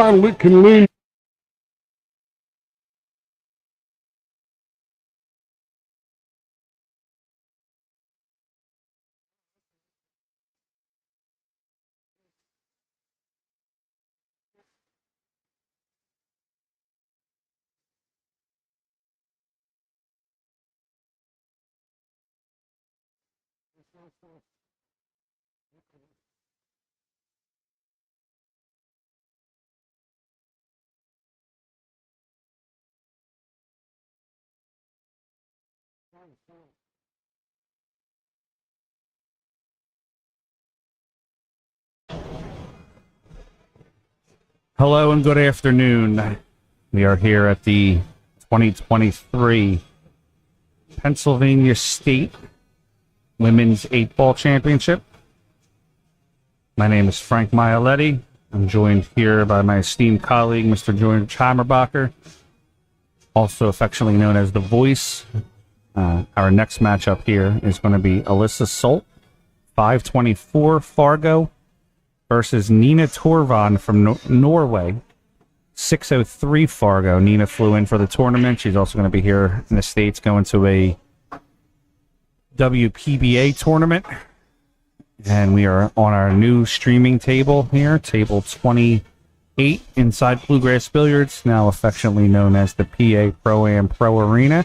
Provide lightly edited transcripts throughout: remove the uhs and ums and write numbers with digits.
can lean. Hello and good afternoon. We are here at the 2023 Pennsylvania State Women's 8-Ball Championship. My name is Frank Maialetti. I'm joined here by my esteemed colleague, Mr. George Hammerbacher, also affectionately known as The Voice. Our next matchup here is going to be Alyssa Solt, 524 Fargo, versus Nina Torvan from Norway, 603 Fargo. Nina flew in for the tournament. She's also going to be here in the States going to a WPBA tournament. And we are on our new streaming table here, table 28 inside Bluegrass Billiards, now affectionately known as the PA Pro-Am Pro Arena.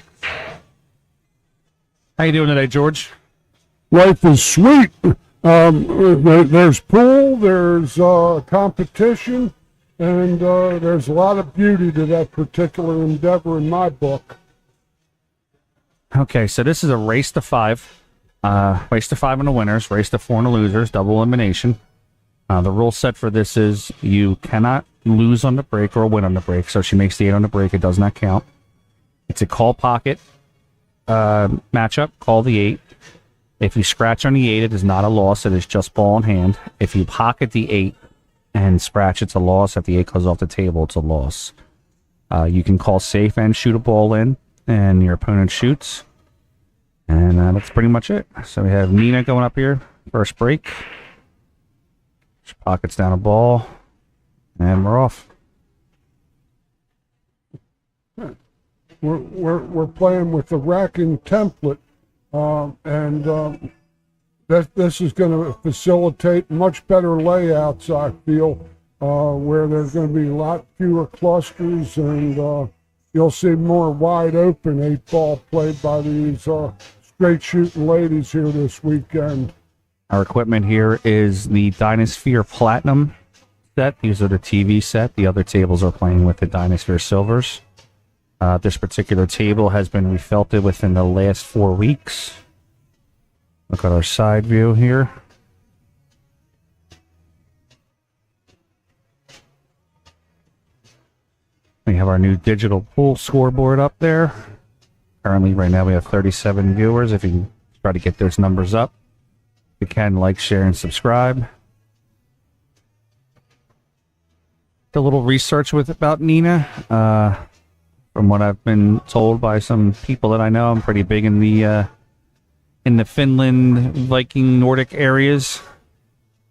How you doing today, George? Life is sweet. There's pool, there's competition, and there's a lot of beauty to that particular endeavor in my book. Okay, so this is a race to 5. Race to 5 in the winners, race to 4 in the losers, double elimination. The rule set for this is you cannot lose on the break or win on the break. So she makes the 8 on the break, it does not count. It's a call pocket matchup, call the 8. If you scratch on the 8, it is not a loss. It is just ball in hand. If you pocket the 8 and scratch, it's a loss. If the 8 goes off the table, it's a loss. You can call safe and shoot a ball in, and your opponent shoots. And that's pretty much it. So we have Nina going up here, first break. She pockets down a ball, and we're off. We're playing with the racking template. This is going to facilitate much better layouts, I feel, where there's going to be a lot fewer clusters, and you'll see more wide open 8-ball played by these straight shooting ladies here this weekend. Our equipment here is the Dynasphere Platinum set. These are the TV set. The other tables are playing with the Dynasphere Silvers. This particular table has been refelted within the last 4 weeks. Look at our side view here. We have our new digital pool scoreboard up there. Currently, right now, we have 37 viewers. If you try to get those numbers up, you can like, share, and subscribe. A little research about Nina. From what I've been told by some people that I know, I'm pretty big in the Finland, Viking, Nordic areas.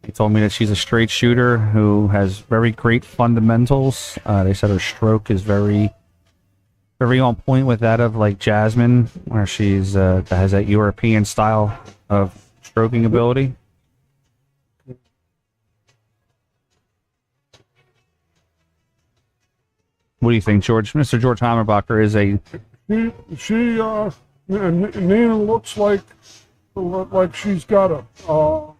They told me that she's a straight shooter who has very great fundamentals. They said her stroke is very, very on point with that of like Jasmine, where she's has that European style of stroking ability. What do you think, George? Mr. George Hammerbacher is a... Nina looks like she's got to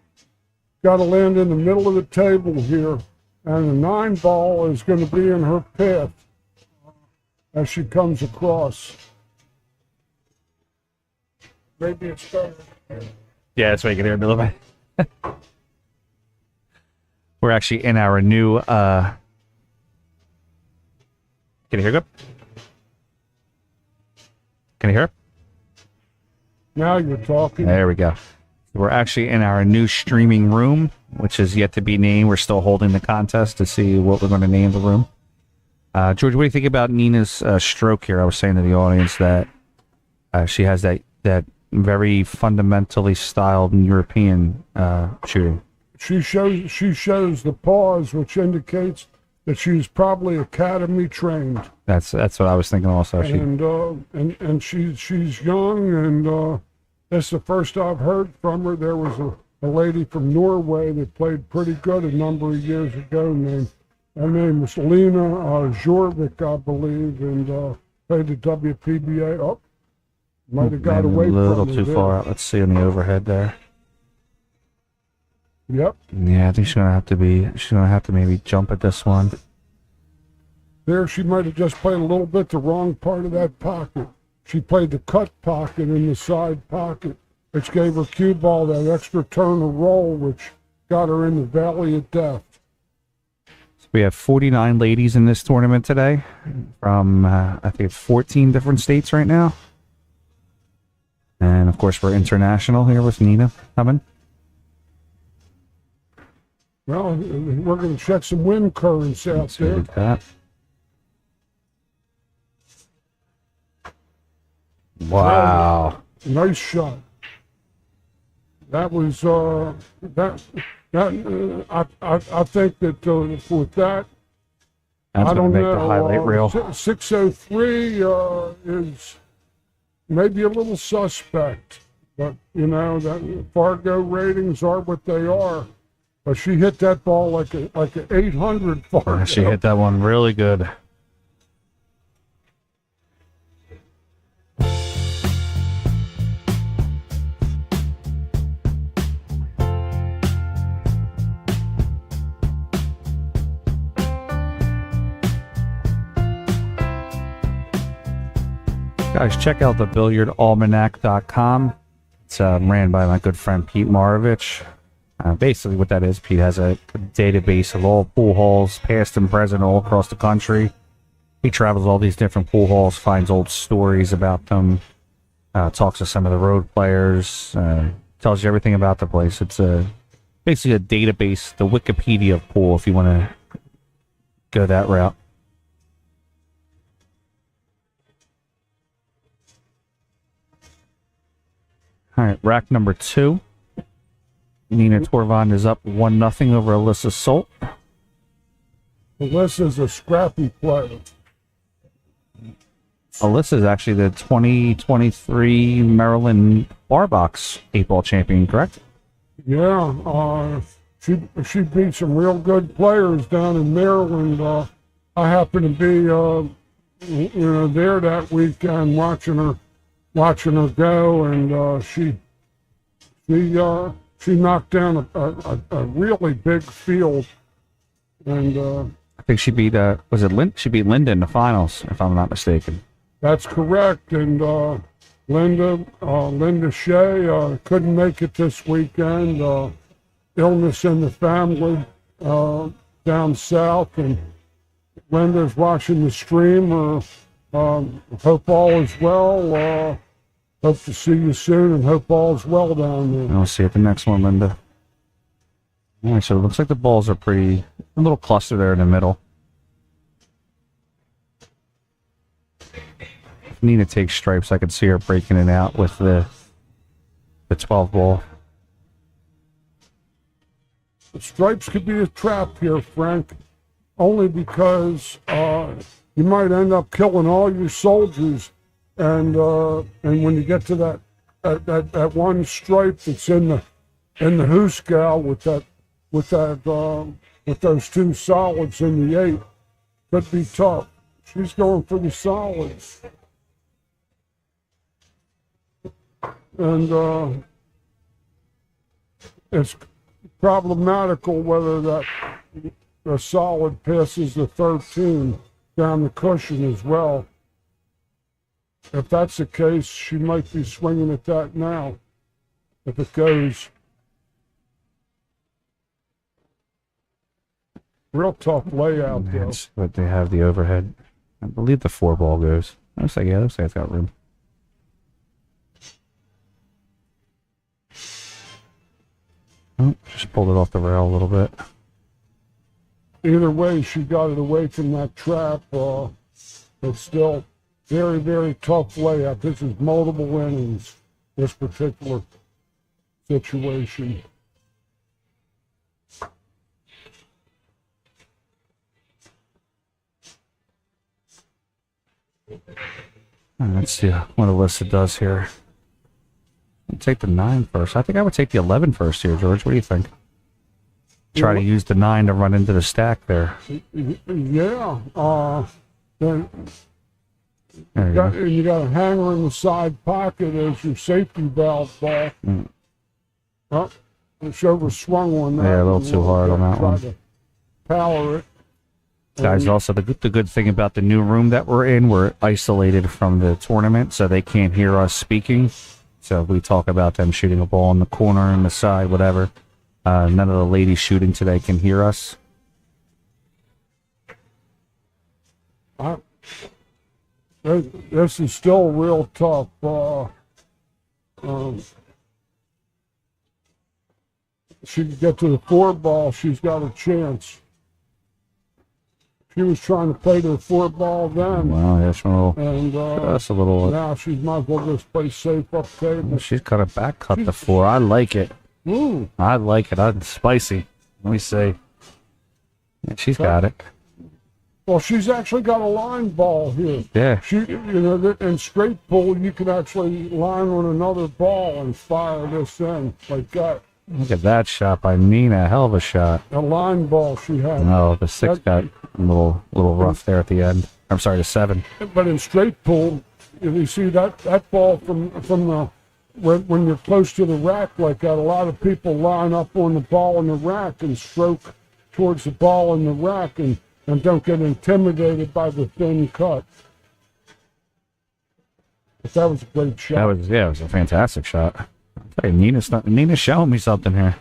land in the middle of the table here, and the 9-ball is going to be in her path as she comes across. Maybe it's better. Yeah, that's why you can hear me a little bit. We're actually in our new... Can you hear good? Can you hear? Now you're talking. There we go. We're actually in our new streaming room, which is yet to be named. We're still holding the contest to see what we're going to name the room. George, what do you think about Nina's stroke here? I was saying to the audience that she has that very fundamentally styled European shooting. She shows the pause, which indicates that she's probably academy trained. That's what I was thinking also. And she's young, and that's the first I've heard from her. There was a lady from Norway that played pretty good a number of years ago. Her name was Lena Jorvik, I believe, and played the WPBA. Oh, might have got away from a little me too there. far out. Let's see on the overhead there. Yep. Yeah, I think she's gonna have to maybe jump at this one. There, she might have just played a little bit the wrong part of that pocket. She played the cut pocket in the side pocket, which gave her cue ball that extra turn of roll, which got her in the valley of death. So we have 49 ladies in this tournament today from, I think it's 14 different states right now. And, of course, we're international here with Nina coming. Well, we're going to check some wind currents out Let's see there. that. Wow. Nice shot. That was I think that with that, That's I going don't to make know. the highlight reel. 603 is maybe a little suspect, but you know that Fargo ratings are what they are. But she hit that ball like a 800 Fargo. She hit that one really good. Guys, check out the billiardalmanac.com. It's ran by my good friend Pete Marovich. Basically what that is, Pete has a database of all pool halls, past and present, all across the country. He travels all these different pool halls, finds old stories about them, talks to some of the road players, tells you everything about the place. It's basically a database, the Wikipedia of pool, if you want to go that route. All right, rack number 2. Nina Torvand is up 1-0 over Alyssa Solt. Alyssa's a scrappy player. Alyssa is actually the 2023 Maryland Bar Box 8-ball champion, correct? Yeah, she beat some real good players down in Maryland. I happened to be there that weekend watching her go, and she knocked down a really big field, and I think she beat she beat Linda in the finals, if I'm not mistaken. that's correct. And Linda Shea couldn't make it this weekend. Illness in the family down south, and Linda's watching the stream. Hope all is well. Hope to see you soon, and hope all is well down there. I'll see you at the next one, Linda. All right, so it looks like the balls are a little cluster there in the middle. If Nina takes stripes, I could see her breaking it out with the 12 ball. The stripes could be a trap here, Frank, only because you might end up killing all your soldiers, and when you get to that one stripe that's in the hoosegow with those two solids in the 8, could be tough. She's going for the solids, and it's problematical whether the solid passes the 13 down the cushion as well. If that's the case, she might be swinging at that now. If it goes, real tough layout though. But they have the overhead. I believe the 4 ball goes. Looks like it's got room. Oh, just pulled it off the rail a little bit. Either way, she got it away from that trap. It's still very, very tough layout. This is multiple innings, this particular situation. Let's see what Alyssa does here. I'll take the 9 first. I think I would take the 11 first here, George. What do you think? Try to use the 9 to run into the stack there. Yeah. Then There you go. you got a hanger in the side pocket as your safety valve ball. Oh, it's overswung one. Yeah, a little too hard on that one. Try to power it. Guys, also the good thing about the new room that we're in, we're isolated from the tournament, so they can't hear us speaking. So if we talk about them shooting a ball in the corner, in the side, whatever, none of the ladies shooting today can hear us. This is still real tough. She can get to the 4 ball, she's got a chance. She was trying to play to the 4 ball then. Wow, that's a little. And That's a little. now she might as well just play safe up table. She's got a back cut the 4. I like it. Ooh. I like it. It's spicy. Let me see. Yeah, she's got it. Well, she's actually got a line ball here. Yeah. In straight pull, you can actually line on another ball and fire this in like that. Look at that shot by Nina. Hell of a shot. A line ball she had. No, the 6 got a little rough there at the end. I'm sorry, the 7. But in straight pull, you see that ball from the when you're close to the rack like that, a lot of people line up on the ball in the rack and stroke towards the ball in the rack and don't get intimidated by the thin cut. But that was a great shot. It was a fantastic shot. Hey, Nina's showing me something here.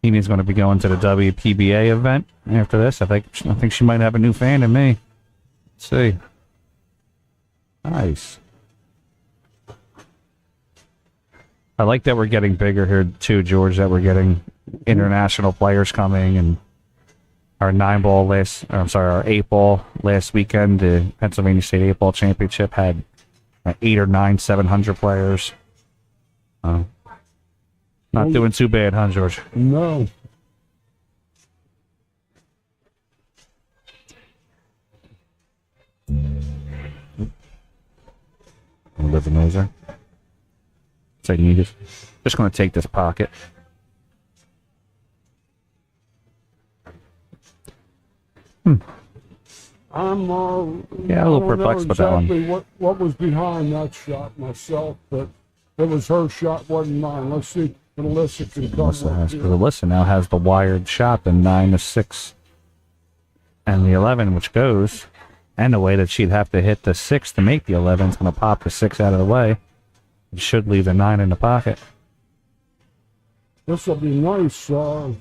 Nina's going to be going to the WPBA event after this. I think she might have a new fan in me. Let's see. Nice. I like that we're getting bigger here too, George. That we're getting international players coming, and our 8-ball last weekend, the Pennsylvania State 8-ball championship had 8 or 9 700 players. Not doing too bad, huh, George? No. Live and laser. So you just going to take this pocket. I'm a little perplexed with that one. Exactly what was behind that shot myself, but it was her shot, wasn't mine. Let's see what Alyssa can come Because with. Alyssa now has the wired shot, the 9, the 6, and the 11, which goes, and the way that she'd have to hit the 6 to make the 11 is going to pop the 6 out of the way. It should leave the 9 in the pocket. This will be nice. You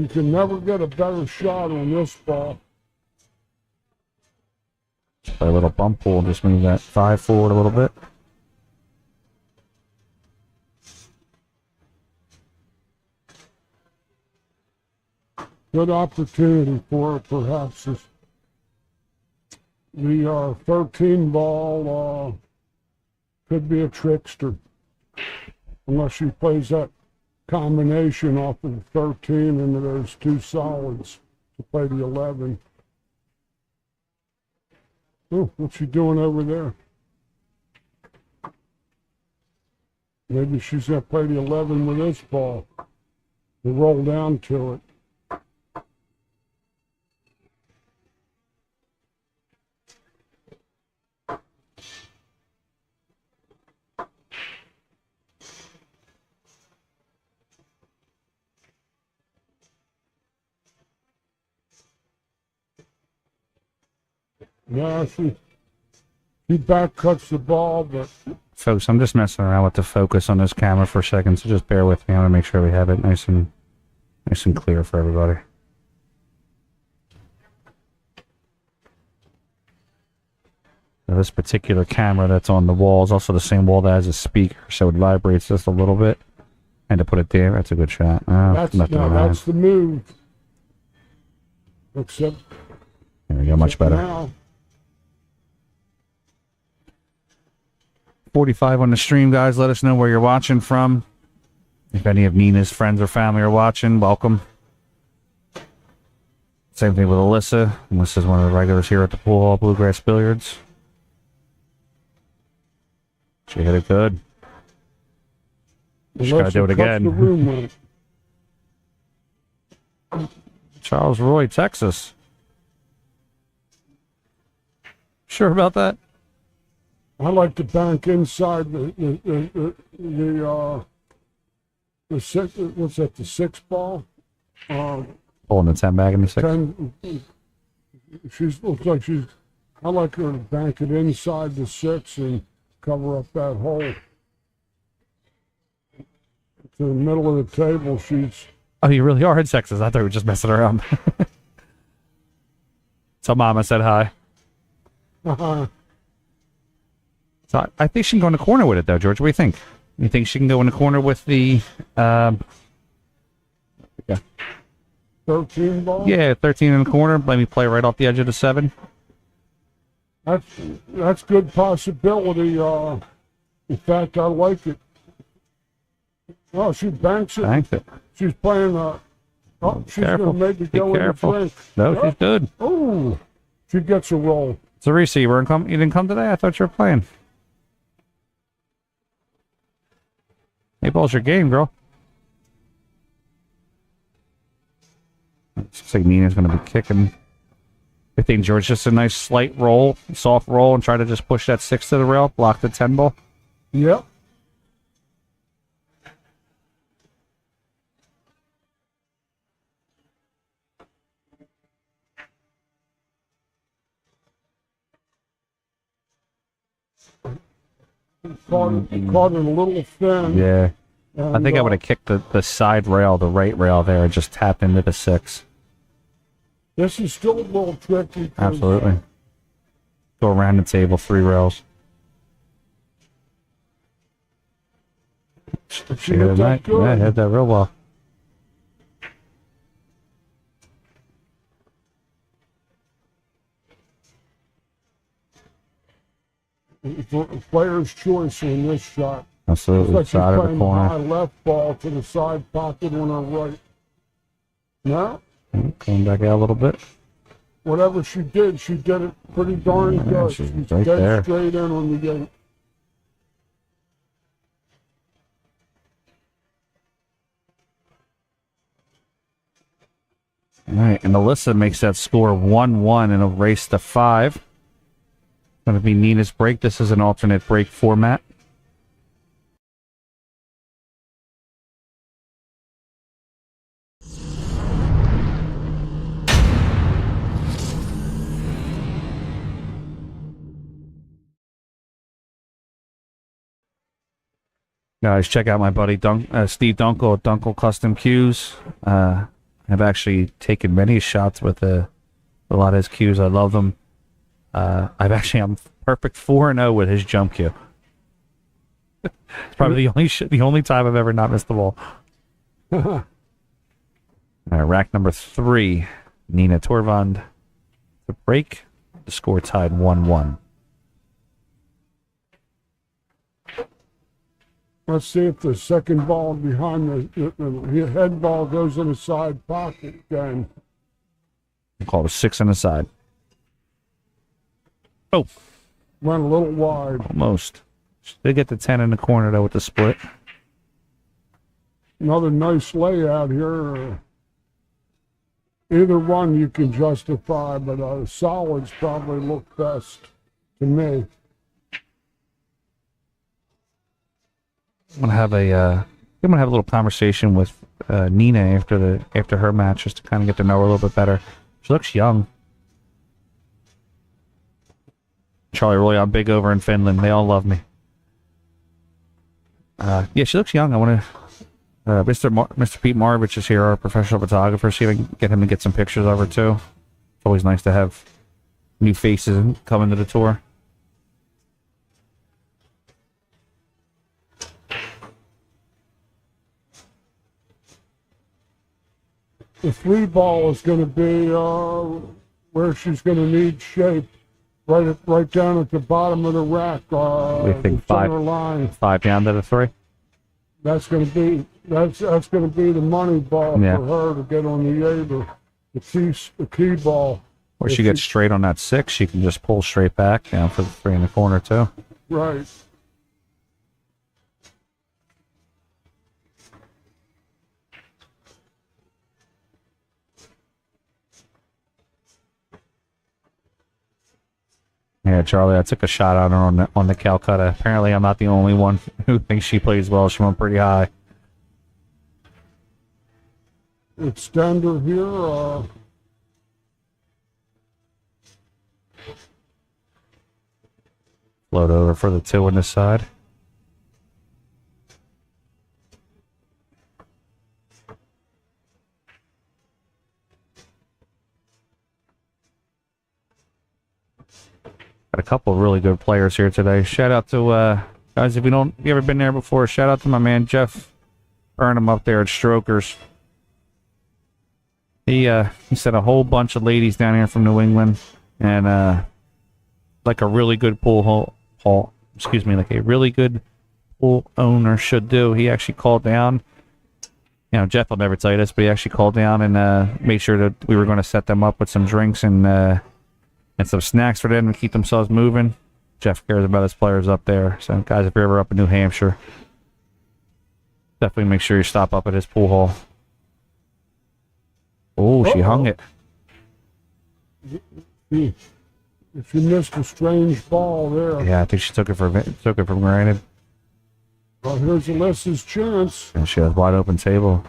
can never get a better shot on this ball. Play a little bump pull, just move that 5 forward a little bit. Good opportunity for her, perhaps. The 13 ball could be a trickster, unless she plays that combination off of the 13 into those 2 solids to play the 11. Oh, what's she doing over there? Maybe she's going to play the 11 with this ball and roll down to it. Yeah, she back cuts the ball, but... Folks, I'm just messing around with the focus on this camera for a second, so just bear with me. I want to make sure we have it nice and clear for everybody. Now, this particular camera that's on the wall is also the same wall that has a speaker, so it vibrates just a little bit. And to put it there, that's a good shot. That's the move. Except... There we go, much better. Now, 45 on the stream, guys. Let us know where you're watching from. If any of Nina's friends or family are watching, welcome. Same thing with Alyssa. Alyssa's one of the regulars here at the Pool Hall Bluegrass Billiards. She hit it good. Just gotta do it again. Charles Roy, Texas. Sure about that? I like to bank inside the six. What's that? The 6 ball. Pulling the 10 bag in the 6. 10, looks like she's. I like her to bank it inside the 6 and cover up that hole. To the middle of the table, she's. Oh, you really are in Texas? I thought we were just messing around. So Mama said hi. So I think she can go in the corner with it, though, George. What do you think? You think she can go in the corner with the... yeah. 13 ball? Yeah, 13 in the corner. Let me play right off the edge of the 7. That's good possibility. In fact, I like it. Oh, she banks it. Banks it. She's playing. She's going to maybe go in the drink. No, she's good. Oh, she gets a roll. It's a receiver. You didn't come today? I thought you were playing. Hey, ball's your game, girl. Looks like Nina's going to be kicking. I think, George, just a nice slight roll, soft roll, and try to just push that 6 to the rail, block the 10 ball. Yep. Caught it a little thin. Yeah. I think I would have kicked the side rail, the right rail there, and just tapped into the 6. This is still a little tricky. Absolutely. Go around the table, 3 rails. She hit that good. Yeah, hit that real well. Player's choice in this shot. Absolutely. It's like Side she's of the playing corner. high left ball to the side pocket on her right. No? Coming back out a little bit. Whatever she did it pretty darn good. She's She's right dead there. straight in on the gate. All right, and Alyssa makes that score 1-1 in a race to 5. Going to be Nina's break. This is an alternate break format. Guys, check out my buddy Steve Dunkel at Dunkel Custom Cues. I've actually taken many shots with a lot of his cues. I love them. I'm perfect 4-0 with his jump cue. It's probably the only time I've ever not missed the ball. All right, rack number 3, Nina Torvand. The break, the score tied 1-1. Let's see if the second ball behind the head ball goes in the side pocket again. We'll call it a 6 on the side. Oh. Went a little wide. Almost. They get the 10 in the corner, though, with the split. Another nice layout here. Either one you can justify, but solids probably look best to me. I'm gonna have a little conversation with Nina after her match, just to kind of get to know her a little bit better. She looks young. Charlie Roy, I'm big over in Finland. They all love me. Yeah, she looks young. I want to. Mr. Pete Marovich is here, our professional photographer. See if I can get him to get some pictures of her too. It's always nice to have new faces coming to the tour. The 3 ball is going to be where she's going to need shape, right down at the bottom of the rack. We think the center line. 5 down to the 3. That's going to be the money ball Yeah. for her to get on the Yaber. the key ball. Or If she gets straight on that 6, she can just pull straight back down for the 3 in the corner too. Right. Yeah, Charlie, I took a shot on her on the Calcutta. Apparently, I'm not the only one who thinks she plays well. She went pretty high. Extender here. Float over for the 2 on this side. Got a couple of really good players here today. Shout out to guys, if you ever been there before, shout out to my man Jeff Burnham up there at Strokers. He sent a whole bunch of ladies down here from New England, and like a really good pool like a really good pool owner should do. He actually called down. You know, Jeff will never tell you this, but he actually called down and made sure that we were going to set them up with some drinks and some snacks for them to keep themselves moving. Jeff cares about his players up there. So, guys, if you're ever up in New Hampshire, definitely make sure you stop up at his pool hall. Oh, she hung it. She missed a strange ball there. Yeah, I think she took it for granted. Well, here's Alyssa's chance. And she has wide open table.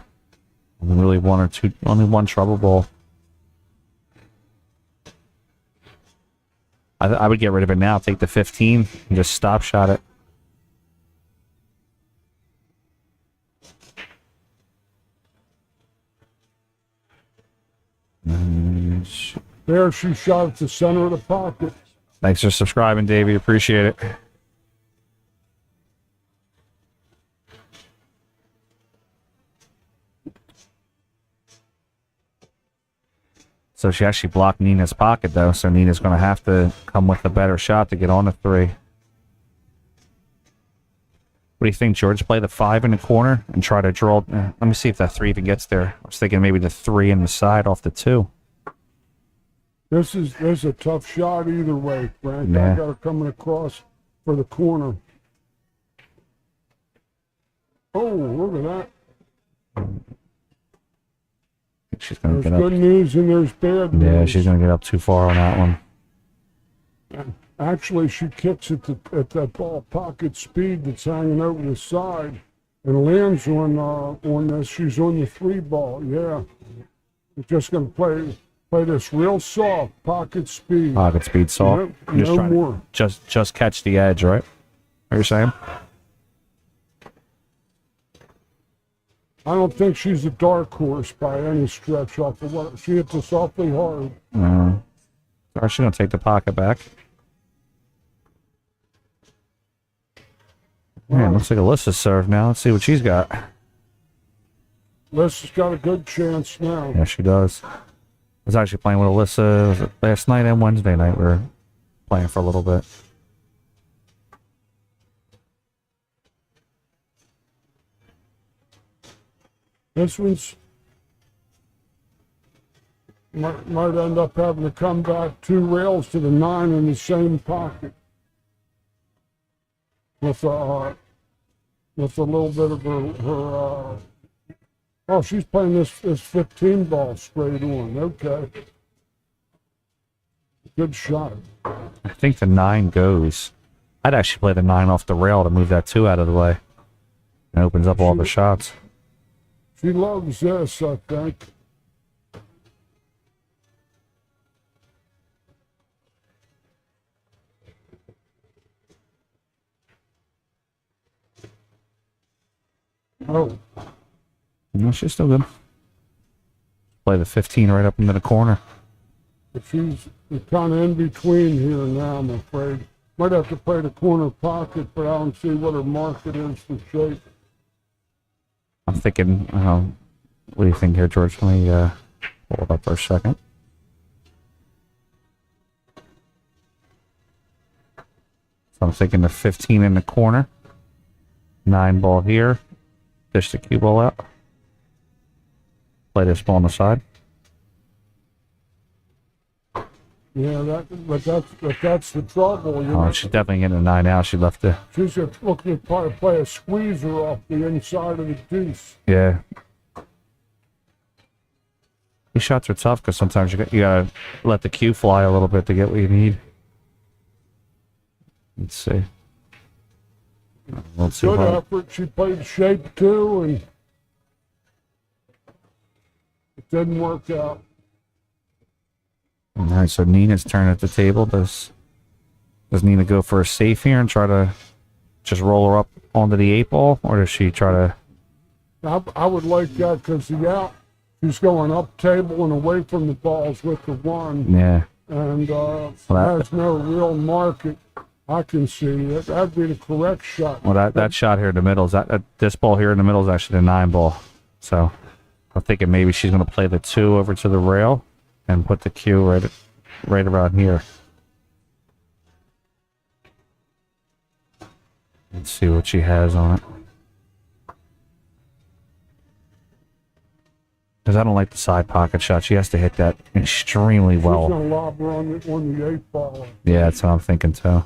Only one trouble ball. I would get rid of it now. Take the 15 and just stop shot it. There, she shot at the center of the pocket. Thanks for subscribing, Davey. Appreciate it. So she actually blocked Nina's pocket, though, so Nina's going to have to come with a better shot to get on the 3. What do you think, George? Play the 5 in the corner and try to draw... let me see if that 3 even gets there. I was thinking maybe the 3 in the side off the 2. This is a tough shot either way, Frank. Yeah. I got her coming across for the corner. Oh, look at that. She's going to There's get up. good news and there's bad news. Yeah, she's going to get up too far on that one. Actually, she kicks at that ball pocket speed that's hanging over the side and lands on this. She's on the 3 ball. Yeah. We're just going to play this real soft pocket speed. Pocket speed soft. No more. Just catch the edge, right? What you're saying? I don't think she's a dark horse by any stretch off of what she hits us awfully hard. Or she's going to take the pocket back. Man, looks like Alyssa's serve now. Let's see what she's got. Alyssa's got a good chance now. Yeah, she does. I was actually playing with Alyssa last night and Wednesday night. We were playing for a little bit. This one's might end up having to come back 2 rails to the 9 in the same pocket with a little bit of her oh, she's playing this 15 ball straight on. Okay, good shot. I think the 9 goes. I'd actually play the 9 off the rail to move that 2 out of the way. It opens up all the shots. She loves this, I think. Oh. No, she's still good. Play the 15 right up into the corner. But she's kind of in between here now, I'm afraid. Might have to play the corner pocket, but I don't see what her market is for shape. I'm thinking, what do you think here, George? Let me hold it up for a second. So I'm thinking the 15 in the corner. 9 ball here. Dish the cue ball out. Play this ball on the side. Yeah, that's the trouble. You Oh, know, she's definitely getting a 9 out. She left the. she's just looking to probably play a squeezer off the inside of the deuce. Yeah. These shots are tough because sometimes you gotta let the cue fly a little bit to get what you need. Let's see. Let's see. Good effort. She played shape too, and it didn't work out. All right, so Nina's turn at the table. Does Nina go for a safe here and try to just roll her up onto the 8-ball, or does she try to? I would like that because she's going up table and away from the balls with the 1. Yeah. And has no real market. I can see it. That'd be the correct shot. Well, that shot here in the middle is this ball here in the middle is actually the 9-ball. So I'm thinking maybe she's going to play the 2 over to the rail and put the cue right around here. Let's see what she has on it. Because I don't like the side pocket shot. She has to hit that extremely well. She's going to lob her on the 8-ball. Yeah, that's what I'm thinking too.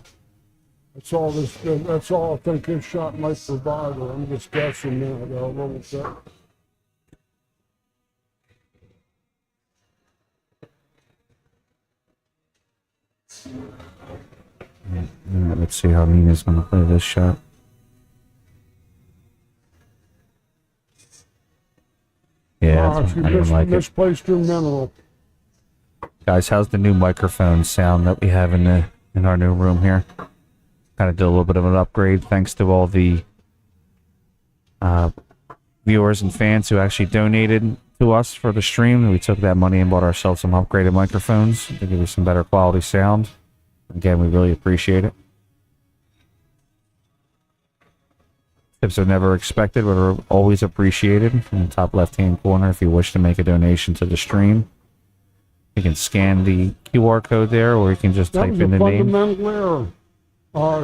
That's all I think his shot might provide her. I'm just guessing now, though, a little bit. Let's see how Nina's going to play this shot. Yeah, She I didn't like it. misplaced her mineral. Guys, how's the new microphone sound that we have in our new room here? Kind of did a little bit of an upgrade thanks to all the viewers and fans who actually donated to us for the stream. We took that money and bought ourselves some upgraded microphones to give you some better quality sound. Again, we really appreciate it. Tips are never expected, but are always appreciated. From the top left-hand corner, if you wish to make a donation to the stream, you can scan the QR code there, or you can just type in the name. Fundamental error.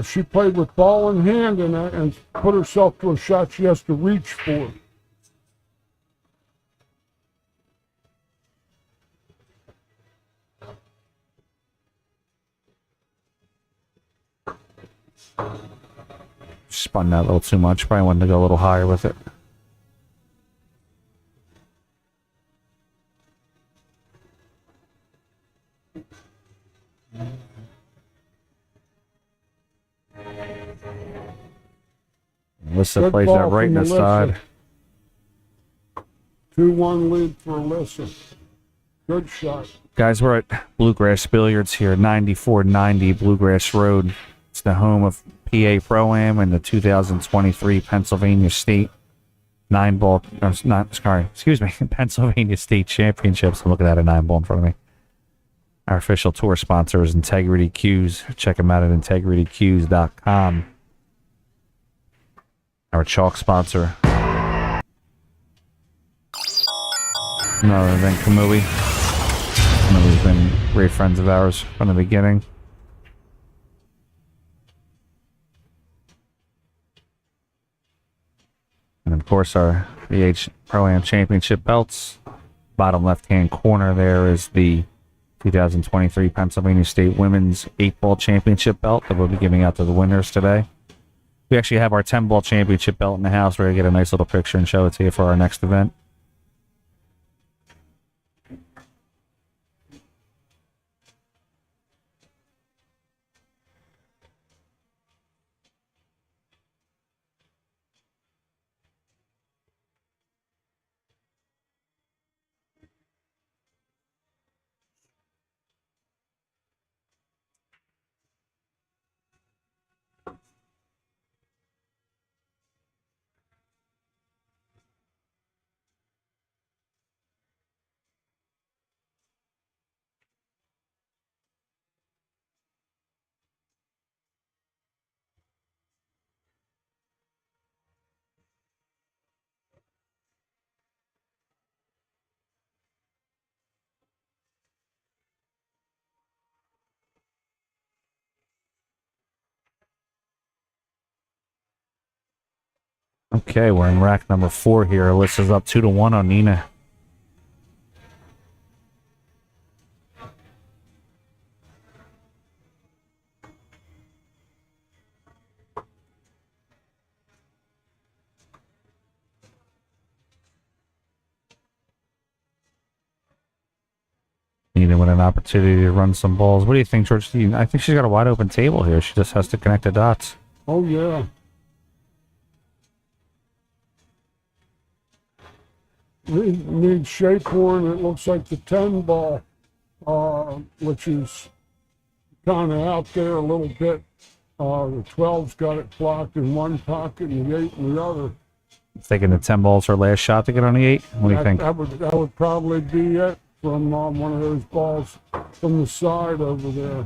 She played with ball in hand and put herself to a shot she has to reach for. Spun that a little too much. Probably wanted to go a little higher with it. Alyssa plays that right in the side. 2-1 lead for Alyssa. Good shot. Guys, we're at Bluegrass Billiards here, 9490 Bluegrass Road. It's the home of PA Pro-Am and the 2023 Pennsylvania State Pennsylvania State Championships. I'm looking at a 9-ball in front of me. Our official tour sponsor is Integrity Cues. Check them out at integritycues.com. Our chalk sponsor, none other than Kamui. Kamui's been great friends of ours from the beginning. And of course, our VH Pro-Am Championship belts. Bottom left-hand corner there is the 2023 Pennsylvania State Women's 8-Ball Championship belt that we'll be giving out to the winners today. We actually have our 10-ball championship belt in the house. We're going to get a nice little picture and show it to you for our next event. Okay, we're in rack number 4 here. Alyssa's up 2-1 on Nina. Needed with an opportunity to run some balls. What do you think, George? I think she's got a wide open table here. She just has to connect the dots. Oh, yeah. Needs shape horn. It looks like the 10 ball, which is kind of out there a little bit. The 12's got it blocked in one pocket and the 8 in the other. Thinking the 10 ball's her last shot to get on the 8? What do you think? That would probably be it from one of those balls from the side over there.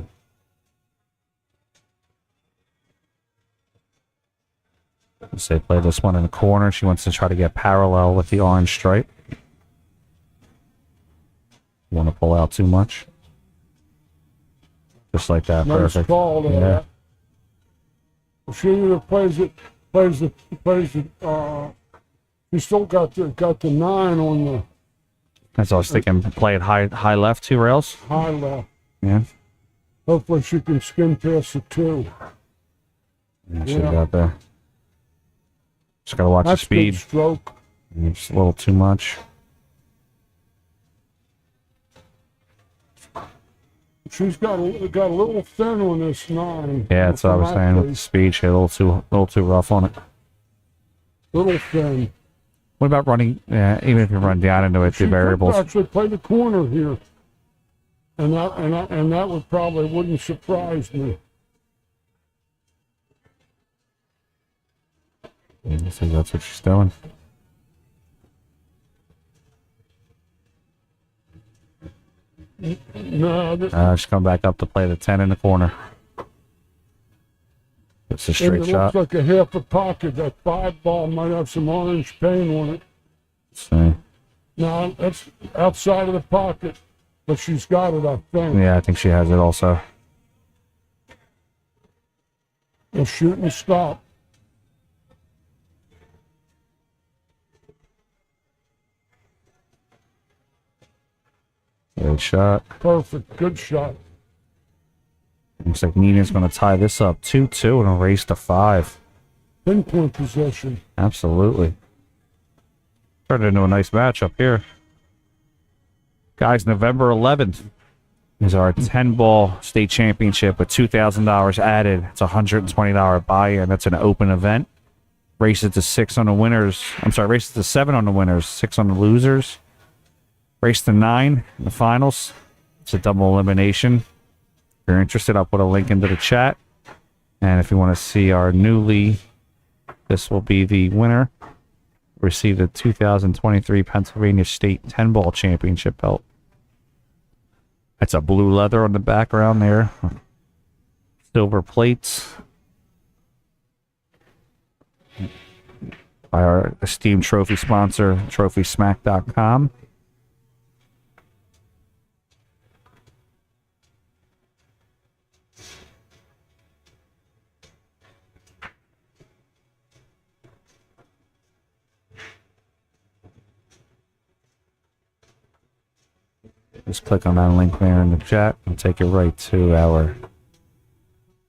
Say play this one in the corner. She wants to try to get parallel with the orange stripe. Want to pull out too much. Just like that. Nice Perfect. call there. Yeah. She either plays the she still got the 9 on the That's all I was thinking. Play it high left, 2 rails. high left. Yeah. Hopefully she can skim past the 2. Yeah, she got there. Just gotta watch That's the speed. good stroke. It's a little too much. She's got a little thin on this 9. Yeah, that's what I was saying with the speed. She had a little too rough on it. Little thin. What about running? Even if you run down into it, the variables. She could actually play the corner here, and that would probably wouldn't surprise me. I think that's what she's doing. No, She's coming back up to play the 10 in the corner. It's a straight it shot. looks like a half a pocket. That 5 ball might have some orange paint on it. See. No, that's outside of the pocket, but she's got it, I think. Yeah, I think she has it also. We'll shoot and stop. Great shot. Perfect. Good shot. Looks like Nina's going to tie this up 2-2 and a race to 5. Pinpoint possession. Absolutely. Turned into a nice matchup here. Guys, November 11th is our 10-ball state championship with $2,000 added. It's a $120 buy-in. That's an open event. Races to 6 on the winners. I'm sorry, races to 7 on the winners, 6 on the losers. Race to 9 in the finals. It's a double elimination. If you're interested, I'll put a link into the chat. And if you want to see our newly, this will be the winner. Received a 2023 Pennsylvania State 10-ball championship belt. That's a blue leather on the background there. Silver plates. By our esteemed trophy sponsor, TrophySmack.com. Just click on that link there in the chat and take you right to our...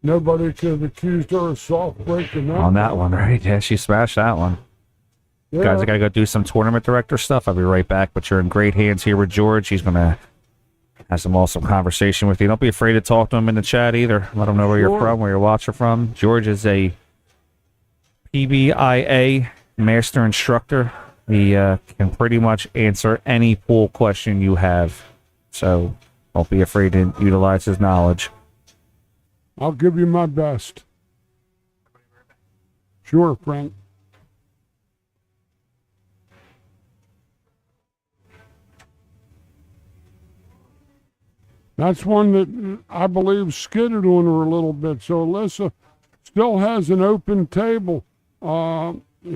Nobody could have accused her of soft breaking that. On that one, right? Yeah, she smashed that one. Yeah. Guys, I gotta go do some tournament director stuff. I'll be right back, but you're in great hands here with George. He's gonna have some awesome conversation with you. Don't be afraid to talk to him in the chat either. Let him know where you're from, where you're watching from. George is a PBIA master instructor. He can pretty much answer any pool question you have. So don't be afraid to utilize his knowledge. I'll give you my best. Sure, Frank. That's one that I believe skidded on her a little bit. So Alyssa still has an open table.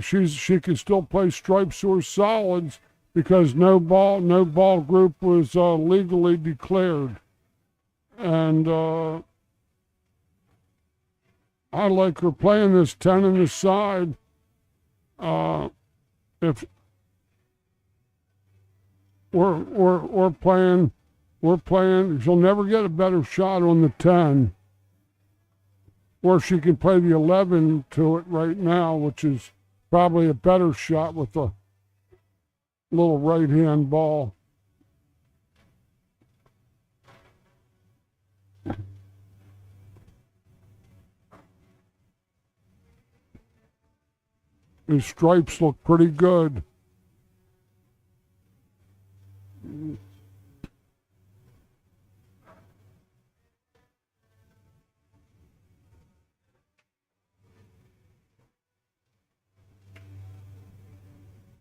She can still play stripes or solids because no ball group was legally declared. And I like her playing this 10 on the side. If we're playing, she'll never get a better shot on the 10. Or she can play the 11 to it right now, which is probably a better shot with a little right-hand ball. These stripes look pretty good.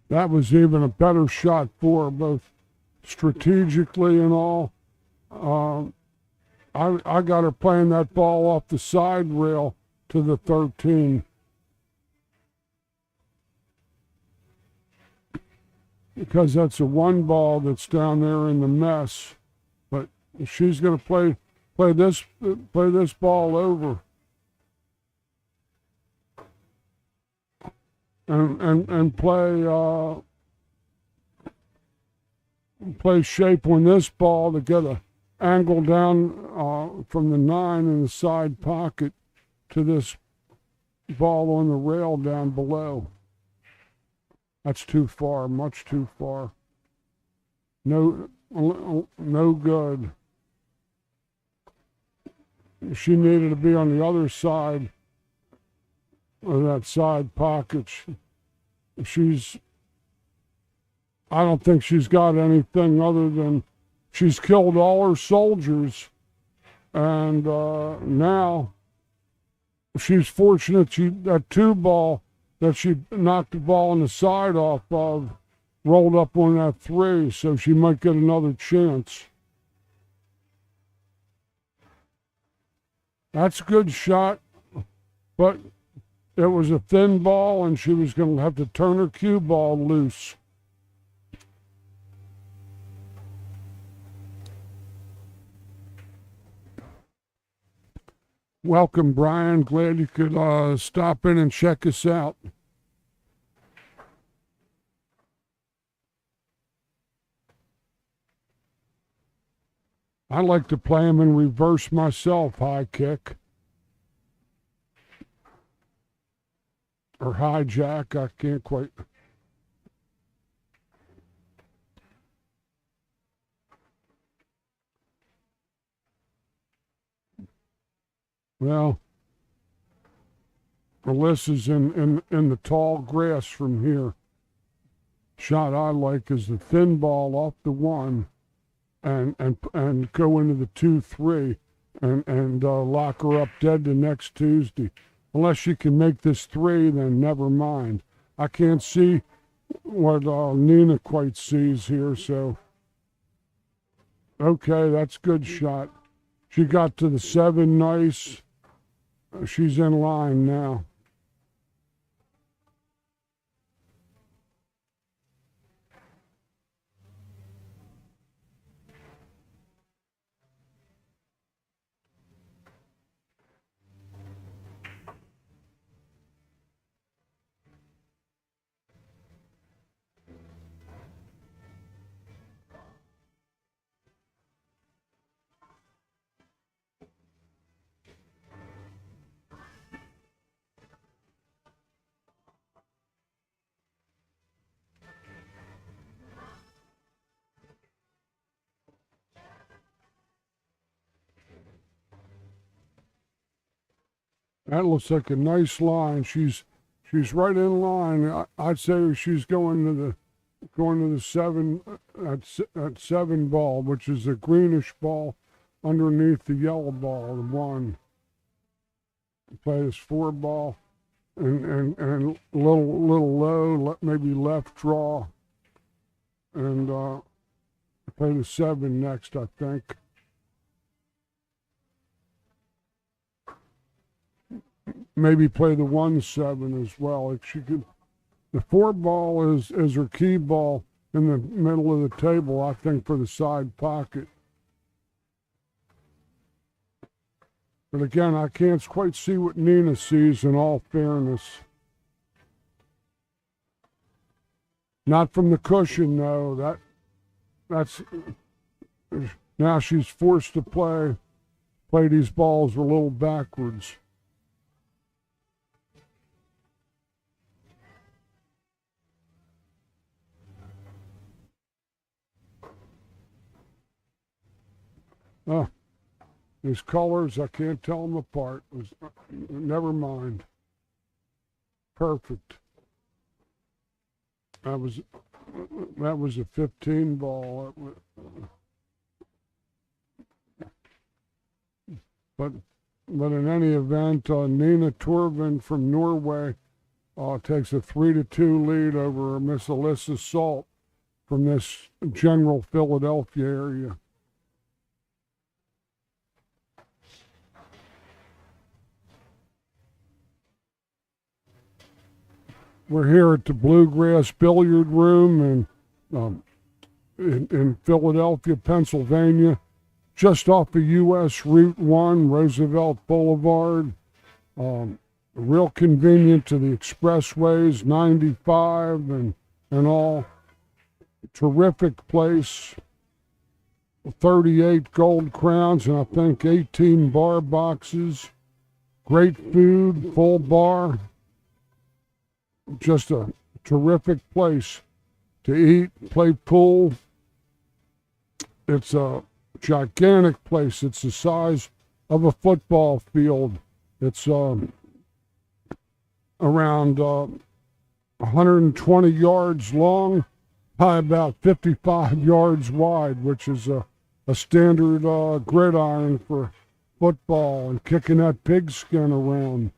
That was even a better shot for her, both strategically and all. I got her playing that ball off the side rail to the 13. Because that's a one ball that's down there in the mess. But she's going to play this ball over. And play shape on this ball to get a angle down from the 9 in the side pocket to this ball on the rail down below. That's too far, much too far. No good. She needed to be on the other side of that side pocket. I don't think she's got anything other than she's killed all her soldiers, and now she's fortunate that 2 ball that she knocked the ball on the side off of rolled up on that 3, so she might get another chance. That's a good shot, but it was a thin ball, and she was going to have to turn her cue ball loose. Welcome, Brian. Glad you could stop in and check us out. I like to play them in reverse myself, high kick. Or high jack, I can't quite. Well, Alyssa's in the tall grass from here. Shot I like is the thin ball off the 1 and go into the 2-3 and lock her up dead the next Tuesday. Unless she can make this 3, then never mind. I can't see what Nina quite sees here, so. Okay, that's a good shot. She got to the 7 nice. She's in line now. That looks like a nice line. She's right in line. I'd say she's going to the 7 at 7 ball, which is a greenish ball underneath the yellow ball, the 1. Play this 4 ball and a little low, maybe left draw, and play the 7 next, I think. Maybe play the 1-7 as well. If she could, the 4 ball is her key ball in the middle of the table, I think, for the side pocket. But again, I can't quite see what Nina sees, in all fairness. Not from the cushion, though. That's now she's forced to play these balls a little backwards. These colors, I can't tell them apart. Never mind. Perfect. That was a 15 ball. But in any event, Nina Torvin from Norway takes a 3-2 lead over Miss Alyssa Salt from this general Philadelphia area. We're here at the Bluegrass Billiard Room in Philadelphia, Pennsylvania, just off of U.S. Route 1, Roosevelt Boulevard. Real convenient to the expressways, 95 and all. Terrific place. 38 gold crowns and I think 18 bar boxes. Great food, full bar. Just a terrific place to eat, play pool. It's a gigantic place. It's the size of a football field. It's around 120 yards long by about 55 yards wide, which is a standard gridiron for football and kicking that pigskin around.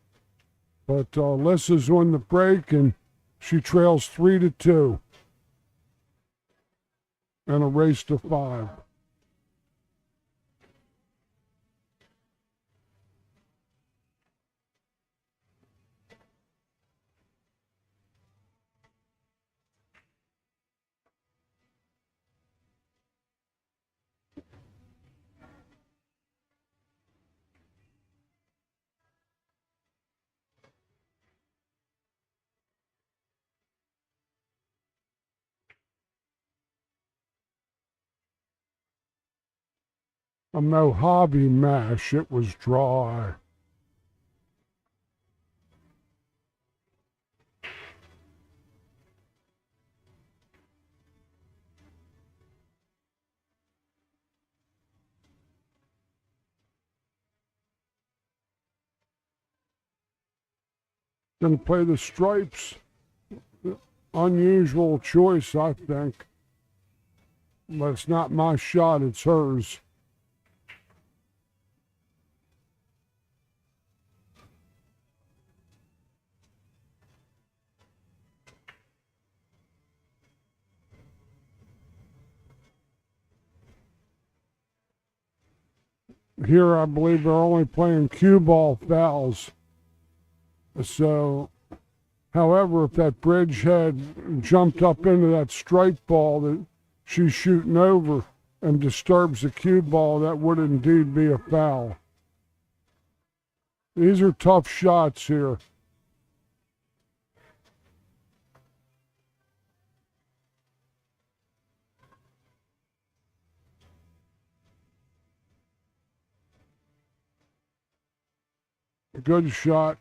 But Alyssa's on the break, and she trails 3-2 and a race to 5. A Mojave mash, it was dry. Gonna play the stripes. Unusual choice, I think. But it's not my shot, it's hers. Here, I believe they're only playing cue ball fouls. So, however, if that bridge had jumped up into that stripe ball that she's shooting over and disturbs the cue ball, that would indeed be a foul. These are tough shots here. Good shot.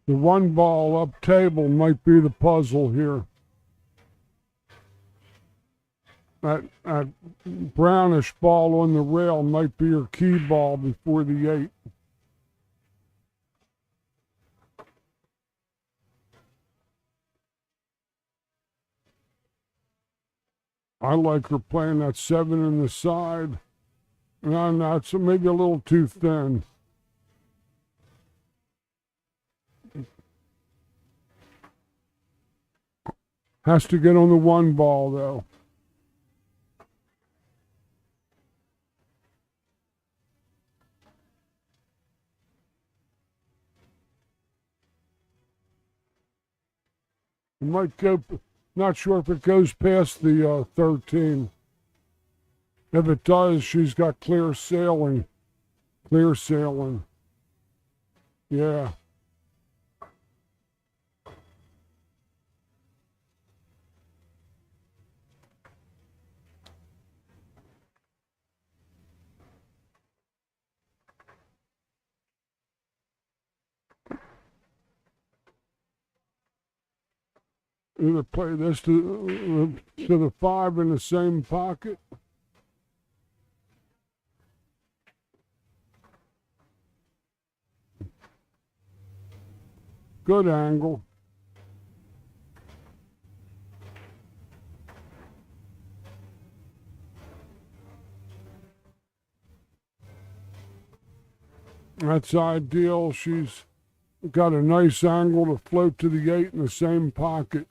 The one ball up table might be the puzzle here. That brownish ball on the rail might be her key ball before the 8. I like her playing that 7 in the side. No, it's maybe a little too thin. Has to get on the one ball, though. It might go, not sure if it goes past the 13. If it does, she's got clear sailing. Clear sailing. Yeah. Either play this to the 5 in the same pocket. Good angle. That's ideal. She's got a nice angle to float to the 8 in the same pocket.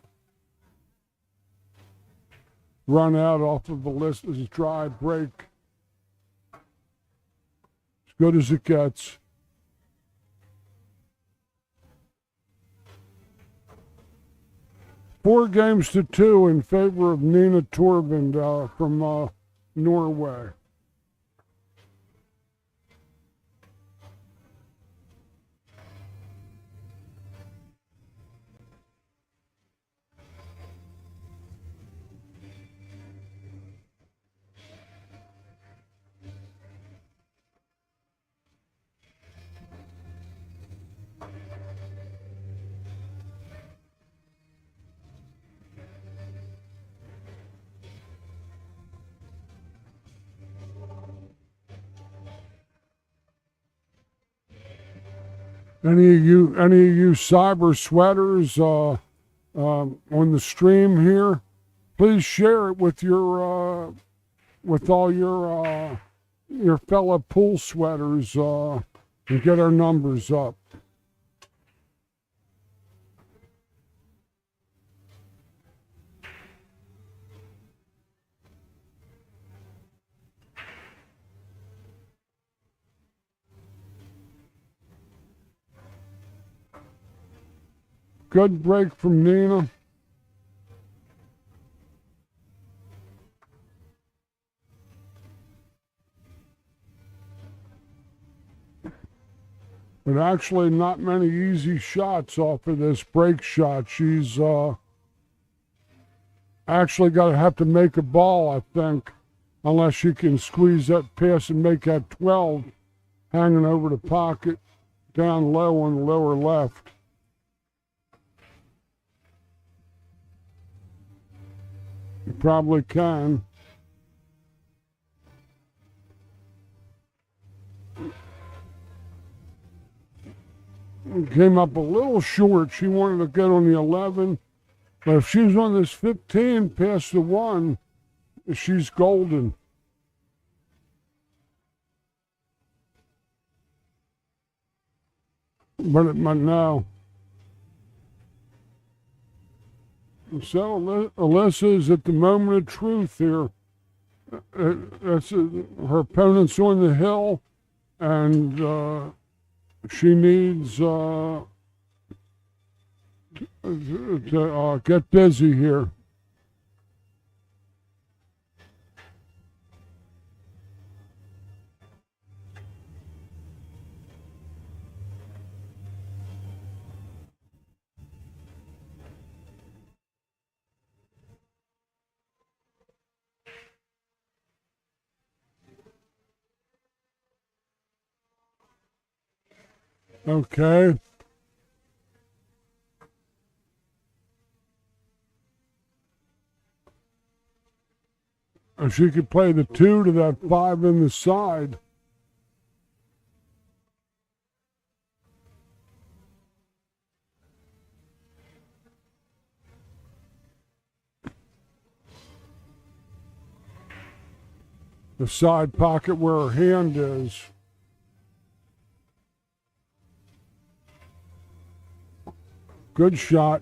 Run out off of Alyssa's dry break. As good as it gets. Four games to 2 in favor of Nina Torvund from Norway. Any of you cyber sweaters on the stream here, please share it with your with all your fellow pool sweaters and get our numbers up. Good break from Nina. But actually not many easy shots off of this break shot. She's actually got to have to make a ball, I think, unless she can squeeze that pass and make that 12 hanging over the pocket down low on the lower left. You probably can. Came up a little short. She wanted to get on the 11. But if she's on this 15 past the 1, she's golden. But it might now. So Alyssa is at the moment of truth here. That's her opponent's on the hill, and she needs to get busy here. Okay. If she could play the 2 to that 5 in the side. The side pocket where her hand is. Good shot.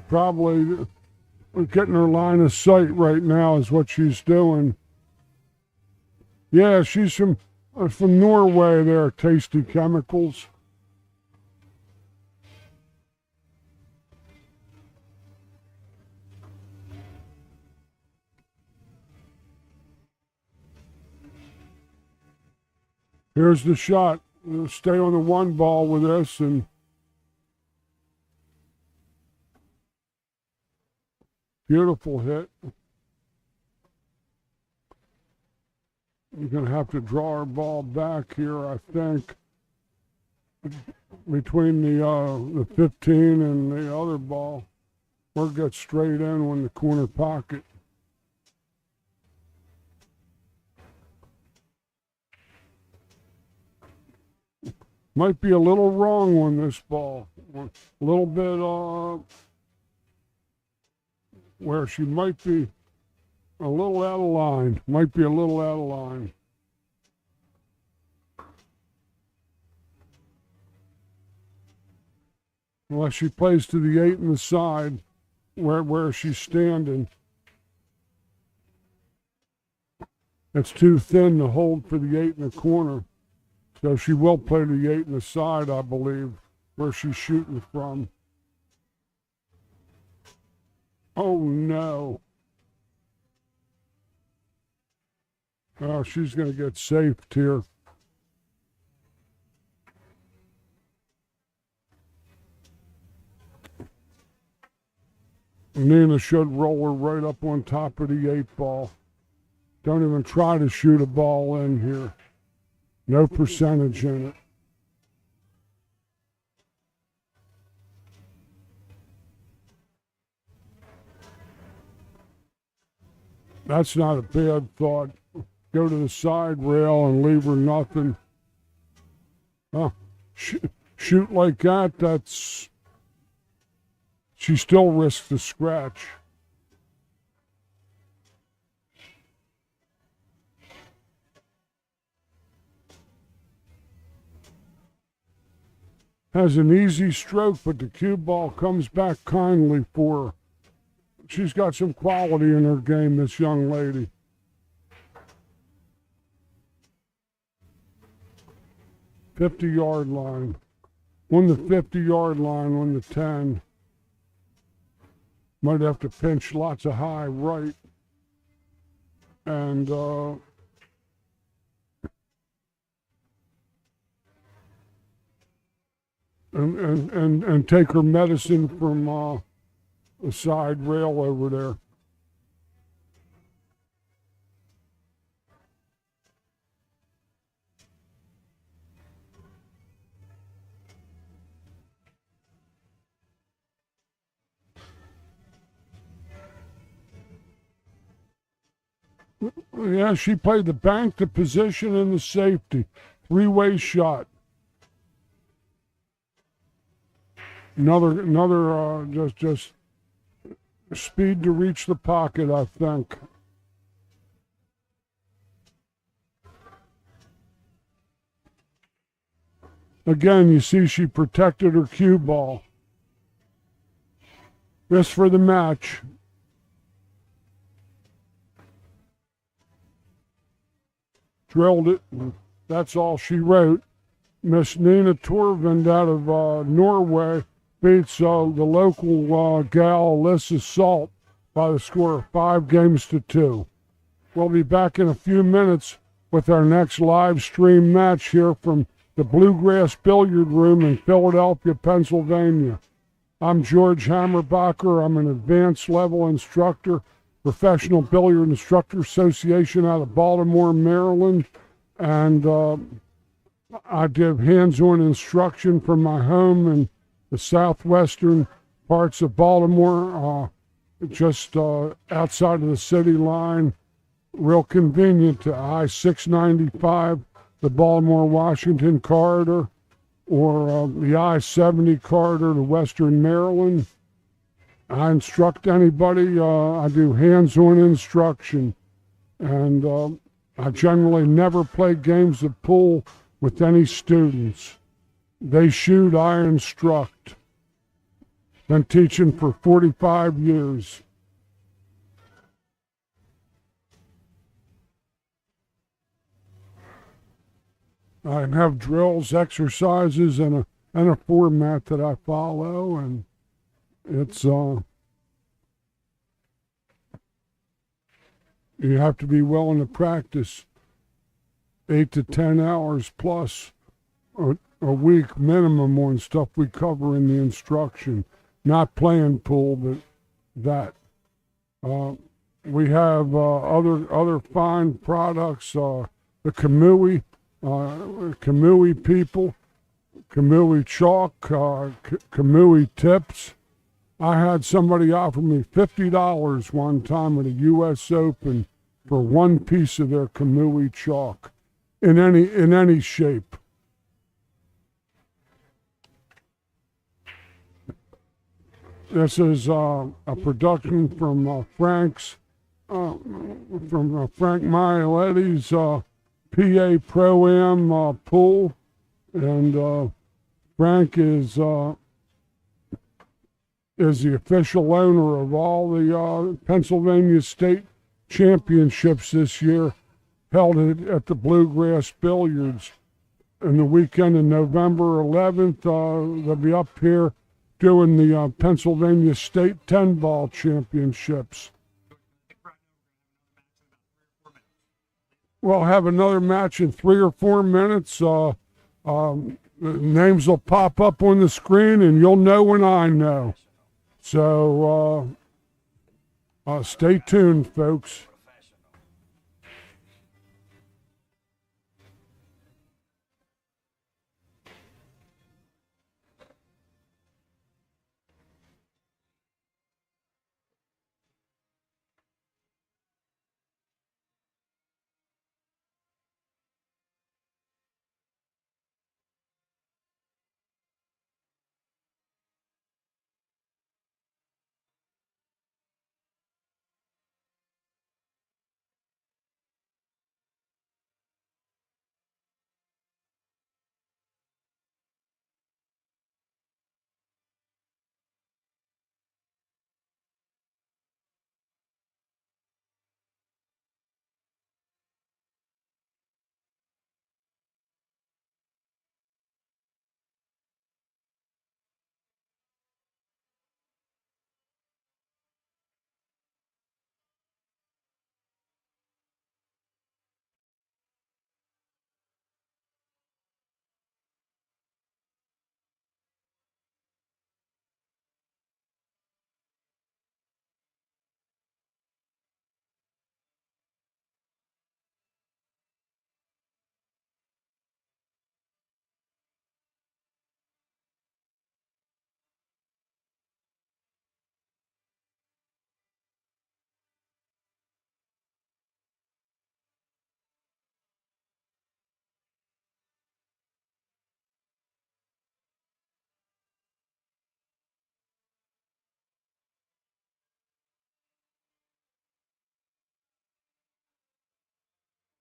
Probably getting her line of sight right now is what she's doing. Yeah, she's from Norway there, Tasty Chemicals. Here's the shot. We'll stay on the 1 ball with this, and beautiful hit. You're going to have to draw our ball back here, I think, between the 15 and the other ball, or get straight in on the corner pocket. Might be a little wrong on this ball. A little bit where she might be a little out of line. Might be a little out of line. Unless she plays to the 8 and the side where she's standing. It's too thin to hold for the 8 in the corner. So she will play the 8 in the side, I believe, where she's shooting from. Oh, no. Oh, she's going to get safed here. Nina should roll her right up on top of the 8 ball. Don't even try to shoot a ball in here. No percentage in it. That's not a bad thought. Go to the side rail and leave her nothing. Shoot like that, that's... She still risks the scratch. Has an easy stroke, but the cue ball comes back kindly for her. She's got some quality in her game, this young lady. $50-yard line. On the 50-yard line, on the 10. Might have to pinch lots of high right. And take her medicine from the side rail over there. Yeah, she played the bank, the position, and the safety. Three-way shot. Another just speed to reach the pocket, I think. Again, you see she protected her cue ball. This for the match. Drilled it. That's all she wrote. Miss Nina Torvind out of Norway beats the local gal Alyssa Salt by the score of 5-2. We'll be back in a few minutes with our next live stream match here from the Bluegrass Billiard Room in Philadelphia, Pennsylvania. I'm George Hammerbacher. I'm an advanced level instructor, Professional Billiard Instructor Association out of Baltimore, Maryland, and I give hands-on instruction from my home in the southwestern parts of Baltimore, just outside of the city line, real convenient to I-695, the Baltimore-Washington corridor, or the I-70 corridor to western Maryland. I instruct anybody. I do hands-on instruction, and I generally never play games of pool with any students. They shoot, I instruct. Been teaching for 45 years. I have drills, exercises, and a format that I follow, and it's you have to be willing to practice 8 to 10 hours plus a week minimum on stuff we cover in the instruction. Not playing pool, but that. We have other fine products. The Kamui people, Kamui chalk, Kamui tips. I had somebody offer me $50 one time at a U.S. Open for one piece of their Kamui chalk in any shape. This is a production from Frank's, Frank Maialetti's PA Pro-Am pool. And Frank is the official owner of all the Pennsylvania State Championships this year, held at the Bluegrass Billiards. And the weekend of November 11th, they'll be up here doing the Pennsylvania State 10-ball championships. We'll have another match in 3 or 4 minutes. Names will pop up on the screen, and you'll know when I know. So stay tuned, folks.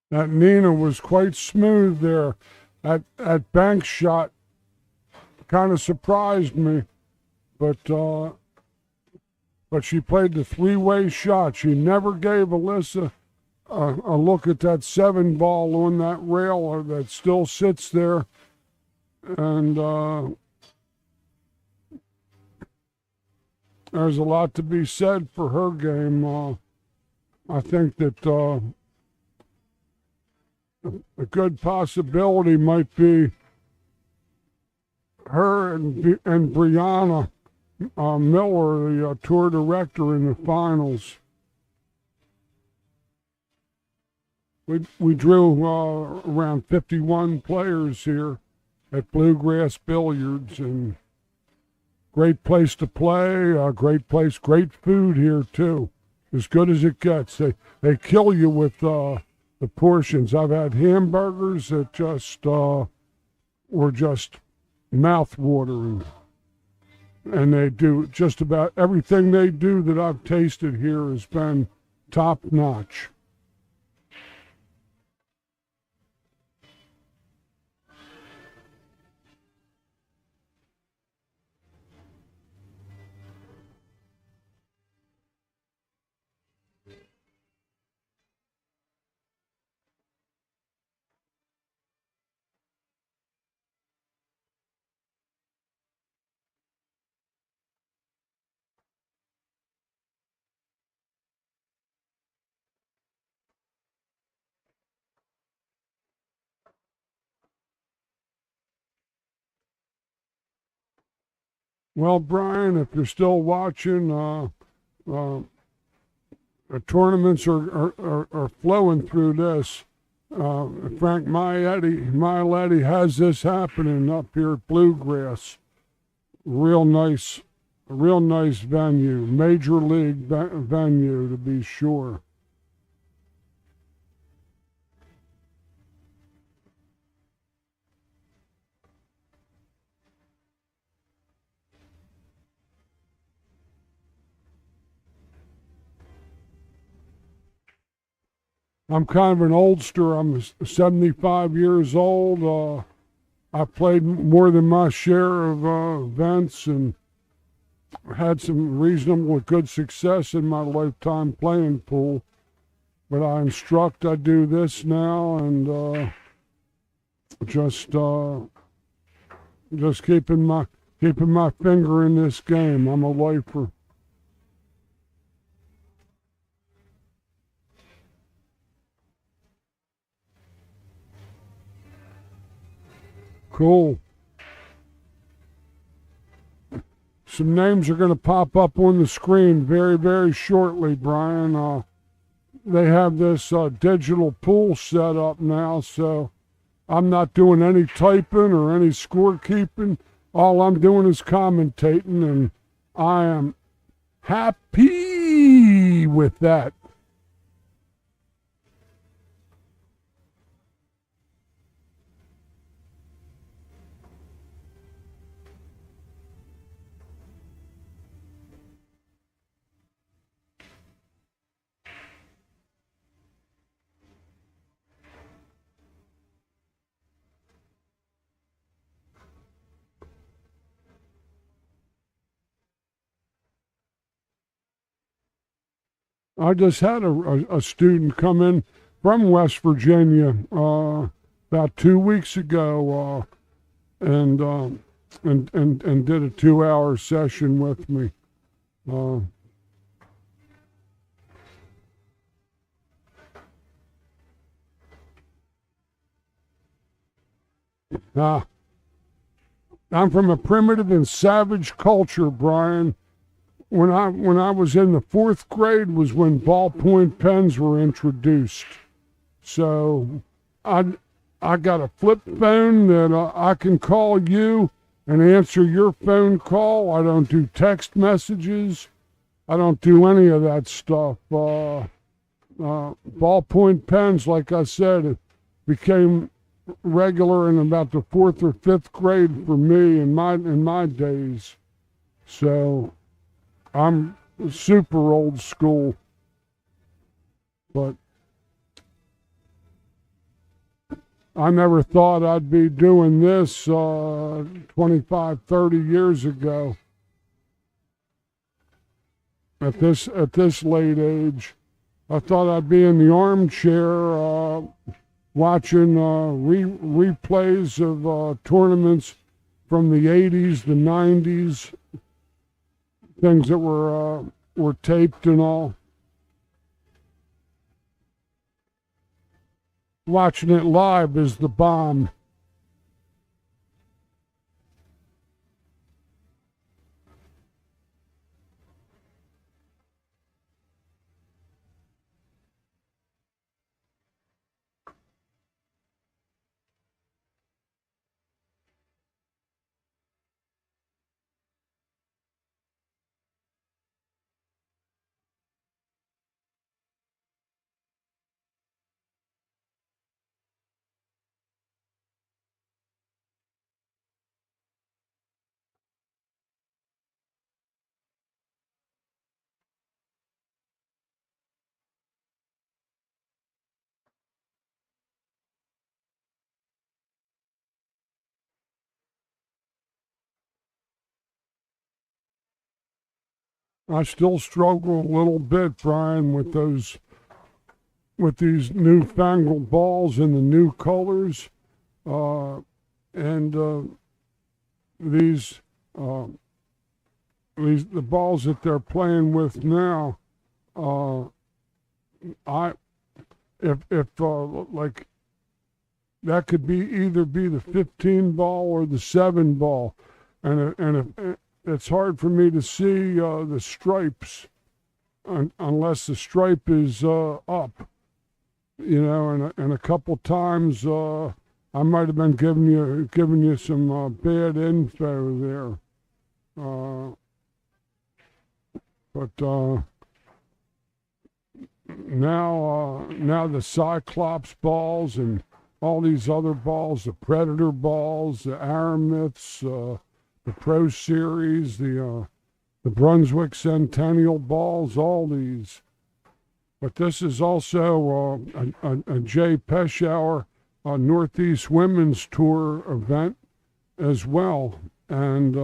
That Nina was quite smooth there. That bank shot kind of surprised me, but she played the three-way shot. She never gave Alyssa a look at that 7-ball on that rail that still sits there, and there's a lot to be said for her game. I think that a good possibility might be her and Brianna Miller, the tour director, in the finals. We drew around 51 players here at Bluegrass Billiards, and great place to play, great place, great food here too, as good as it gets. They kill you with the portions. I've had hamburgers that just were just mouth-watering, and they do just about everything they do that I've tasted here has been top-notch. Well, Brian, if you're still watching, the tournaments are flowing through this. Frank Maialetti has this happening up here at Bluegrass. Real nice venue, major league venue to be sure. I'm kind of an oldster. I'm 75 years old. I played more than my share of events and had some reasonable good success in my lifetime playing pool. But I instruct, I do this now, and just keeping my finger in this game. I'm a lifer. Cool. Some names are going to pop up on the screen very, very shortly, Brian. They have this digital pool set up now, so I'm not doing any typing or any scorekeeping. All I'm doing is commentating, and I am happy with that. I just had a student come in from West Virginia about 2 weeks ago, and did a 2-hour session with me. I'm from a primitive and savage culture, Brian. When I was in the 4th grade was when ballpoint pens were introduced. So I got a flip phone that I can call you and answer your phone call. I don't do text messages. I don't do any of that stuff. Ballpoint pens, like I said, it became regular in about the 4th or 5th grade for me in my days. So I'm super old school, but I never thought I'd be doing this 25, 30 years ago at this late age. I thought I'd be in the armchair watching replays of tournaments from the 80s, the 90s, things that were taped and all. Watching it live is the bomb. I still struggle a little bit, Brian, with these newfangled balls and the new colors, and the balls that they're playing with now. If like that could either be the 15 ball or the 7 ball, and if it's hard for me to see the stripes unless the stripe is up, and a couple times I might have been giving you some bad info there, but now the Cyclops balls and all these other balls, the Predator balls, the Aramiths, the Pro Series, the Brunswick Centennial balls, all these. But this is also a Jay Pechauer Northeast Women's Tour event as well, and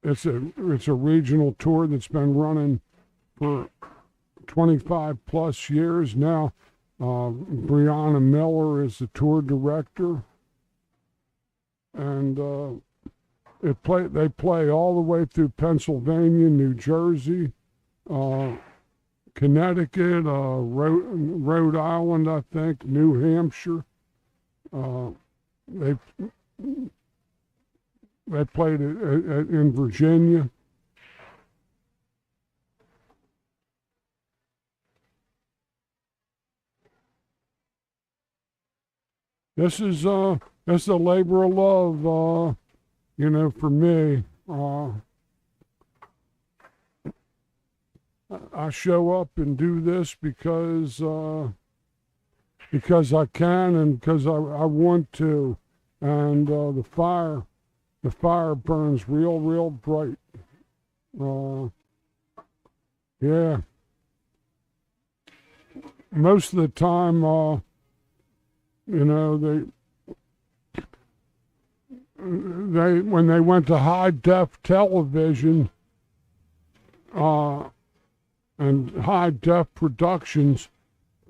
it's a regional tour that's been running for 25 plus years now. Brianna Miller is the tour director, and they play all the way through Pennsylvania, New Jersey, Connecticut, Rhode Island, I think, New Hampshire. They played in Virginia. This is a labor of love, for me. I show up and do this because I can and because I want to, and the fire burns real bright. Yeah. Most of the time, they when they went to high def television and high def productions,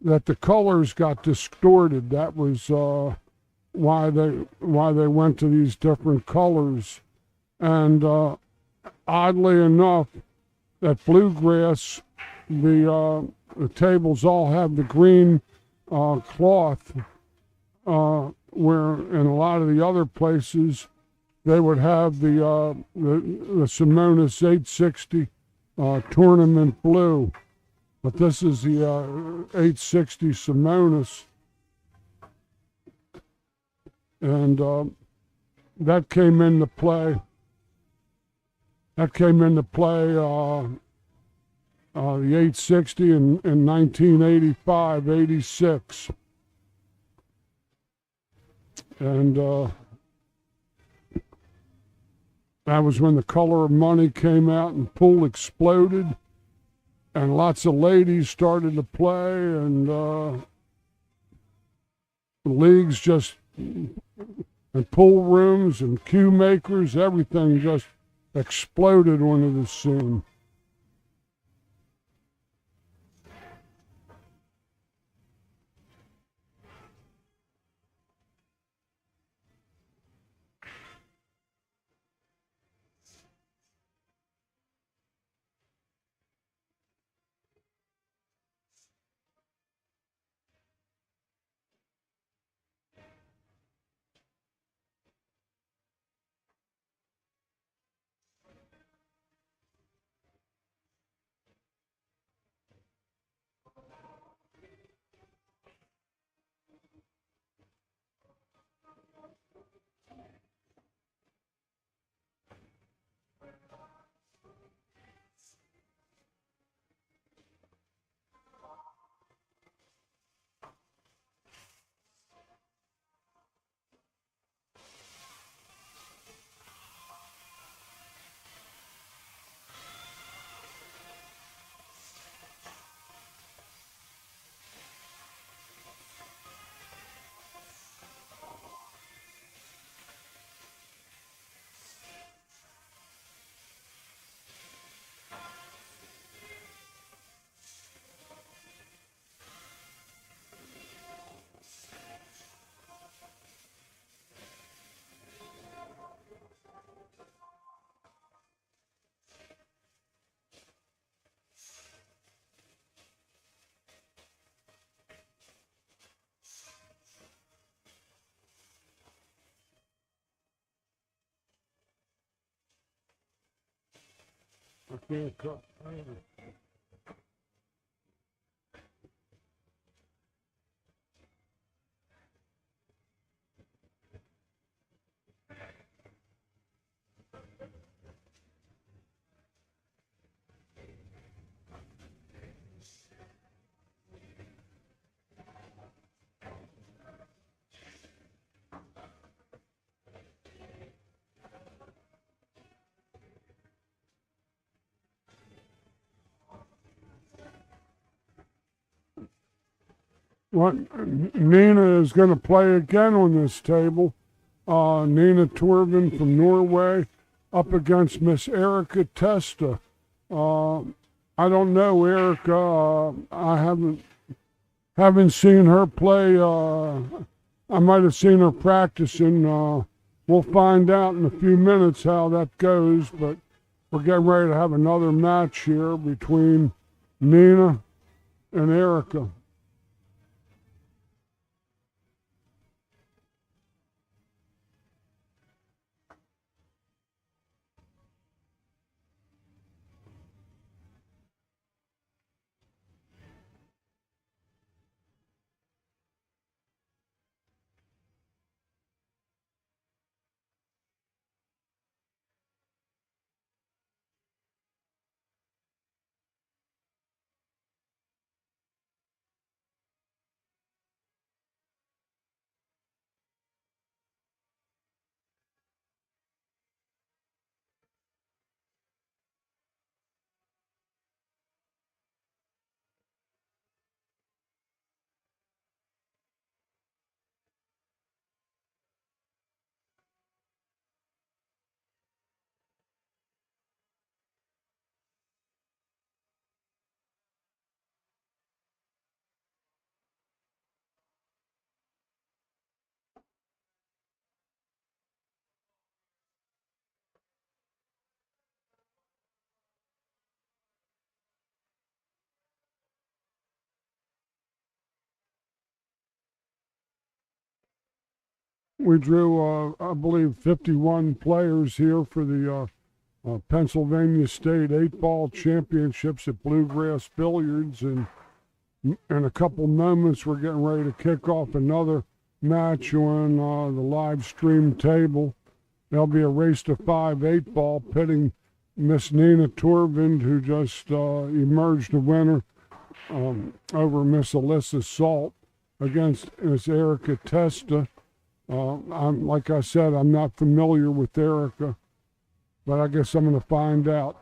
that the colors got distorted. That was why they went to these different colors. And oddly enough, that bluegrass, the tables all have the green cloth, where in a lot of the other places they would have the Simonis 860 tournament blue, but this is the 860 Simonis, and that came into play. The 860 in 1985, 86. And that was when The Color of Money came out and pool exploded, and lots of ladies started to play, and the leagues just, and pool rooms and cue makers, everything just exploded onto the scene. I can't cut. what Nina is going to play again on this table. Nina Torvin from Norway up against Miss Erica Testa. I don't know Erica. I haven't seen her play. I might have seen her practicing. We'll find out in a few minutes how that goes, but we're getting ready to have another match here between Nina and Erica. We drew, I believe, 51 players here for the Pennsylvania State 8-Ball Championships at Bluegrass Billiards. And in a couple moments, we're getting ready to kick off another match on the live stream table. There'll be a race to 5 8-ball pitting Miss Nina Torvind, who just emerged a winner over Miss Alyssa Salt, against Miss Erica Testa. Like I said, I'm not familiar with Erica, but I guess I'm going to find out.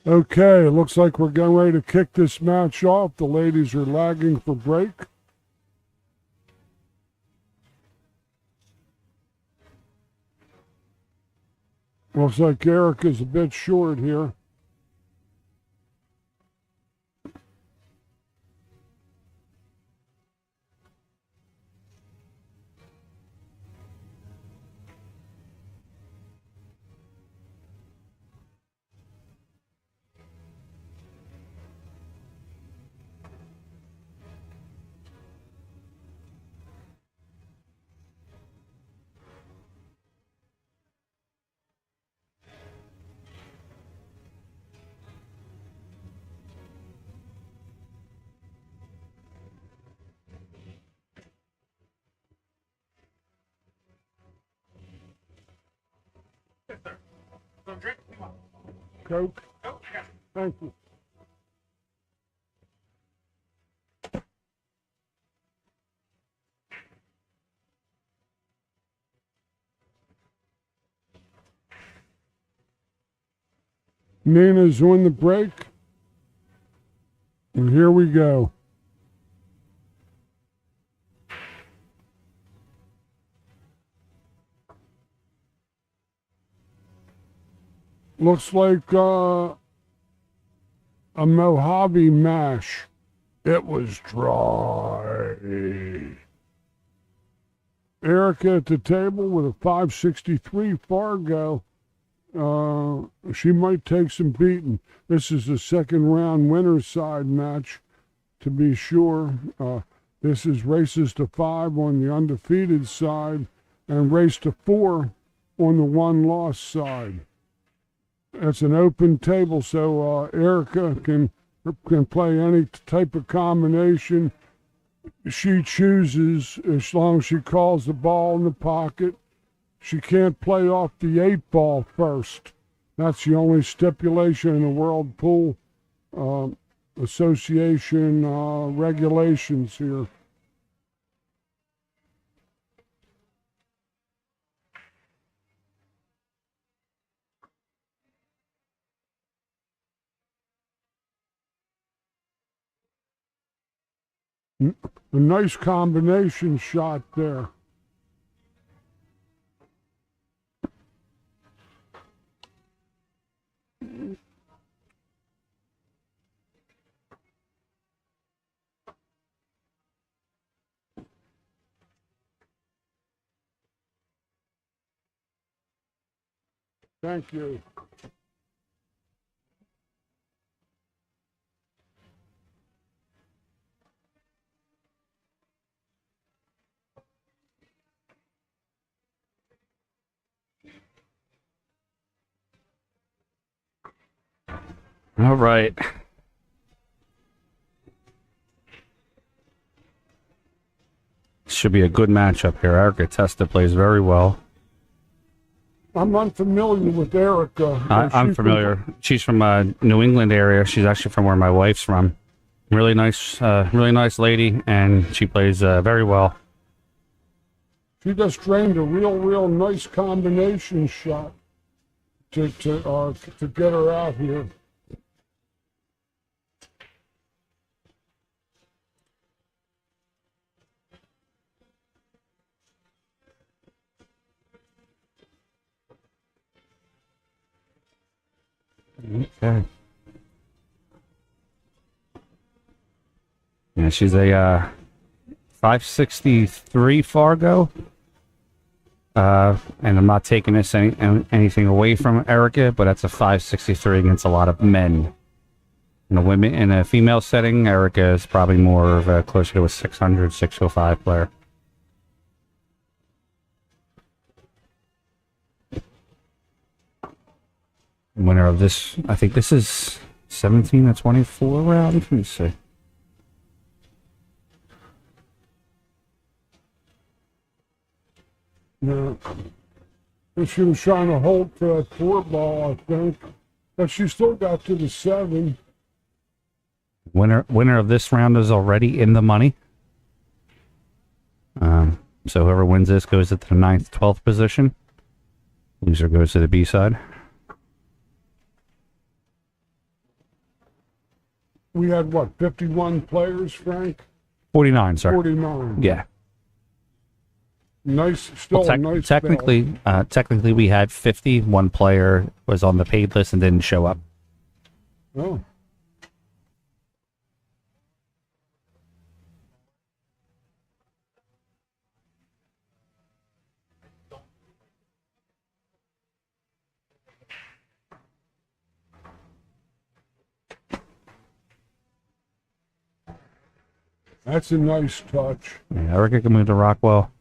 Okay, it looks like we're getting ready to kick this match off. The ladies are lagging for break. Looks like Erica's a bit short here. Coke? Thank you. Nina's on the break. And here we go. Looks like a Mojave mash. It was dry. Erica at the table with a 563 Fargo. She might take some beating. This is the second round winner's side match, to be sure. This is races to 5 on the undefeated side and race to 4 on the one-loss side. It's an open table, so Erica can play any type of combination she chooses as long as she calls the ball in the pocket. She can't play off the 8-ball first. That's the only stipulation in the World Pool Association regulations here. A nice combination shot there. Thank you. All right. Should be a good matchup here. Erica Testa plays very well. I'm unfamiliar with Erica. I'm familiar. She's from New England area. She's actually from where my wife's from. Really nice lady, and she plays very well. She just drained a real nice combination shot to get her out here. Okay. Yeah, she's a 563 Fargo. And I'm not taking anything away from Erica, but that's a 563 against a lot of men. In a female setting, Erica is probably more of a closer to a 600, 605 player. Winner of this, I think this is 17 to 24 round. Let me see. Yeah. She was trying to hold for that 4-ball, I think. But she still got to the 7. Winner of this round is already in the money. So whoever wins this goes to the 9th, 12th position. Loser goes to the B side. We had, 51 players, Frank? 49, sir. 49. Yeah. Nice, still a nice technically we had 50. One player was on the paid list and didn't show up. Oh. That's a nice touch. Yeah, Erica can move to Rockwell.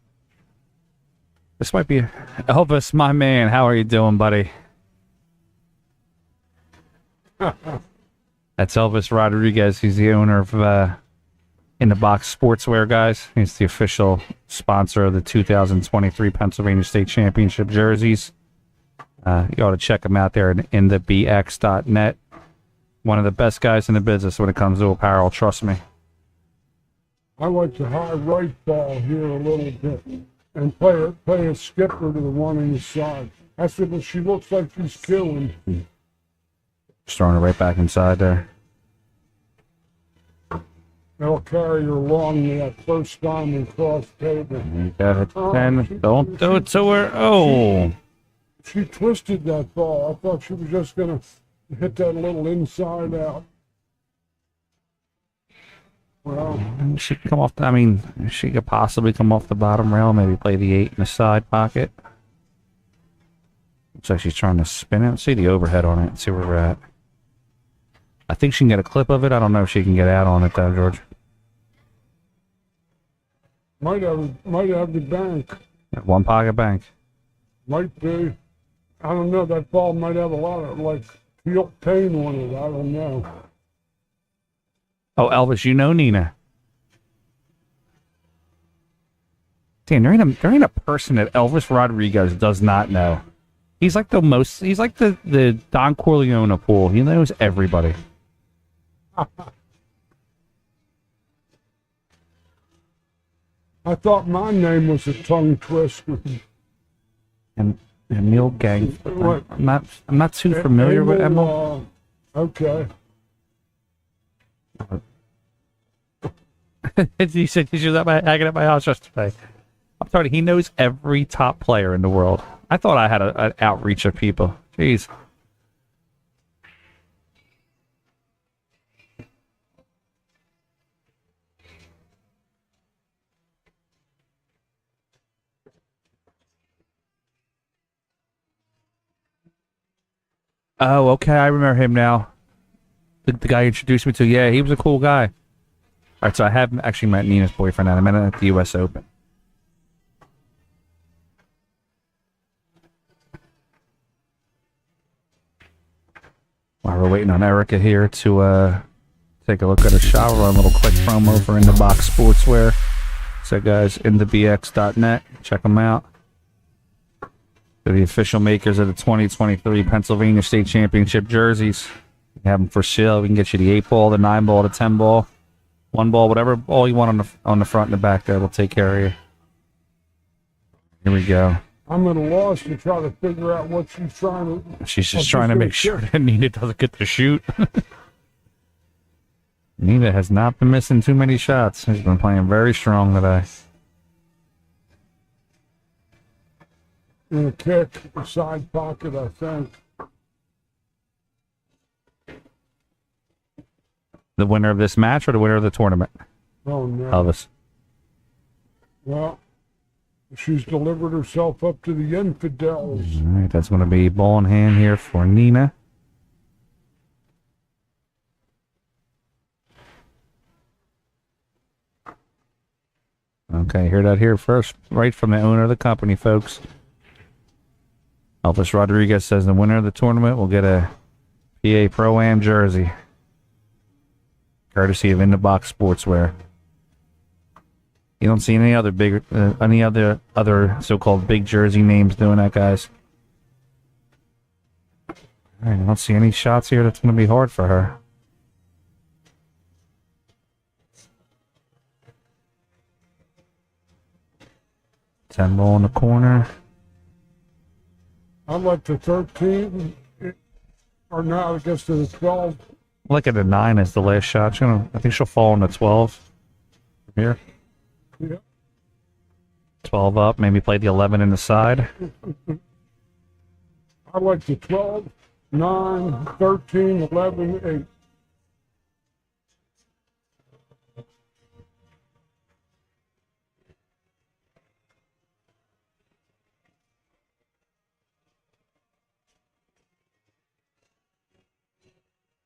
This might be Elvis, my man. How are you doing, buddy? That's Elvis Rodriguez. He's the owner of InTheBox Sportswear, guys. He's the official sponsor of the 2023 Pennsylvania State Championship jerseys. You ought to check him out there at InTheBox.net. One of the best guys in the business when it comes to apparel, trust me. I like the high right ball here a little bit and play a skipper to the one on the side. That's what she looks like she's killing. Just throwing it right back inside there. They'll carry her along that first time and cross table. You got it. 10. Don't do it to her. Oh. She twisted that ball. I thought she was just going to hit that little inside out. Well, She could come off. She could possibly come off the bottom rail. Maybe play the 8 in the side pocket. Looks like she's trying to spin it. See the overhead on it. See where we're at. I think she can get a clip of it. I don't know if she can get out on it though, George. might have the bank. One pocket bank. Might be. I don't know. That ball might have a lot of like pain on it. I don't know. Oh, Elvis, you know Nina. Damn, there ain't a person that Elvis Rodriguez does not know. He's like the Don Corleone pool. He knows everybody. I thought my name was a tongue twister. And Emil Gang. I'm not too familiar with Emil. Okay. He said he was hanging at my house yesterday. I'm sorry, he knows every top player in the world. I thought I had an outreach of people. Jeez. Oh, okay, I remember him now. The guy you introduced me to. Yeah, he was a cool guy. All right, so I have actually met Nina's boyfriend, and I met him at the U.S. Open. While we're waiting on Erica here to take a look at a shower, a little quick promo for InTheBox Sportswear. So, guys, InTheBox.net, check them out. They're the official makers of the 2023 Pennsylvania State Championship jerseys. We have them for sale. We can get you the 8-ball, the 9-ball, the 10-ball, 1-ball, whatever ball you want on the front and the back there. We'll take care of you. Here we go. I'm at a loss to try to figure out what she's trying to... She's just trying to make sure that Nina doesn't get the shoot. Nina has not been missing too many shots. She's been playing very strong today. In a kick, a side pocket, I think. The winner of this match or the winner of the tournament? Oh, no. Elvis. Well, she's delivered herself up to the infidels. All right, that's going to be ball in hand here for Nina. Okay, hear that here first, right from the owner of the company, folks. Elvis Rodriguez says the winner of the tournament will get a PA Pro-Am jersey, courtesy of InTheBox Sportswear. You don't see any other so-called big jersey names doing that, guys. All right, I don't see any shots here. That's going to be hard for her. Ten ball in the corner. I'd like the 13, or no, I guess the 12. Look at the 9 as the last shot. I think she'll fall on the 12 from here. Yeah. 12 up, maybe play the 11 in the side. I like the 12, 9, 13, 11, 8.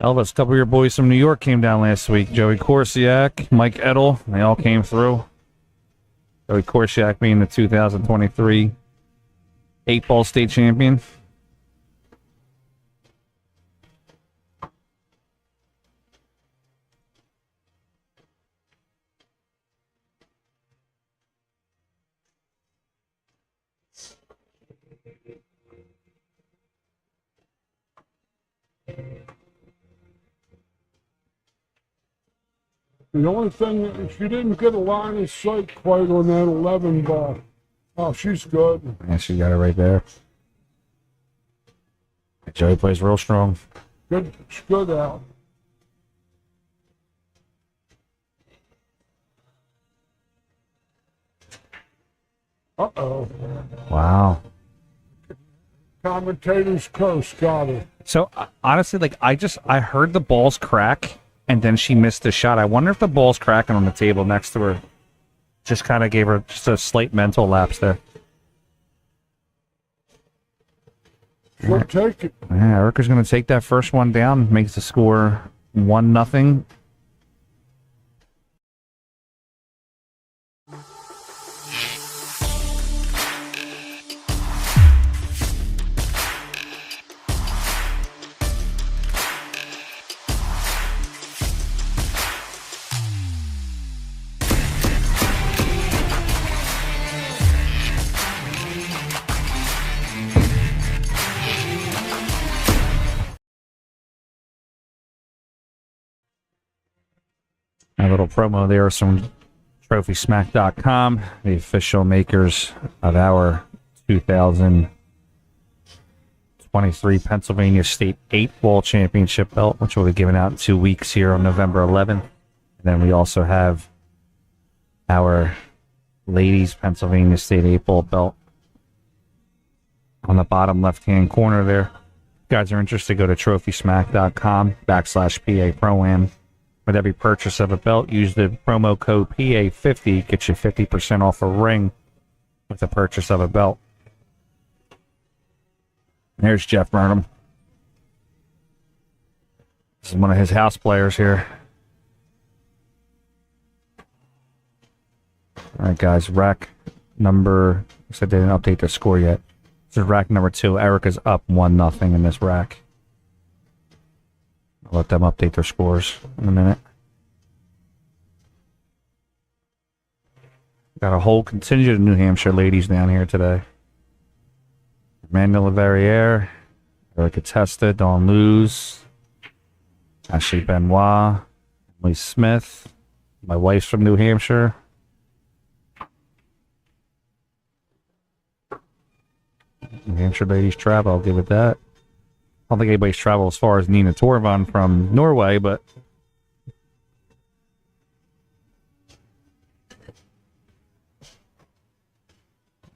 Elvis, a couple of your boys from New York came down last week. Joey Korsiak, Mike Edel, they all came through. Joey Korsiak being the 2023 8-ball state champion. The only thing is she didn't get a line of sight quite on that 11 ball. Oh, she's good. Yeah, she got it right there. Joey plays real strong. Good, it's good out. Uh-oh. Wow. Commentator's curse got her. So honestly, like I heard the balls crack, and then she missed the shot. I wonder if the ball's cracking on the table next to her just kind of gave her just a slight mental lapse there. She'll take it. Yeah, Erica's going to take that first one down, makes the score 1-0. A little promo there from TrophySmack.com, the official makers of our 2023 Pennsylvania State 8-ball championship belt, which will be given out in 2 weeks here on November 11th. And then we also have our ladies Pennsylvania State 8-ball belt on the bottom left-hand corner there. If you guys are interested, go to TrophySmack.com/PA Pro-Am. With every purchase of a belt, use the promo code PA50, get you 50% off a ring with the purchase of a belt. Here's Jeff Burnham. This is one of his house players here. All right, guys, rack number, I said they didn't update their score yet. This is rack number 2. Erica's up 1-0 in this rack. I'll let them update their scores in a minute. Got a whole contingent of New Hampshire ladies down here today. Amanda LaVerriere, Erica Testa, Dawn Luz, Ashley Benoit, Emily Smith. My wife's from New Hampshire. New Hampshire ladies travel, I'll give it that. I don't think anybody's traveled as far as Nina Torvan from Norway, but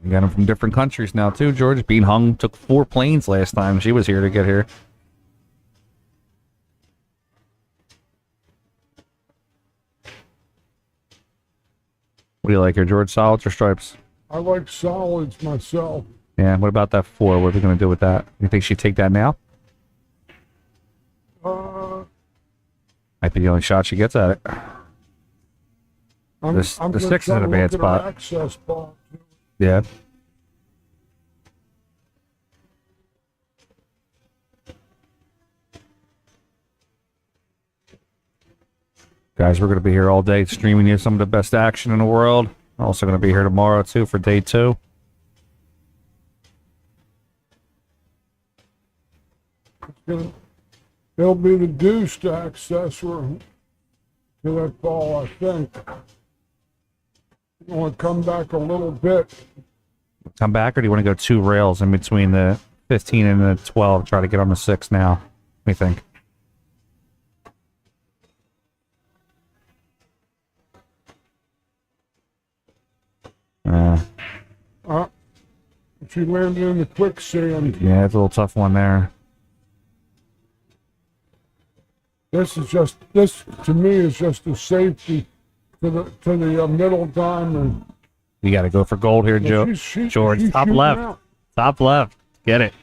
we got them from different countries now too. George Bean Hung took 4 planes last time she was here to get here. What do you like here, George? Solids or stripes? I like solids myself. Yeah, what about that 4? What are we going to do with that? You think she'd take that now? Might be the only shot she gets at it. I'm The gonna 6 is try in a to bad look at her spot. access ball. Yeah. Guys, we're going to be here all day streaming you some of the best action in the world. Also going to be here tomorrow, too, for day 2. It'll be the deuce to access her to that ball, I think. You want to come back a little bit. Come back, or do you want to go 2 rails in between the 15 and the 12? Try to get on the 6 now. What do you think? She landed in the quicksand. Yeah, it's a little tough one there. This to me is just a safety to the middle diamond. You got to go for gold here, Joe. George, she's top shooting left. out. Top left. Get it.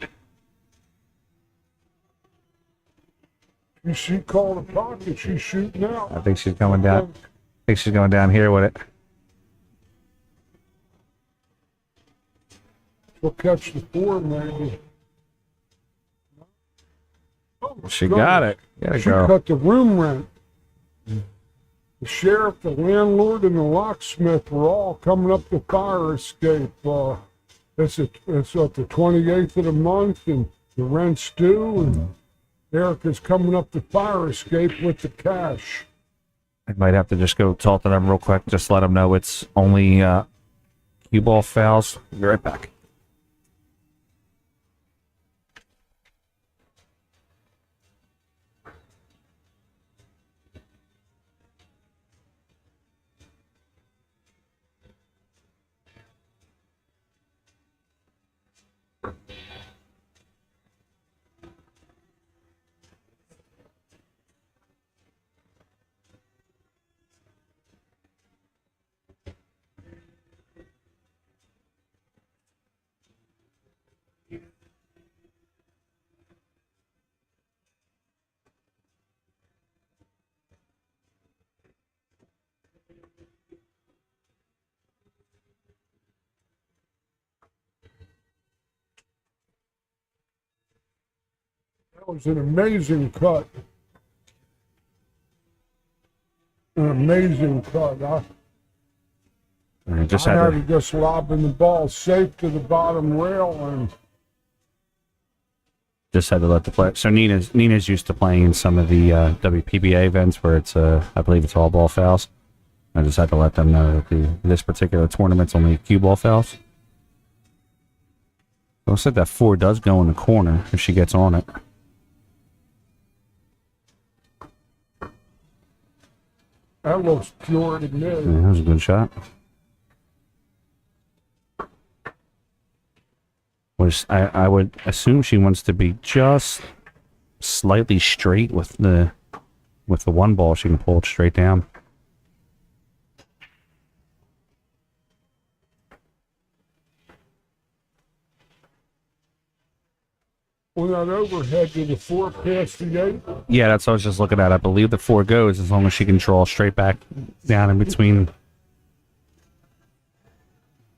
She called a pocket. She's shooting out. I think she's coming down. I think she's going down here with it. She'll catch the 4 maybe. Oh, She got it. Gotta She go. cut the room rent. The sheriff, the landlord, and the locksmith were all coming up the fire escape. It's at the 28th of the month, and the rent's due, and Erica's coming up the fire escape with the cash. I might have to just go talk to them real quick. Just let them know it's only cue ball fouls. Be right back. That was an amazing cut. An amazing cut. I just I had had to, to just lobbing the ball safe to the bottom rail, and let the play. So Nina's used to playing in some of the WPBA events where it's I believe it's all ball fouls. I just had to let them know that this particular tournament's only cue ball fouls. Looks like that 4 does go in the corner if she gets on it. that looks pure to me. Yeah, that was a good shot. I would assume she wants to be just slightly straight with the one ball. She can pull it straight down. On that overhead, did the 4 pass the 8? Yeah, that's what I was just looking at. I believe the 4 goes as long as she can draw straight back down in between.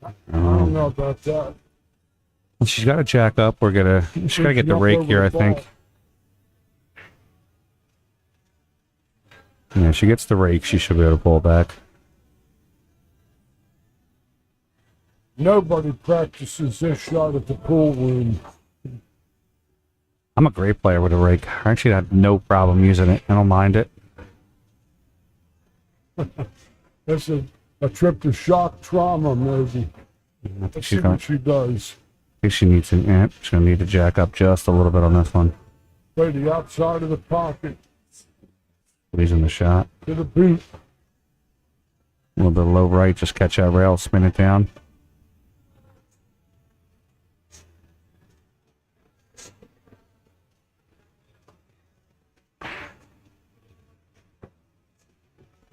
I don't know about that. She's got to jack up. She's got to get the rake here, I think. Yeah, she gets the rake. She should be able to pull back. Nobody practices this shot at the pool room. I'm a great player with a rake. I actually have no problem using it. I don't mind it. That's a trip to shock trauma, maybe. Let's see what she does. I think she needs to. Yeah, she's gonna need to jack up just a little bit on this one. Play the outside of the pocket. But he's in the shot. To the boot. A little bit low right. Just catch that rail, spin it down.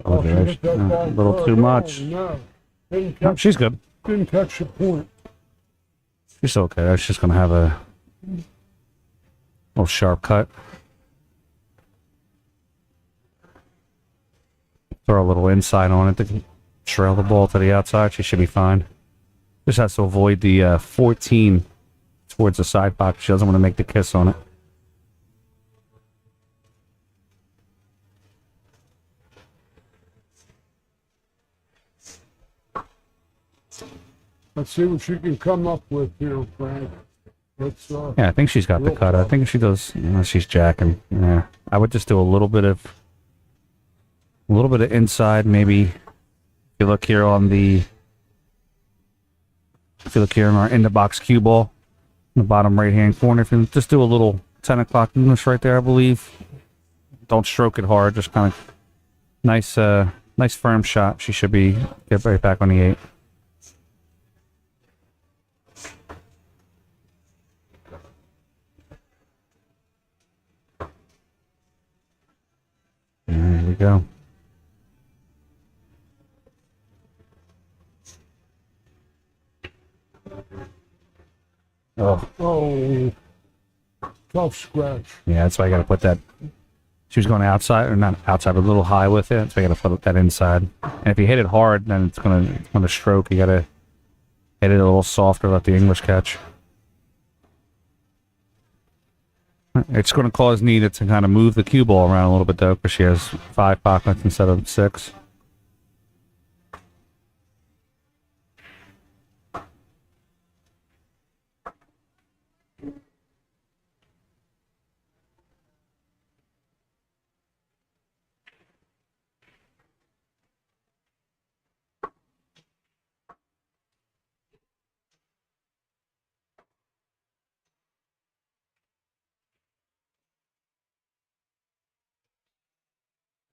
Oh, there's a little too much. No, No, she's good. Didn't catch the point. She's okay. That's just gonna have a little sharp cut. Throw a little inside on it to trail the ball to the outside. She should be fine. Just has to avoid the 14 towards the side pocket. She doesn't want to make the kiss on it. Let's see what she can come up with here, Frank. Yeah, I think she's got the cut. I think she does. She's jacking. Yeah, I would just do a little bit of inside. Maybe if you look here on the, if you look here in our InTheBox cue ball, in the bottom right hand corner, if you just do a little 10 o'clock English right there, I believe. Don't stroke it hard. Just kind of nice firm shot. She should be get right back on the 8. There we go. Oh, tough scratch. Yeah, that's why I got to put that. She was going outside, or not outside, but a little high with it. So I got to put that inside. And if you hit it hard, then it's gonna stroke. You got to hit it a little softer, let the English catch. It's going to cause Nita to kind of move the cue ball around a little bit, though, because she has 5 pockets instead of 6.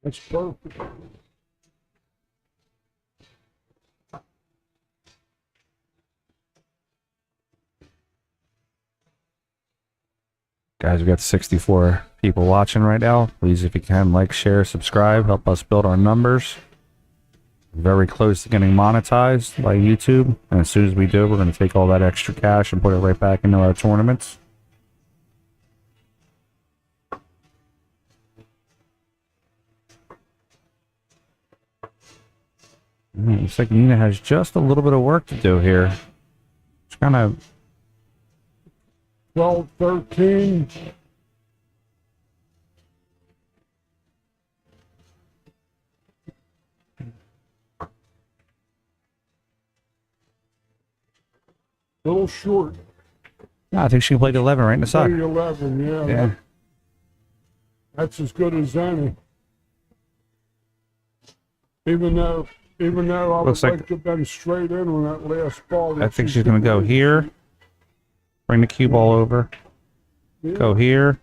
That's perfect. Guys, we got 64 people watching right now. Please, if you can, like, share, subscribe. Help us build our numbers. Very close to getting monetized by YouTube. And as soon as we do, we're going to take all that extra cash and put it right back into our tournaments. Looks like Nina has just a little bit of work to do here. It's kind of 12, 13. Little short. No, I think she played 11 right in the side. 11, yeah. Yeah. That's as good as any. Even though I Looks would like like to have been straight in on that last ball. I think she's going to go here. Bring the cue ball over. Yeah. Go here.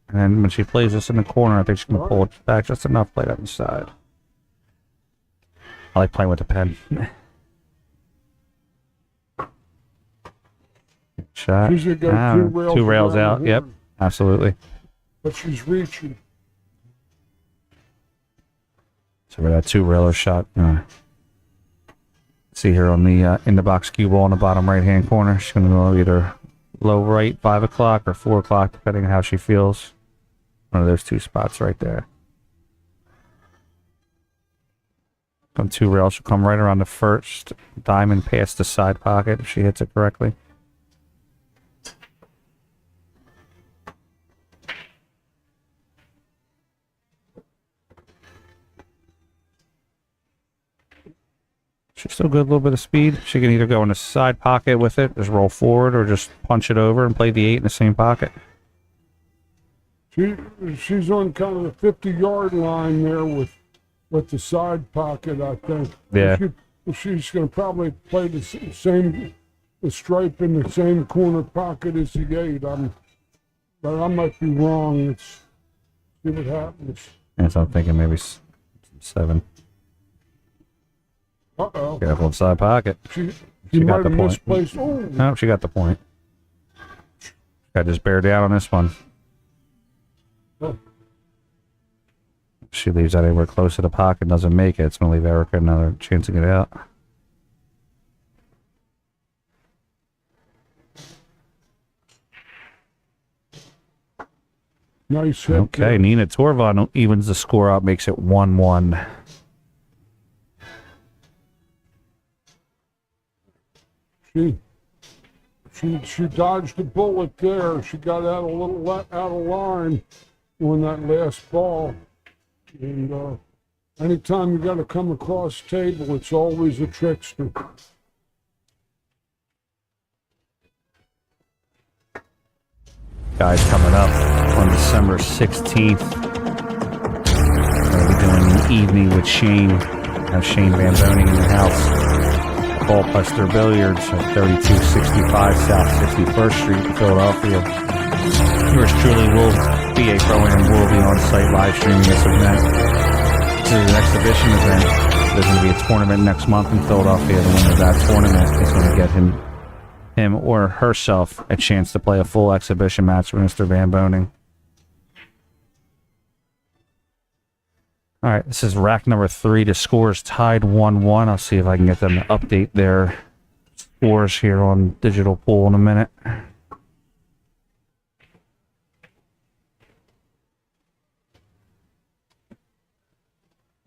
And then when she plays this in the corner, I think she can pull it back just enough, play it on the side. I like playing with the pen. Shot. She's going to go Two rails around out. the Yep, horn. absolutely. But she's reaching. So for that 2-railer shot, see here on the InTheBox cue ball in the bottom right-hand corner. She's going to go either low right, 5 o'clock, or 4 o'clock, depending on how she feels. One of those two spots right there. Come 2 rails, she'll come right around the first diamond past the side pocket if she hits it correctly. She's still got a little bit of speed. She can either go in the side pocket with it, just roll forward, or just punch it over and play the 8 in the same pocket. She's on kind of the 50-yard line there with the side pocket, I think. Yeah. She's going to probably play the stripe in the same corner pocket as the 8. But I might be wrong. Let's see what happens. And so I'm thinking maybe 7. Uh-oh. Careful side pocket. She got might the have point. misplaced. Oh. No, she got the point. Got to just bear down on this one. Oh. She leaves that anywhere close to the pocket, doesn't make it. It's going to leave Erica another chance to get out. Nice hit. Okay, there. Nina Torvon evens the score out, makes it 1-1. She dodged a bullet there. She got out a little out of line on that last ball. And anytime you got to come across table, it's always a trickster. Guys, coming up on December 16th, we're going to be doing an evening with Shane. Have Shane Van Boning in the house. Ballbuster Billiards at 3265 South 61st Street in Philadelphia. Yours truly will be a pro-am, will be on site live streaming this event. This is an exhibition event. There's going to be a tournament next month in Philadelphia. The winner of that tournament is going to get him or herself a chance to play a full exhibition match with Mr. Van Boning. All right, this is rack number 3. The score is tied 1-1. I'll see if I can get them to update their scores here on Digital Pool in a minute.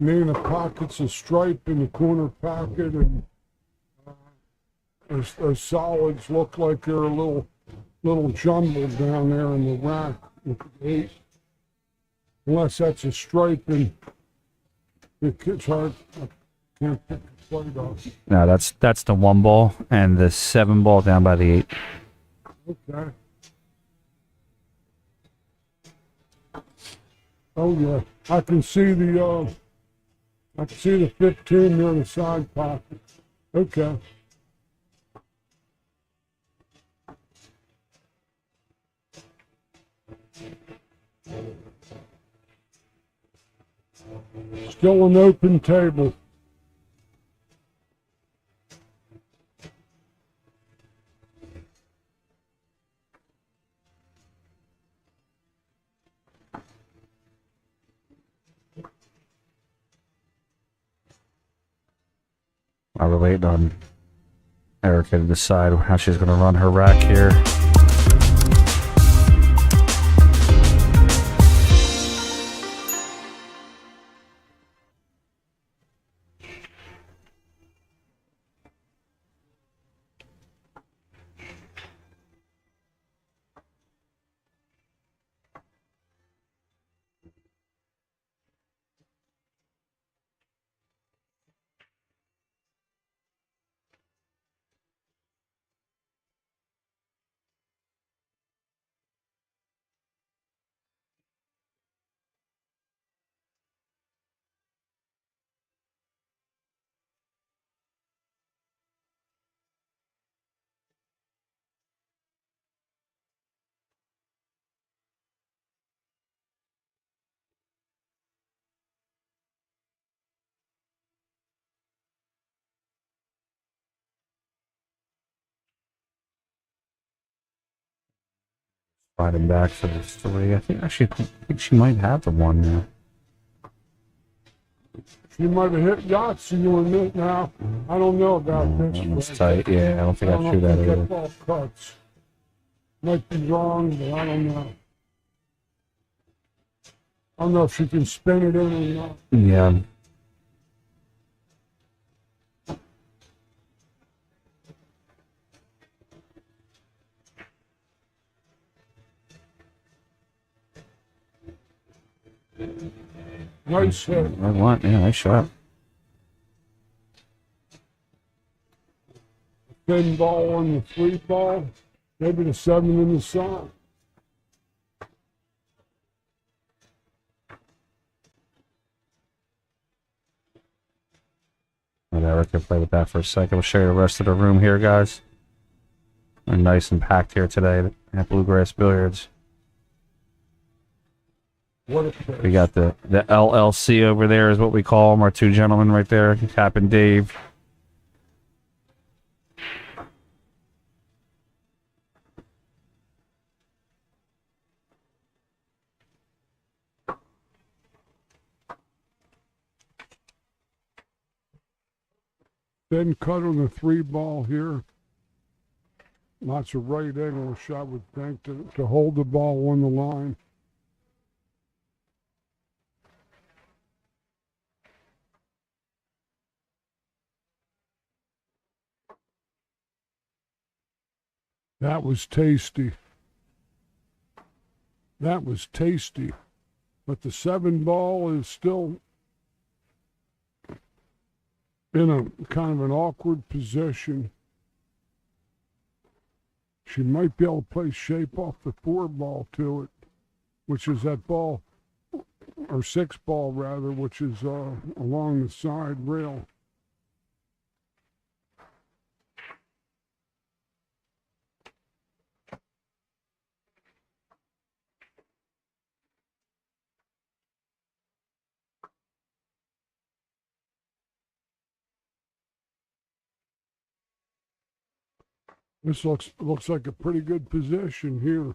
Nina pockets a stripe in the corner pocket, and her solids look like they're a little jumbled down there in the rack with the 8. Unless that's a stripe, and it's hard. I can't pick the plate off. No, that's the 1 ball, and the 7 ball down by the 8. Okay. Oh yeah, I can see the 15 near the side pocket. Okay. Still an open table. While we're waiting on Erica to decide how she's going to run her rack here. Sliding back for this 3. I think she might have the 1 now. She might have hit Yahtzee on it now. I don't know about this. It's tight. Yeah, I don't think I threw that either. Ball cuts. Might be wrong, but I don't know. I don't know if she can spin it in or not. Yeah. Nice hit. I want, yeah, nice shot. Thin ball on the 3 ball. Maybe the 7 in the side. Let Erica play with that for a second. We'll show you the rest of the room here, guys. We're nice and packed here today at Bluegrass Billiards. What a place. We got the LLC over there is what we call them, our 2 gentlemen right there, Cap and Dave. Thin cut on the 3 ball here. Lots of right angle shot would think to hold the ball on the line. That was tasty. That was tasty. But the 7 ball is still in a kind of an awkward position. She might be able to play shape off the 4 ball to it, which is that ball, or 6 ball rather, which is along the side rail. This looks like a pretty good position here.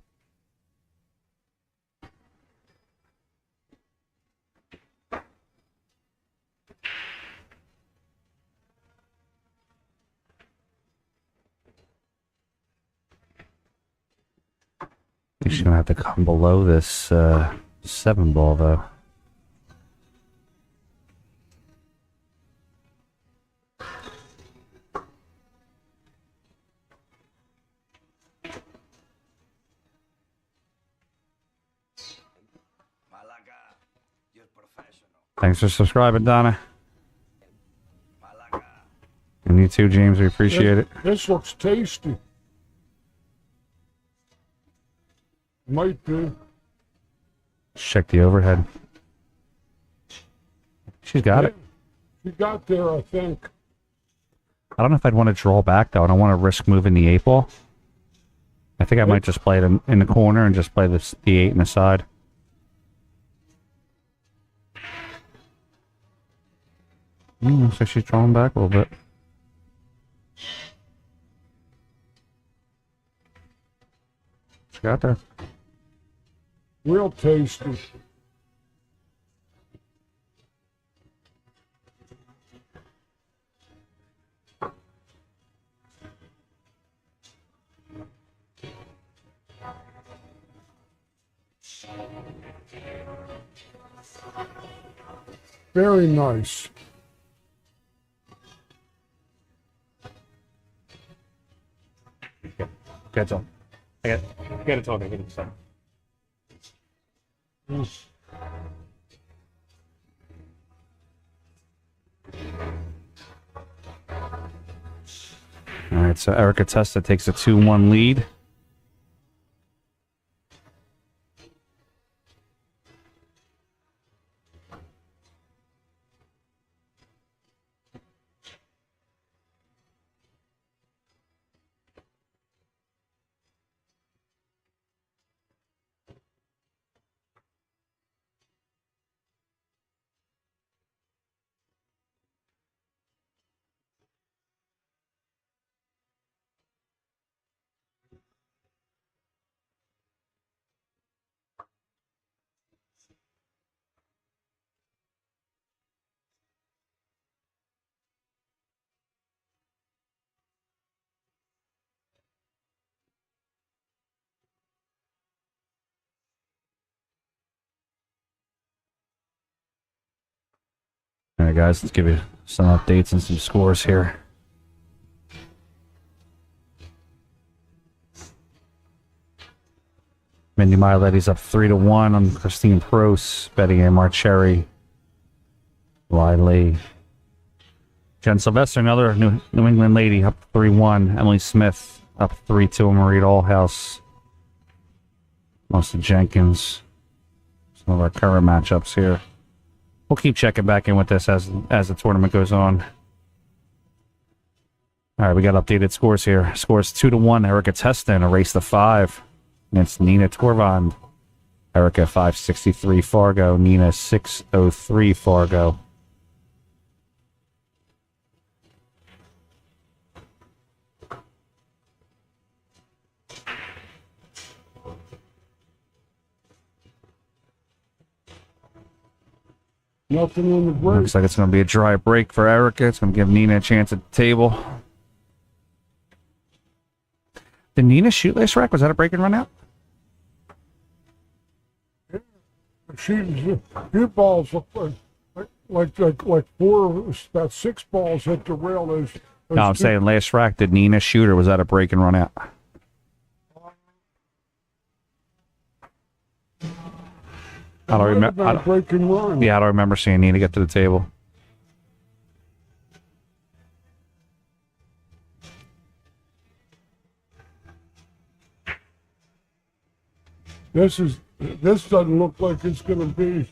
She's gonna have to come below this 7 ball though. Thanks for subscribing, Donna. And you too, James. We appreciate it. This looks tasty. Might be. Check the overhead. She's got it. She got there, I think. I don't know if I'd want to draw back, though. I don't want to risk moving the 8 ball. I think I might just play it in the corner and just play the 8 in the side. Looks like she's drawing back a little bit. She got there. Real tasty. Very nice. Get on. I get it talking. Get it done. All right, so Erica Testa takes a 2-1 lead. All right, guys, let's give you some updates and some scores here. Mindy Miletti's up 3-1 on Christine Prost, Betty A. Marcheri, Wiley. Jen Sylvester, another New England lady, up 3-1. Emily Smith up 3-2 on Marie Allhouse. Melissa Jenkins. Some of our current matchups here. We'll keep checking back in with this as the tournament goes on. All right, we got updated scores here. Scores 2-1. Erica Testa in a race to 5. And it's Nina Torvand. Erica 563 Fargo. Nina 603 Fargo. Nothing on the break. Looks like it's going to be a dry break for Erica. It's going to give Nina a chance at the table. Did Nina shoot last rack? Was that a break and run out? Few balls look like four, about 6 balls hit the rail. Those No, I'm saying last rack. Did Nina shoot or was that a break and run out? I don't remember. Break and run. Yeah, I don't remember seeing Nina get to the table. This doesn't look like it's going to be.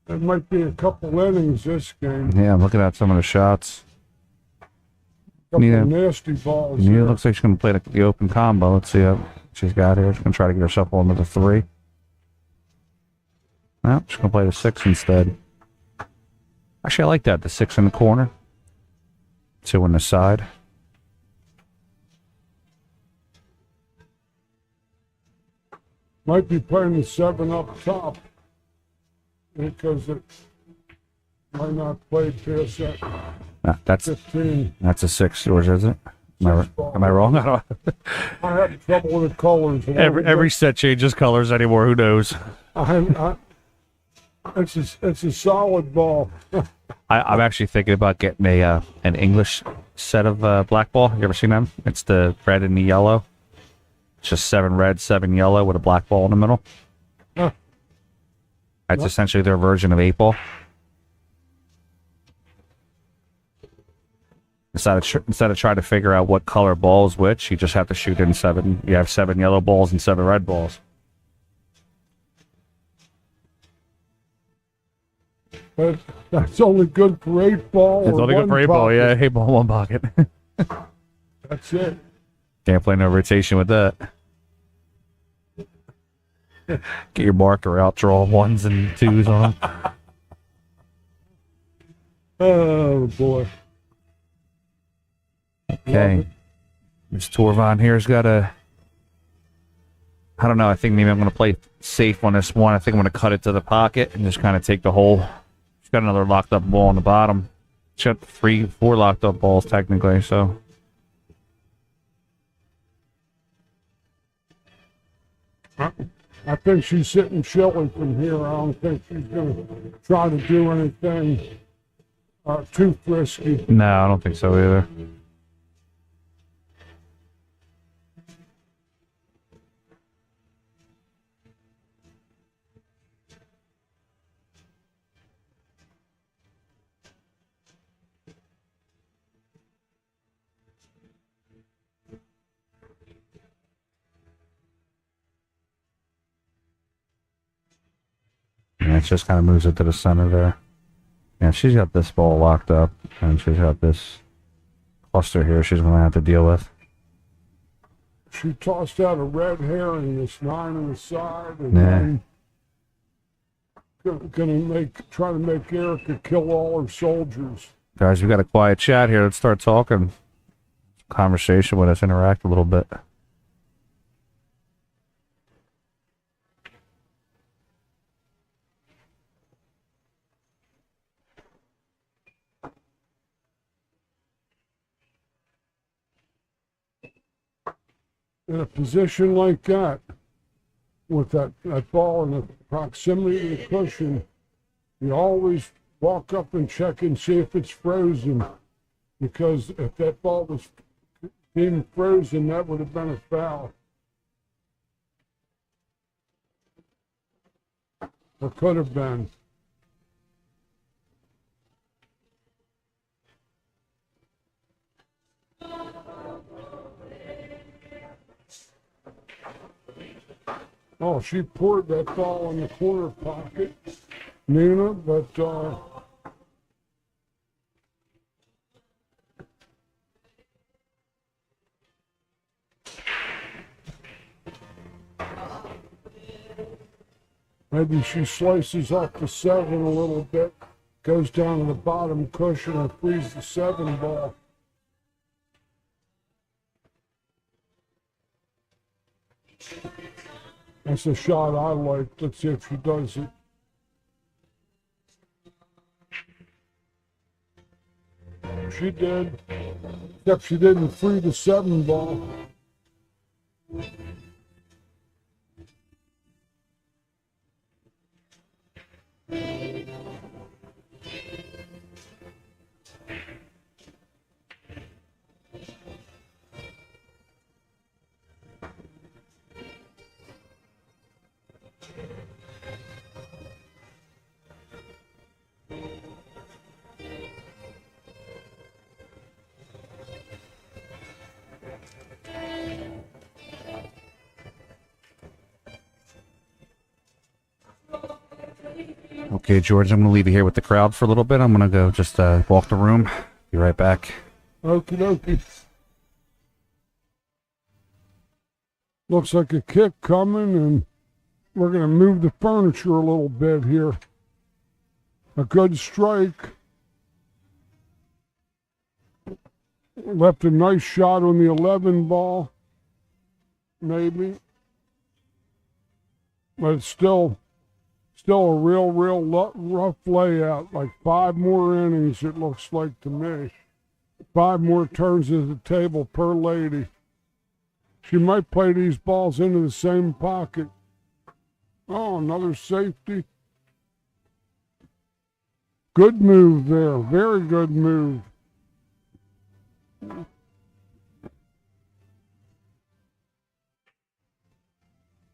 It might be a couple innings this game. Yeah, I'm looking at some of the shots. Couple nasty balls. Nina looks like she's going to play the open combo. Let's see what she's got here. She's going to try to get herself on to the 3. No, she's going to play the 6 instead. Actually, I like that. The 6 in the corner. 2 on the side. Might be playing the 7 up top because it might not play past that That's 15. That's a 6, George, is it? Am I wrong? I don't. I have trouble with the colors. Every set changes colors anymore. Who knows? It's a solid ball. I'm actually thinking about getting an English set of black ball. You ever seen them? It's the red and the yellow. It's just 7 red, 7 yellow with a black ball in the middle. Huh. That's essentially their version of 8 ball. Instead of trying to figure out what color ball is which, you just have to shoot in 7. You have 7 yellow balls and 7 red balls. But that's only good for 8 ball. It's only good for 8 ball, yeah. 8 ball, 1 pocket. That's it. Can't play no rotation with that. Get your marker out, draw 1s and 2s on them. Oh boy. Okay. Miss Torvon here's got a. I don't know. I think maybe I'm going to play safe on this one. I think I'm going to cut it to the pocket and just kind of take the hole. She's got another locked up ball on the bottom. She's got 4 locked up balls technically, so. I think she's sitting chilly from here. I don't think she's going to try to do anything too frisky. No, I don't think so either. And it just kind of moves it to the center there. Yeah, she's got this ball locked up, and she's got this cluster here she's going to have to deal with. She tossed out a red herring, this 9 on the side, and then try to make Erica kill all her soldiers. Guys, we got a quiet chat here. Let's start talking. Conversation with us, interact a little bit. In a position like that, with that ball in the proximity of the cushion, you always walk up and check and see if it's frozen. Because if that ball was deemed frozen, that would have been a foul. Or could have been. Oh, she poured that ball in the corner pocket, Nina, but maybe she slices up the 7 a little bit, goes down to the bottom cushion and frees the 7 ball. That's a shot I like. Let's see if she does it. She did, except she didn't free the 7 ball. Okay, George, I'm going to leave you here with the crowd for a little bit. I'm going to go just walk the room. Be right back. Okie dokie. Looks like a kick coming, and we're going to move the furniture a little bit here. A good strike. Left a nice shot on the 11 ball, maybe. But it's still a real rough layout. Like 5 more innings, it looks like to me. 5 more turns of the table per lady. She might play these balls into the same pocket. Oh, another safety. Good move there. Very good move.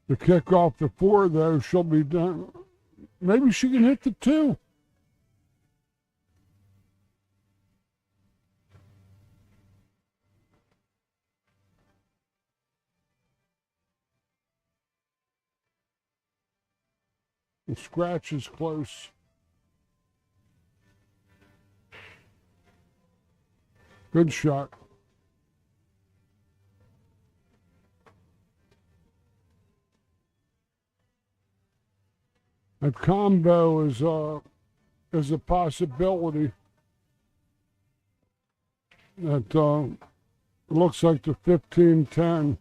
The kick off the 4, though, she'll be done. Maybe she can hit the 2. The scratch is close. Good shot. A combo is a possibility. That looks like the 15-10.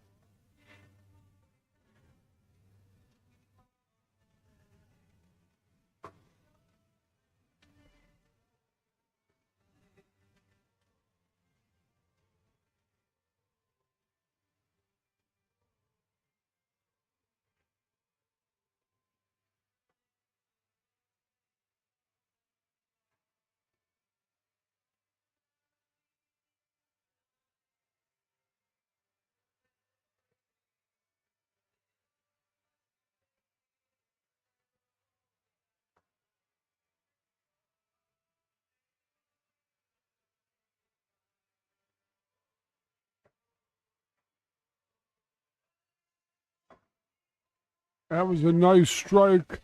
That was a nice strike.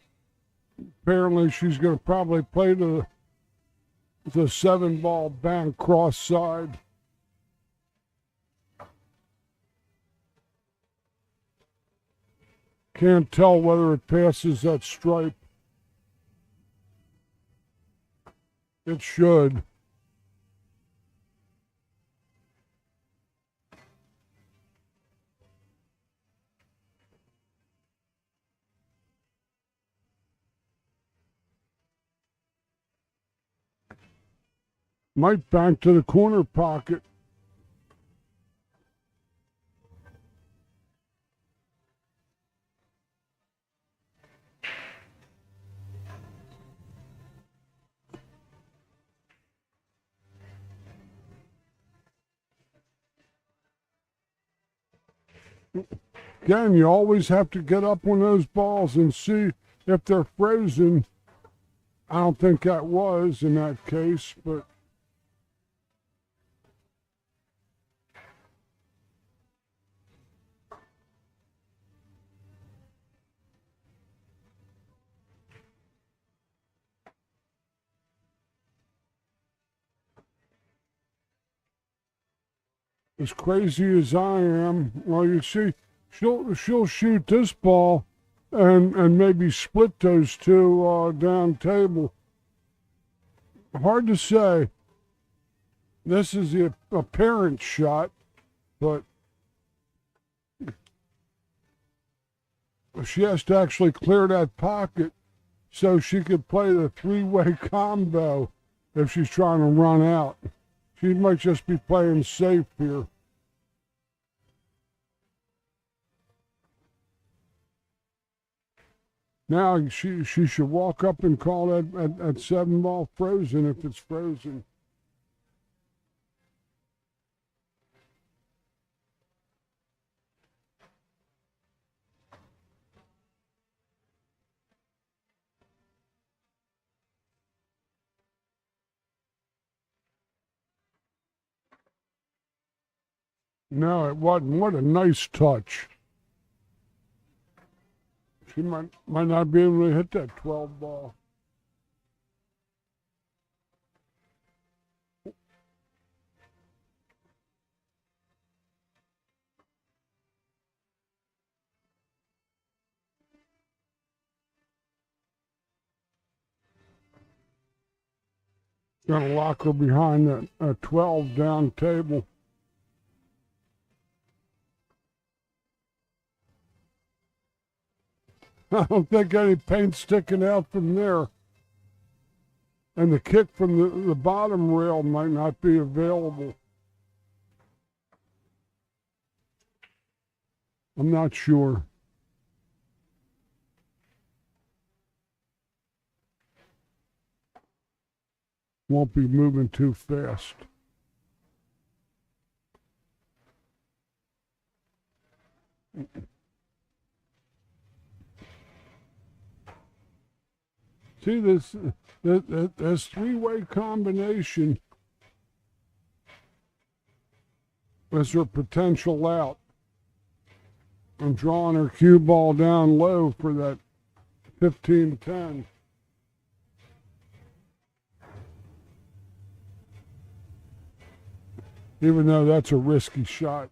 Apparently she's going to probably play the 7-ball bank cross side. Can't tell whether it passes that stripe. It should. Might bank to the corner pocket. Again, you always have to get up on those balls and see if they're frozen. I don't think that was in that case, but as crazy as I am, well, you see, she'll shoot this ball and maybe split those two down table. Hard to say. This is the apparent shot, but she has to actually clear that pocket so she could play the three-way combo if she's trying to run out. She might just be playing safe here. Now she should walk up and call that at 7-ball frozen if it's frozen. No, it wasn't. What a nice touch. She might not be able to hit that 12 ball. Gonna lock her behind that 12 down table. I don't think any paint sticking out from there. And the kick from the bottom rail might not be available. I'm not sure. Won't be moving too fast. See this three-way combination is her potential out. I'm drawing her cue ball down low for that 15-10. Even though that's a risky shot.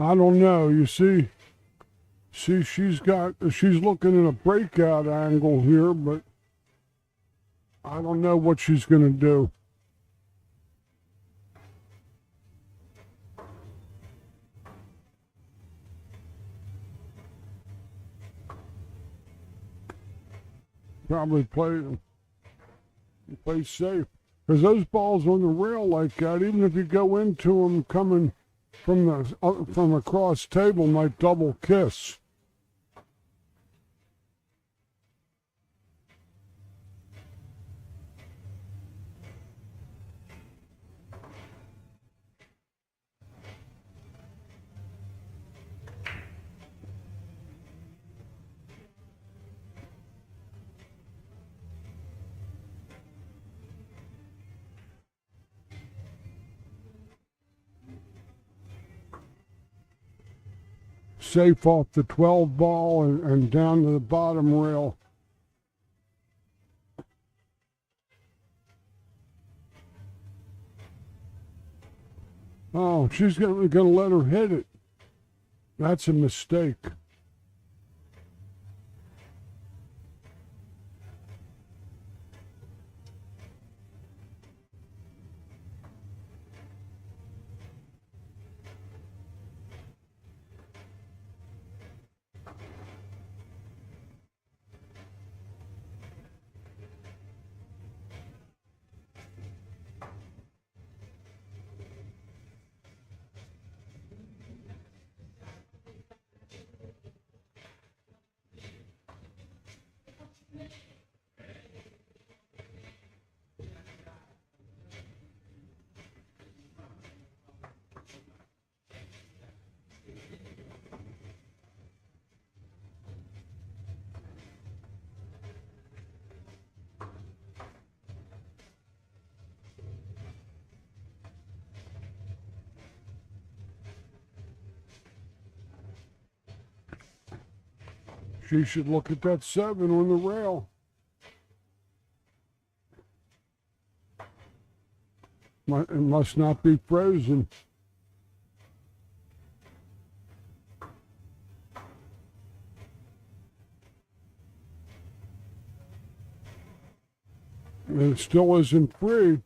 I don't know. You see, she's looking at a breakout angle here, but I don't know what she's going to do. Probably play safe, because those balls on the rail like that, even if you go into them coming from across table, might double kiss. Safe off the 12 ball and down to the bottom rail. Oh, she's gonna let her hit it. That's a mistake. She should look at that 7 on the rail. It must not be frozen. And it still isn't free.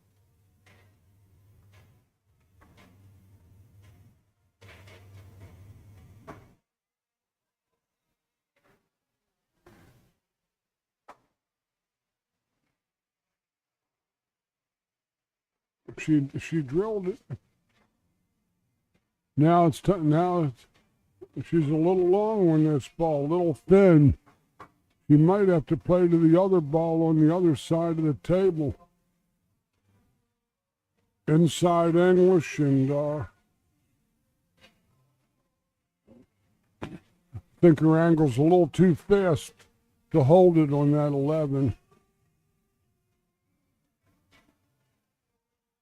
She drilled it. Now she's a little long on this ball, a little thin. You might have to play to the other ball on the other side of the table. Inside English, and I think her angle's a little too fast to hold it on that 11.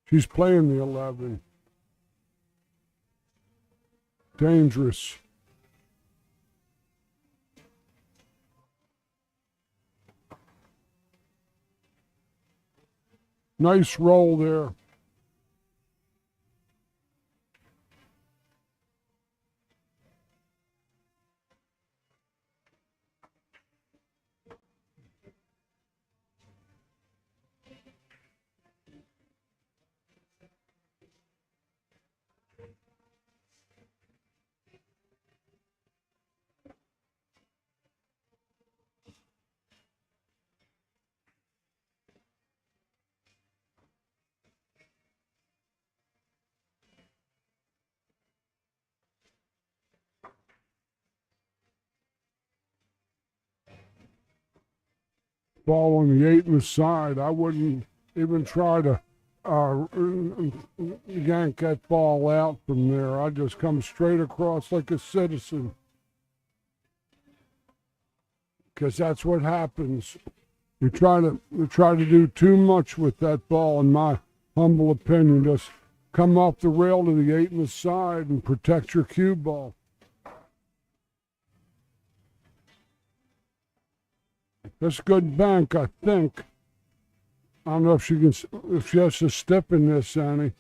She's playing the 11. Dangerous. Nice roll there. Ball on the 8 and the side. I wouldn't even try to yank that ball out from there. I'd just come straight across like a citizen, because that's what happens. You try to do too much with that ball, in my humble opinion. Just come off the rail to the 8 and the side and protect your cue ball. That's good bank, I think. I don't know if she has to step in this, Annie.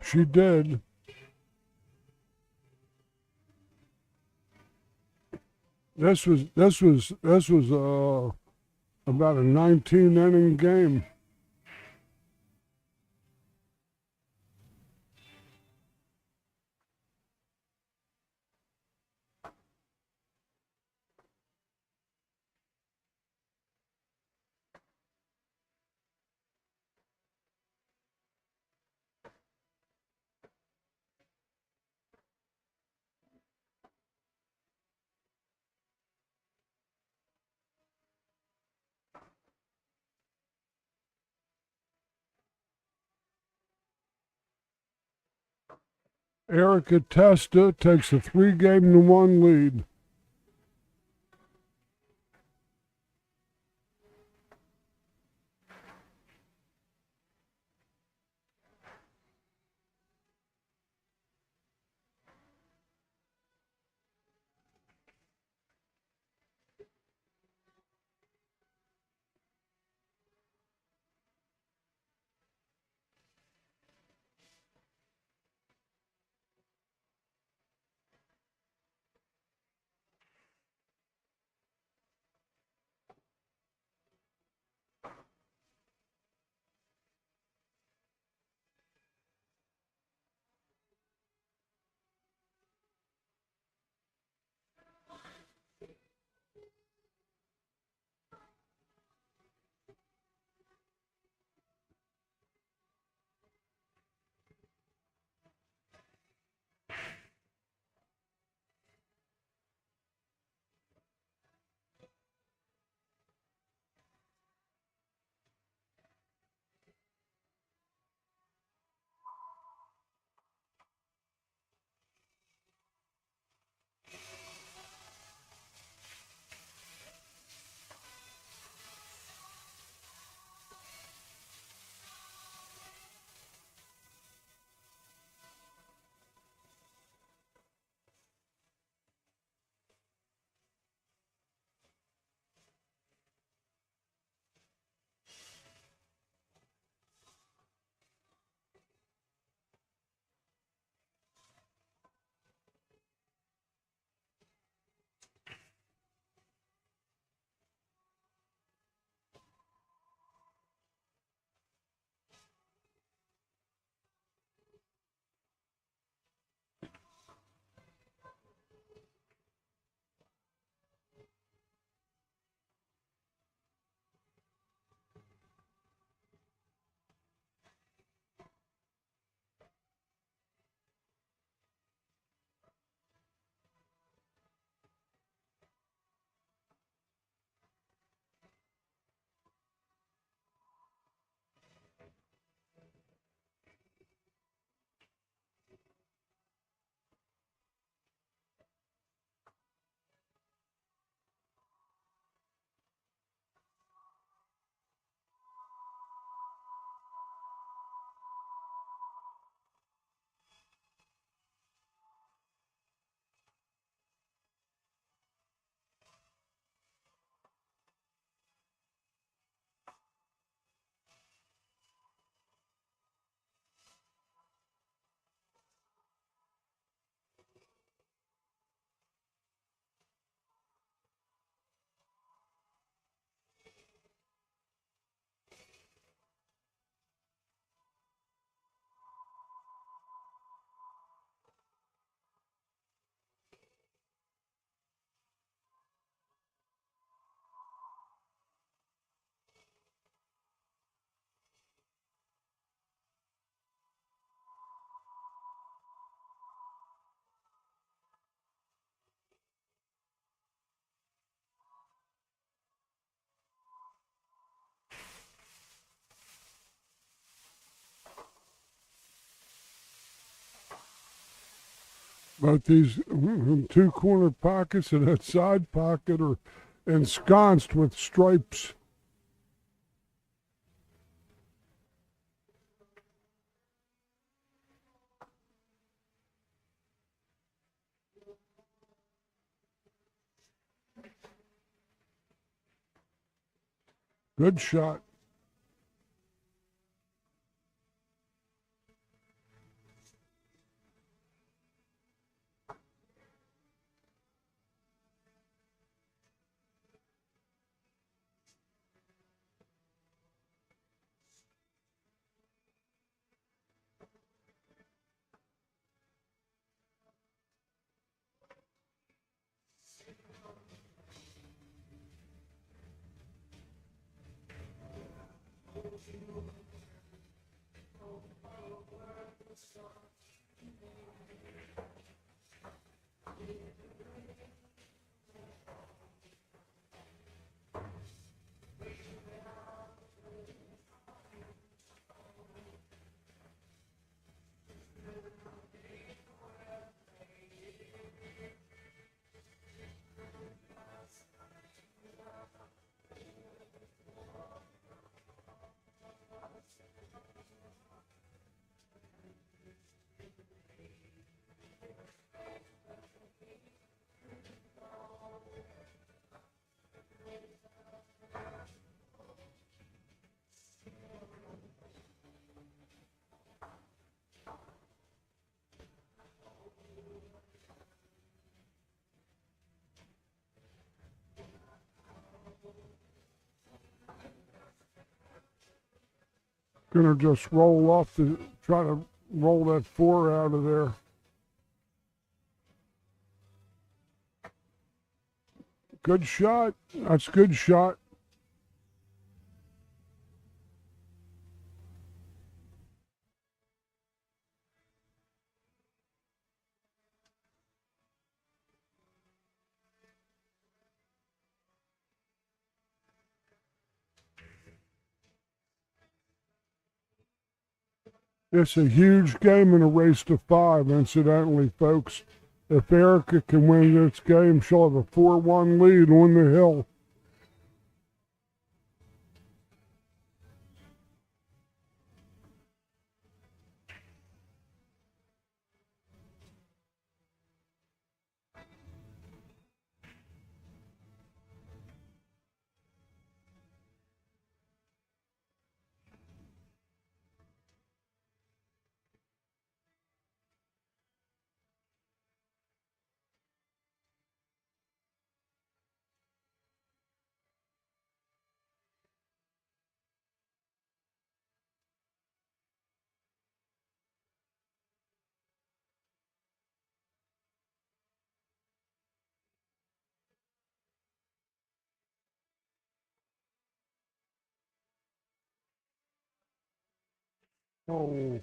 She did. This was about a 19-inning game. Erica Testa takes a 3-1 lead. Both these two corner pockets and that side pocket are ensconced with stripes. Good shot. Gonna just roll off try to roll that 4 out of there. Good shot. That's a good shot. It's a huge game in a race to 5, incidentally, folks. If Erica can win this game, she'll have a 4-1 lead on the hill. Oh.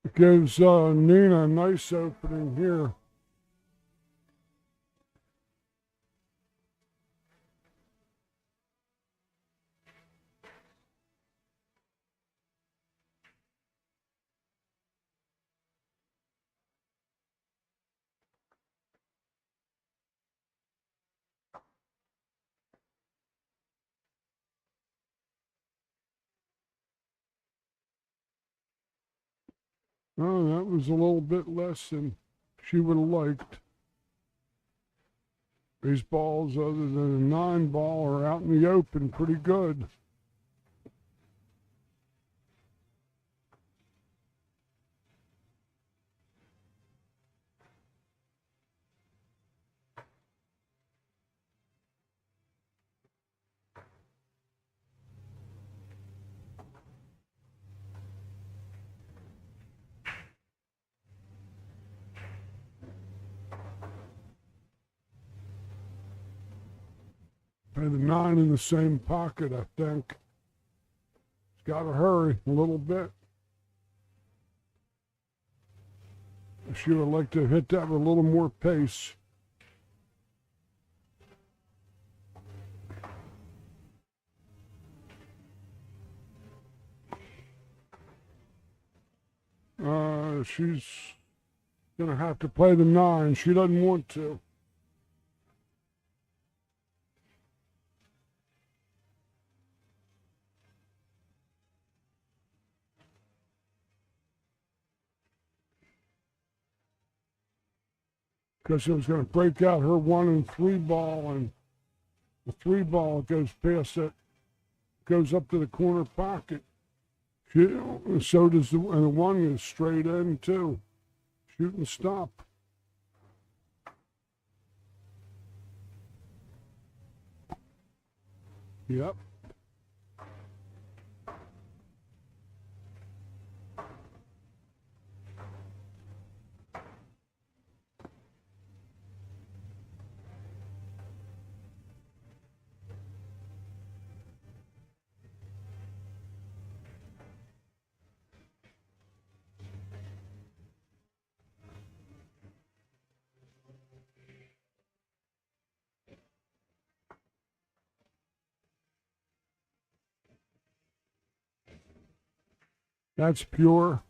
It gives Nina a nice opening here. Oh, that was a little bit less than she would have liked. These balls, other than a 9 ball, are out in the open pretty good. Play the 9 in the same pocket, I think. It's got to hurry a little bit. She would like to hit that with a little more pace. She's going to have to play the 9. She doesn't want to. Because it was going to break out her 1 and 3 ball, and the 3 ball goes past it, goes up to the corner pocket. So does the 1 is straight in too. Shoot and stop. Yep. That's pure.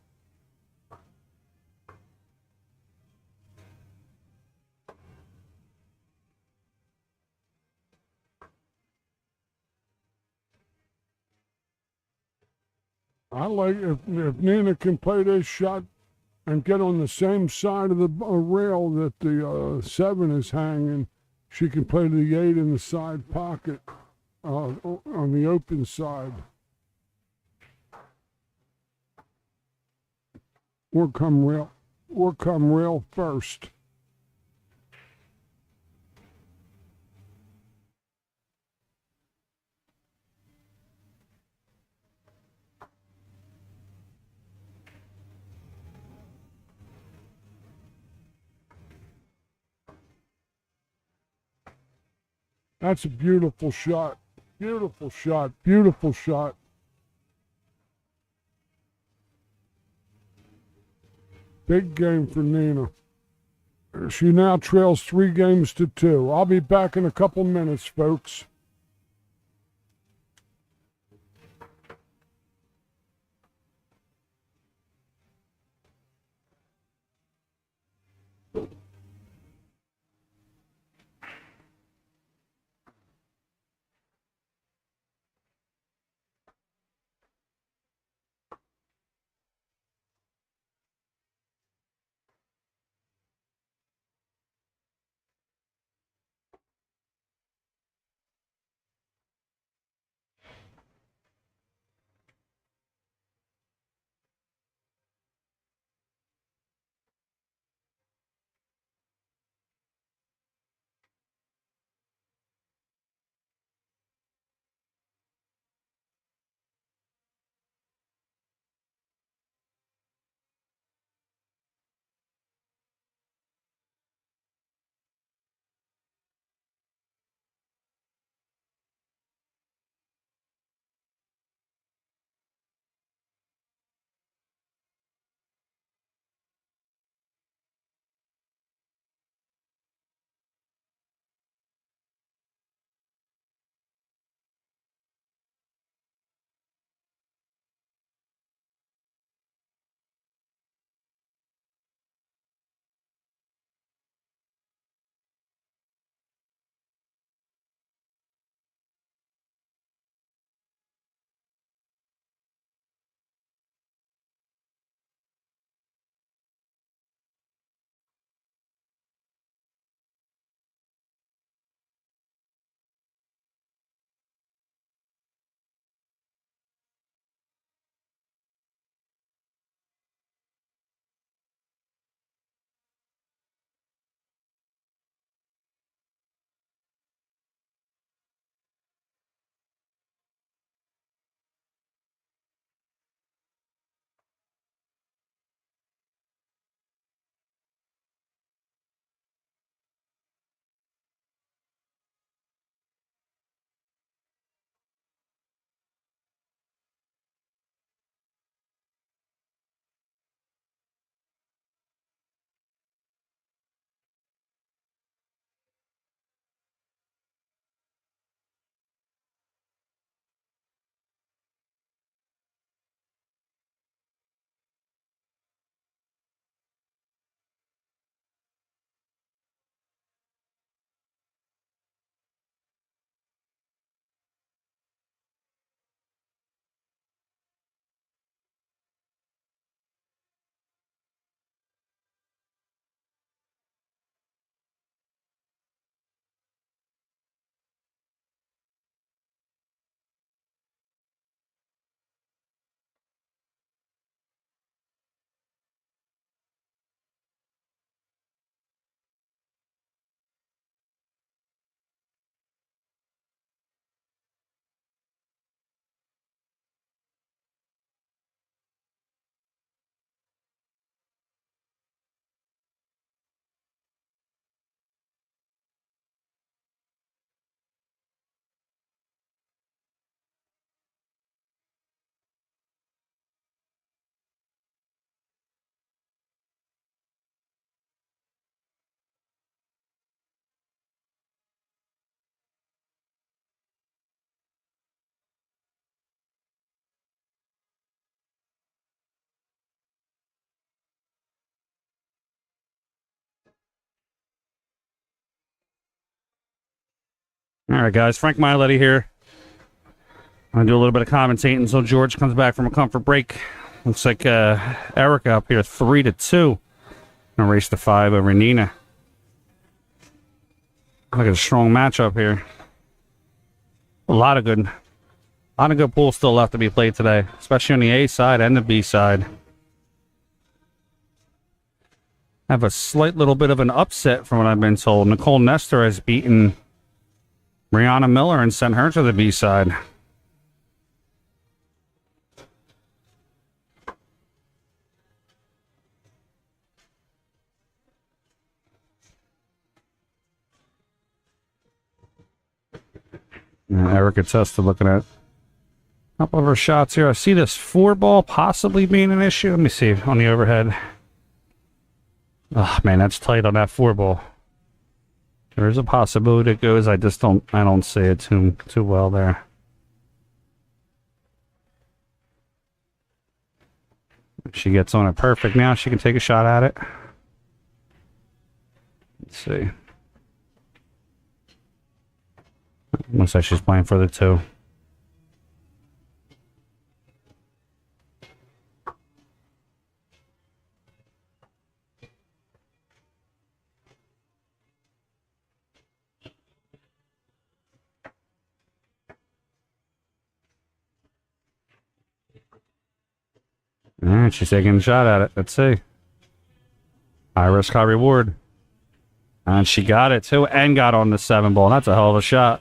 I like if Nina can play this shot and get on the same side of the rail that the 7 is hanging, she can play the 8 in the side pocket on the open side. Or come rail first. That's a beautiful shot. Beautiful shot. Beautiful shot. Big game for Nina. She now trails 3 games to 2. I'll be back in a couple minutes, folks. All right, guys. Frank Miletti here. I'm going to do a little bit of commentating until George comes back from a comfort break. Looks like Erica up here 3-2. Gonna race the 5 over Nina. Look at a strong matchup here. A lot of good pools still left to be played today, especially on the A side and the B side. I have a slight little bit of an upset from what I've been told. Nicole Nestor has beaten Brianna Miller and sent her to the B side. Erica Testa looking at a couple of her shots here. I see this 4-ball possibly being an issue. Let me see on the overhead. Oh, man, that's tight on that 4-ball. There is a possibility it goes. I don't see it too well there. If she gets on it perfect now, she can take a shot at it. Let's see. Looks like she's playing for the 2. Alright, she's taking a shot at it. Let's see. High risk, high reward. And she got it too, and got on the 7-ball. That's a hell of a shot.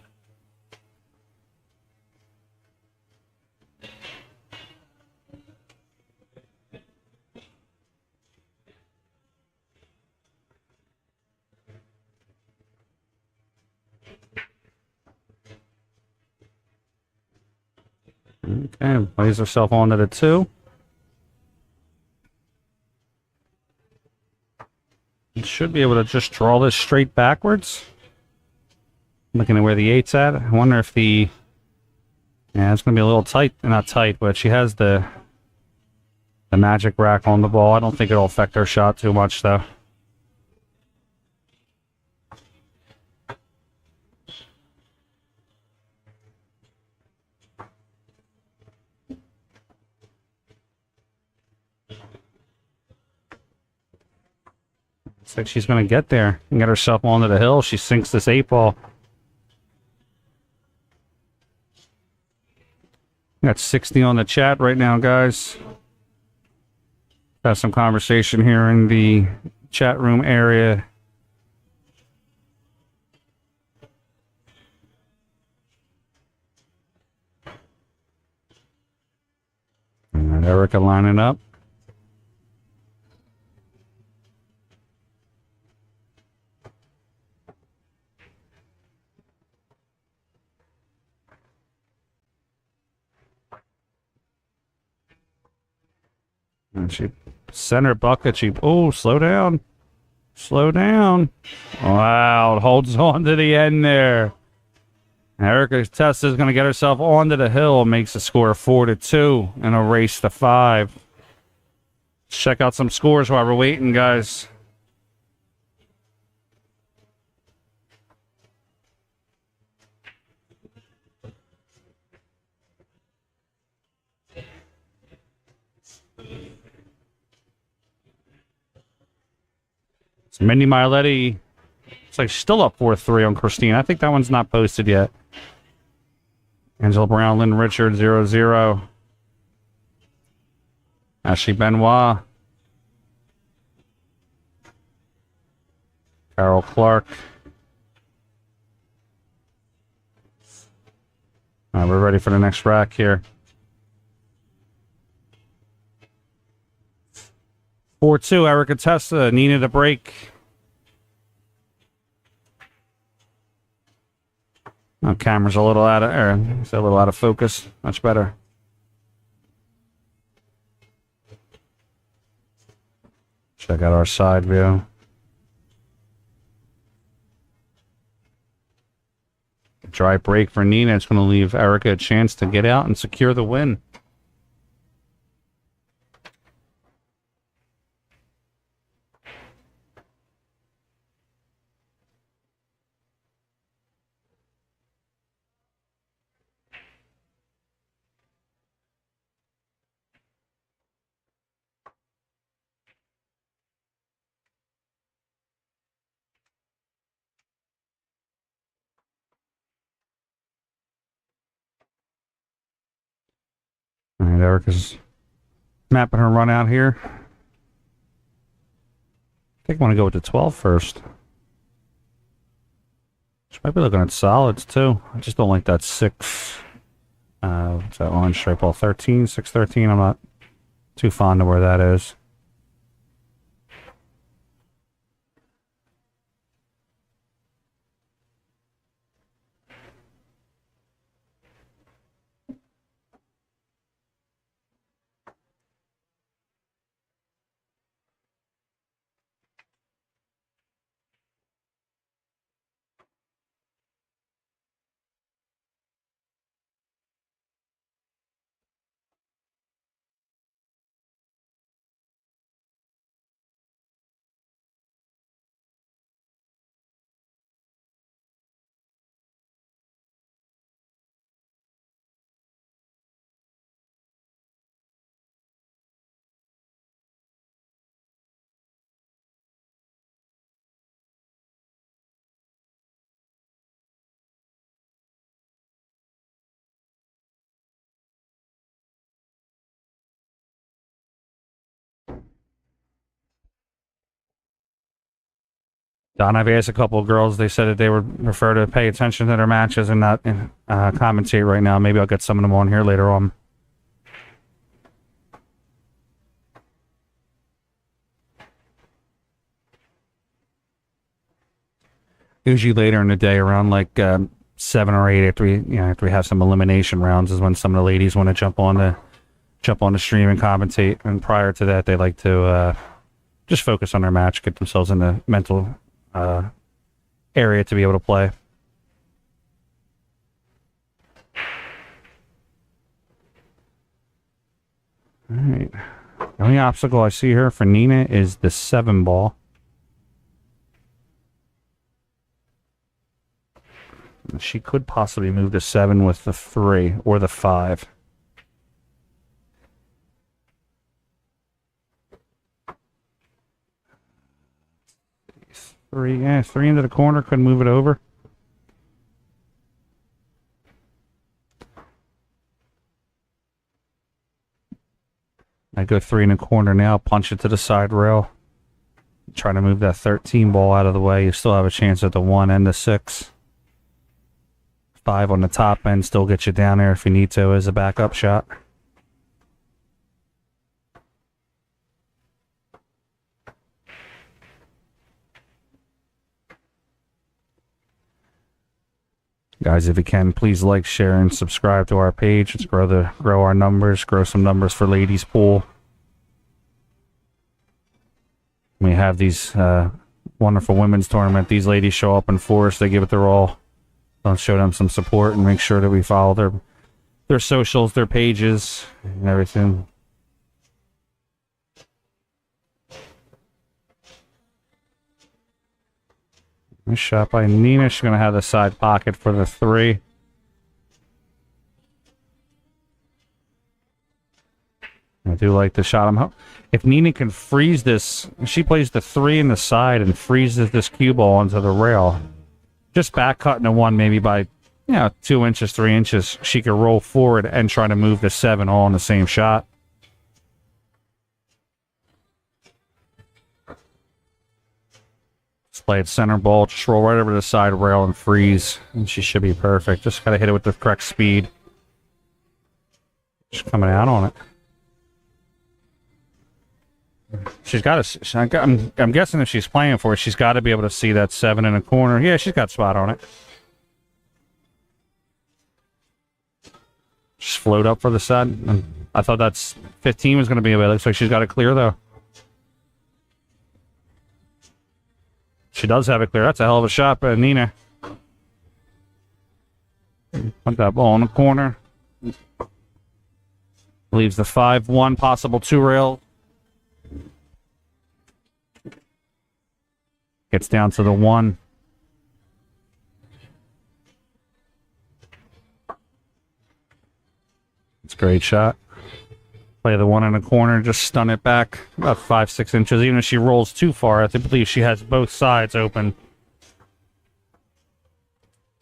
Okay, plays herself onto the 2. Should be able to just draw this straight backwards. Looking at where the 8's at. I wonder if the... Yeah, it's going to be a little tight. Not tight, but she has the magic rack on the ball. I don't think it'll affect her shot too much, though. Looks like she's going to get there and get herself onto the hill. She sinks this 8-ball. Got 60 on the chat right now, guys. Got some conversation here in the chat room area. And Erica lining up. And she center bucket. Oh, slow down. Slow down. Wow, it holds on to the end there. Erica Testa is going to get herself onto the hill. Makes the score 4-2 and a race to 5. Let's check out some scores while we're waiting, guys. It's Mindy Miletti. It's like still up 4-3 on Christine. I think that one's not posted yet. Angela Brown, Lynn Richard, 0-0. Ashley Benoit. Carol Clark. All right, we're ready for the next rack here. 4-2, Erica Testa needed a break. Oh, camera's a little out of focus. Much better. Check out our side view. Dry break for Nina. It's going to leave Erica a chance to get out and secure the win. All right, Erica's mapping her run out here. I think I want to go with the 12 first. She might be looking at solids too. I just don't like that 6. What's that orange stripe ball? 13, 6-13. I'm not too fond of where that is. Don, I've asked a couple of girls. They said that they would prefer to pay attention to their matches and not commentate right now. Maybe I'll get some of them on here later on. Usually later in the day, around like 7 or 8, after we have some elimination rounds, is when some of the ladies want to jump on the stream and commentate. And prior to that, they like to just focus on their match, get themselves in the mental area to be able to play. All right. The only obstacle I see here for Nina is the 7 ball. She could possibly move the 7 with the 3 or the 5. Three into the corner, couldn't move it over. I go 3 in the corner now, punch it to the side rail. Try to move that 13 ball out of the way. You still have a chance at the 1 and the 6. 5 on the top end still get you down there if you need to as a backup shot. Guys, if you can, please like, share, and subscribe to our page. Let's grow our numbers, grow some numbers for ladies pool. We have these wonderful women's tournament. These ladies show up in force. They give it their all. Let's show them some support and make sure that we follow their socials, their pages, and everything. Nice shot by Nina. She's going to have the side pocket for the 3. I do like the shot. If Nina can freeze this, she plays the 3 in the side and freezes this cue ball onto the rail. Just back cutting the 1 maybe by 2 inches, 3 inches. She could roll forward and try to move the 7 all in the same shot. Just play it center ball. Just roll right over the side rail and freeze. And she should be perfect. Just gotta hit it with the correct speed. Just coming out on it. She's got to. I'm guessing if she's playing for it, she's got to be able to see that 7 in the corner. Yeah, she's got spot on it. Just float up for the side. And I thought that's 15 was going to be away. Looks like she's got it clear though. She does have it clear. That's a hell of a shot by Nina. Put that ball in the corner. Leaves the 5-1 possible 2 rail. Gets down to the 1. It's a great shot. Play the 1 in the corner, just stun it back about 5-6 inches. Even if she rolls too far, I believe she has both sides open.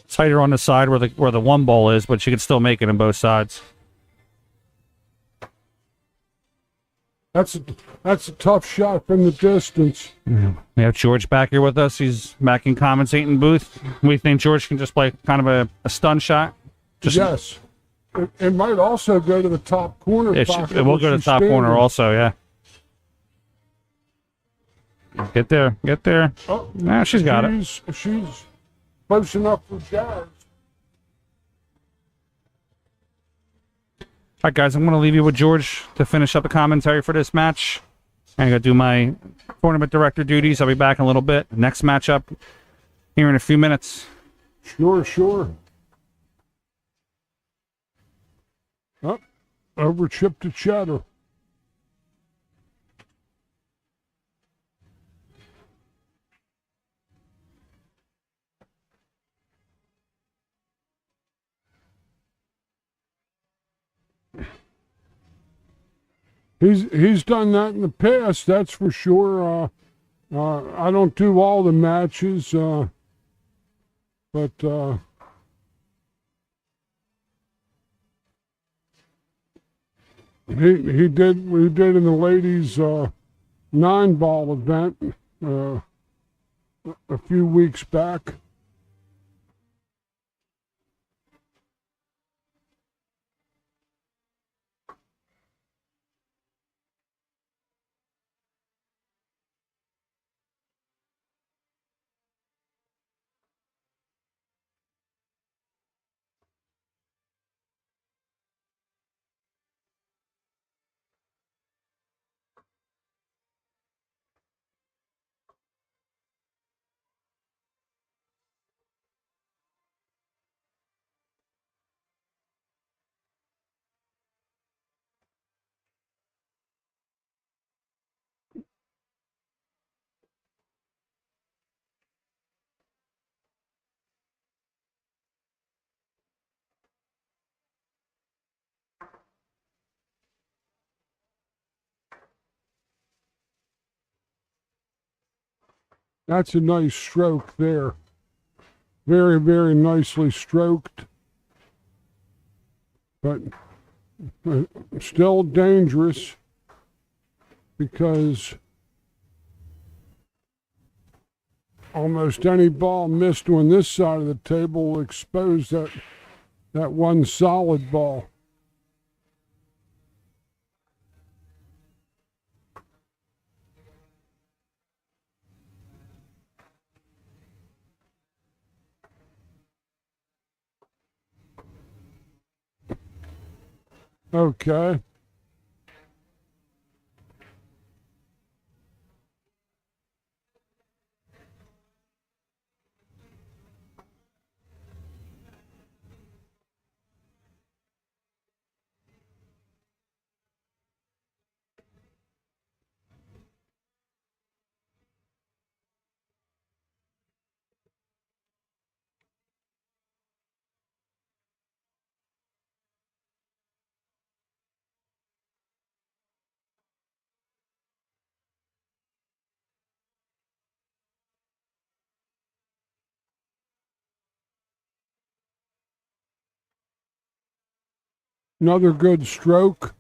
Tighter on the side where the 1 ball is, but she can still make it in both sides. That's a tough shot from the distance. Yeah. We have George back here with us. He's back in commentating booth. We think George can just play kind of a stun shot. Yes. It might also go to the top corner. It will go to the top corner also, yeah. Get there. Oh, nah, she's got it. She's close enough for Jazz. All right, guys, I'm going to leave you with George to finish up the commentary for this match. I'm going to do my tournament director duties. I'll be back in a little bit. Next matchup here in a few minutes. Sure. Oh, over chip to chatter. He's done that in the past, that's for sure. I don't do all the matches, but we did in the ladies 9-ball event. a few weeks back. That's a nice stroke there. Very, very nicely stroked. But still dangerous because almost any ball missed on this side of the table will expose that one solid ball. Okay. Another good stroke.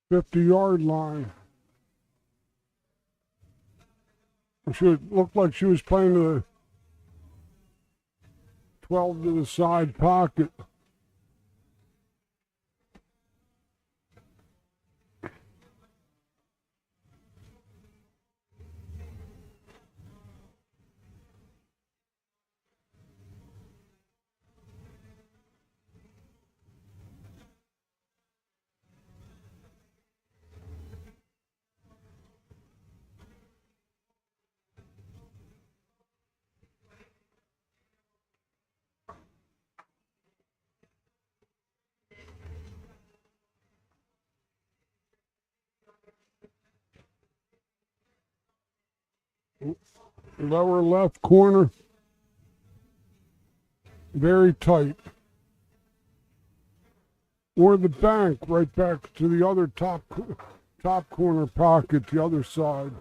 '50-yard line. She looked like she was playing the 12 to the side pocket. Lower left corner, very tight. Or the bank right back to the other top corner pocket, the other side.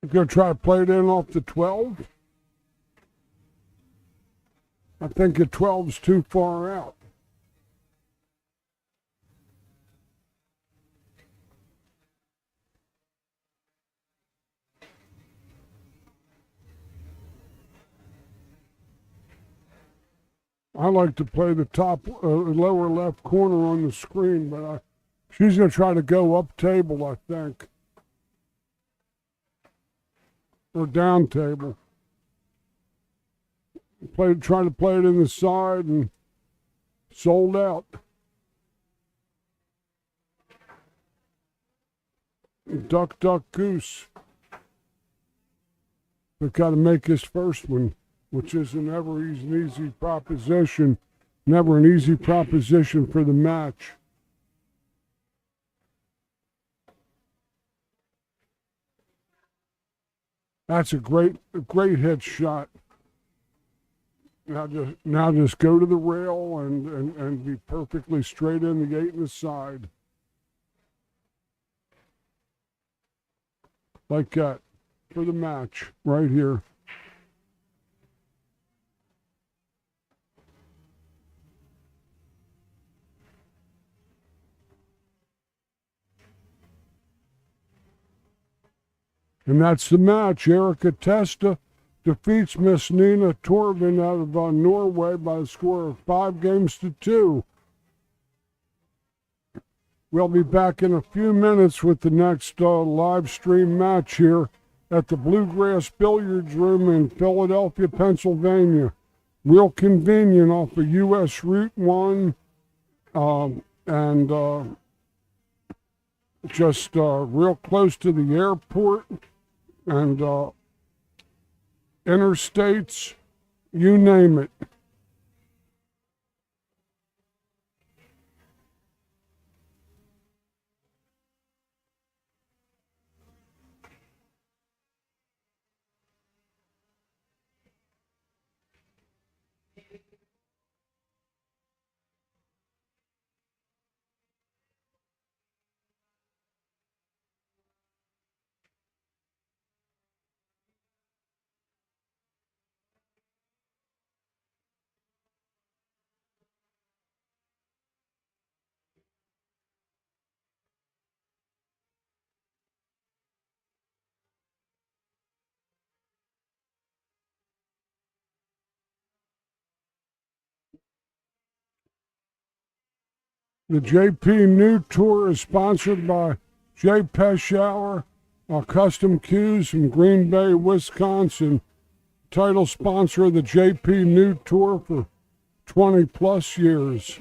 You're going to try to play it in off the 12? I think the 12's too far out. I like to play the top lower left corner on the screen, but she's going to try to go up table, I think, or down table. Try to play it in the side and sold out. Duck, duck, goose. But got to make his first one, which isn't ever an easy proposition. Never an easy proposition for the match. That's a great hit shot. Now just go to the rail and be perfectly straight in the gate and the side. Like that for the match right here. And that's the match. Erica Testa defeats Miss Nina Torvin out of Norway by a score of 5-2. We'll be back in a few minutes with the next live stream match here at the Bluegrass Billiards Room in Philadelphia, Pennsylvania. Real convenient off of U.S. Route 1 and just real close to the airport and interstates, you name it. The JP New Tour is sponsored by J. Pechauer, Custom Cues from Green Bay, Wisconsin. Title sponsor of the JP New Tour for 20 plus years.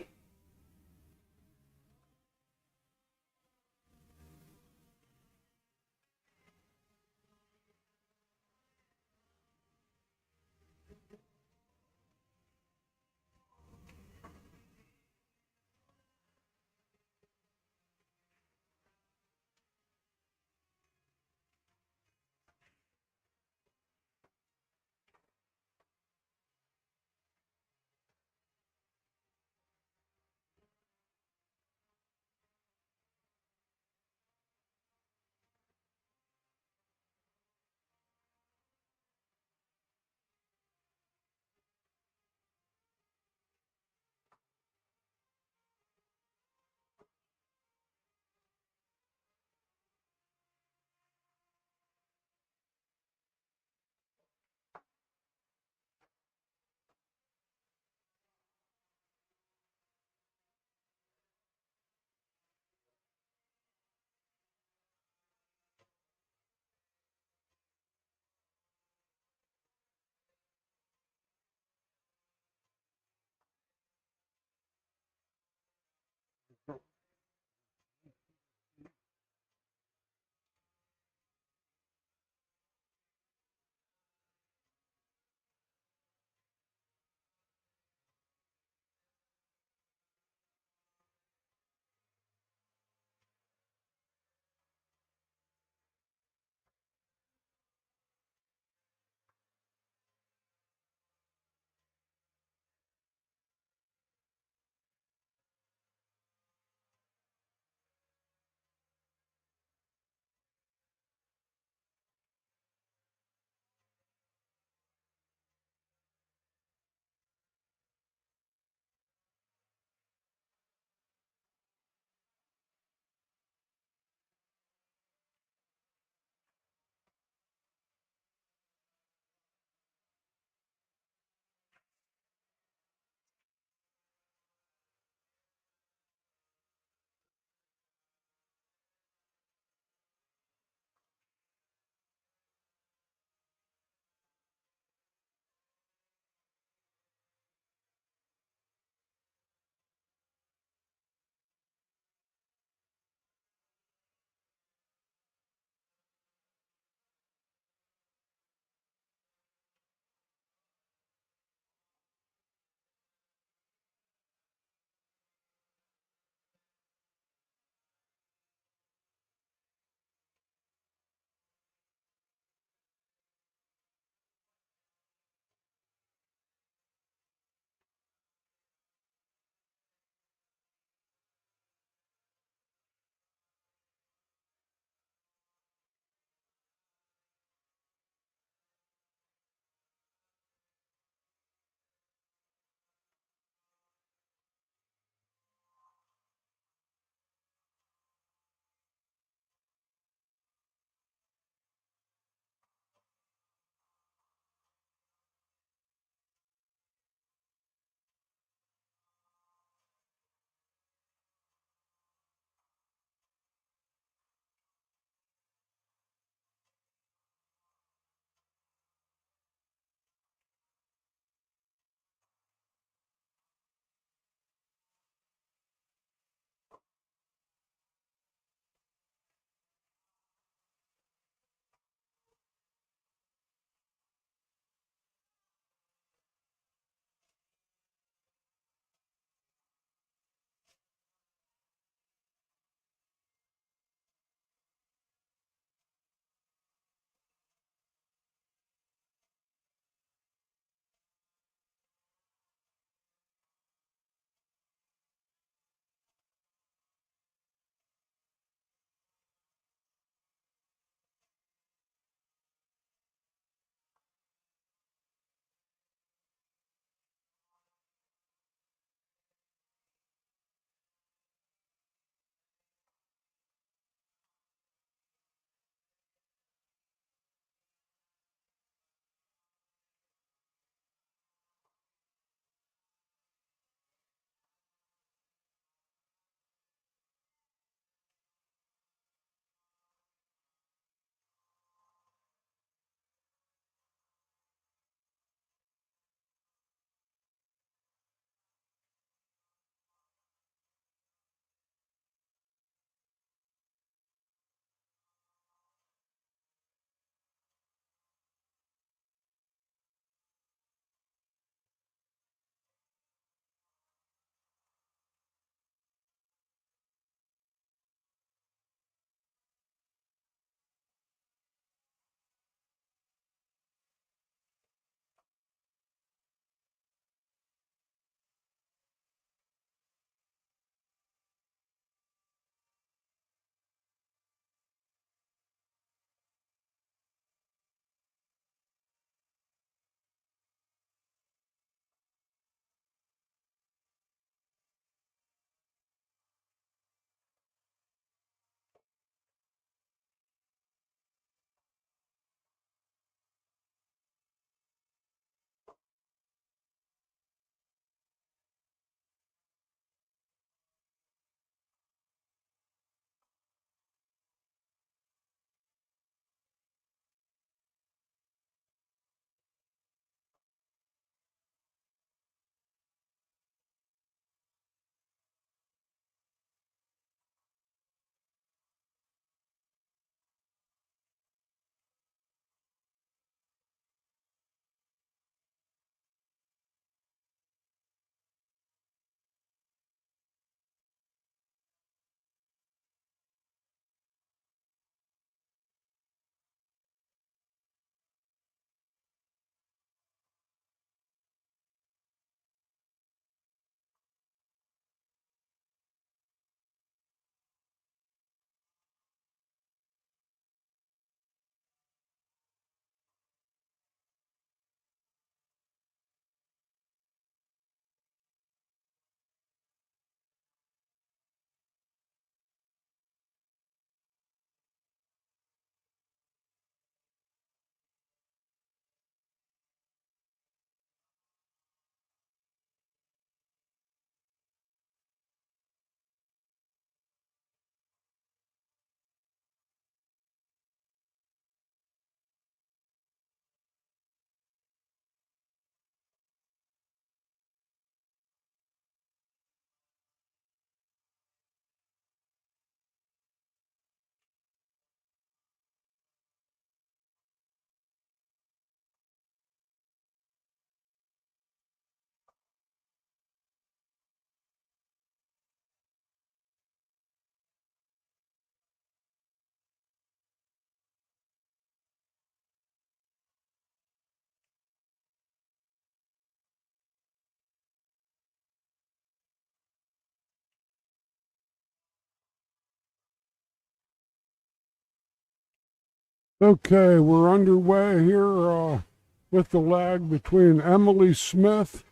Okay, we're underway here with the lag between Emily Smith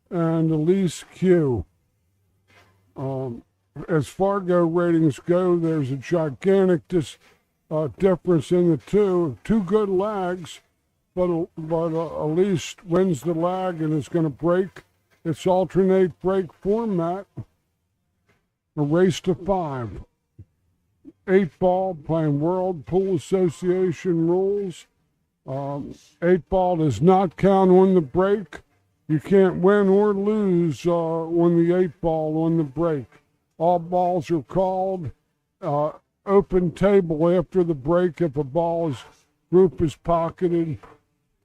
and Elise Q. As Fargo ratings go, there's a gigantic difference in the two. Two good lags, but Elise wins the lag and is going to break its alternate break format. A race to 5. 8-ball playing World Pool Association rules. 8-ball does not count on the break. You can't win or lose on the 8-ball on the break. All balls are called. Open table after the break if a group is pocketed.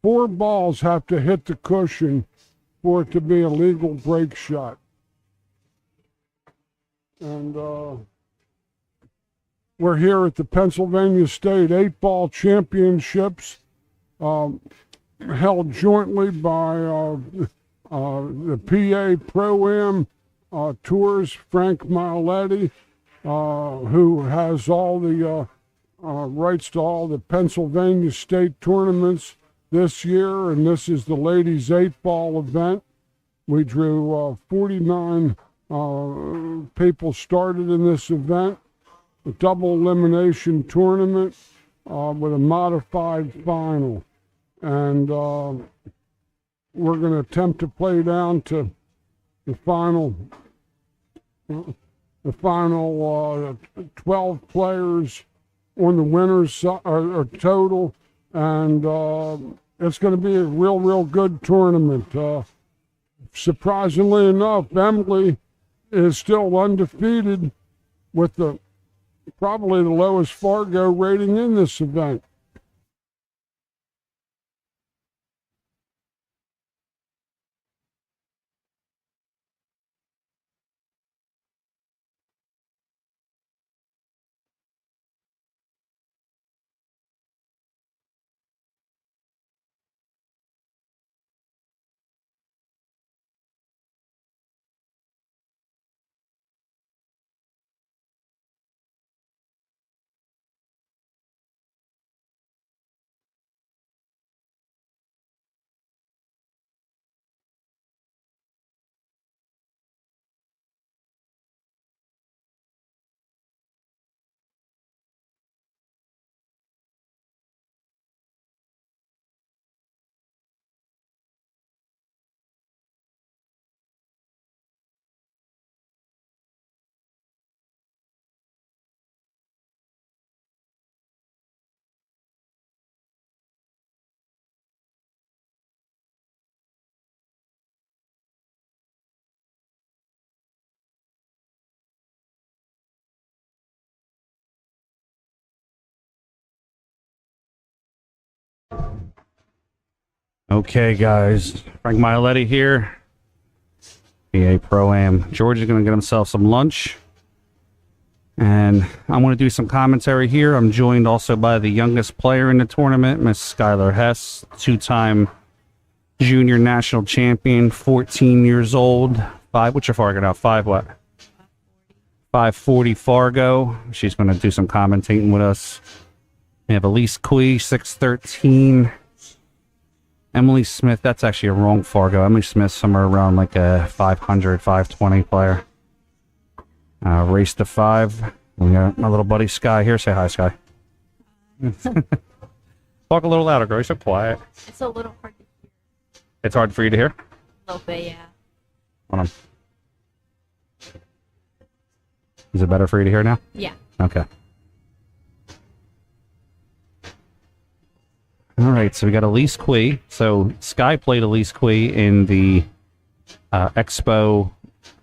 4 balls have to hit the cushion for it to be a legal break shot. And we're here at the Pennsylvania State 8-ball Championships, held jointly by the PA Pro-Am Tours, Frank Miletti, who has all the rights to all the Pennsylvania State tournaments this year, and this is the ladies 8-ball event. We drew 49 people started in this event, a double elimination tournament with a modified final. And we're going to attempt to play down to the final 12 players on the winners total, and it's going to be a real good tournament. Surprisingly enough, Emily is still undefeated with probably the lowest Fargo rating in this event. Okay, guys. Frank Miletti here. PA Pro-Am. George is going to get himself some lunch. And I want to do some commentary here. I'm joined also by the youngest player in the tournament, Miss Skylar Hess, 2-time junior national champion, 14 years old. What's your Fargo now? 540 Fargo. She's going to do some commentating with us. We have Elise Quee, 613. Emily Smith, that's actually a wrong Fargo. Emily Smith, somewhere around like a 500, 520 player. Race to 5. We got my little buddy Sky here. Say hi, Sky. Talk a little louder, girl. You're so quiet. It's a little hard to hear. It's hard for you to hear? A little bit, yeah. Hold on. Is it better for you to hear now? Yeah. Okay. All right, so we got Elise Quee. So Sky played Elise Quee in the Expo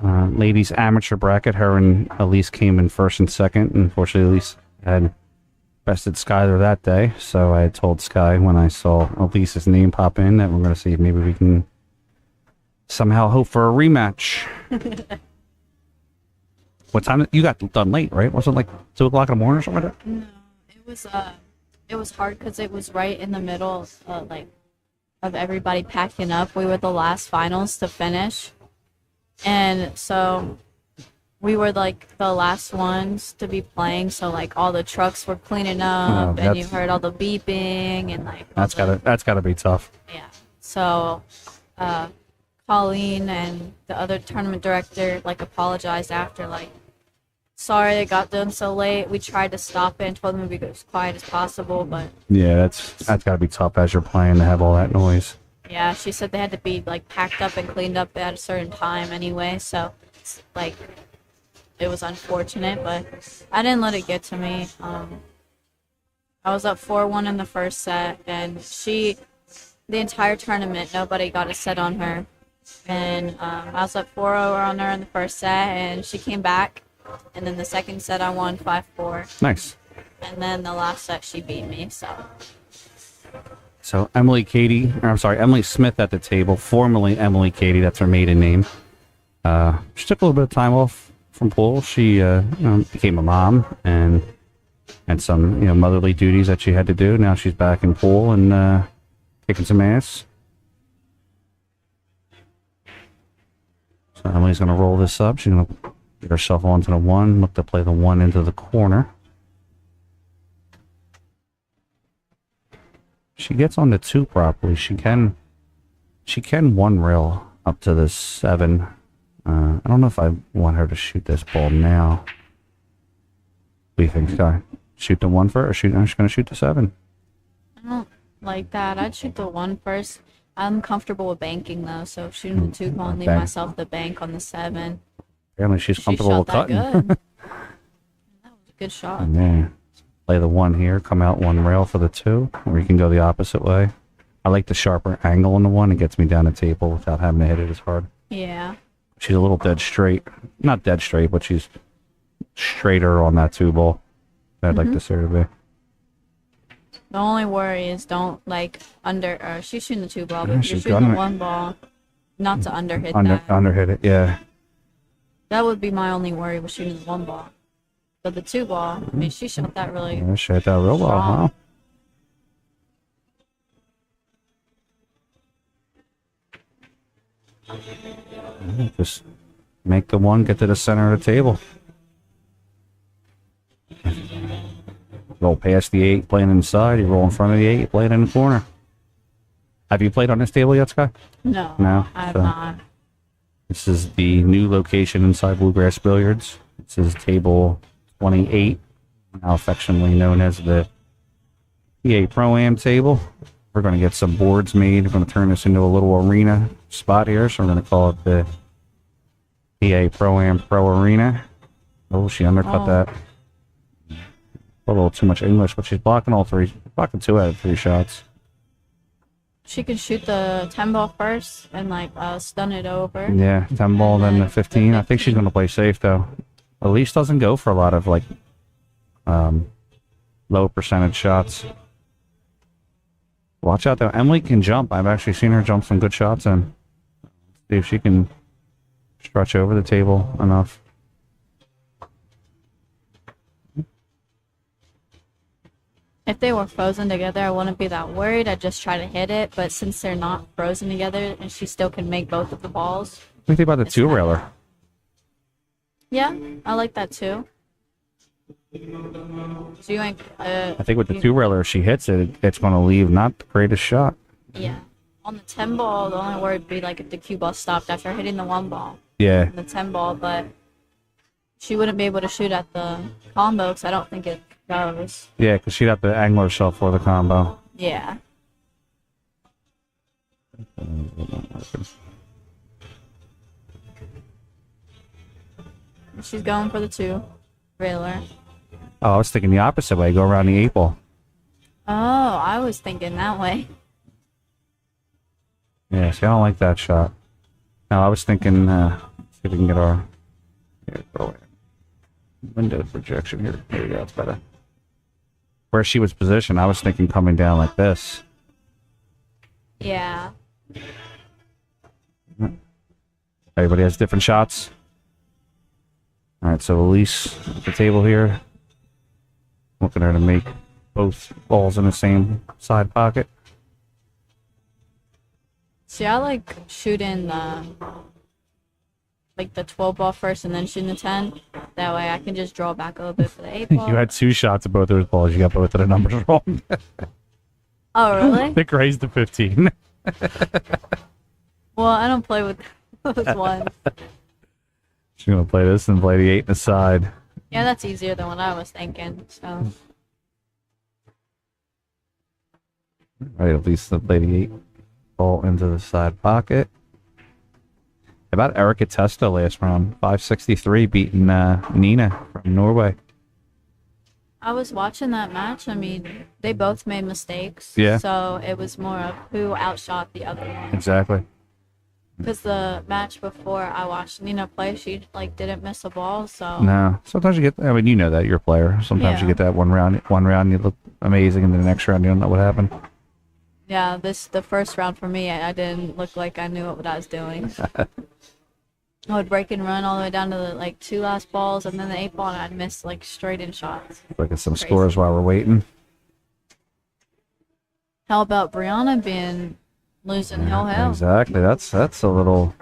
ladies amateur bracket. Her and Elise came in first and second. Unfortunately, Elise had bested Skyler that day. So I had told Sky when I saw Elise's name pop in that we're going to see if maybe we can somehow hope for a rematch. What time? You got done late, right? Wasn't it like 2 o'clock in the morning or something like that? No, it was hard because it was right in the middle of everybody packing up. We were the last finals to finish. And so we were like the last ones to be playing, so like all the trucks were cleaning up, and you heard all the beeping and like. That's gotta be tough. Yeah. So, Colleen and the other tournament director like apologized after, like, sorry it got done so late. We tried to stop it and told them to be as quiet as possible, but Yeah, that's gotta be tough as you're playing to have all that noise. yeah, she said they had to be like packed up and cleaned up at a certain time anyway, so like it was unfortunate, but I didn't let it get to me. I was up 4-1 in the first set, and the entire tournament, nobody got a set on her. And I was up 4-0 on her in the first set, and she came back. And then the second set, I won 5-4. Nice. And then the last set, she beat me. So Emily Smith at the table, formerly Emily Katie, that's her maiden name. She took a little bit of time off from pool. She became a mom and had some motherly duties that she had to do. Now she's back in pool and kicking some ass. So Emily's going to roll this up. She's going to get herself onto the 1, look to play the 1 into the corner. She gets on the 2 properly. She can 1 rail up to the 7. I don't know if I want her to shoot this ball now. What do you think, Sky? Shoot the 1 first, or I'm just going to shoot the 7? I don't like that. I'd shoot the 1 first. I'm comfortable with banking, though, so shooting the 2 ball and leave myself the bank on the 7. Apparently she's comfortable with cutting. Good. That was a good shot. And then play the 1 here, come out 1 rail for the 2, or you can go the opposite way. I like the sharper angle on the 1. It gets me down the table without having to hit it as hard. Yeah. She's a little dead straight. Not dead straight, but she's straighter on that 2 ball. I'd like to see her to be. The only worry is don't she's shooting the 2 ball, but you're She's shooting the gunning it. 1 ball, not to underhit that. Underhit it, yeah. That would be my only worry with shooting the 1 ball. But the 2 ball, I mean, she shot that really. Yeah, she hit that real well, strong. Huh? Just make the 1, get to the center of the table. Roll past the 8, playing inside. You roll in front of the 8, playing in the corner. Have you played on this table yet, Scott? No, No? I have not. This is the new location inside Bluegrass Billiards. This is table 28, now affectionately known as the PA Pro-Am table. We're going to get some boards made. We're going to turn this into a little arena spot here, so we're going to call it the PA Pro-Am Pro Arena. Oh, she undercut that. A little too much English, but she's blocking 2 out of 3 shots. She could shoot the 10 ball first and stun it over. Yeah, 10 ball, then the 15. I think she's going to play safe, though. Elise doesn't go for a lot of low percentage shots. Watch out, though. Emily can jump. I've actually seen her jump some good shots in. See if she can stretch over the table enough. If they were frozen together, I wouldn't be that worried. I'd just try to hit it. But since they're not frozen together and she still can make both of the balls. What do you think about the 2-railer? Yeah, I like that too. So you ain't, I think with the 2-railer, if she hits it, it's going to leave not the greatest shot. Yeah. On the 10 ball, the only worry would be if the cue ball stopped after hitting the 1 ball. Yeah. The 10 ball, but she wouldn't be able to shoot at the combo because I don't think it goes. Yeah, because she'd have to angle herself for the combo. Yeah. She's going for the 2-railer. Oh, I was thinking the opposite way. Go around the 8 ball. Oh, I was thinking that way. Yeah, see, I don't like that shot. No, I was thinking, see if we can get our window projection here. There we go, it's better. Where she was positioned, I was thinking coming down like this. Yeah. Everybody has different shots. All right, so Elise at the table here. Looking at her to make both balls in the same side pocket. See, I like shooting like the 12 ball first and then shooting the 10. That way I can just draw back a little bit for the 8 ball. You had 2 shots at both those balls. You got both of the numbers wrong. Oh, really? Nick raised to 15. Well, I don't play with those ones. She's going to play this and play the 8 in the side. Yeah, that's easier than what I was thinking. So Right, at least play the 8 ball into the side pocket. About Erica Testa last round. 563 beating Nina from Norway. I was watching that match. I mean, they both made mistakes. Yeah. So it was more of who outshot the other one. Exactly. Because the match before I watched Nina play, she like didn't miss a ball. So No. Sometimes you get, I mean, you know that, you're a player. Sometimes you Yeah. get that one round you look amazing, and then the next round you don't know what happened. yeah, the first round for me, I didn't look like I knew what I was doing. I would break and run all the way down to the like 2 last balls, and then the 8 ball, and I'd miss like straight in shots. Look at some Crazy. scores while we're waiting. How about Brianna being losing hill hill? Exactly. That's a little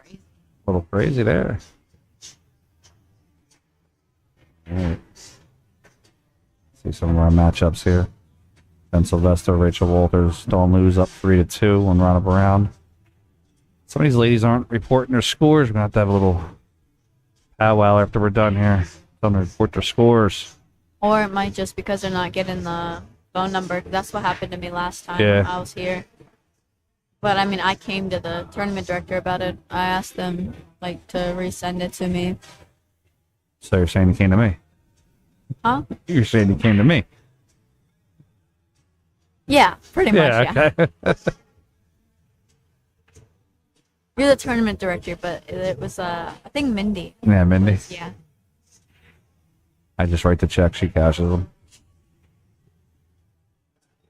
crazy there. All right. See some of our matchups here. Ben Sylvester, Rachel Walters, Dawn Lewis up 3-2 on Ronna Brown. Some of these ladies aren't reporting their scores. We're going to have a little powwow after we're done here. Tell them to report their scores. Or it might just because they're not getting the phone number. That's what happened to me last time Yeah. I was here. But I mean, I came to the tournament director about it. I asked them like to resend it to me. So you're saying you came to me? Huh? You're saying you came to me? Yeah, pretty much. Yeah. Okay. You're the tournament director, but it was I think Mindy. Yeah, Mindy. Yeah. I just write the check. She cashes them.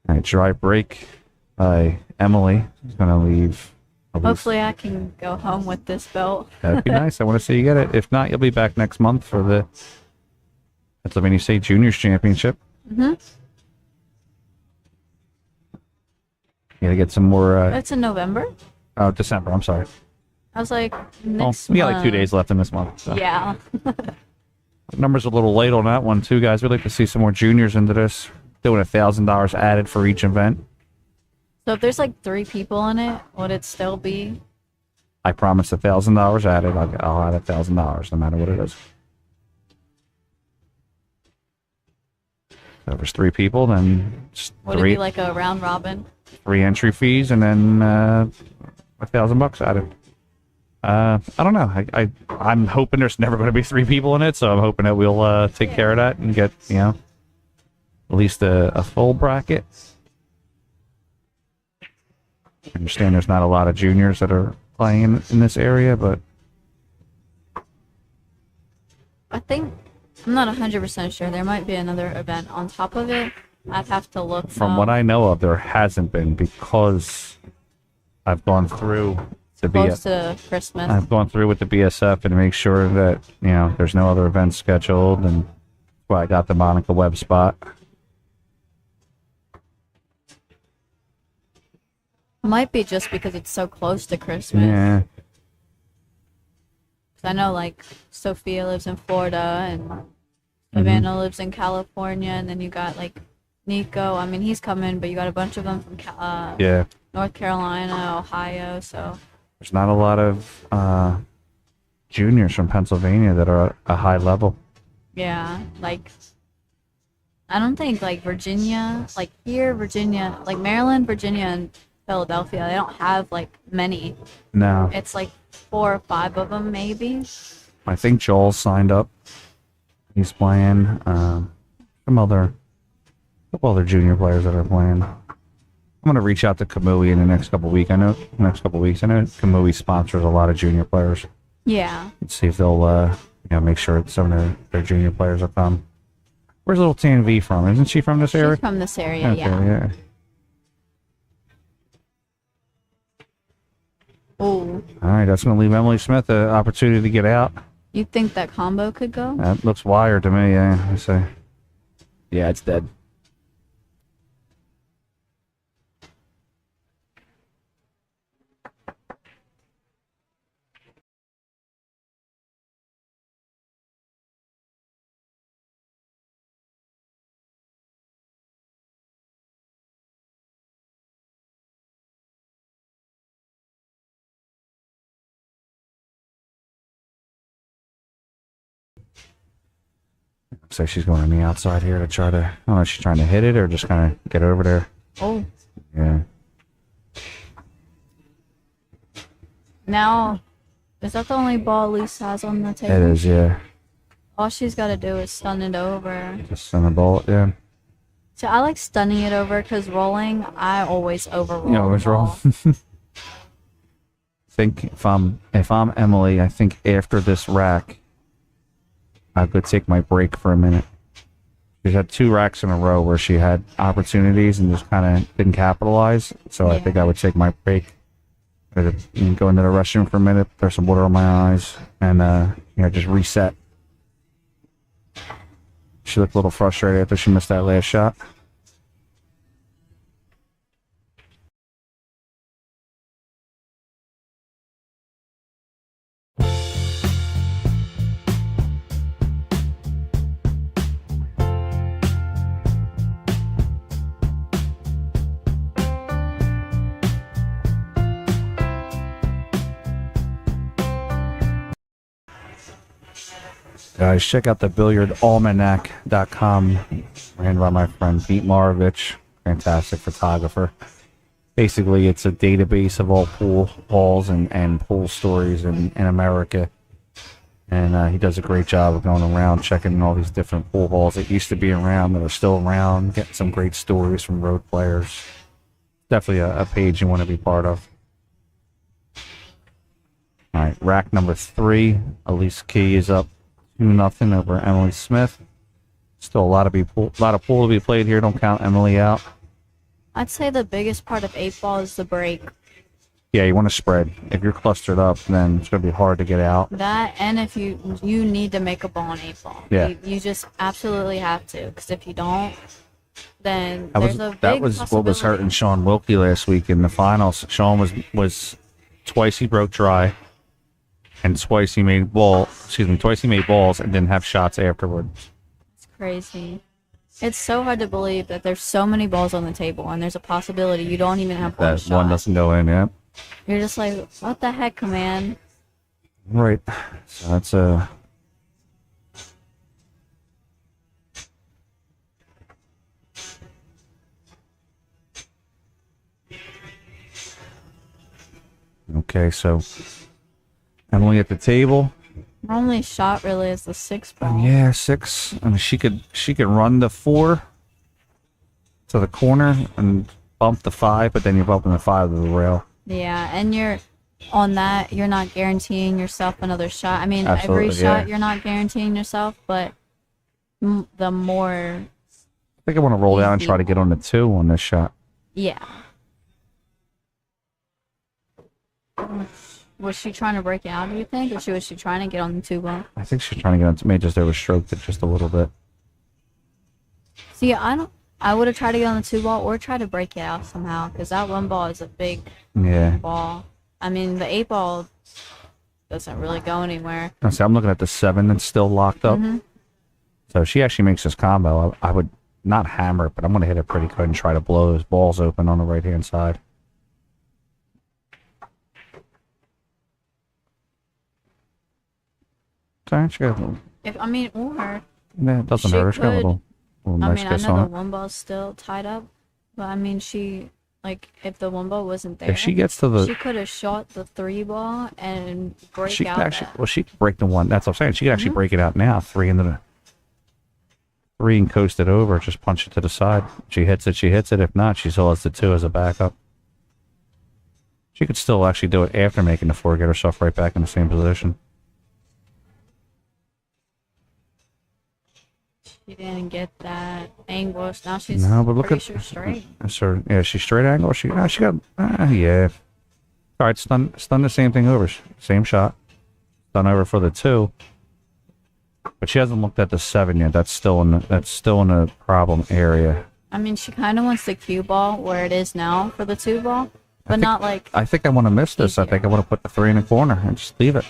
All right, dry break by Emily. She's going to leave. at least- Hopefully, I can go home with this belt. That'd be nice. I want to see you get it. If not, you'll be back next month for the Pennsylvania State Juniors Championship. Mhm. You got to get some more. It's in November. Oh, December. I'm sorry. I was like, Well, next we got like 2 month. days left in this month. So. Yeah. Numbers a little late on that one, too, guys. We'd like to see some more juniors into this. Doing $1,000 added for each event. So if there's like 3 people in it, would it still be? I promise $1,000 added. I'll add $1,000 no matter what it is. So if there's 3 people, then just Would it be like a round robin? 3 entry fees, and then $1,000 added. I don't know. I'm hoping there's never going to be 3 people in it, so I'm hoping that we'll take care of that and get at least a full bracket. I understand there's not a lot of juniors that are playing in this area, but I think I'm not 100% sure. There might be another event on top of it. I'd have to look. from what I know of, there hasn't been, because I've gone through the close to Christmas. I've gone through with the BSF and make sure that there's no other events scheduled, and well, I got the Monica Webb spot. Might be just because it's so close to Christmas. Yeah, 'Cause I know like Sophia lives in Florida and Savannah lives in California, and then you got like Nico. I mean, he's coming, but you got a bunch of them from yeah. North Carolina, Ohio. So There's not a lot of juniors from Pennsylvania that are at a high level. yeah, like I don't think like Virginia, like here, Virginia, like Maryland, Virginia, and Philadelphia, they don't have like many. No, It's like 4 or 5 of them, maybe. I think Joel's signed up. He's playing. Some other, couple other junior players that are playing. I'm gonna reach out to Kamui in the next couple weeks. I know Kamui sponsors a lot of junior players. Yeah. Let's see if they'll make sure some of their junior players will come. Where's little Tan V from? Isn't she from this area? She's from this area, Okay, yeah. Ooh. All right, that's gonna leave Emily Smith an opportunity to get out. You think that combo could go? That looks wired to me. Yeah, I say. Yeah, it's dead. Looks like she's going on the outside here to try to, I don't know if she's trying to hit it or just kind of get over there. Oh. Yeah. Now, is that the only ball Lisa has on the table? It is, yeah. All she's got to do is stun it over. Just send the ball, yeah. So I like stunning it over because rolling, I always overroll. You always roll. Think if I'm Emily, I think after this rack, I could take my break for a minute. She's had 2 racks in a row where she had opportunities and just kind of didn't capitalize. So I think I would take my break. Go into the restroom for a minute, throw some water on my eyes, and just reset. She looked a little frustrated after she missed that last shot. Guys, check out the billiardalmanac.com, ran by my friend Pete Marovich, fantastic photographer. Basically, it's a database of all pool halls and pool stories in America. And he does a great job of going around checking all these different pool halls that used to be around, that are still around, getting some great stories from road players. Definitely a page you want to be part of. All right, rack number 3. Elise Key is up 2-0 over Emily Smith. Still a lot of pool to be played here. Don't count Emily out. I'd say the biggest part of 8-ball is the break. Yeah, you want to spread. If you're clustered up, then it's going to be hard to get out. That, and if you need to make a ball on 8-ball. Yeah. You just absolutely have to, because if you don't, then there's a big that was what was hurting Sean Wilkie last week in the finals. Sean was twice he broke dry, and twice he made balls and didn't have shots afterwards. It's crazy. It's so hard to believe that there's so many balls on the table, and there's a possibility you don't even have one That shot. one doesn't go in, yeah. You're just like, what the heck, man? Right. So that's a... Okay, so Emily at the table. Her only shot really is the 6-ball. Yeah, 6. I mean, she could run the 4 to the corner and bump the 5, but then you're bumping the 5 to the rail. Yeah, and you're on that. You're not guaranteeing yourself another shot. I mean, Absolutely, every shot you're not guaranteeing yourself, but the more. I think I want to roll down and try to get on the 2 on this shot. Yeah. Was she trying to break it out, do you think? Or was she trying to get on the 2-ball? I think she's trying to get on. Maybe just overstroked it just a little bit. See, I would have tried to get on the 2-ball or try to break it out somehow, because that 1 ball is a big ball. I mean, the 8-ball doesn't really go anywhere. So I'm looking at the 7 that's still locked up. Mm-hmm. So if she actually makes this combo, I would not hammer it, but I'm going to hit it pretty good and try to blow those balls open on the right-hand side. Sorry, she got a little... Or... Yeah, it doesn't hurt. She got a little nice kiss I know on the it. 1 ball's still tied up, but I mean, if the 1 ball wasn't there, If she gets to the... she could have shot the 3 ball and break she out could actually, that. well, she could break the 1. That's what I'm saying. She could actually break it out now. 3 into the... 3 and coast it over. Just punch it to the side. If she hits it, she hits it. If not, she still has the 2 as a backup. She could still actually do it after making the 4, get herself right back in the same position. She didn't get that angle. Now she's pretty straight. Yeah, she's straight angle. She got, yeah. All right, stun the same thing over. Same shot. Stun over for the 2. But she hasn't looked at the 7 yet. That's still in the problem area. I mean, she kind of wants the cue ball where it is now for the 2 ball, but not like... I think I want to miss this. I think I want to put the 3 in the corner and just leave it.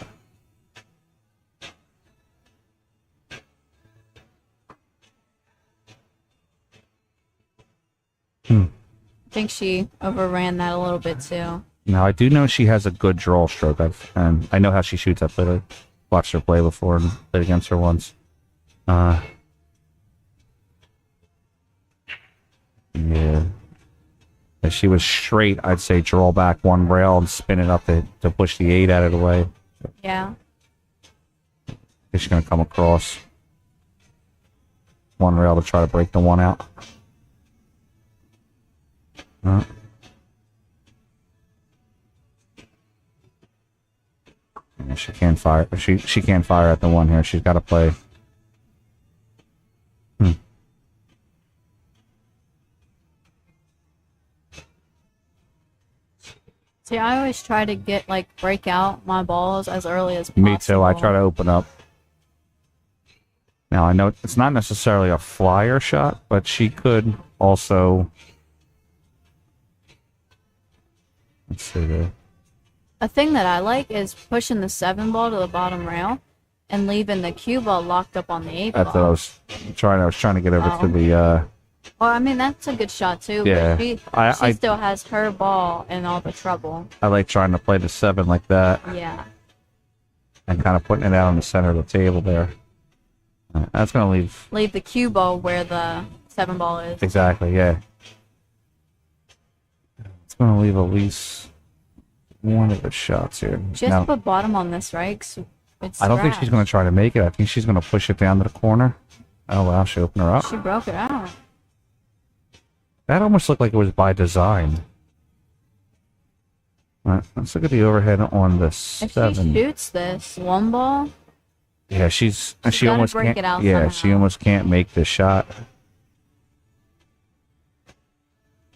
I think she overran that a little bit too. Now I do know she has a good draw stroke. I know how she shoots. I've watched her play before and played against her once. Yeah. If she was straight, I'd say draw back one rail and spin it up to push the 8 out of the way. Yeah. She's going to come across one rail to try to break the 1 out. She can't fire. She can't fire at the 1 here. She's got to play. See, I always try to get break out my balls as early as possible. Me too. I try to open up. Now I know it's not necessarily a flyer shot, but she could also. Let's see there. A thing that I like is pushing the 7 ball to the bottom rail and leaving the cue ball locked up on the 8 ball. That's what I was trying. I was trying to get over to the. Well, I mean, that's a good shot, too. Yeah. But she still has her ball and all the trouble. I like trying to play the 7 like that. Yeah. And kind of putting it out on the center of the table there. That's going to leave. Leave the cue ball where the 7 ball is. Exactly, yeah. It's going to leave at least one of the shots here. She has to put bottom on this, right? 'Cause it's I don't think she's going to try to make it. I think she's going to push it down to the corner. Oh, wow. She opened her up. She broke it out. That almost looked like it was by design. All right, let's look at the overhead on the 7. If she shoots this 1 ball, yeah, she almost break can't. it out Yeah, somehow. she almost can't make this shot.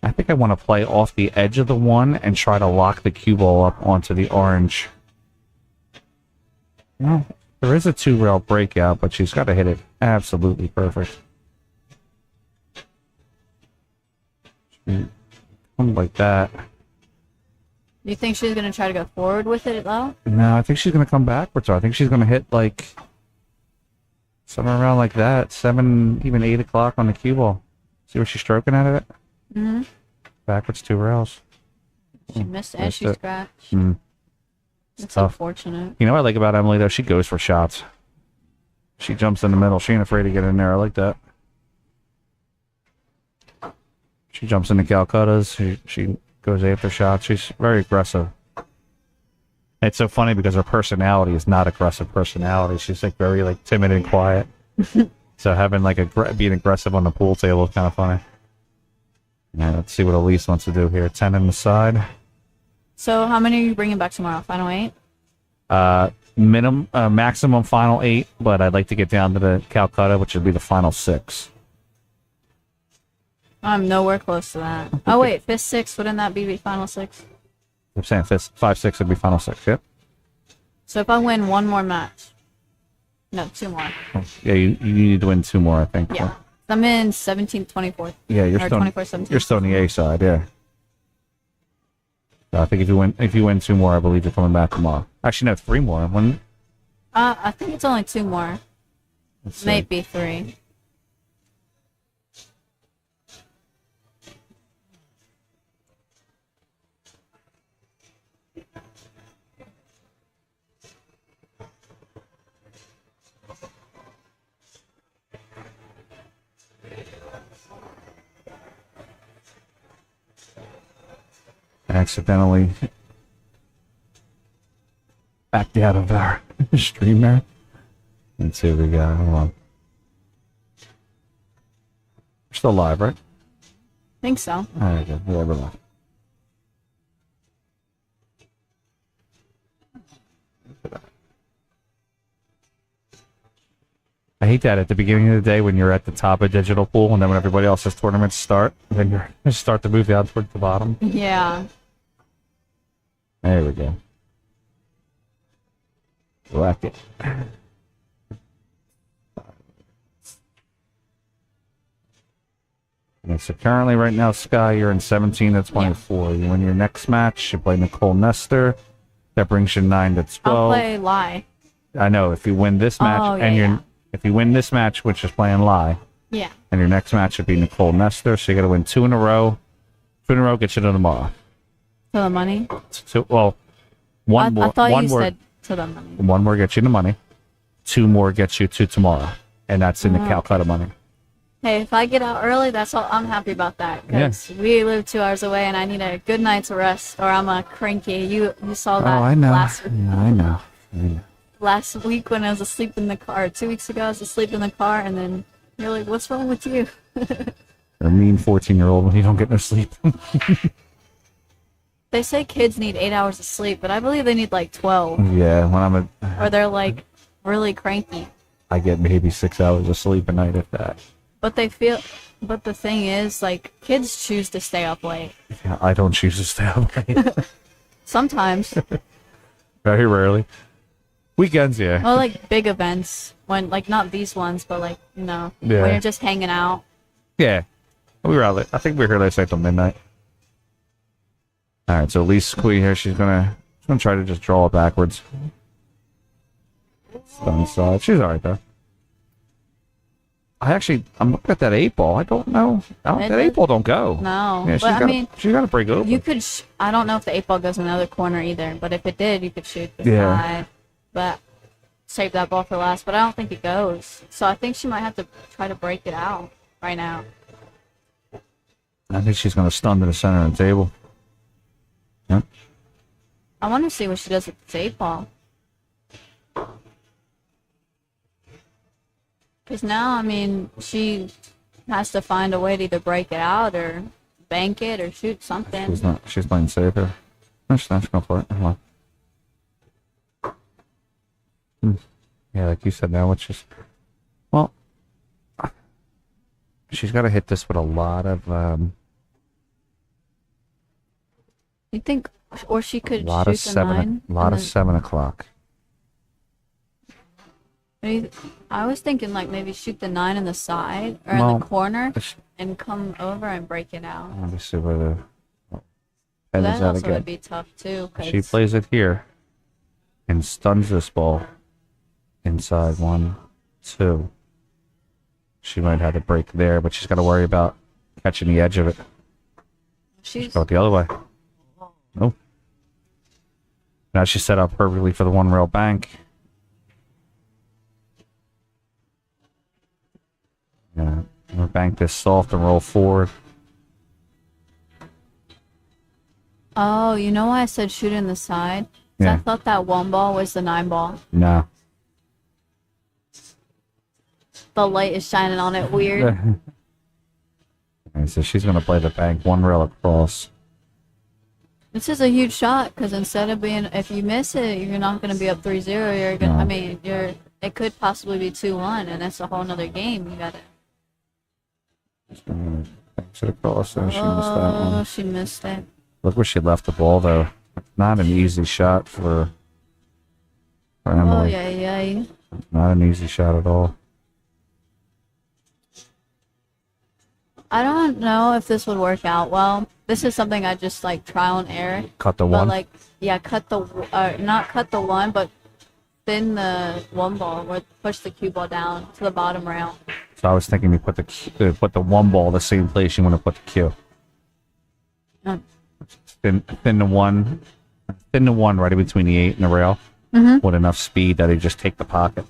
I think I want to play off the edge of the 1 and try to lock the cue ball up onto the orange. Well, there is a 2-rail breakout, but she's got to hit it absolutely perfect. Something like that. do you think she's going to try to go forward with it, though? No, I think she's going to come backwards. I think she's going to hit somewhere around like that. 7, even 8 o'clock on the cue ball. See where she's stroking out of it? Mm-hmm. Backwards 2 rails. She missed it and missed she it. scratched. That's tough. unfortunate. You know what I like about Emily, though? She goes for shots. She jumps in the middle. She ain't afraid to get in there. I like that. She jumps into Calcuttas. She goes after shots. She's very aggressive. It's so funny because her personality is not aggressive personality. She's very timid and quiet. So having being aggressive on the pool table is kind of funny. Yeah, let's see what Elise wants to do here. 10 in the side. So how many are you bringing back tomorrow? Final 8? Maximum final 8, but I'd like to get down to the Calcutta, which would be the final 6. I'm nowhere close to that. Oh, wait. 5th, 6th. Wouldn't that be the final 6? I'm saying 5, 6 would be final 6, yep. So if I win 1 more match. No, 2 more. Yeah, you need to win 2 more, I think. Yeah. I'm in 17th, 24th. Yeah, Or 24th, 17th. you're still on the A side, yeah. So I think if you win 2 more, I believe you're coming back tomorrow. Actually, no, 3 more. I think it's only 2 more. Let's see. Might be 3. Accidentally backed out of our stream there. Let's see what we got. Hold on. We're still live, right? Think so. All right, good. Yeah, we're live. I hate that at the beginning of the day when you're at the top of digital pool, and then when everybody else's tournaments start, then you start to move down towards the bottom. Yeah. There we go. Whack it. Okay, so currently, right now, Sky, you're in 17 to 24. You win your next match, you play Nicole Nestor. That brings you 9 to 12. I'll play Lie. I know. If you win this match, Oh, yeah, and yeah. if you win this match, which is playing Lie, Yeah. and your next match would be Nicole Nestor, so you got to win 2 in a row. 2 in a row gets you to tomorrow. To the money? One more. I thought one you more. said to the money. 1 more gets you the money. 2 more gets you to tomorrow, and that's in the Calcutta money. Hey, if I get out early, that's all. I'm happy about that because we live 2 hours away, and I need a good night's rest, or I'm a cranky. You saw that I know. last Yeah, I know. last week when I was asleep in the car. 2 weeks ago, I was asleep in the car, and then you're like, "What's wrong with you?" You're a mean 14-year-old when you don't get no sleep. They say kids need 8 hours of sleep, but I believe they need like 12, Yeah, when or they're like really cranky. I get maybe 6 hours of sleep a night, if that. But the thing is, like, kids choose to stay up late. Yeah, I don't choose to stay up late. Sometimes. Very rarely. Weekends, yeah. Well, like big events, when like not these ones, but like Yeah. when you're just hanging out. Yeah. We were out late. I think we were here last night till midnight. All right, so Elise Quee here, she's gonna try to just draw it backwards. Stun side. She's all right though. I'm looking at that 8-ball. I don't know. That 8-ball don't go. No, Yeah, but she's got to break open. you could. I don't know if the 8-ball goes in the other corner either. But if it did, you could shoot the Yeah. side. But save that ball for last. But I don't think it goes. So I think she might have to try to break it out right now. I think she's gonna stun to the center of the table. Yep. I want to see what she does with the 8-ball. Because now, I mean, she has to find a way to either break it out or bank it or shoot something. She's playing safe here. No, she's not. She's going for it. Come on. Yeah, like you said now, well, she's got to hit this with a lot of, You think, or she could lot shoot of the 7, 9? 7 o'clock. I was thinking like maybe shoot the 9 in the side or Well, in the corner and come over and break it out. Let me see where the That pen is at also again. would be tough too. 'Cause She plays it here and stuns this ball inside 1, 2. She might have to break there, but she's got to worry about catching the edge of it. she's Go it the other way. No. Now she's set up perfectly for the 1-rail bank. Yeah, we'll bank this soft and roll forward. Oh, you know why I said shoot in the side? 'Cause Yeah. I thought that 1 ball was the 9 ball. No. The light is shining on it weird. Alright, so she's gonna play the bank 1-rail across. This is a huge shot because instead of being, if you miss it, you're not going to be up 3-0. You're gonna. No. I mean, it could possibly be 2-1, and that's a whole nother game. You gotta. Banks it across, and she missed that Oh, one. she missed it. Look where she left the ball, though. Not an easy shot for Oh Emily. yeah. Not an easy shot at all. I don't know if this would work out well. This is something I just like trial and error. Cut the But 1. like, yeah, not cut the 1, but thin the 1 ball or push the cue ball down to the bottom rail. So I was thinking you put the 1 ball the same place you want to put the cue. Mm. Thin the one right in between the 8 and the rail with enough speed that they just take the pocket.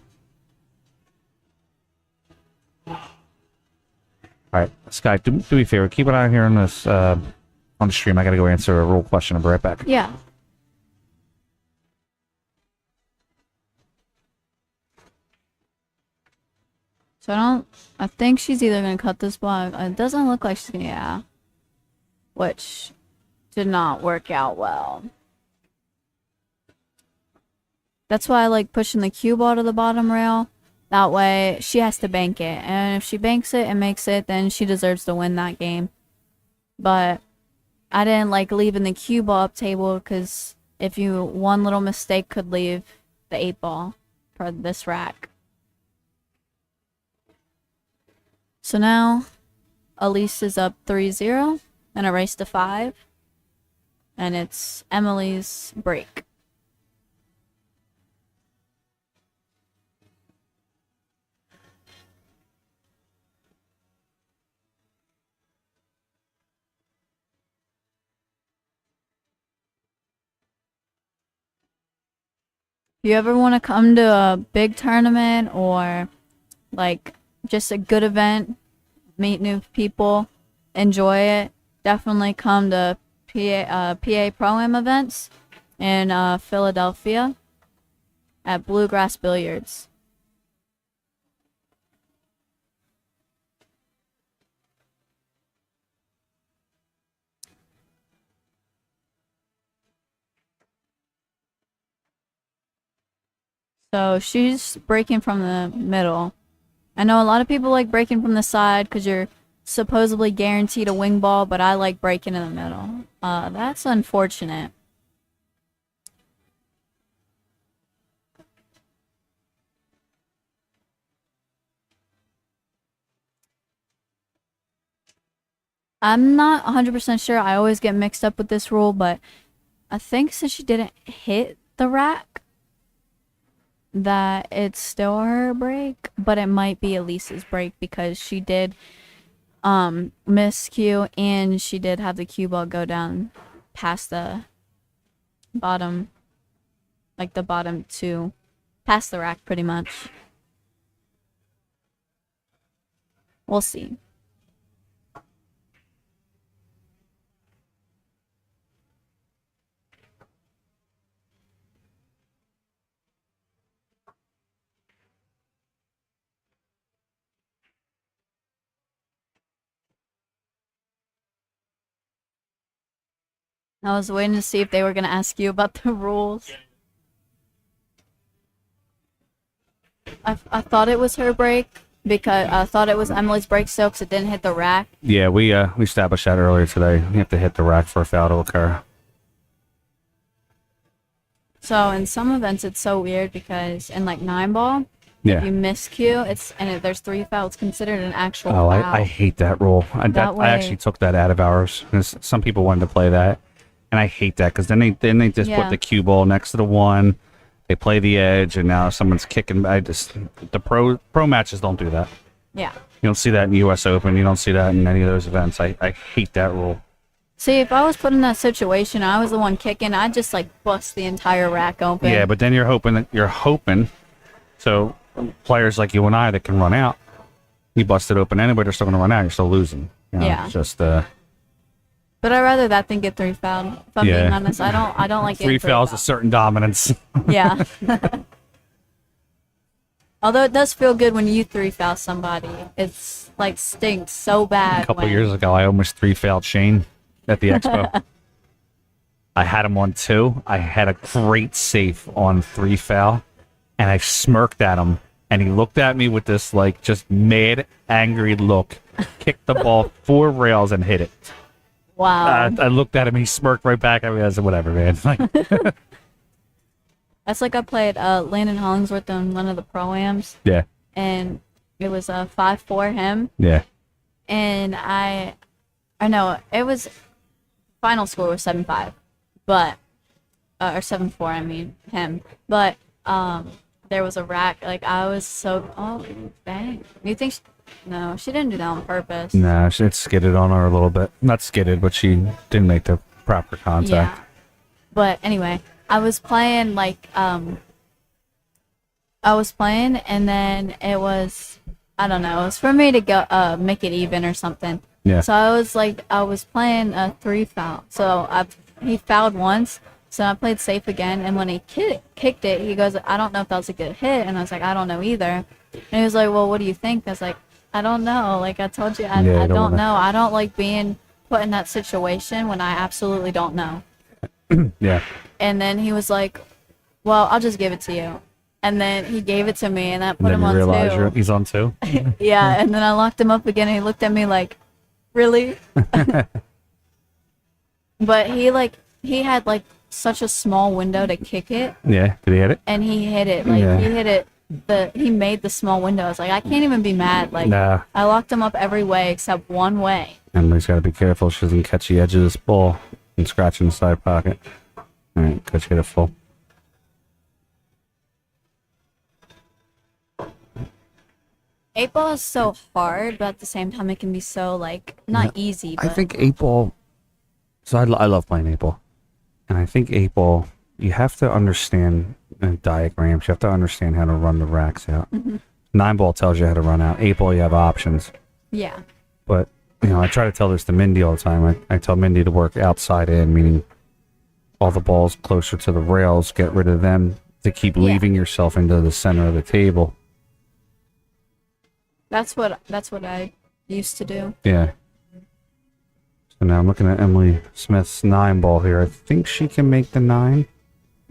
All right, Sky, do me a favor. Keep an eye here on this on the stream. I got to go answer a rule question. I'll be right back. Yeah. So I think she's either going to cut this ball. It doesn't look like she's going to, yeah. Which did not work out well. That's why I like pushing the cue ball to the bottom rail. That way she has to bank it. And if she banks it and makes it, then she deserves to win that game. But I didn't like leaving the cue ball up table because one little mistake could leave the 8-ball for this rack. So now Elise is up 3-0 and a race to 5. And it's Emily's break. If you ever want to come to a big tournament or like just a good event, meet new people, enjoy it. Definitely come to PA Pro-Am events in Philadelphia at Bluegrass Billiards. So she's breaking from the middle. I know a lot of people like breaking from the side because you're supposedly guaranteed a wing ball, but I like breaking in the middle. That's unfortunate. I'm not 100% sure. I always get mixed up with this rule, but I think since she didn't hit the rack, that it's still her break, but it might be Elise's break because she did miss cue and she did have the cue ball go down past the bottom, like the bottom two, past the rack pretty much. We'll see. I was waiting to see if they were going to ask you about the rules. I thought it was her break because I thought it was Emily's break still because it didn't hit the rack. Yeah, we established that earlier today. You have to hit the rack for a foul to occur. So in some events it's so weird because in like 9-ball, Yeah. if you miss cue, there's 3 fouls, it's considered an actual Oh, foul. I hate that rule. I way- actually took that out of ours. 'Cause some people wanted to play that, and I hate that because then they just put Yeah. the cue ball next to the one. They play the edge, and now someone's kicking. The pro matches don't do that. Yeah. You don't see that in U.S. Open. You don't see that in any of those events. I hate that rule. See, if I was put in that situation, I was the one kicking, I'd just like bust the entire rack open. Yeah, but then you're hoping. So players like you and I that can run out, you bust it open anyway. They're still going to run out. You're still losing. You know, Yeah. It's just But I'd rather that than get 3 fouled. If I'm Yeah. being honest, I don't like getting 3 fouls, a fouled. certain dominance. Yeah. Although it does feel good when you 3 foul somebody. It's like stinks so bad. A couple when- years ago, I almost 3 fouled Shane at the expo. I had him on 2. I had a great safe on 3 foul, and I smirked at him, and he looked at me with this like just mad, angry look, kicked the ball 4 rails and hit it. Wow. I looked at him, he smirked right back at me. I said, "Whatever, man." Like, That's like I played Landon Hollingsworth on one of the pro-ams, yeah, and it was 5-4 him, yeah, and I know it was final score was 7-5, but or 7-4. I mean him, but there was a rack. Like I was so dang. You think? No, she didn't do that on purpose. nah, it skidded on her a little bit. Not skidded, but she didn't make the proper contact. Yeah. But anyway, I was playing and then it was, I don't know, it was for me to go make it even or something. Yeah. So I was playing a 3 foul. So he fouled once, so I played safe again, and when he kicked it, he goes, "I don't know if that was a good hit," and I was like, "I don't know either." And he was like, "Well, what do you think?" I was like, "I don't know. Like I told you, I don't don't wanna- know. I don't like being put in that situation when I absolutely don't know." Yeah. And then he was like, "Well, I'll just give it to you." And then he gave it to me, and that And put then him you on realize 2. he's on 2. Yeah, and then I locked him up again, and he looked at me like, "Really?" But he had like such a small window to kick it, Yeah. Did he hit it? and he hit it. Like Yeah. he hit it. He made the small window. I was like, I can't even be mad. Like Nah. I locked him up every way except one way. Emily's got to be careful she doesn't catch the edge of this ball and scratch in the side pocket. All right, coach, get it full. Eight ball is so hard, but at the same time, it can be so like not easy. But I think 8-ball. So I love playing 8-ball, and I think 8-ball. You have to understand diagrams. You have to understand how to run the racks out. 9-ball tells you how to run out. 8-ball, you have options. yeah, But, I try to tell this to Mindy all the time. I tell Mindy to work outside in, meaning all the balls closer to the rails, get rid of them to keep leaving yourself into the center of the table. That's what I used to do. Yeah. So now I'm looking at Emily Smith's 9 ball here. I think she can make the 9.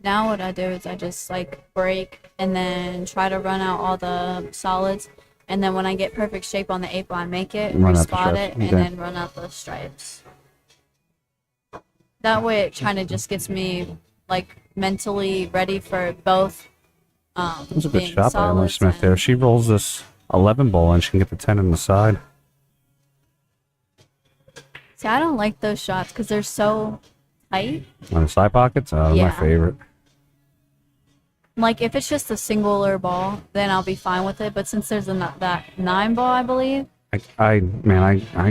Now what I do is I just like break and then try to run out all the solids, and then when I get perfect shape on the 8 ball, I make it, respot it, and then run out the stripes. That way it kind of just gets me like mentally ready for both. That's a good shot by Emily Smith there. She rolls this 11 ball and she can get the 10 in the side. See, I don't like those shots because they're so tight. On the side pockets? Oh, my favorite. Like, if it's just a singular ball, then I'll be fine with it. But since there's that 9 ball, I believe. I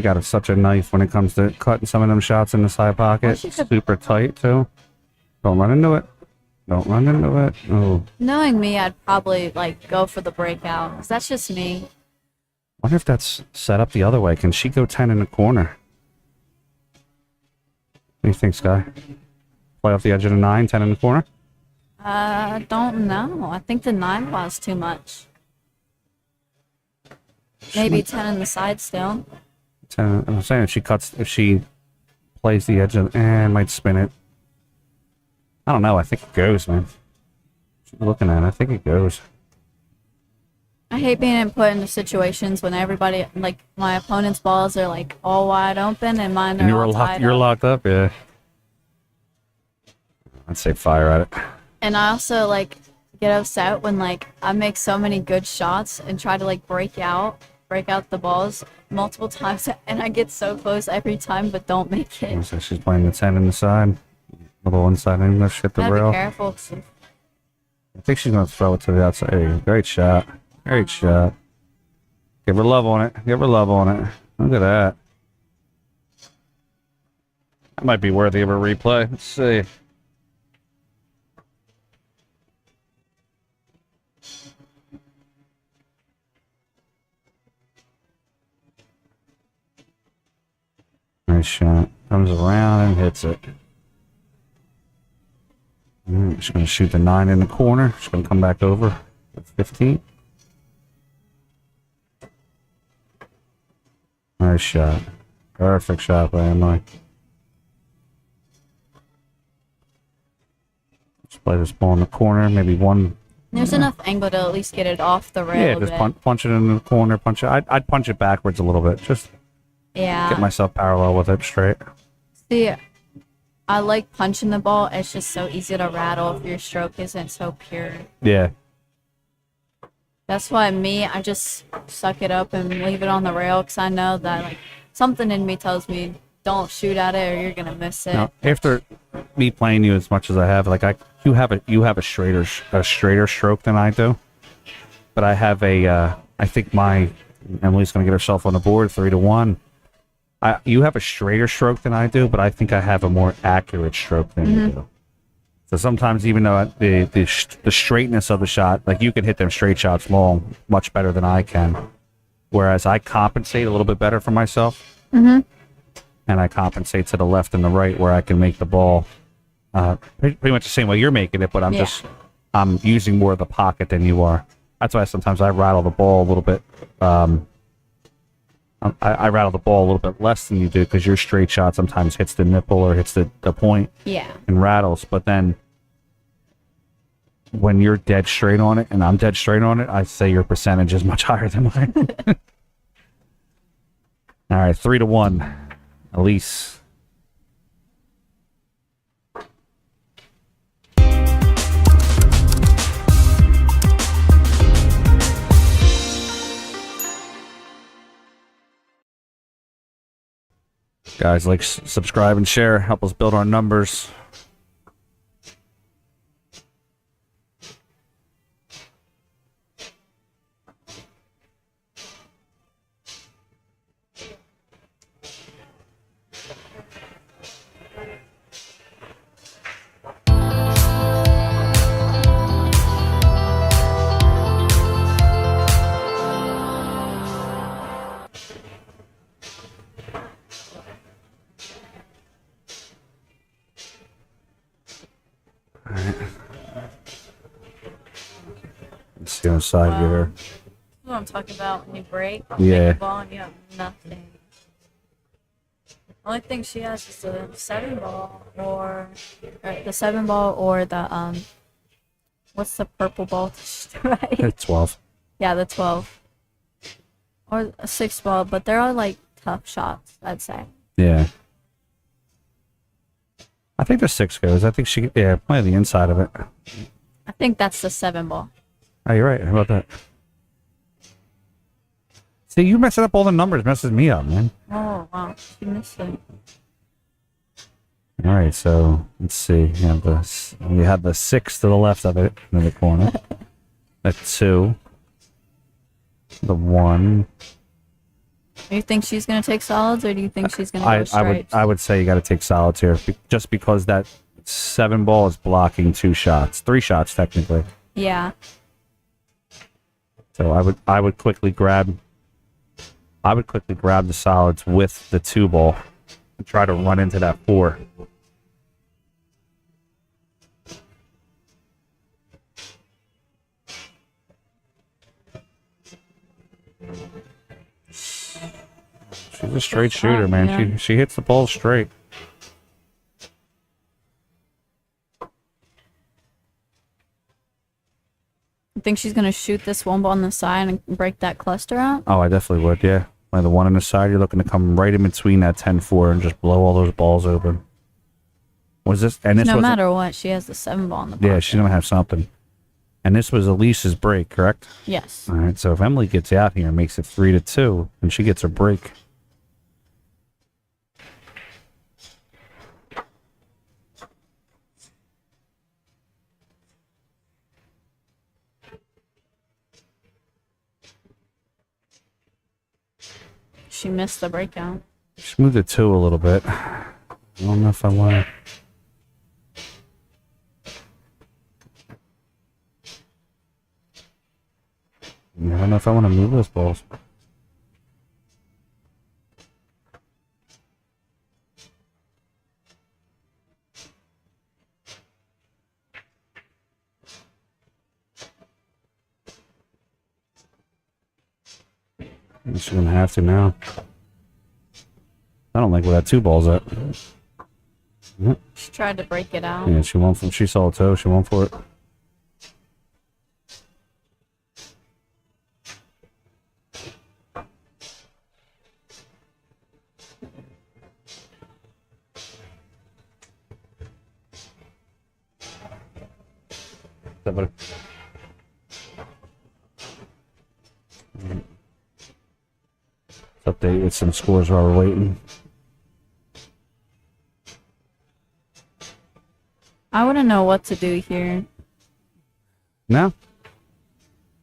got such a knife when it comes to cutting some of them shots in the side pocket. Super tight, too. Don't run into it. Don't run into it. Oh. Knowing me, I'd probably, like, go for the breakout. Because that's just me. Wonder if that's set up the other way. Can she go 10 in the corner? What do you think, Sky? Play off the edge of the 9, 10 in the corner? I don't know. I think the 9 ball is too much. Maybe 10 in the side still. 10, I'm saying if she plays the edge of, might spin it. I don't know. I think it goes, man. Looking at it, I think it goes. I hate being put into situations when everybody, like, my opponent's balls are, like, all wide open and mine are all tied up. You're locked up, yeah. I'd say fire at it. And I also, like, get upset when, like, I make so many good shots and try to, like, break out the balls multiple times, and I get so close every time but don't make it. So she's playing the 10 in the side. Little inside English, hit the rail. Be careful. I think she's going to throw it to the outside. Hey, great shot. Great shot. Give her love on it. Give her love on it. Look at that. That might be worthy of a replay. Let's see. Nice shot. Comes around and hits it. She's going to shoot the 9 in the corner. She's going to come back over with 15. Nice shot. Perfect shot by Emily. Let's play this ball in the corner. Maybe one. There's enough angle to at least get it off the rail. Yeah, just punch it in the corner. Punch it. I'd punch it backwards a little bit. Just get myself parallel with it straight. See, I like punching the ball. It's just so easy to rattle if your stroke isn't so pure. Yeah. That's why I just suck it up and leave it on the rail because I know that like something in me tells me don't shoot at it or you're gonna miss it. Now, after me playing you as much as I have, like you have a straighter stroke than I do, but I have I think Emily's gonna get herself on the board 3-1. You have a straighter stroke than I do, but I think I have a more accurate stroke than you do. So sometimes, even though the straightness of the shot, like you can hit them straight shots long much better than I can, whereas I compensate a little bit better for myself, and I compensate to the left and the right where I can make the ball pretty much the same way you're making it, but I'm using more of the pocket than you are. That's why sometimes I rattle the ball a little bit. I rattle the ball a little bit less than you do because your straight shot sometimes hits the nipple or hits the point and rattles. But then when you're dead straight on it and I'm dead straight on it, I say your percentage is much higher than mine. All right, 3-1. Elise. Guys, like, subscribe, and share. Help us build our numbers. see on the side Wow. here. That's what I'm talking about. When you break, Yeah. the ball and you have nothing. Only thing she has is the 7 ball or the what's the purple ball? Right? 12. Yeah, the 12 or a 6 ball, but they're all like tough shots, I'd say. Yeah. I think the 6 goes. I think she, yeah, probably the inside of it. I think that's the 7 ball. Oh, you're right. How about that? See, you messing up all the numbers messes me up, man. Oh wow, she missed it. All right, so let's see. You have the 6 to the left of it in the corner. The 2. The 1. Do you think she's gonna take solids, or do you think she's gonna go stripes? I would say you got to take solids here, just because that 7 ball is blocking 2 shots, 3 shots technically. Yeah. So I would quickly grab the solids with the 2 ball and try to run into that 4. She's a straight shooter, man. Yeah. She hits the ball straight. You think she's gonna shoot this 1 ball on the side and break that cluster out? Oh, I definitely would, yeah. Like the one on the side, you're looking to come right in between that 10-4 and just blow all those balls open. Was this? And this No was matter what, she has the 7 ball in the yeah, pocket. she's gonna have something. And this was Elise's break, correct? Yes. All right. So if Emily gets out here and makes it 3-2, and she gets a break. She missed the breakout. Just move the 2 a little bit. I don't know if I want to. I don't know if I want to move those balls. She's gonna have to now. I don't like where that 2 ball's at. She tried to break it out. Yeah, she went for. She saw a toe. She went for it. Update with some scores while we're waiting. I wouldn't know what to do here. No.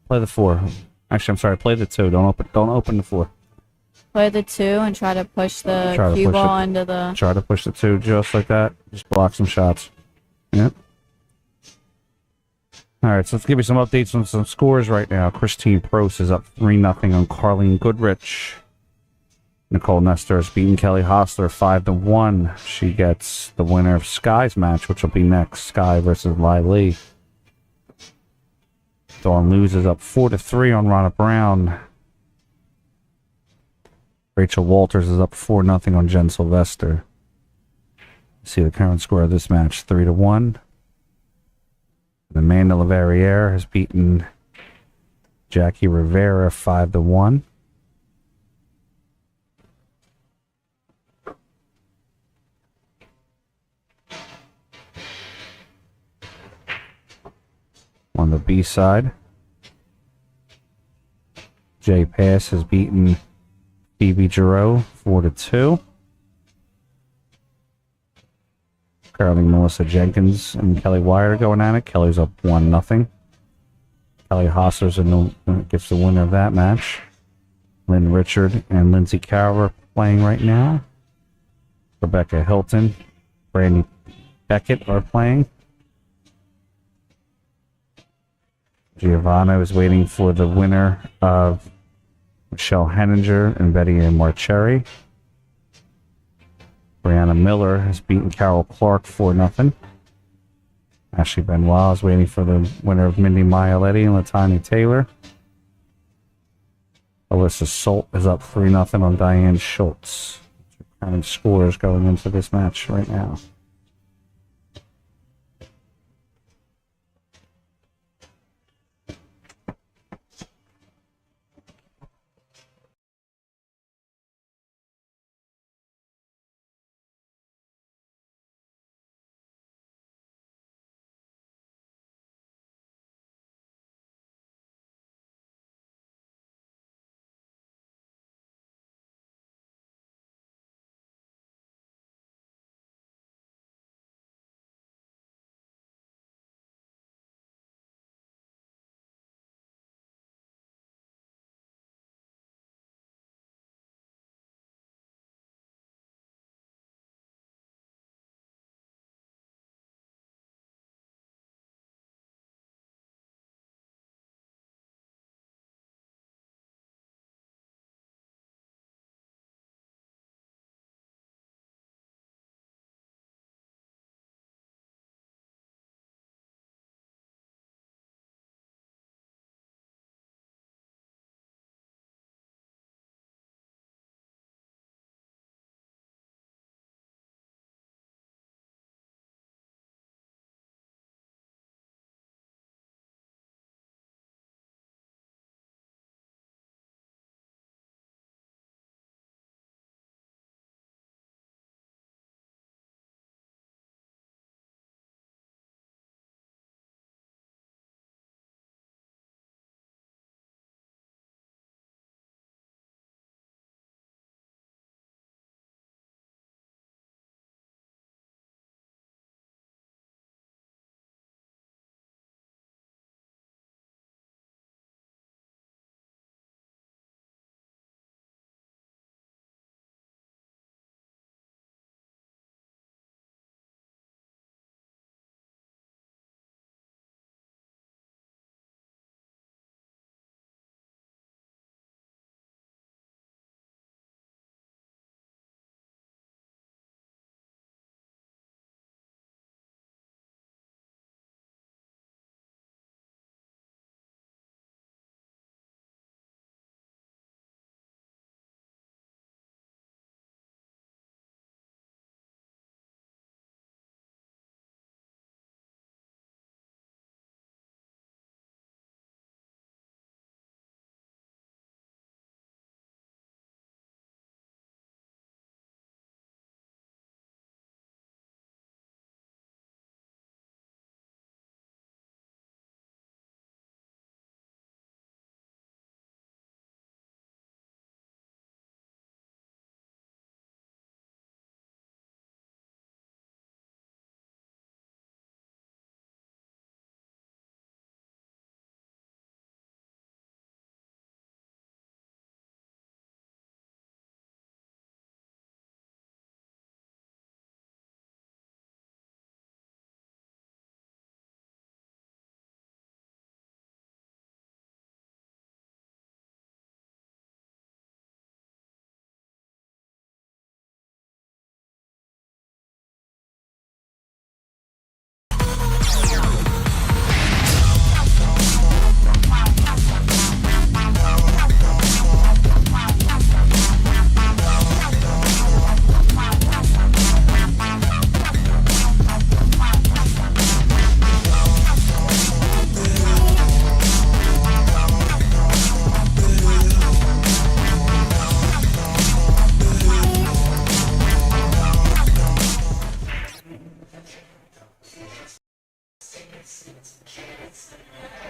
Play the 4. Actually, I'm sorry. Play the 2. Don't open the 4. Play the 2 and try to push the Try to cue push ball it. into the. Try to push the 2 just like that. Just block some shots. Yep. All right, so let's give you some updates on some scores right now. Christine Prost is up 3-0 on Carlene Goodrich. Nicole Nestor has beaten Kelly Hostler 5-1. She gets the winner of Sky's match, which will be next. Sky versus Lai Lee. Dawn Luz is up 4-3 on Ronna Brown. Rachel Walters is up 4-0 on Jen Sylvester. See the current score of this match, 3-1. And Amanda Leverrier has beaten Jackie Rivera 5-1. On the B side, Jay Pass has beaten Phoebe Giroux 4-2. Currently, Melissa Jenkins and Kelly Wire going at it. Kelly's up 1-0. Kelly Hostler's gets the winner of that match. Lynn Richard and Lindsay Carver playing right now. Rebecca Hilton, Brandy Beckett are playing. Giovanna is waiting for the winner of Michelle Henninger and Betty Ann Marcheri. Brianna Miller has beaten Carol Clark 4-0. Ashley Benoit is waiting for the winner of Mindy Mialetti and Latanya Taylor. Alyssa Solt is up 3-0 on Diane Schultz. Kind of scores going into this match right now.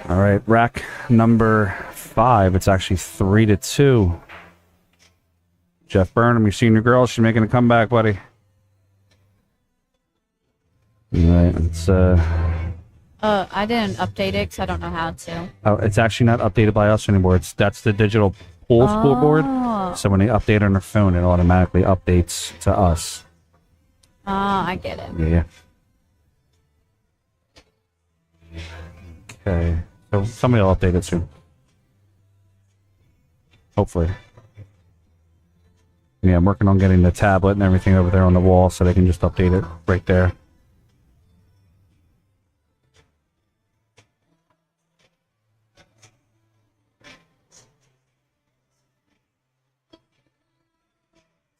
All right, rack number 5. It's actually 3-2. Jeff Burnham, your senior girl, she's making a comeback, buddy. All right, it's I didn't update it because I don't know how to. oh, it's actually not updated by us anymore. That's the digital pool scoreboard. So when they update on their phone, it automatically updates to us. I get it. Yeah. Okay. So somebody will update it soon. Hopefully. Yeah, I'm working on getting the tablet and everything over there on the wall so they can just update it right there.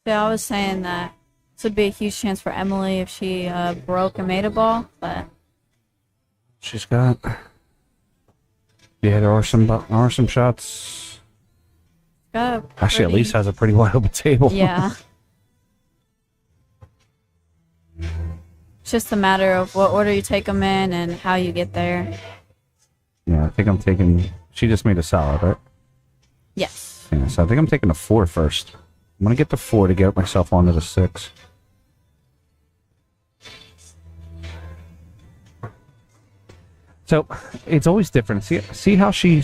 Yeah, I was saying that this would be a huge chance for Emily if she broke and made a ball, but She's got. Yeah, there are some shots. got a Actually, at pretty- least has a pretty wide open table. Yeah. It's just a matter of what order you take them in and how you get there. Yeah, I think I'm taking. She just made a solid, right? Yes. Yeah, so I think I'm taking a 4 first. I'm gonna get the 4 to get myself onto the 6. So it's always different. See how she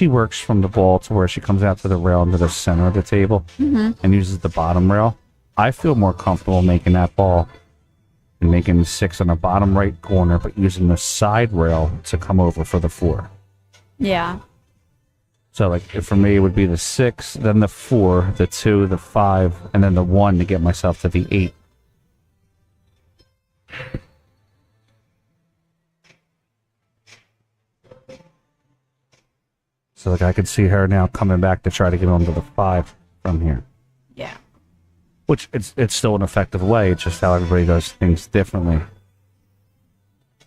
works from the ball to where she comes out to the rail into the center of the table and uses the bottom rail. I feel more comfortable making that ball and making the 6 on the bottom right corner, but using the side rail to come over for the 4. Yeah. So, like, for me, it would be the 6, then the 4, the 2, the 5, and then the 1 to get myself to the 8. So, like, I could see her now coming back to try to get onto the 5 from here. Yeah. Which, it's still an effective way. It's just how everybody does things differently.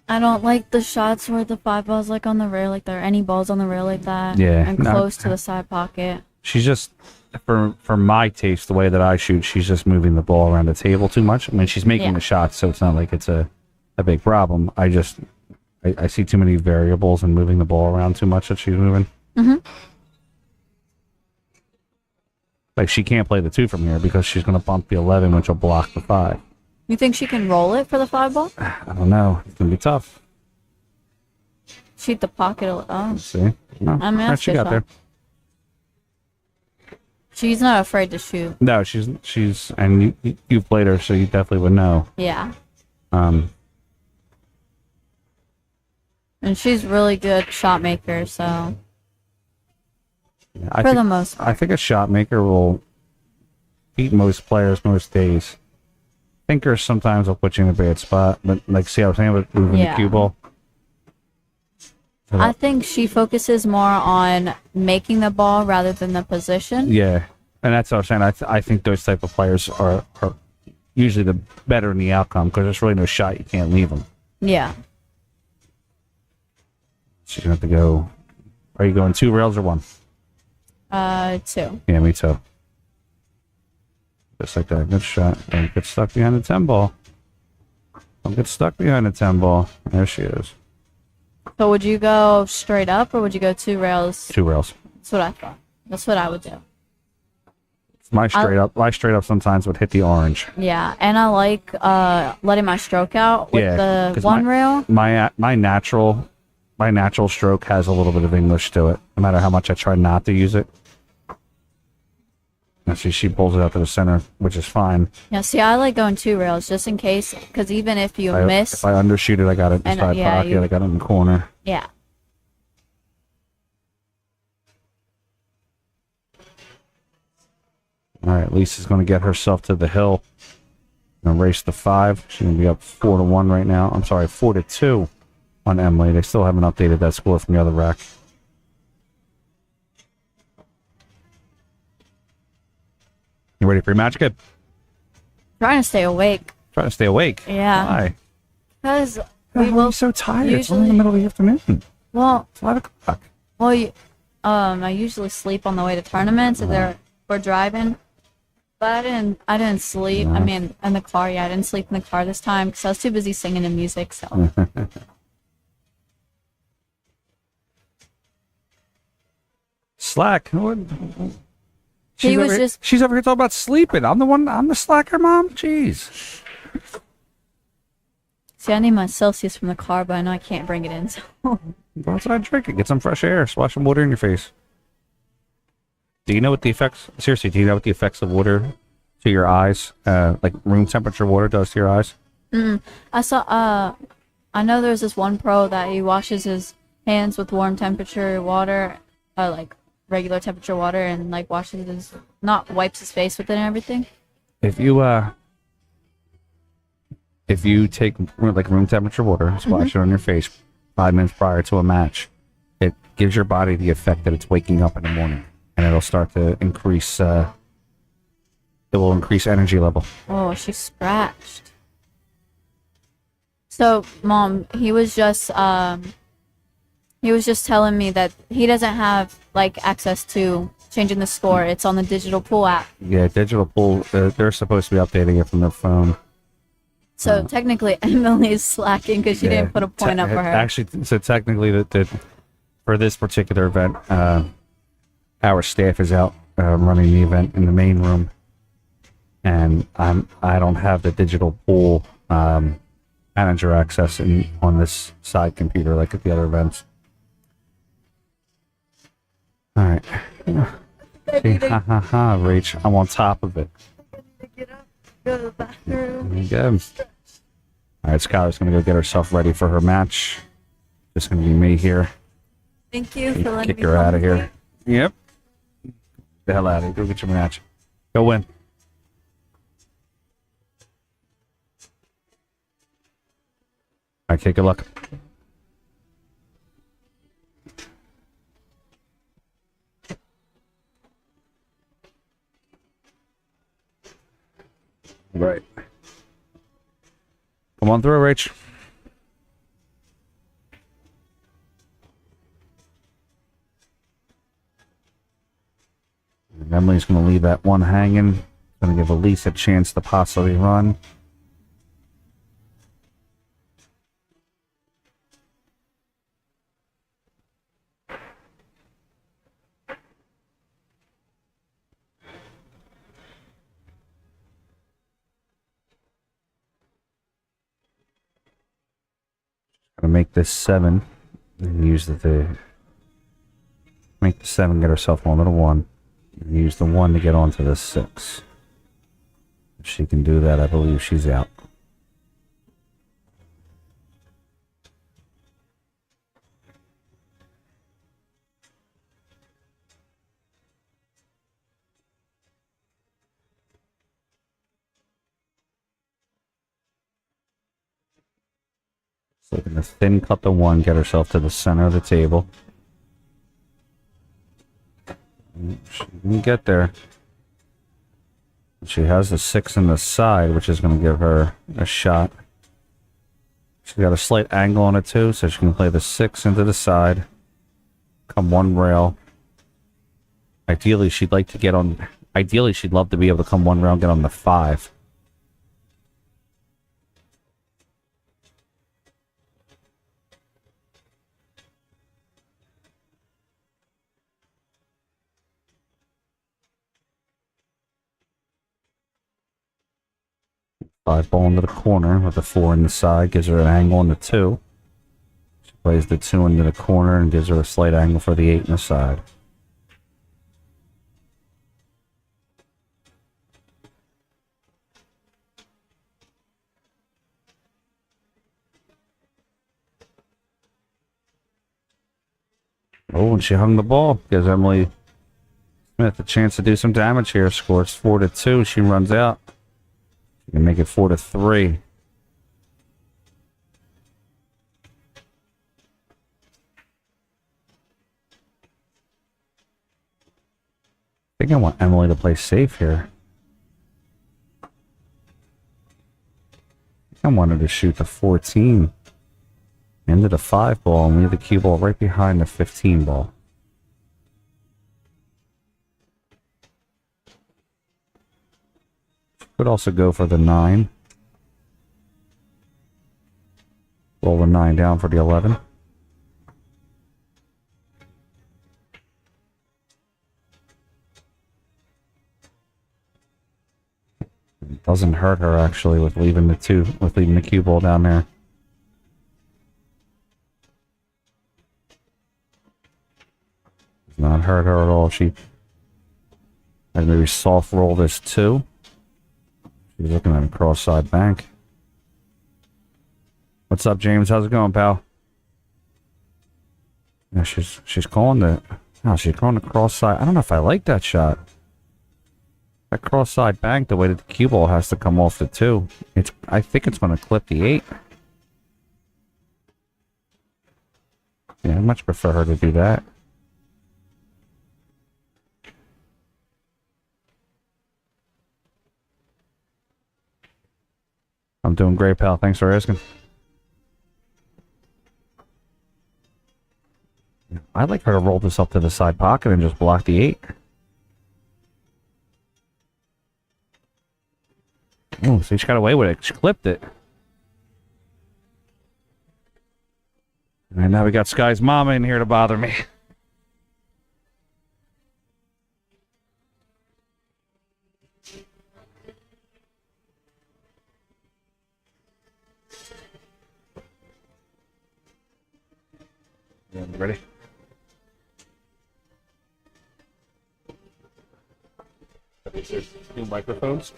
I don't like the shots where the 5 balls like on the rail, like there are any balls on the rail like that. Yeah, And no. close to the side pocket. She's just, for my taste, the way that I shoot, she's just moving the ball around the table too much. I mean, she's making Yeah. the shots, so it's not like it's a big problem. I see too many variables and moving the ball around too much that she's moving. Mm-hmm. Like, she can't play the 2 from here because she's going to bump the 11, which will block the 5. You think she can roll it for the 5 ball? I don't know. It's going to be tough. Cheat the pocket a little. Oh. Let's see. No, I mean, alright, that's she good got there. shot. She's not afraid to shoot. No, she's, and you've played her, so you definitely would know. Yeah. Um, And she's really good shot maker, so I for think, the most part. I think a shot maker will beat most players most days. Thinkers sometimes will put you in a bad spot, but like, see how I'm saying with moving the Yeah. cue ball? I think she focuses more on making the ball rather than the position. Yeah, and that's what I'm saying. I think those type of players are usually the better in the outcome because there's really no shot. You can't leave them. Yeah. So you're going to have to go. Are you going 2 rails or 1? 2. Yeah, me too. Just like that. Good shot. Don't get stuck behind the 10 ball. Don't get stuck behind the 10 ball. There she is. So would you go straight up or would you go 2 rails? 2 rails. That's what I thought. That's what I would do. My straight up sometimes would hit the orange. Yeah, and I like letting my stroke out with Yeah, the 'cause 1 rail. My natural stroke has a little bit of English to it, no matter how much I try not to use it. And she pulls it out to the center, which is fine. Yeah, see, I like going 2 rails just in case, because even if you miss, If I undershoot it, I got it in the And, side yeah, pocket. I got it in the corner. yeah. All right, Lisa's going to get herself to the hill. Going to race the 5. She's going to be up 4-1 right now. I'm sorry, 4-2 on Emily. They still haven't updated that score from the other rack. You ready for your match, kid? Trying to stay awake. Trying to stay awake. Yeah. Why? Because Why we are will. you so tired? It's only in the usually- middle of the afternoon. Well, It's 5 o'clock. I usually sleep on the way to tournaments if we're driving. But I didn't sleep. I mean, in the car, yeah, I didn't sleep in the car this time because I was too busy singing and music. So Slack. What? He was She's over here talking about sleeping. I'm the slacker, mom. Jeez. see, I need my Celsius from the car, but I know I can't bring it in. So Go outside and drink it. Get some fresh air. Splash some water in your face. Do you know what the effects? Seriously, do you know what the effects of water to your eyes, like room temperature water, does to your eyes? I saw. I know there's this one pro that he washes his hands with warm temperature water, like regular temperature water, and like washes his, not wipes his face with it and everything. If you take like room temperature water, splash it on your face 5 minutes prior to a match, it gives your body the effect that it's waking up in the morning, and it'll start to increase it will increase energy level. Oh, she scratched. So, Mom, he was just telling me that he doesn't have like access to changing the score. It's on the digital pool app. Yeah, digital pool. They're supposed to be updating it from their phone. So technically, Emily's slacking because she Yeah, didn't put a point up for her. Actually, so technically, that for this particular event, our staff is out running the event in the main room, and I don't have the digital pool manager access on this side computer like at the other events. All right. See, ha ha ha, Rach, I'm on top of it. Get up, go to the bathroom. There you go. All right, Skylar's gonna go get herself ready for her match. Just gonna be me here. Thank you for letting Kick me her out of come here. Yep. The hell out of here. Go get your match. Go win. All right, kid, good luck. Right. Come on through, Rach. And Emily's going to leave that one hanging. Going to give Elise a chance to possibly run. Gonna make this 7 and use the make the 7, get herself onto the 1, and use the 1 to get onto the 6. If she can do that, I believe she's out. So gonna thin cut the 1, get herself to the center of the table. She can get there. She has the 6 in the side, which is going to give her a shot. She's got a slight angle on it too, so she can play the 6 into the side. Come 1 rail. Ideally, she'd like to get on. Ideally, she'd love to be able to come 1 rail and get on the 5. Five ball into the corner with the 4 in the side, gives her an angle on the 2. She plays the 2 into the corner and gives her a slight angle for the 8 in the side. Oh, and she hung the ball. Gives Emily Smith a chance to do some damage here. Scores 4-2. She runs out. She can make it 4-3. I think I want Emily to play safe here. I wanted to shoot the 14 into the 5 ball and leave the cue ball right behind the 15 ball. Could also go for the 9. Roll the 9 down for the 11. It doesn't hurt her actually with leaving the 2, with leaving the cue ball down there. Does not hurt her at all. She had maybe soft roll this 2. She's looking at a cross-side bank. What's up, James? How's it going, pal? Yeah, she's calling the... Oh, she's calling the cross-side. I don't know if I like that shot. That cross-side bank, the way that the cue ball has to come off the 2. I think it's going to clip the 8. Yeah, I much prefer her to do that. I'm doing great, pal. Thanks for asking. I'd like her to roll this up to the side pocket and just block the 8. Oh, so she got away with it. She clipped it. And now we got Sky's mama in here to bother me. Ready? New microphones.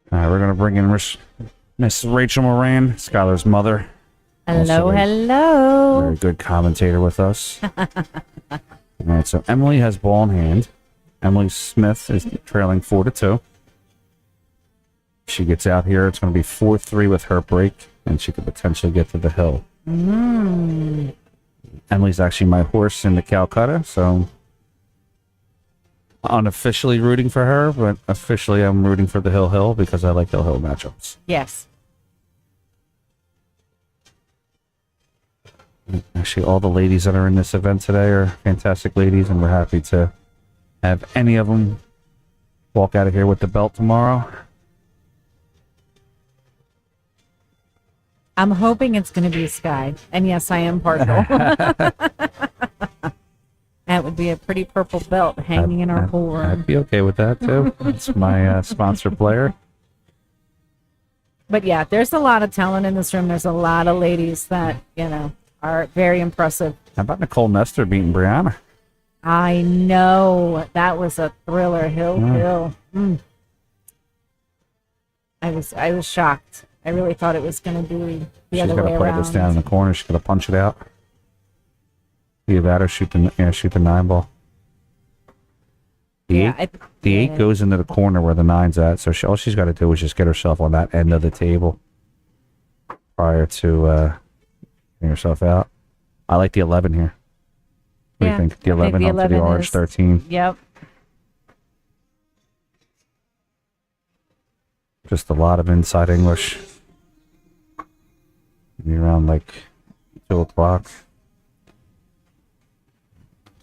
All right, we're going to bring in Miss Rachel Moran, Skylar's mother. Hello, Also hello. Very good commentator with us. All right, so Emily has ball in hand. Emily Smith is trailing 4-2. She gets out here. It's going to be 4-3 with her break, and she could potentially get to the hill. Emily's actually my horse in the Calcutta, so unofficially rooting for her, but officially I'm rooting for the Hill because I like Hill matchups. Yes. Actually, all the ladies that are in this event today are fantastic ladies, and we're happy to have any of them walk out of here with the belt tomorrow. I'm hoping it's going to be Sky. And yes, I am partial. That would be a pretty purple belt hanging in our pool room. I'd be okay with that, too. It's my sponsor player. But yeah, there's a lot of talent in this room. There's a lot of ladies that, are very impressive. How about Nicole Nestor beating Brianna? I know. That was a thriller. Hill. I was shocked. I really thought it was going to be the other way around. She's going to play this down in the corner. She's going to punch it out. Either that or shoot the 9 ball. The 8 goes into the corner where the 9's at, so all she's got to do is just get herself on that end of the table prior to getting herself out. I like the 11 here. What do you think? The 11 up to the orange 13. Yep. Just a lot of inside English. Maybe around like 2 o'clock.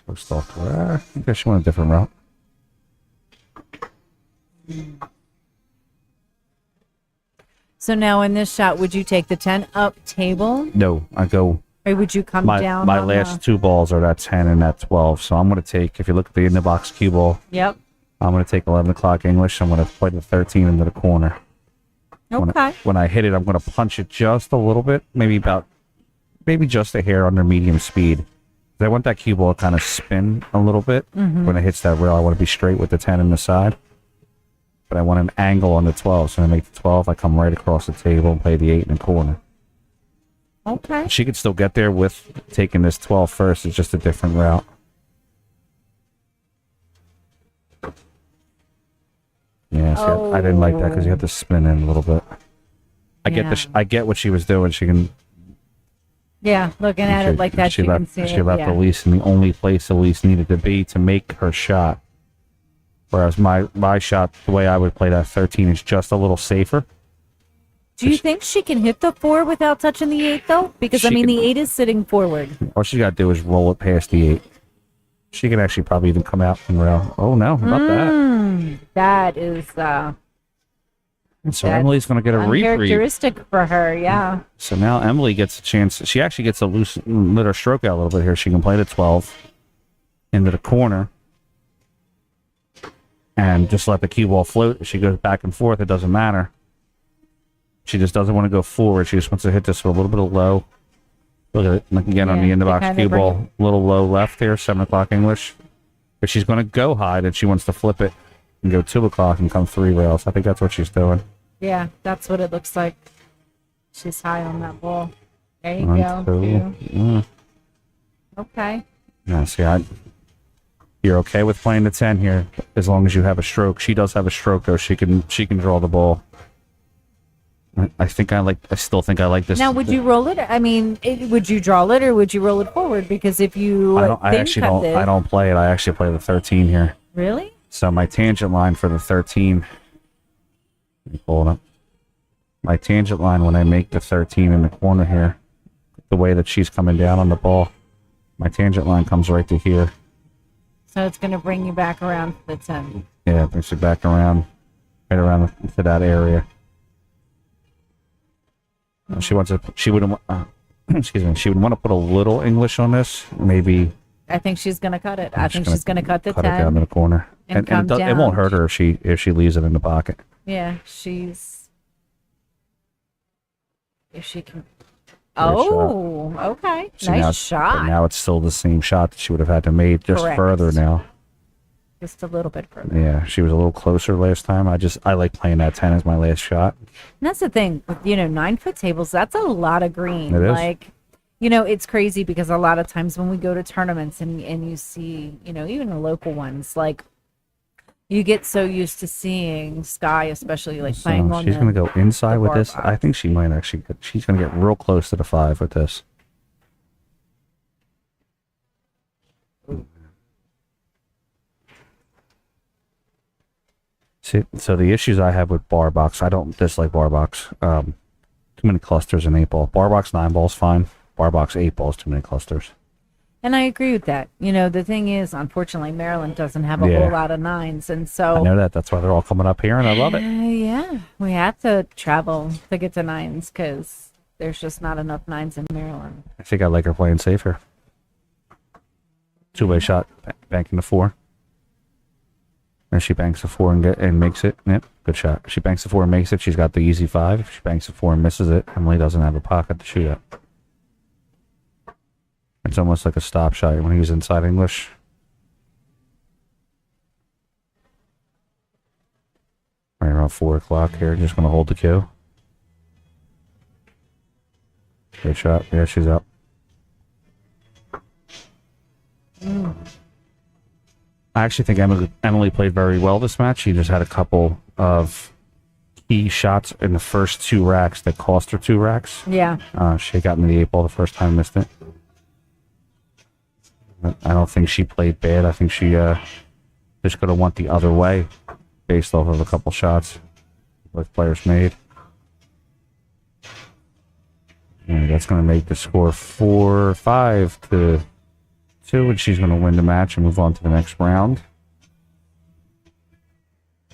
Post off. I guess she went a different route. So now in this shot, would you take the 10 up table? No, I go. Or would you come down? My last 2 balls are that 10 and that 12. So I'm going to take, if you look at the InTheBox cue ball, Yep. I'm going to take 11 o'clock English. I'm going to play the 13 into the corner. Okay. When I hit it, I'm going to punch it just a little bit, maybe just a hair under medium speed. I want that cue ball to kind of spin a little bit. When it hits that rail, I want to be straight with the 10 in the side. But I want an angle on the 12. So when I make the 12, I come right across the table and play the 8 in the corner. Okay. She could still get there with taking this 12 first. It's just a different route. Yeah, see, I didn't like that because you have to spin in a little bit. I get what she was doing. She can. Yeah, looking at it like that, you can see it. She left yeah. Elise in the only place Elise needed to be to make her shot. Whereas my shot, the way I would play that 13 is just a little safer. Do you think she can hit the 4 without touching the 8, though? Because, the 8 is sitting forward. All she got to do is roll it past the 8. She can actually probably even come out from rail. Oh, no, how about that? That is... So Emily's going to get a reprieve. Uncharacteristic for her, yeah. So now Emily gets a chance. She actually gets to let her stroke out a little bit here. She can play the 12 into the corner and just let the cue ball float. If she goes back and forth, it doesn't matter. She just doesn't want to go forward. She just wants to hit this with a little bit of low. Look at it. Look again on the Yeah, they InTheBox kinda cue bring ball. A little low left here, 7 o'clock English. But she's going to go high, and she wants to flip it and go 2 o'clock and come 3 rails. I think that's what she's doing. Yeah, that's what it looks like. She's high on that ball. There you 1, go. 2. Two. Okay. Yeah, see, you're okay with playing the 10 here as long as you have a stroke. She does have a stroke, though. She can draw the ball. I still think I like this. Now, would you roll it? I mean, would you draw it or would you roll it forward? Because if you I don't play it. I actually play the 13 here. Really? So my tangent line for the 13. Let me pull it up. My tangent line when I make the 13 in the corner here, the way that she's coming down on the ball, my tangent line comes right to here. So it's going to bring you back around to the 10. Yeah, it brings you back around, right around to that area. She would excuse me. She would want to put a little English on this, maybe. I think she's going to cut it. I think she's going to cut the 10. Cut it down to the corner, and it won't hurt her if she leaves it in the pocket. Yeah, if she can. Great Okay. See, Nice shot. But now it's still the same shot that she would have had to make, just Correct. further now. Just a little bit further. Yeah, she was a little closer last time. I like playing that 10 as my last shot. And that's the thing with 9-foot tables. That's a lot of green. It is. Like, it's crazy because a lot of times when we go to tournaments and you see, even the local ones, like you get so used to seeing Sky, especially like playing on. She's going to go inside with bar this. box. I think she might actually. She's going to get real close to the 5 with this. See, so the issues I have with bar box, I don't dislike bar box. Too many clusters in 8-ball. Bar box 9-ball's fine. Bar box 8-ball's too many clusters. And I agree with that. The thing is, unfortunately, Maryland doesn't have a whole lot of 9s, and so I know that. That's why they're all coming up here, and I love it. yeah, we have to travel to get to 9s because there's just not enough 9s in Maryland. I think I like her playing safer. 2-way shot, banking the 4. And she banks a 4 and makes it. Yep, good shot. If she banks the 4 and makes it, she's got the easy 5. If she banks the 4 and misses it, Emily doesn't have a pocket to shoot at. It's almost like a stop shot when he was inside English. Right around 4 o'clock here, just going to hold the cue. Good shot. Yeah, she's up. I actually think Emily played very well this match. She just had a couple of key shots in the first 2 racks that cost her 2 racks. Yeah. She got in the 8-ball the first time, missed it. I don't think she played bad. I think she just could have went the other way based off of a couple shots both players made. And that's going to make the score 4-5 to 2, and she's going to win the match and move on to the next round.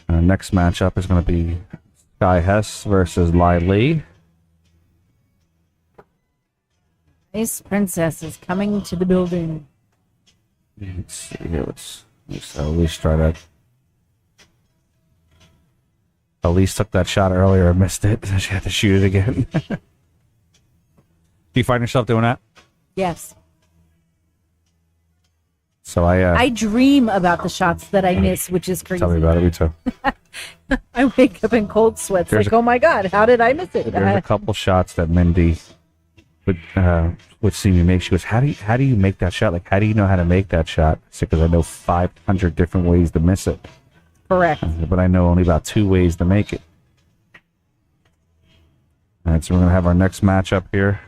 Next matchup is going to be Sky Hess versus Lai Lee. Ice Princess is coming to the building. Let's see here. Let's at least try that. Elise took that shot earlier and missed it. She had to shoot it again. Do you find yourself doing that? Yes. So I dream about the shots that I miss, which is crazy. tell me about it. Me too. I wake up in cold sweats. Oh my God, how did I miss it? There's a couple shots that Mindy would see me make. She goes, how do you make that shot? Like, how do you know how to make that shot? I said, because I know 500 different ways to miss it. Correct. But I know only about 2 ways to make it. All right, so we're going to have our next matchup here.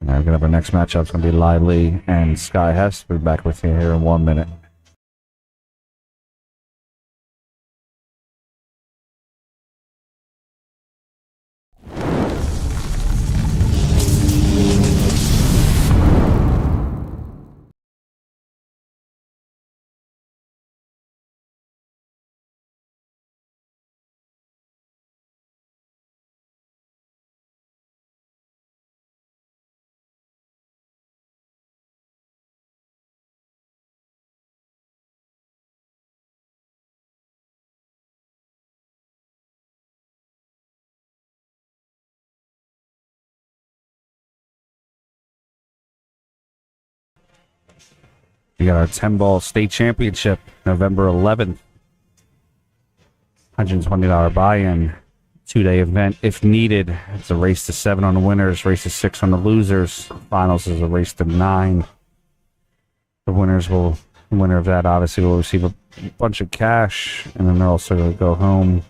All right, we're going to have our next matchup. It's going to be Lai Lee and Sky Hess. We'll be back with you here in 1 minute. We got our 10-ball state championship, November 11th. $120 buy-in, 2-day event if needed. It's a race to 7 on the winners, race to 6 on the losers. Finals is a race to 9. The winner of that obviously will receive a bunch of cash, and then they're also going to go home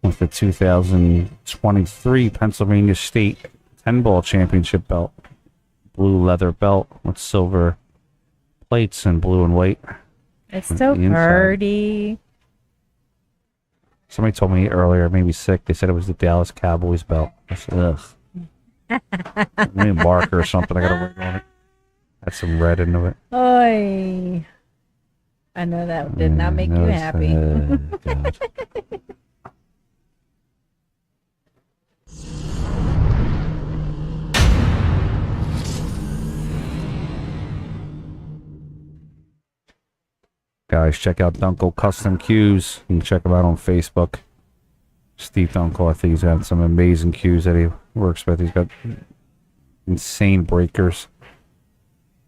with the 2023 Pennsylvania State 10-ball championship belt. Blue leather belt with silver plates and blue and white. It's so pretty. Somebody told me earlier, maybe sick, they said it was the Dallas Cowboys belt. I said, ugh. Maybe a marker or something. I got to work on it. Had some red into it. Oy. I know that did not make you happy. God. Guys, check out Dunkel Custom Cues. You can check him out on Facebook. Steve Dunkel, I think he's got some amazing cues that he works with. He's got insane breakers.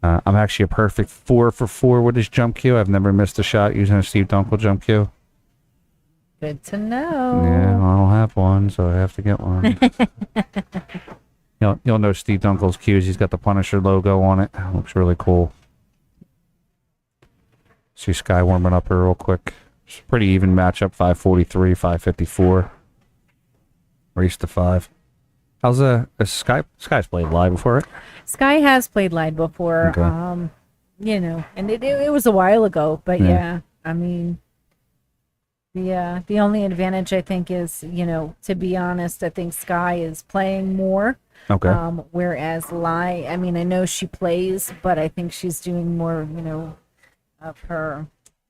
I'm actually a perfect 4 for 4 with his jump cue. I've never missed a shot using a Steve Dunkel jump cue. Good to know. Yeah, well, I don't have one, so I have to get one. You'll know Steve Dunkel's cues. He's got the Punisher logo on it. Looks really cool. See Sky warming up here real quick. It's a pretty even matchup, 543, 554. Race to 5. How's Sky's played live before, right? Sky has played live before. Okay. And it was a while ago, but yeah, I mean, the only advantage I think is, to be honest, I think Sky is playing more. Okay. Whereas I know she plays, but I think she's doing more, of her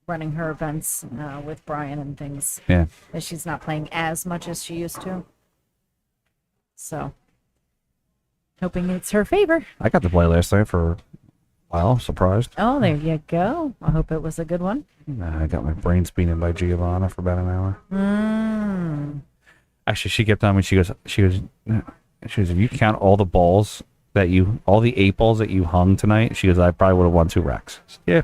running her events with Brian and things. Yeah. That she's not playing as much as she used to. So, hoping it's her favor. I got to play last night for a while. I'm surprised. Oh, there you go. I hope it was a good one. I got my brain spinning by Giovanna for about an hour. Actually, she kept on me. She goes, if you count all the balls all the 8 balls that you hung tonight, she goes, I probably would have won 2 racks. Yeah.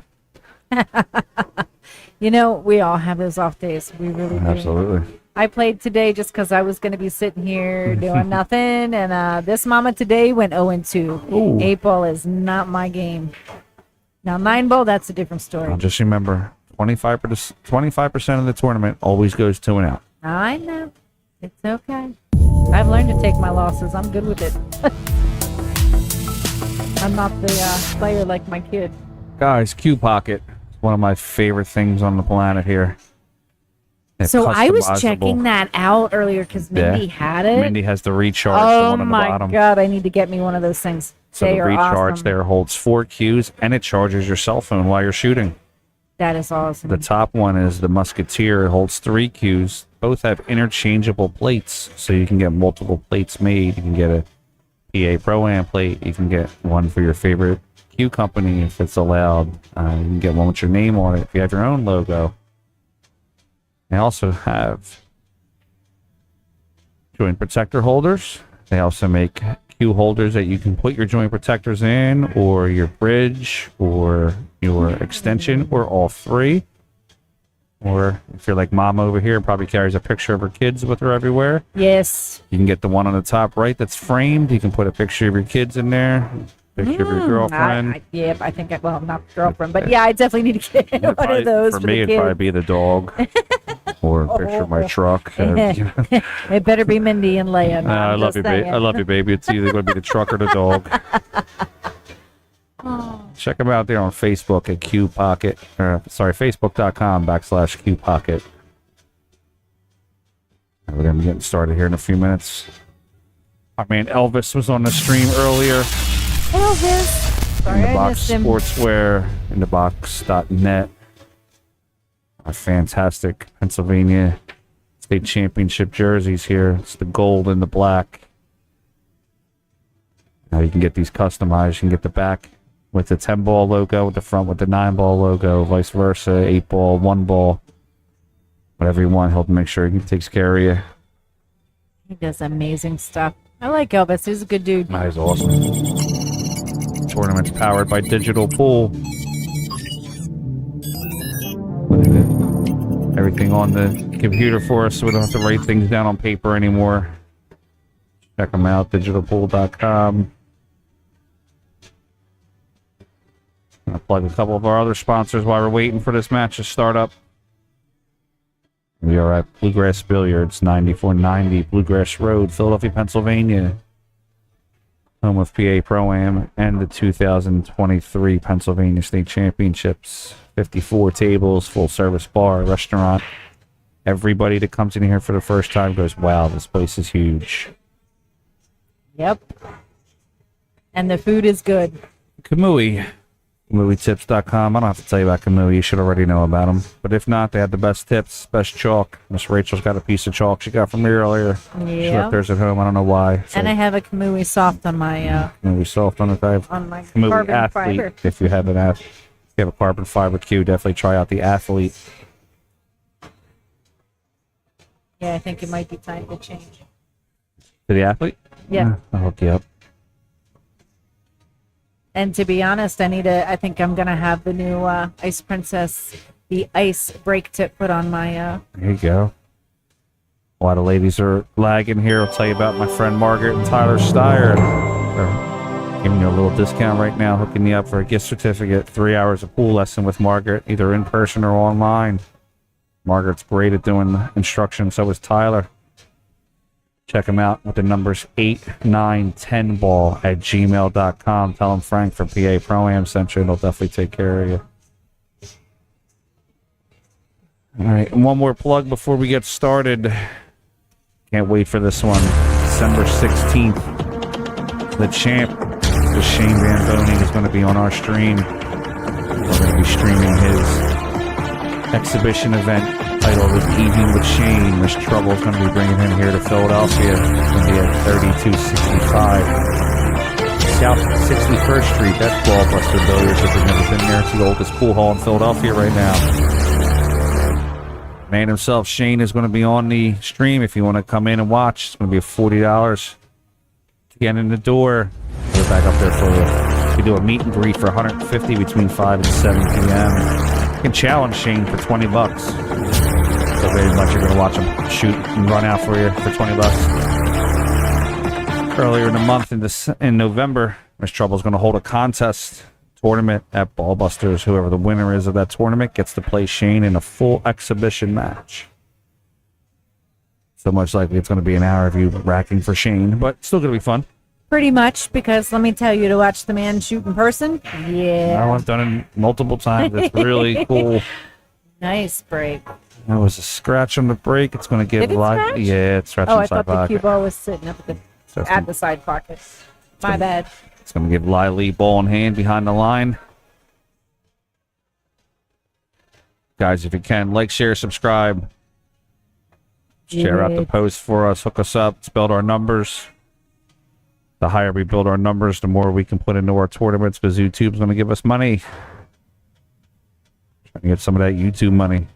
We all have those off days. We really do. Absolutely. I played today just because I was going to be sitting here doing nothing, and this mama today went 0-2. Ooh. 8 ball is not my game. Now 9 ball, that's a different story. I'll just remember, 25% of the tournament always goes 2 and out. I know. It's okay. I've learned to take my losses. I'm good with it. I'm not the player like my kid. Guys, Q Pocket is one of my favorite things on the planet here. They're So I was customizable. checking that out earlier because Mindy had it. Mindy has the recharge, the Oh one on the my bottom. god! I need to get me one of those things. So They the are recharge awesome. there holds 4 cues, and it charges your cell phone while you're shooting. That is awesome. The top one is the Musketeer. It holds 3 cues. Both have interchangeable plates, so you can get multiple plates made. You can get a PA Pro-Am plate. You can get one for your favorite cue company if it's allowed. You can get one with your name on it if you have your own logo. They also have joint protector holders. They also make cue holders that you can put your joint protectors in, or your bridge, or your extension, or all 3. Or if you're like Mom over here, probably carries a picture of her kids with her everywhere. Yes. You can get the one on the top right that's framed. You can put a picture of your kids in there, picture of your girlfriend. I think not girlfriend, but yeah, I definitely need to get one of those For for me, the it'd kids. probably be the dog, or a picture of my truck. It better be Mindy and Leia. I love you, baby. I love you, baby. It's either going to be the truck or the dog. Check them out there on Facebook at Q Pocket. Facebook.com/Q Pocket. We're going to be getting started here in a few minutes. Our man Elvis was on the stream earlier. Elvis. Sorry, I InTheBox missed him. Sportswear, InTheBox.net. Our fantastic Pennsylvania State Championship jerseys here. It's the gold and the black. Now you can get these customized. You can get the back with the 10-ball logo, with the front with the 9-ball logo, vice versa, 8-ball, 1-ball. Whatever you want, he'll make sure he takes care of you. He does amazing stuff. I like Elvis. He's a good dude. That is awesome. Tournament's powered by Digital Pool. everything on the computer for us, so we don't have to write things down on paper anymore. Check them out, digitalpool.com. I'll plug a couple of our other sponsors while we're waiting for this match to start up. We are at Bluegrass Billiards, 9490 Bluegrass Road, Philadelphia, Pennsylvania. Home of PA Pro-Am and the 2023 Pennsylvania State Championships. 54 tables, full service bar, restaurant. Everybody that comes in here for the first time goes, wow, this place is huge. Yep. And the food is good. Kamui. KamuiTips.com. I don't have to tell you about Kamui. You should already know about them. But if not, they have the best tips, best chalk. Miss Rachel's got a piece of chalk she got from me earlier. She left hers at home. I don't know why. So And I have a Kamui soft on my Kamui soft on the dive. on my Kamui carbon Athlete. fiber. If you have if you have a carbon fiber Q, definitely try out the Athlete. Yeah, I think it might be time to change. To the Athlete? Yeah. I'll hook you up. And to be honest, I think I'm going to have the new Ice Princess, the ice brake tip put on my, There you go. A lot of ladies are lagging here. I'll tell you about my friend Margaret and Tyler Steyer. They're giving you a little discount right now, hooking you up for a gift certificate, 3 hours of pool lesson with Margaret, either in person or online. Margaret's great at doing the instruction, so is Tyler. Check them out with the numbers 8910ball@gmail.com. Tell them Frank from PA Pro-Am sent you, and they'll definitely take care of you. All right, and one more plug before we get started. Can't wait for this one. December 16th. The champ, the Shane Van Boning, is going to be on our stream. We're going to be streaming his exhibition event titled Evening with Shane. Miss Trouble is going to be bringing him here to Philadelphia. It's going to be at 3265 South 61st Street. That's Ballbuster Billiards. If you've never been there, it's the oldest pool hall in Philadelphia right now. Man himself, Shane, is going to be on the stream. If you want to come in and watch, it's going to be $40 to get in the door. Put it back up there for you. We do a meet and greet for $150 between 5 and 7 p.m. You can challenge Shane for $20. So very much you're going to watch him shoot and run out for you for $20. Earlier in the month, in November, Miss Trouble is going to hold a contest tournament at Ballbusters. Whoever the winner is of that tournament gets to play Shane in a full exhibition match. So much likely it's going to be an hour of you racking for Shane, but still going to be fun. Pretty much, because let me tell you, to watch the man shoot in person, yeah. I've done it multiple times. It's really cool. Nice break. That was a scratch on the break. It's going to give Did it scratch? Yeah, it's scratching Oh, the I side thought the pocket. cue ball was sitting up at the side pocket. My bad. It's going to give Lily ball in hand behind the line. Guys, if you can, like, share, subscribe. Share out the Good. post for us. Hook us up. Let's build our numbers. The higher we build our numbers, the more we can put into our tournaments, because YouTube's going to give us money. Trying to get some of that YouTube money.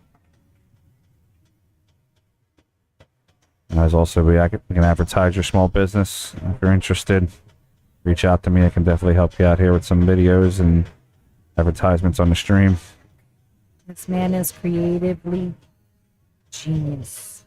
Guys, also, we can advertise your small business. If you're interested, reach out to me. I can definitely help you out here with some videos and advertisements on the stream. This man is creatively genius.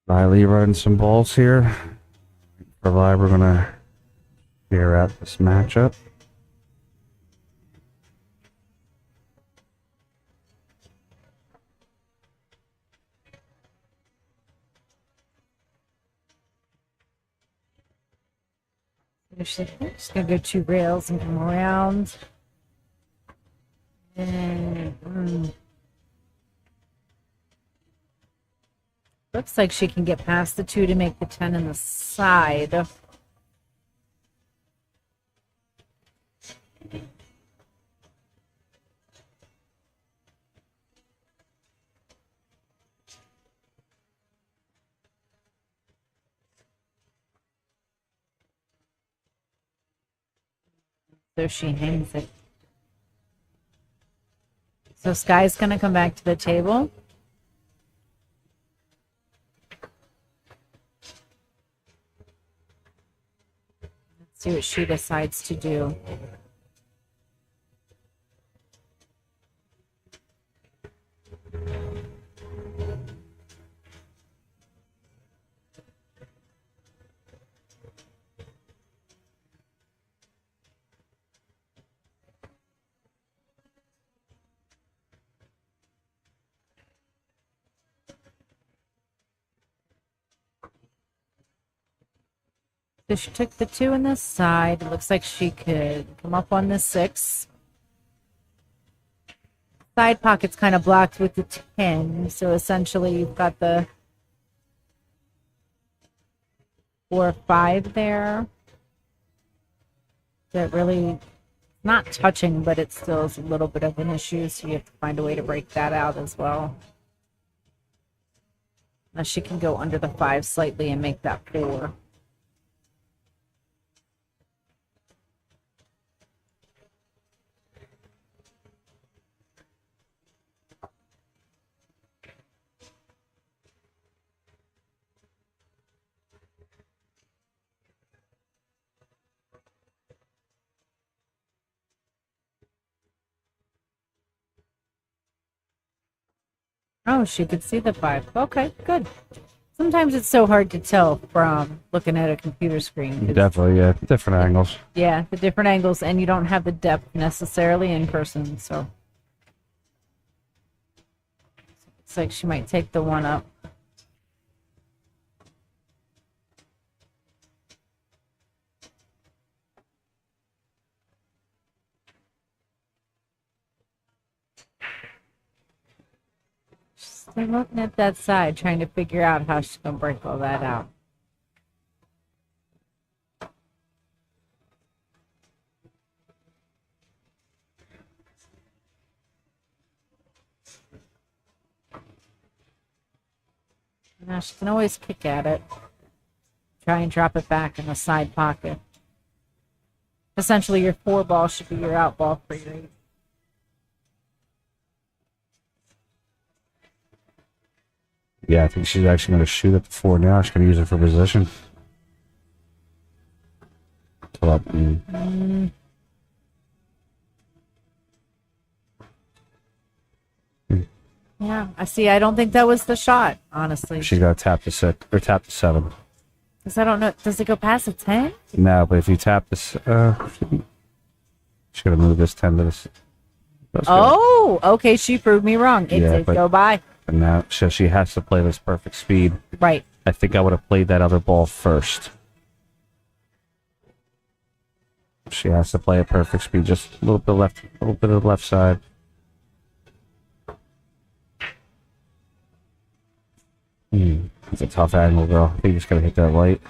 Riley running some balls here. For live, we're gonna clear out this matchup. Just gonna go 2 rails and come around. And looks like she can get past the 2 to make the 10 in the side. So she hangs it. So Sky's going to come back to the table. Let's see what she decides to do. So she took the 2 on this side. It looks like she could come up on the 6. Side pocket's kind of blocked with the 10. So essentially you've got the 4 or 5 there. That really not touching, but it still is a little bit of an issue. So you have to find a way to break that out as well. Now she can go under the 5 slightly and make that 4. Oh, she could see the 5. Okay, good. Sometimes it's so hard to tell from looking at a computer screen. Definitely, yeah. Different angles. Yeah, the different angles, and you don't have the depth necessarily in person, so. Looks like she might take the 1 up. Still looking at that side, trying to figure out how she's going to break all that out. Now she can always kick at it. Try and drop it back in the side pocket. Essentially, your 4 ball should be your out ball for your 8. Yeah, I think she's actually going to shoot at the 4 now. She's going to use it for position. Pull up. Yeah, I see. I don't think that was the shot, honestly. She's got to tap the 6 or tap the 7. Because I don't know. Does it go past a 10? No, but if you tap this, she's going to move this 10 to this. Oh, okay. She proved me wrong. It Yeah, did but- go by. And now she has to play this perfect speed. Right. I think I would have played that other ball first. She has to play a perfect speed, just a little bit left, a little bit of the left side. It's a tough angle, girl. I think you just gotta hit that light.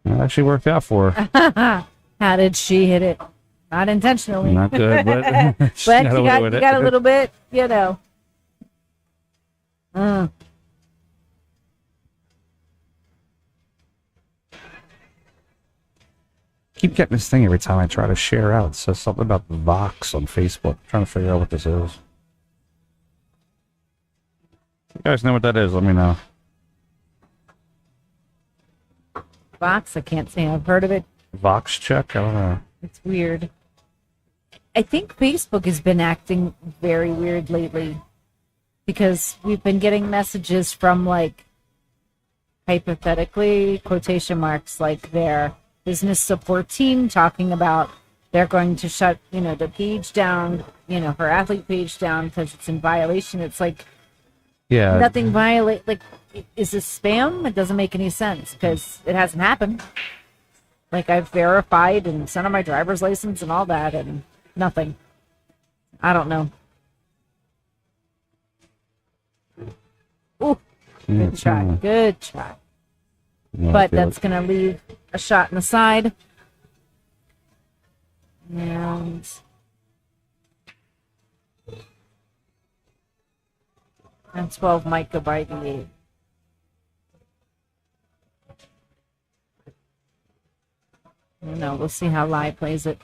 That actually worked out for her. How did she hit it? Not intentionally. Not good, but But you got a little bit, you know. Keep getting this thing every time I try to share out. It says something about the Vox on Facebook. I'm trying to figure out what this is. You guys know what that is? Let me know. Box, I can't say I've heard of it. Vox check? I don't know. It's weird. I think Facebook has been acting very weird lately because we've been getting messages from, like, hypothetically, quotation marks, like their business support team talking about they're going to shut, the page down, her athlete page down because it's in violation. It's like, Yeah. nothing violate. Like, is this spam? It doesn't make any sense because it hasn't happened. Like, I've verified and sent on my driver's license and all that, and nothing. I don't know. Ooh, good try. Good try. But that's going to leave a shot in the side. And 12 might go by the 8. I don't know. We'll see how Lai plays it.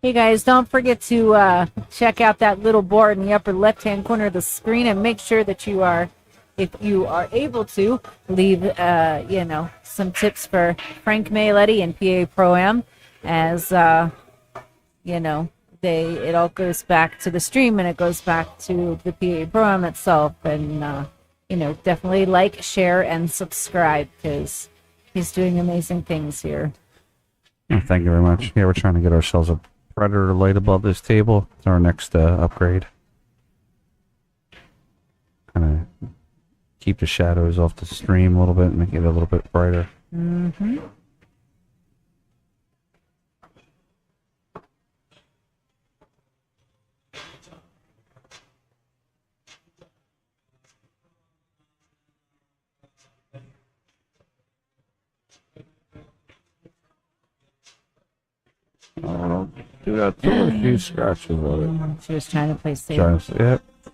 Hey guys, don't forget to check out that little board in the upper left-hand corner of the screen, and make sure that you are, if you are able to, leave some tips for Frank Mailetti and PA Pro-Am, as it all goes back to the stream, and it goes back to the PA Pro-Am itself, and definitely like, share, and subscribe, because he's doing amazing things here. Oh, thank you very much. Yeah, we're trying to get ourselves a Predator light above this table. It's our next upgrade. Kind of keep the shadows off the stream a little bit and make it a little bit brighter. Mm-hmm. Oh, do that too. A few scratches with it. She was trying to play safe. Yep. All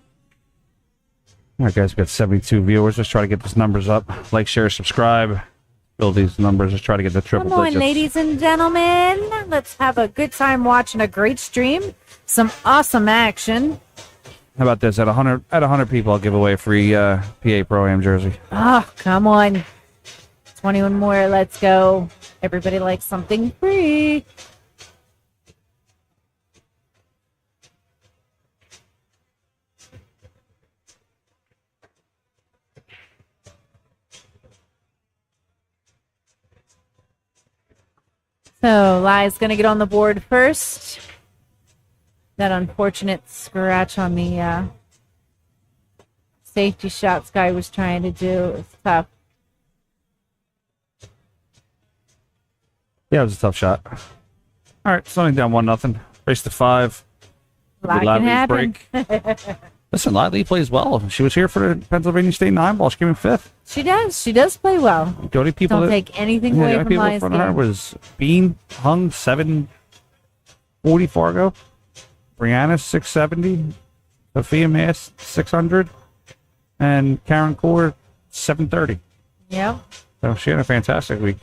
right, guys, we got 72 viewers. Let's try to get these numbers up. Like, share, subscribe. Build these numbers. Let's try to get the triple Come on, digits. ladies and gentlemen. Let's have a good time watching a great stream. Some awesome action. How about this? At 100 people, I'll give away a free PA Pro-Am jersey. Oh, come on. 21 more. Let's go. Everybody likes something free. So, Lai's going to get on the board first. That unfortunate scratch on the safety shot Sky was trying to do is tough. Yeah, it was a tough shot. All right, it's only down 1-0. Race to 5. A lot can happen. Listen, Lively plays well. She was here for the Pennsylvania State 9 ball. She came in 5th. She does. She does play well. The only people Don't take anything away from Live's Lai's front of her game. was Bean, Hung, 740 Fargo. Brianna, 670. Sophia Mass, 600. And Karen Core, 730. Yep. So she had a fantastic week.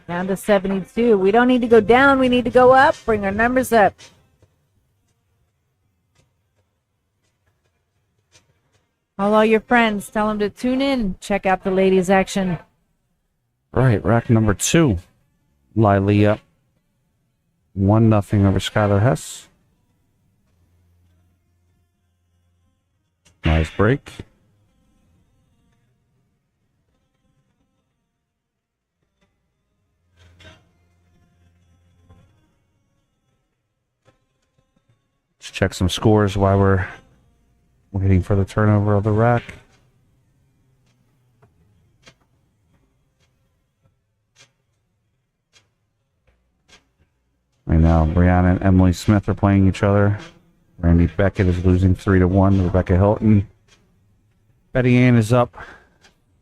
Down to 72. We don't need to go down. We need to go up. Bring our numbers up. Call all your friends. Tell them to tune in. Check out the ladies' action. Right, rack number 2. Lily up 1-0 over Skylar Hess. Nice break. Let's check some scores while we're waiting for the turnover of the rack. Right now, Brianna and Emily Smith are playing each other. Randy Beckett is losing 3-1 to Rebecca Hilton. Betty Ann is up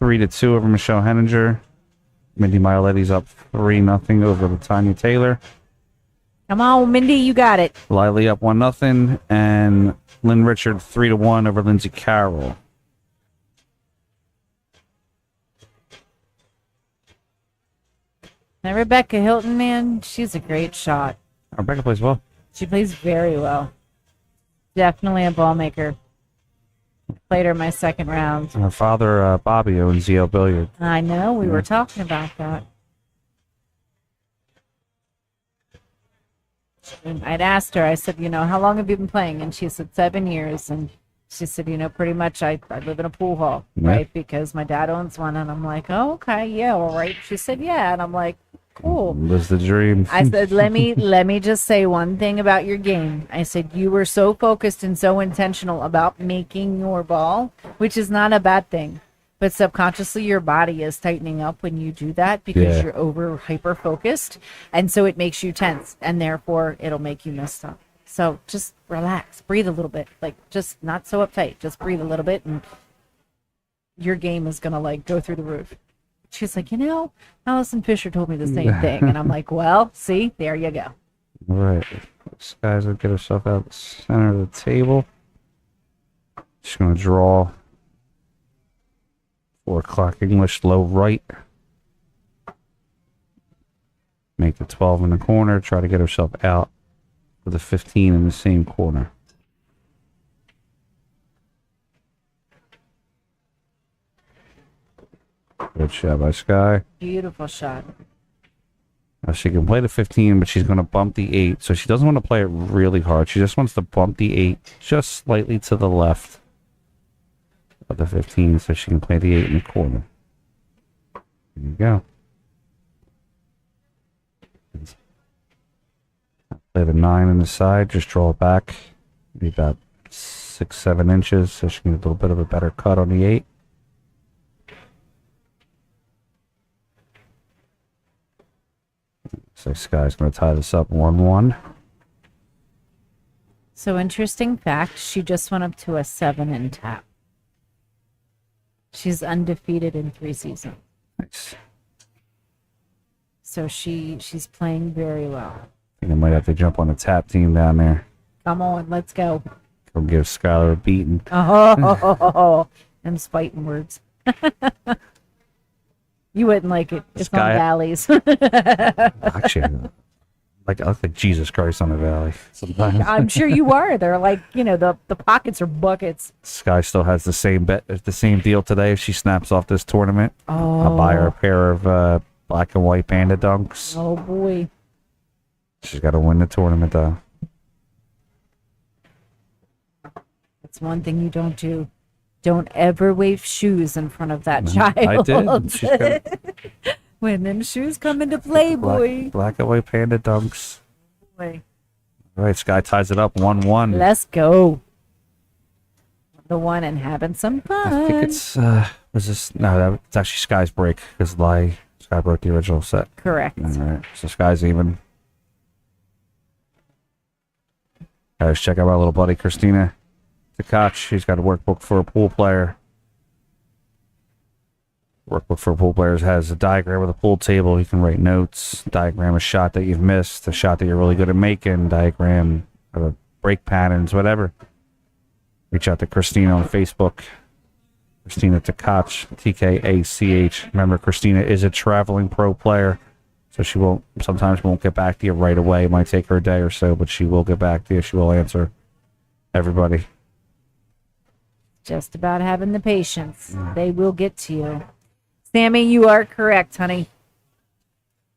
3-2 over Michelle Henninger. Mindy Mioletti's up 3-0 over Tanya Taylor. Come on, Mindy, you got it. Lily up 1-0, and Lynn Richard 3-1 over Lindsay Carroll. Now, Rebecca Hilton, man, she's a great shot. Rebecca plays well. She plays very well. Definitely a ball maker. Played her my second round. Her father, Bobby, owns ZL Billiard. I know, we were talking about that. And I'd asked her, I said, how long have you been playing? And she said 7 years. And she said, pretty much I live in a pool hall, right? Because my dad owns one. And I'm like, oh, okay, yeah, all right. She said, yeah. And I'm like, cool. Lives the dream. I said, let me just say one thing about your game. I said, you were so focused and so intentional about making your ball, which is not a bad thing. But subconsciously, your body is tightening up when you do that because Yeah. you're over hyper focused. And so it makes you tense, and therefore it'll make you mess up. So just relax, breathe a little bit. Like, just not so uptight. Just breathe a little bit, and your game is going to like go through the roof. She's like, Allison Fisher told me the same thing. And I'm like, well, see, there you go. All right. This guy's going to get herself out the center of the table. She's going to draw 4 o'clock English, low right. Make the 12 in the corner. Try to get herself out with a 15 in the same corner. Good shot by Sky. Beautiful shot. Now she can play the 15, but she's going to bump the 8. So she doesn't want to play it really hard. She just wants to bump the 8 just slightly to the left of the 15 so she can play the 8 in the corner. There you go. Play the 9 in the side. Just draw it back. Maybe about 6-7 inches so she can get a little bit of a better cut on the 8. So Sky's going to tie this up 1-1. So interesting fact, she just went up to a 7 in tap. She's undefeated in 3 seasons. Nice. So she's playing very well. I think I might have to jump on the tap team down there. Come on, let's go. Go give Skylar a beating. Oh, them spiting words. You wouldn't like it. It's on Sky- valleys. Actually, I look like Jesus Christ on the valley sometimes. I'm sure you are. They're like, the pockets are buckets. Sky still has the same deal today. If she snaps off this tournament, I'll buy her a pair of black and white Panda Dunks. Oh, boy. She's got to win the tournament, though. That's one thing you don't do. Don't ever wave shoes in front of that child. I did. She's got When them shoes come into play, boy. black and white Panda Dunks. Boy. All right, Sky ties it up 1-1. Let's go. The one and having some fun. I think it's was this? No, it's actually Sky's break because Sky broke the original set. Correct. All right, so Sky's even. Guys, check out my little buddy Christina Tkach. She's got a workbook for a pool player. Workbook for pool players has a diagram of the pool table. You can write notes, diagram a shot that you've missed, a shot that you're really good at making, diagram of break patterns, whatever. Reach out to Christina on Facebook. Christina Tkach, Tkach. Remember, Christina is a traveling pro player, so she sometimes won't get back to you right away. It might take her a day or so, but she will get back to you. She will answer everybody. Just about having the patience. They will get to you. Sammy, you are correct, honey.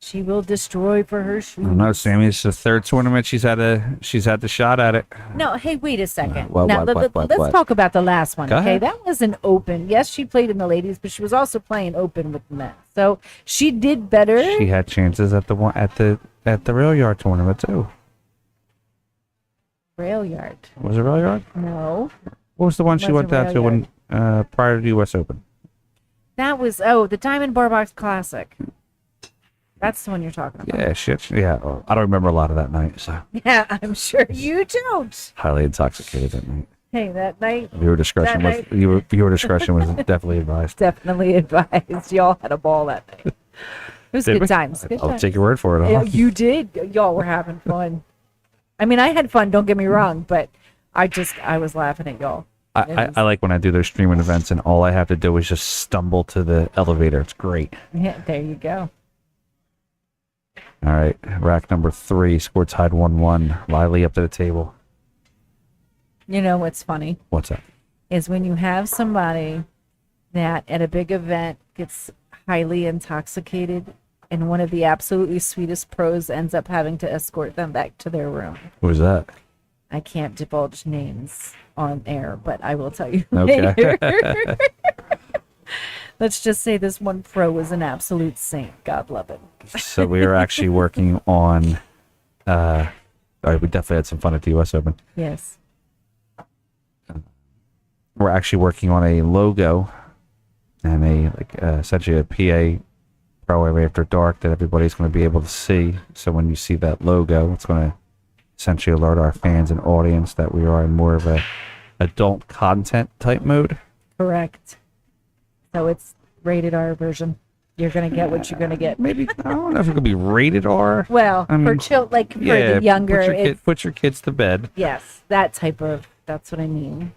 She will destroy for her shoes. I don't know, Sammy. It's the 3rd tournament she's had the shot at it. No, hey, wait a second. What, now, what? let's talk about the last one, Go okay? ahead. That was an open. Yes, she played in the ladies, but she was also playing open with the men. So she did better. She had chances at the rail yard tournament too. Rail yard. Was it rail yard? No. What was the one she Was went it down rail to when prior to the U.S. Open? That was, the Diamond Bar Box Classic. That's the one you're talking about. Yeah, shit. Yeah, I don't remember a lot of that night, so Yeah, I'm sure you don't. highly intoxicated that night. Hey, that night, Viewer discretion was That viewer discretion was definitely advised. definitely advised. Y'all had a ball that night. It was Did good we? times. Good I'll times. take your word for it. Yeah, Huh? you did. Y'all were having fun. I mean, I had fun. Don't get me wrong, but I was laughing at y'all. I like when I do those streaming events and all I have to do is just stumble to the elevator. It's great. Yeah, there you go. All right, rack number 3, score tied 1-1. Lily up to the table. You know what's funny What's that? is when you have somebody that at a big event gets highly intoxicated and one of the absolutely sweetest pros ends up having to escort them back to their room. Who was that? I can't divulge names on air, but I will tell you Okay. later. Let's just say this one pro is an absolute saint. God love him. So we are actually working on. All right, we definitely had some fun at the U.S. Open. Yes. We're actually working on a logo and essentially a PA program after dark that everybody's going to be able to see. So when you see that logo, it's going to essentially alert our fans and audience that we are in more of a adult content type mode. Correct. So it's rated R version. You're gonna get what you're gonna get. Maybe I don't know if it could be rated R. Well, I mean, for the younger, put your kids to bed. yes, that type of. That's what I mean.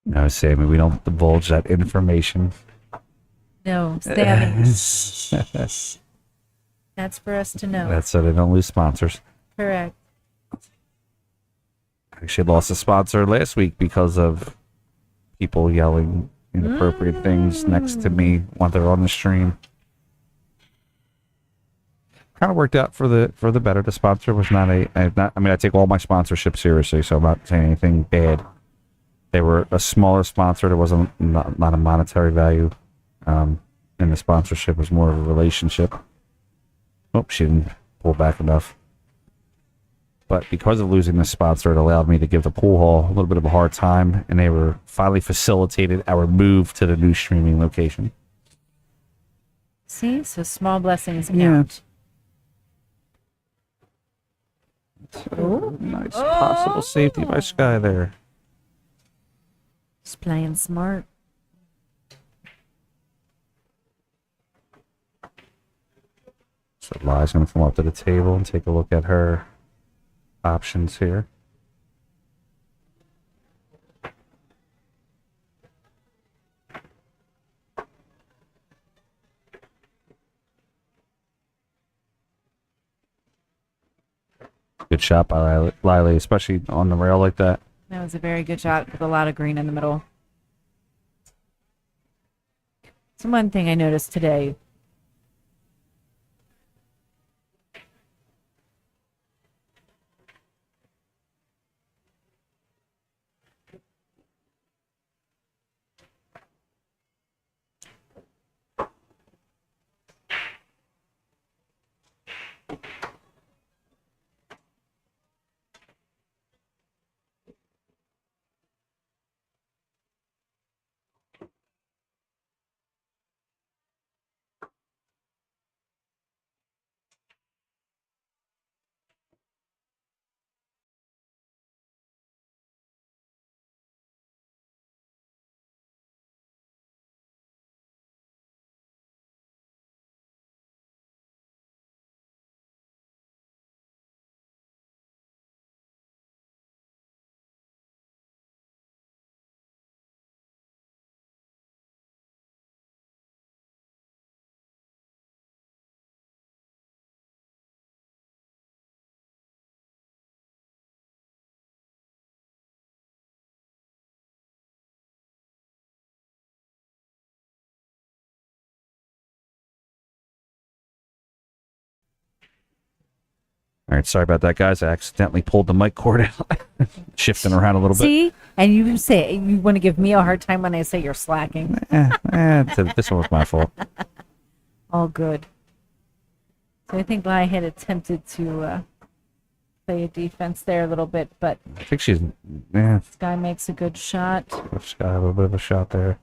No, Sammy, we don't divulge that information. No, Sammy. That's for us to know. That's so they don't lose sponsors. Correct. Actually lost a sponsor last week because of people yelling inappropriate things next to me while they're on the stream. Kind of worked out for the better. The sponsor was not I take all my sponsorship seriously, so I'm not saying anything bad. They were a smaller sponsor. There wasn't not a monetary value in the sponsorship. It was more of a relationship. Oh, she didn't pull back enough. But because of losing the sponsor, it allowed me to give the pool hall a little bit of a hard time, and they were finally facilitated our move to the new streaming location. See, so small blessings count. Nice possible safety by Sky there. Just playing smart. So Li's going to come up to the table and take a look at her options here. Good shot by Lily, especially on the rail like that. That was a very good shot with a lot of green in the middle. So one thing I noticed today. All right, sorry about that, guys. I accidentally pulled the mic cord out, shifting around a little bit. See? And you say you want to give me a hard time when I say you're slacking. This one was my fault. All good. So I think I had attempted to play a defense there a little bit, but I think she's, Sky makes a good shot. she's got a little bit of a shot there.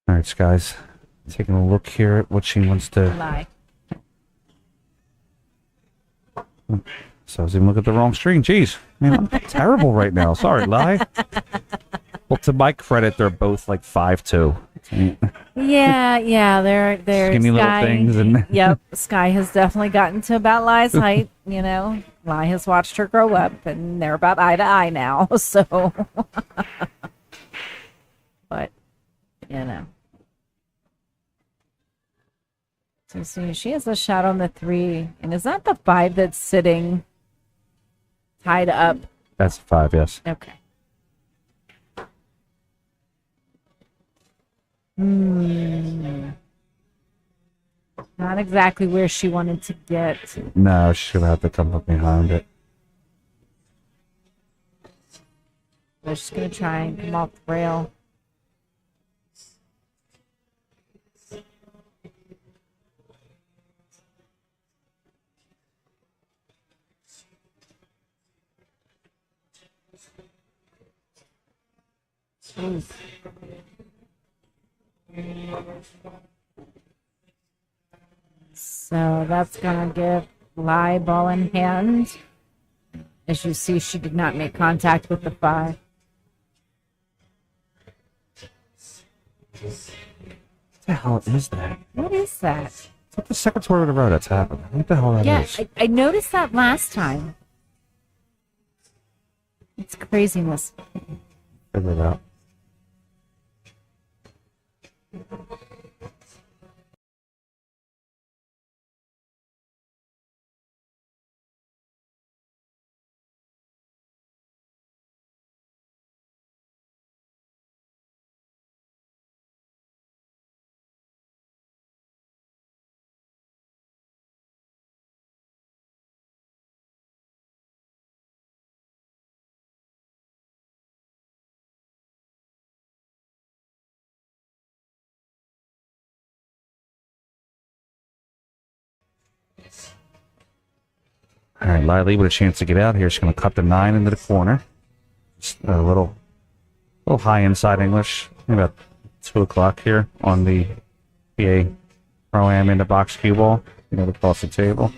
All right, guys, taking a look here at what she wants to. Lie. So I was even looking at the wrong screen. Jeez, man, I'm terrible right now. Sorry, Lie. Well, to my credit, they're both like 5'2", Yeah, they're Skinny little things and Yep, Sky has definitely gotten to about Lai's height. Lai has watched her grow up, and they're about eye to eye now. So, but so see, she has a shot on the 3, and is that the 5 that's sitting tied up? that's 5, yes. Okay. Not exactly where she wanted to get. No, she's gonna have to come up behind it. But she's gonna try and come off the rail. So that's gonna give Lai ball in hand. As you see, she did not make contact with the 5. What the hell is that? What is that? It's like the second tour in a row that's happened. What the hell that Yeah, is? I noticed that last time. It's craziness. Figure it out. All right, Lily with a chance to get out here. She's going to cut the 9 into the corner. Just a little high inside English. Maybe about 2 o'clock here on the PA Pro-Am in the box cue ball. Across the table.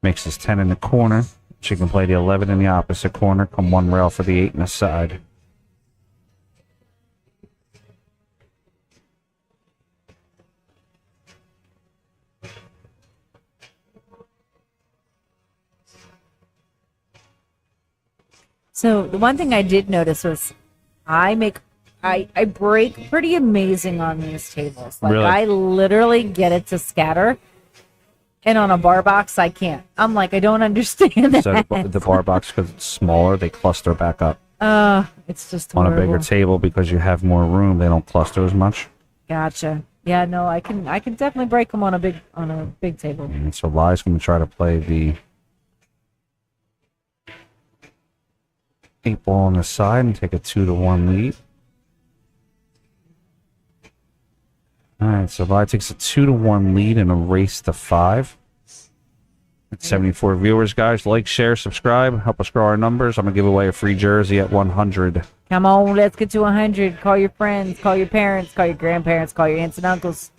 Makes this 10 in the corner. She can play the 11 in the opposite corner. Come 1 rail for the 8 in the side. So the one thing I did notice was I break pretty amazing on these tables. Like Really? I literally get it to scatter. And on a bar box, I can't. I'm like, I don't understand that. So the bar box, because it's smaller, they cluster back up. It's just On horrible. a bigger table, because you have more room, they don't cluster as much. Gotcha. Yeah, no, I can definitely break them on a big table. And so Lai's going to try to play the 8 ball on the side and take a 2-1 lead. All right, so Lai takes a 2-1 lead in a race to 5. It's 74 viewers, guys. Like, share, subscribe. Help us grow our numbers. I'm going to give away a free jersey at 100. Come on, let's get to 100. Call your friends, call your parents, call your grandparents, call your aunts and uncles.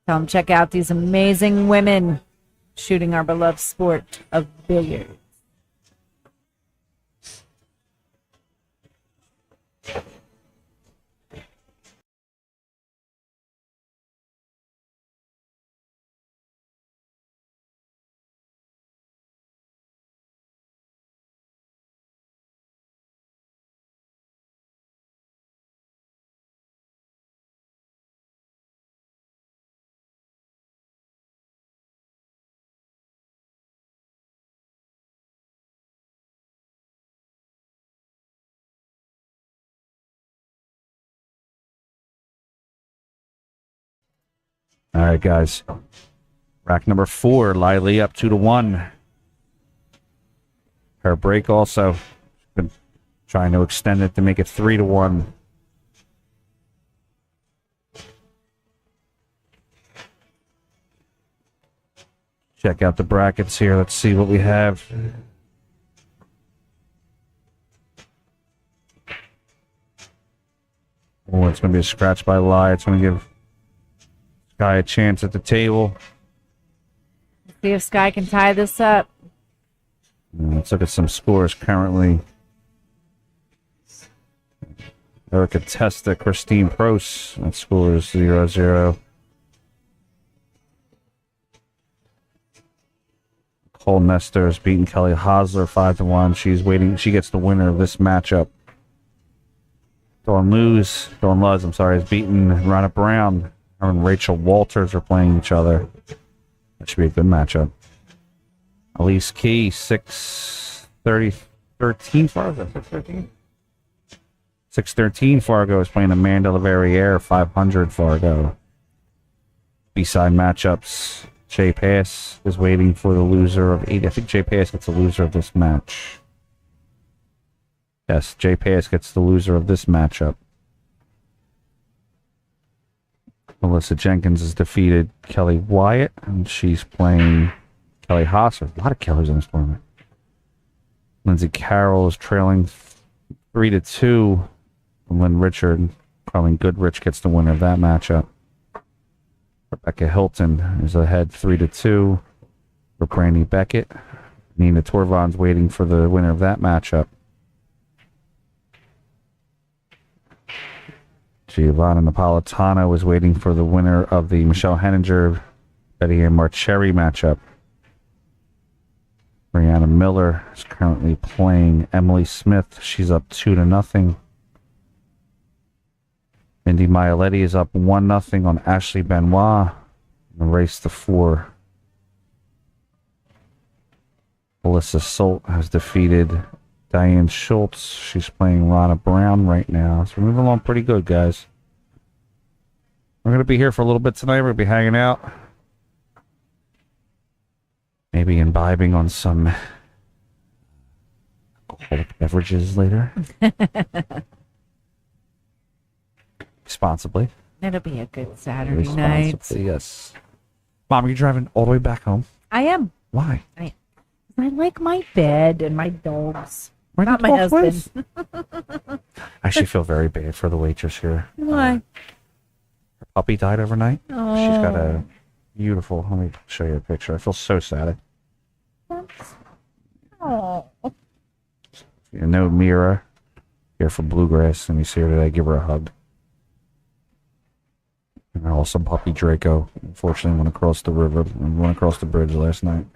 Tell them check out these amazing women shooting our beloved sport of billiard. All right, guys. Rack number 4, Lily up 2-1. Her break also. Been trying to extend it to make it 3-1. Check out the brackets here. Let's see what we have. Oh, it's going to be a scratch by Lai. It's going to give Sky a chance at the table. See if Sky can tie this up. Let's look at some scores currently. Erica Testa, Christine Prost. That score is 0-0. Cole Nestor has beaten Kelly Hosler 5-1. She's waiting. She gets the winner of this matchup. Dawn Luz, has beaten Rana Brown. Her and Rachel Walters are playing each other. That should be a good matchup. Elise Key, 6-13 Fargo. 6-13? 6-13 Fargo is playing Amanda Leverrier, 500 Fargo. B-side matchups. Jay Pass is waiting for the loser of 80. I think Jay Pass gets the loser of this match. Yes, Jay Pass gets the loser of this matchup. Melissa Jenkins has defeated Kelly Wyatt, and she's playing Kelly Haas. A lot of Kellys in this tournament. Lindsay Carroll is trailing 3-2. Lynn Richard, Carlene Goodrich gets the winner of that matchup. Rebecca Hilton is ahead 3-2 for Brandy Beckett. Nina Torvon's waiting for the winner of that matchup. Giovanna Napolitano is waiting for the winner of the Michelle Henninger, Betty Ann Marcheri matchup. Brianna Miller is currently playing Emily Smith. She's up 2-0. Mindy Mialetti is up 1-0 on Ashley Benoit in the race to 4. Alyssa Solt has defeated Diane Schultz. She's playing Rana Brown right now. So we're moving along pretty good, guys. We're going to be here for a little bit tonight. We're going to be hanging out. Maybe imbibing on some alcoholic beverages later. Responsibly. It'll be a good Saturday night. Yes. Mom, are you driving all the way back home? I am. Why? I like my bed and my dogs. Why Not my husband. I actually feel very bad for the waitress here. Why? Her puppy died overnight. Oh. She's got a beautiful... Let me show you a picture. I feel so sad. Oh. You know Mira here for Bluegrass, and you see her today. Give her a hug. And also puppy Draco. Unfortunately, went across the river and went across the bridge last night.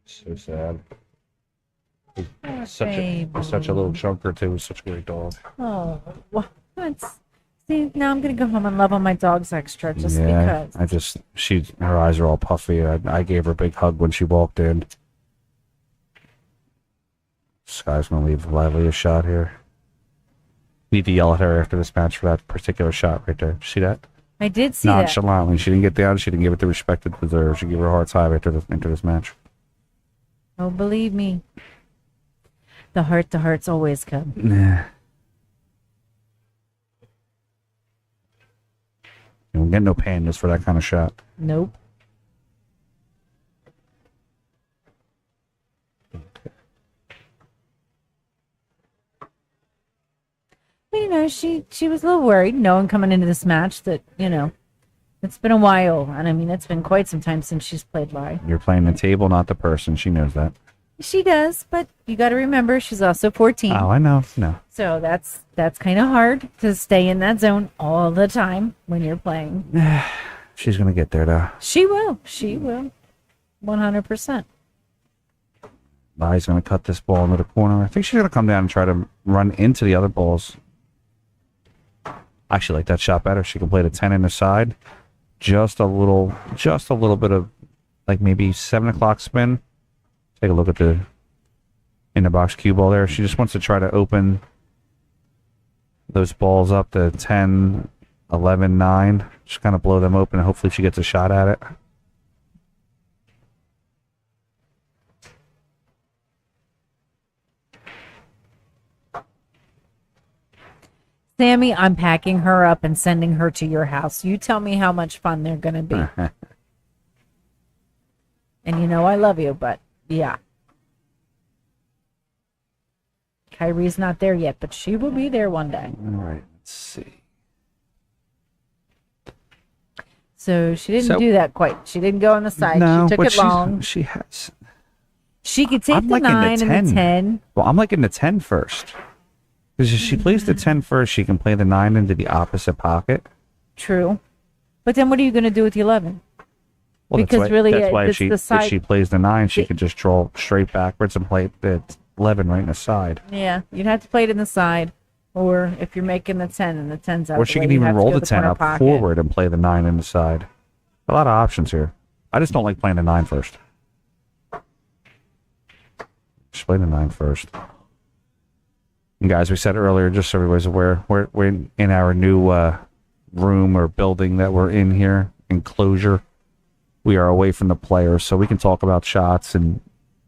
So sad. Such a little chunker too. Such a great dog. Oh, well, see, now I'm gonna go home and love on my dogs extra just because. Her eyes are all puffy. I gave her a big hug when she walked in. Sky's gonna leave Lively a shot here. Need to yell at her after this match for that particular shot right there. See that? I did see that. Nonchalantly, she didn't get down. She didn't give it the respect it deserves. She gave her a hard time after this match. Oh, believe me. The hearts always come. Nah. You don't get no pandas for that kind of shot. Nope. But, she was a little worried, knowing coming into this match that, it's been a while. And I mean, it's been quite some time since she's played live. You're playing the table, not the person. She knows that. She does, but you got to remember she's also 14. Oh, I know. No. So that's kind of hard to stay in that zone all the time when you're playing. She's going to get there, though. She will. 100%. He's going to cut this ball into the corner. I think she's going to come down and try to run into the other balls. I actually like that shot better. She can play the 10 in the side. Just a little bit of, like, maybe 7 o'clock spin. Take a look at the in-the-box cue ball there. She just wants to try to open those balls up to 10, 11, 9. Just kind of blow them open, and hopefully she gets a shot at it. Sammy, I'm packing her up and sending her to your house. You tell me how much fun they're going to be. And you know I love you, but yeah. Kyrie's not there yet, but she will be there one day. All right, let's see. So she didn't do that quite. She didn't go on the side. No, she took but it long. she has. She could take I'm the like in 9 and the 10. Well, I'm like in the 10 first. Because if she plays the 10 first, she can play the 9 into the opposite pocket. True. But then what are you going to do with the 11? Well, Because that's why, really, that's why it's the side- if she plays the 9, she could just draw straight backwards and play the 11 right in the side. Yeah, you'd have to play it in the side. Or if you're making the 10 and the 10's out Or of the she way, can you even have to roll go the to 10 corner up pocket. forward and play the 9 in the side. A lot of options here. I just don't like playing the 9 first. Just play the 9 first. And guys, we said earlier, just so everybody's aware, we're in our new room or building that we're in here, enclosure. We are away from the players, so we can talk about shots and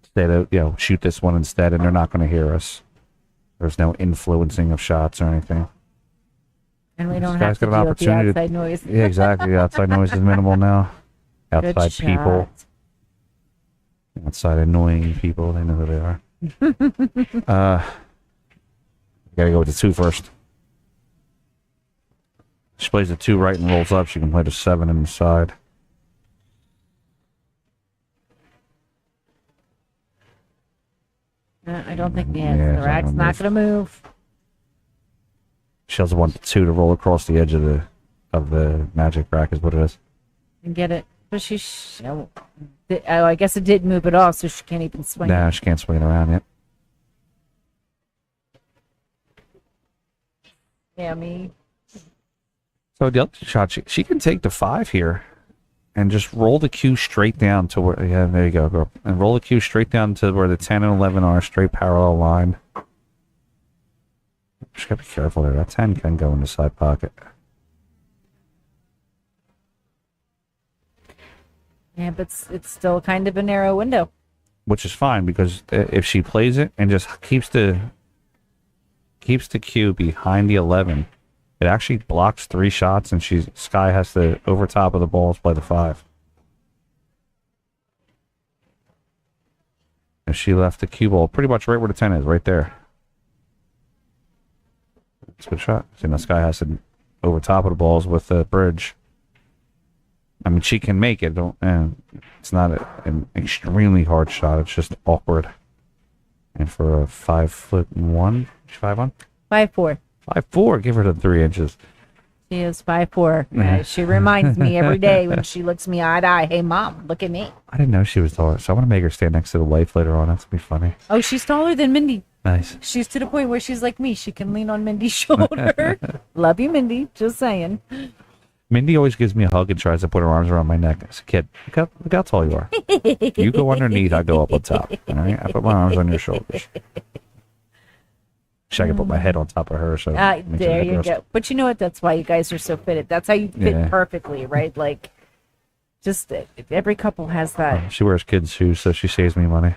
instead of, shoot this one instead, and they're not going to hear us. There's no influencing of shots or anything. And we don't This have guy's to got an deal with the opportunity outside noise. Yeah, exactly. The outside noise is minimal now. Good Outside people. shot. Outside annoying people. They know who they are. Gotta go with the 2 first. She plays the 2 right and rolls up. She can play the 7 in the side. I don't think Yeah, the it's rack's not not gonna going to move. She also wants the 2 to roll across the edge of the magic rack is what it is. And get it. But I guess it did move it off, so she can't even swing Nah, it. she can't swing it around yet. Yeah, me. So the other shot, she can take the 5 here and just roll the cue straight down to where, yeah, there you go, girl. And roll the cue straight down to where the 10 and 11 are, straight parallel line. Just gotta be careful there. That 10 can go in the side pocket. Yeah, but it's still kind of a narrow window. Which is fine, because if she plays it and just keeps the cue behind the 11, it actually blocks 3 shots, and Sky has to, over top of the balls, play the 5. If she left the cue ball pretty much right where the 10 is, right there. It's a good shot. See, now Sky has to, over top of the balls with the bridge. I mean, she can make it. It's not an extremely hard shot. It's just awkward. And for a 5'1", 5'1", 5'4". 5'4", give her the 3 inches. She is 5'4". She reminds me every day when she looks me eye to eye, "Hey, Mom, look at me." I didn't know she was taller, so I want to make her stand next to the wife later on. That's gonna be funny. Oh, she's taller than Mindy. Nice. She's to the point where she's like me. She can lean on Mindy's shoulder. Love you, Mindy. Just saying. Mindy always gives me a hug and tries to put her arms around my neck. I said, "Kid, look how tall you are. You go underneath, I go up on top. All right? I put my arms on your shoulders. Wish I could put my head on top of her." So There you go. But you know what? That's why you guys are so fitted. That's how you fit Yeah. perfectly, right? Like, just every couple has that. She wears kids' shoes, so she saves me money.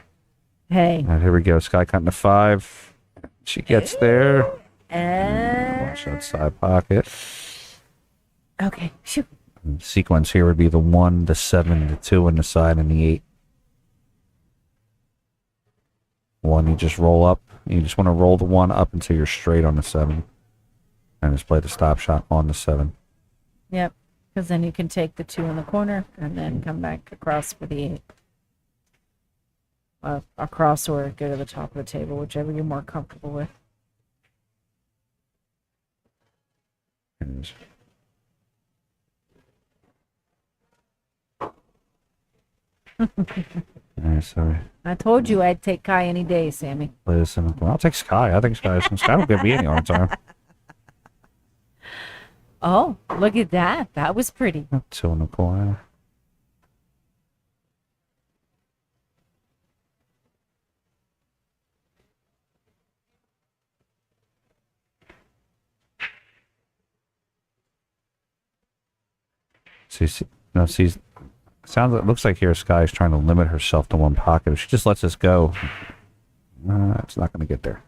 Hey. All right, here we go. Sky cutting the 5. She gets there. And Watch that side pocket. okay. Shoot. And the sequence here would be the 1, the 7, the 2 in the side, and the 8. 1, you just roll up. You just want to roll the 1 up until you're straight on the 7. And just play the stop shot on the 7. Yep. Because then you can take the 2 in the corner and then come back across for the 8. Across or go to the top of the table, whichever you're more comfortable with. And Alright, sorry. I told you I'd take Kai any day, Sammy. Play this in. Well, I'll take Sky. I think Sky will give me any hard time. Oh, look at that. That was pretty. 2 in the corner. Looks like here Sky's trying to limit herself to 1 pocket. If she just lets this go, it's not going to get there.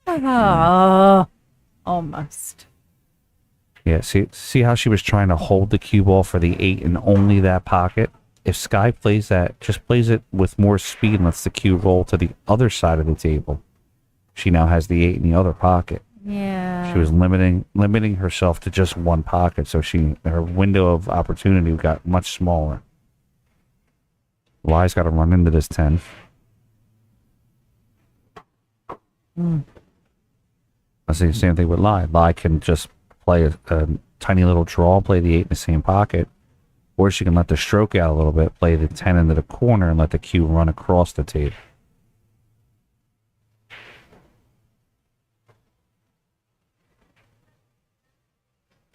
Oh, almost. Yeah, see how she was trying to hold the cue ball for the 8 and only that pocket? if Sky plays that, just plays it with more speed and lets the cue roll to the other side of the table, she now has the 8 in the other pocket. Yeah. She was limiting herself to just one pocket, so her window of opportunity got much smaller. Lai's got to run into this 10. I say the same thing with Lai. Lai can just play a tiny little draw, play the 8 in the same pocket, or she can let the stroke out a little bit, play the 10 into the corner, and let the cue run across the table.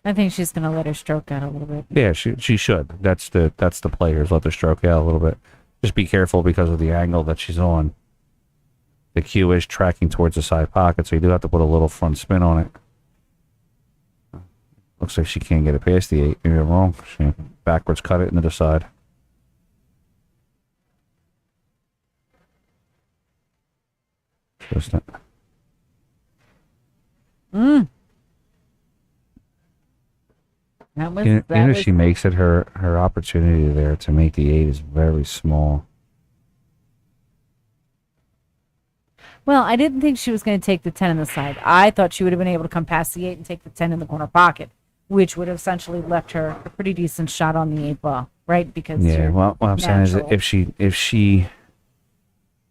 I think she's going to let her stroke out a little bit. Yeah, she should. That's the players. Let the stroke out a little bit. Just be careful because of the angle that she's on. The cue is tracking towards the side pocket, so you do have to put a little front spin on it. Looks like she can't get it past the 8. Maybe I'm wrong. She backwards cut it into the side. Twist it. Even if she makes it, her opportunity there to make the 8 is very small. Well, I didn't think she was going to take the 10 in the side. I thought she would have been able to come past the 8 and take the 10 in the corner pocket, which would have essentially left her a pretty decent shot on the 8 ball, right? Because what I'm saying is that if she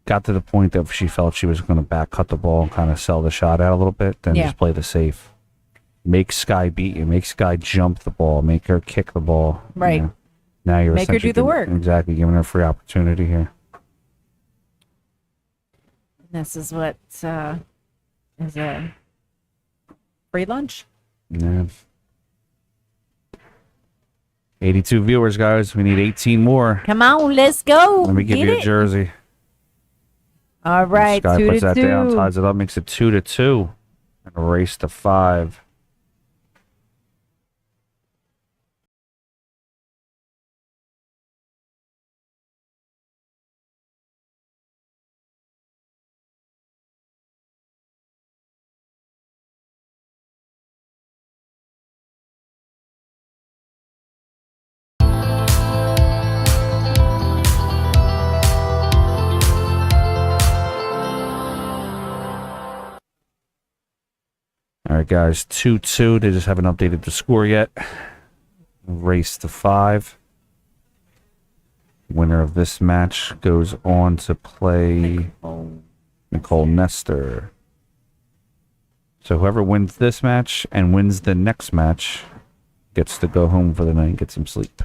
got to the point that she felt she was going to back cut the ball and kind of sell the shot out a little bit, then just play the safe. Make Sky beat you. Make Sky jump the ball. Make her kick the ball. Right. You know? Now you're make her do the work. Exactly, giving her free opportunity here. This is what is a free lunch. Yeah. 82 viewers, guys. We need 18 more. Come on, let's go. Let me give you a jersey. All right, Sky 2-2. puts that down, ties it up, makes it 2-2, and a race to 5. All right, guys, 2-2. They just haven't updated the score yet. Race to 5. Winner of this match goes on to play Nicole Nestor. So whoever wins this match and wins the next match gets to go home for the night and get some sleep.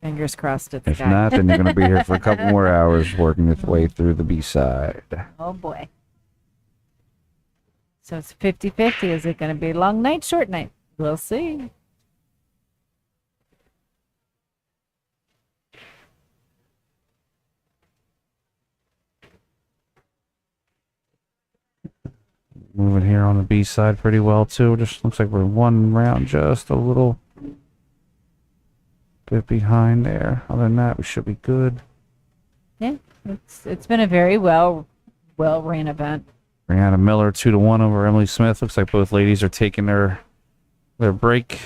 Fingers crossed it's If not, then you're going to be here for a couple more hours working its way through the B-side. Oh, boy. So it's 50-50. Is it going to be long night, short night? We'll see. Moving here on the B side pretty well too. Just looks like we're one round just a little bit behind there. Other than that, we should be good. Yeah, it's been a very well ran event. Brianna Miller 2-1 over Emily Smith. Looks like both ladies are taking their break.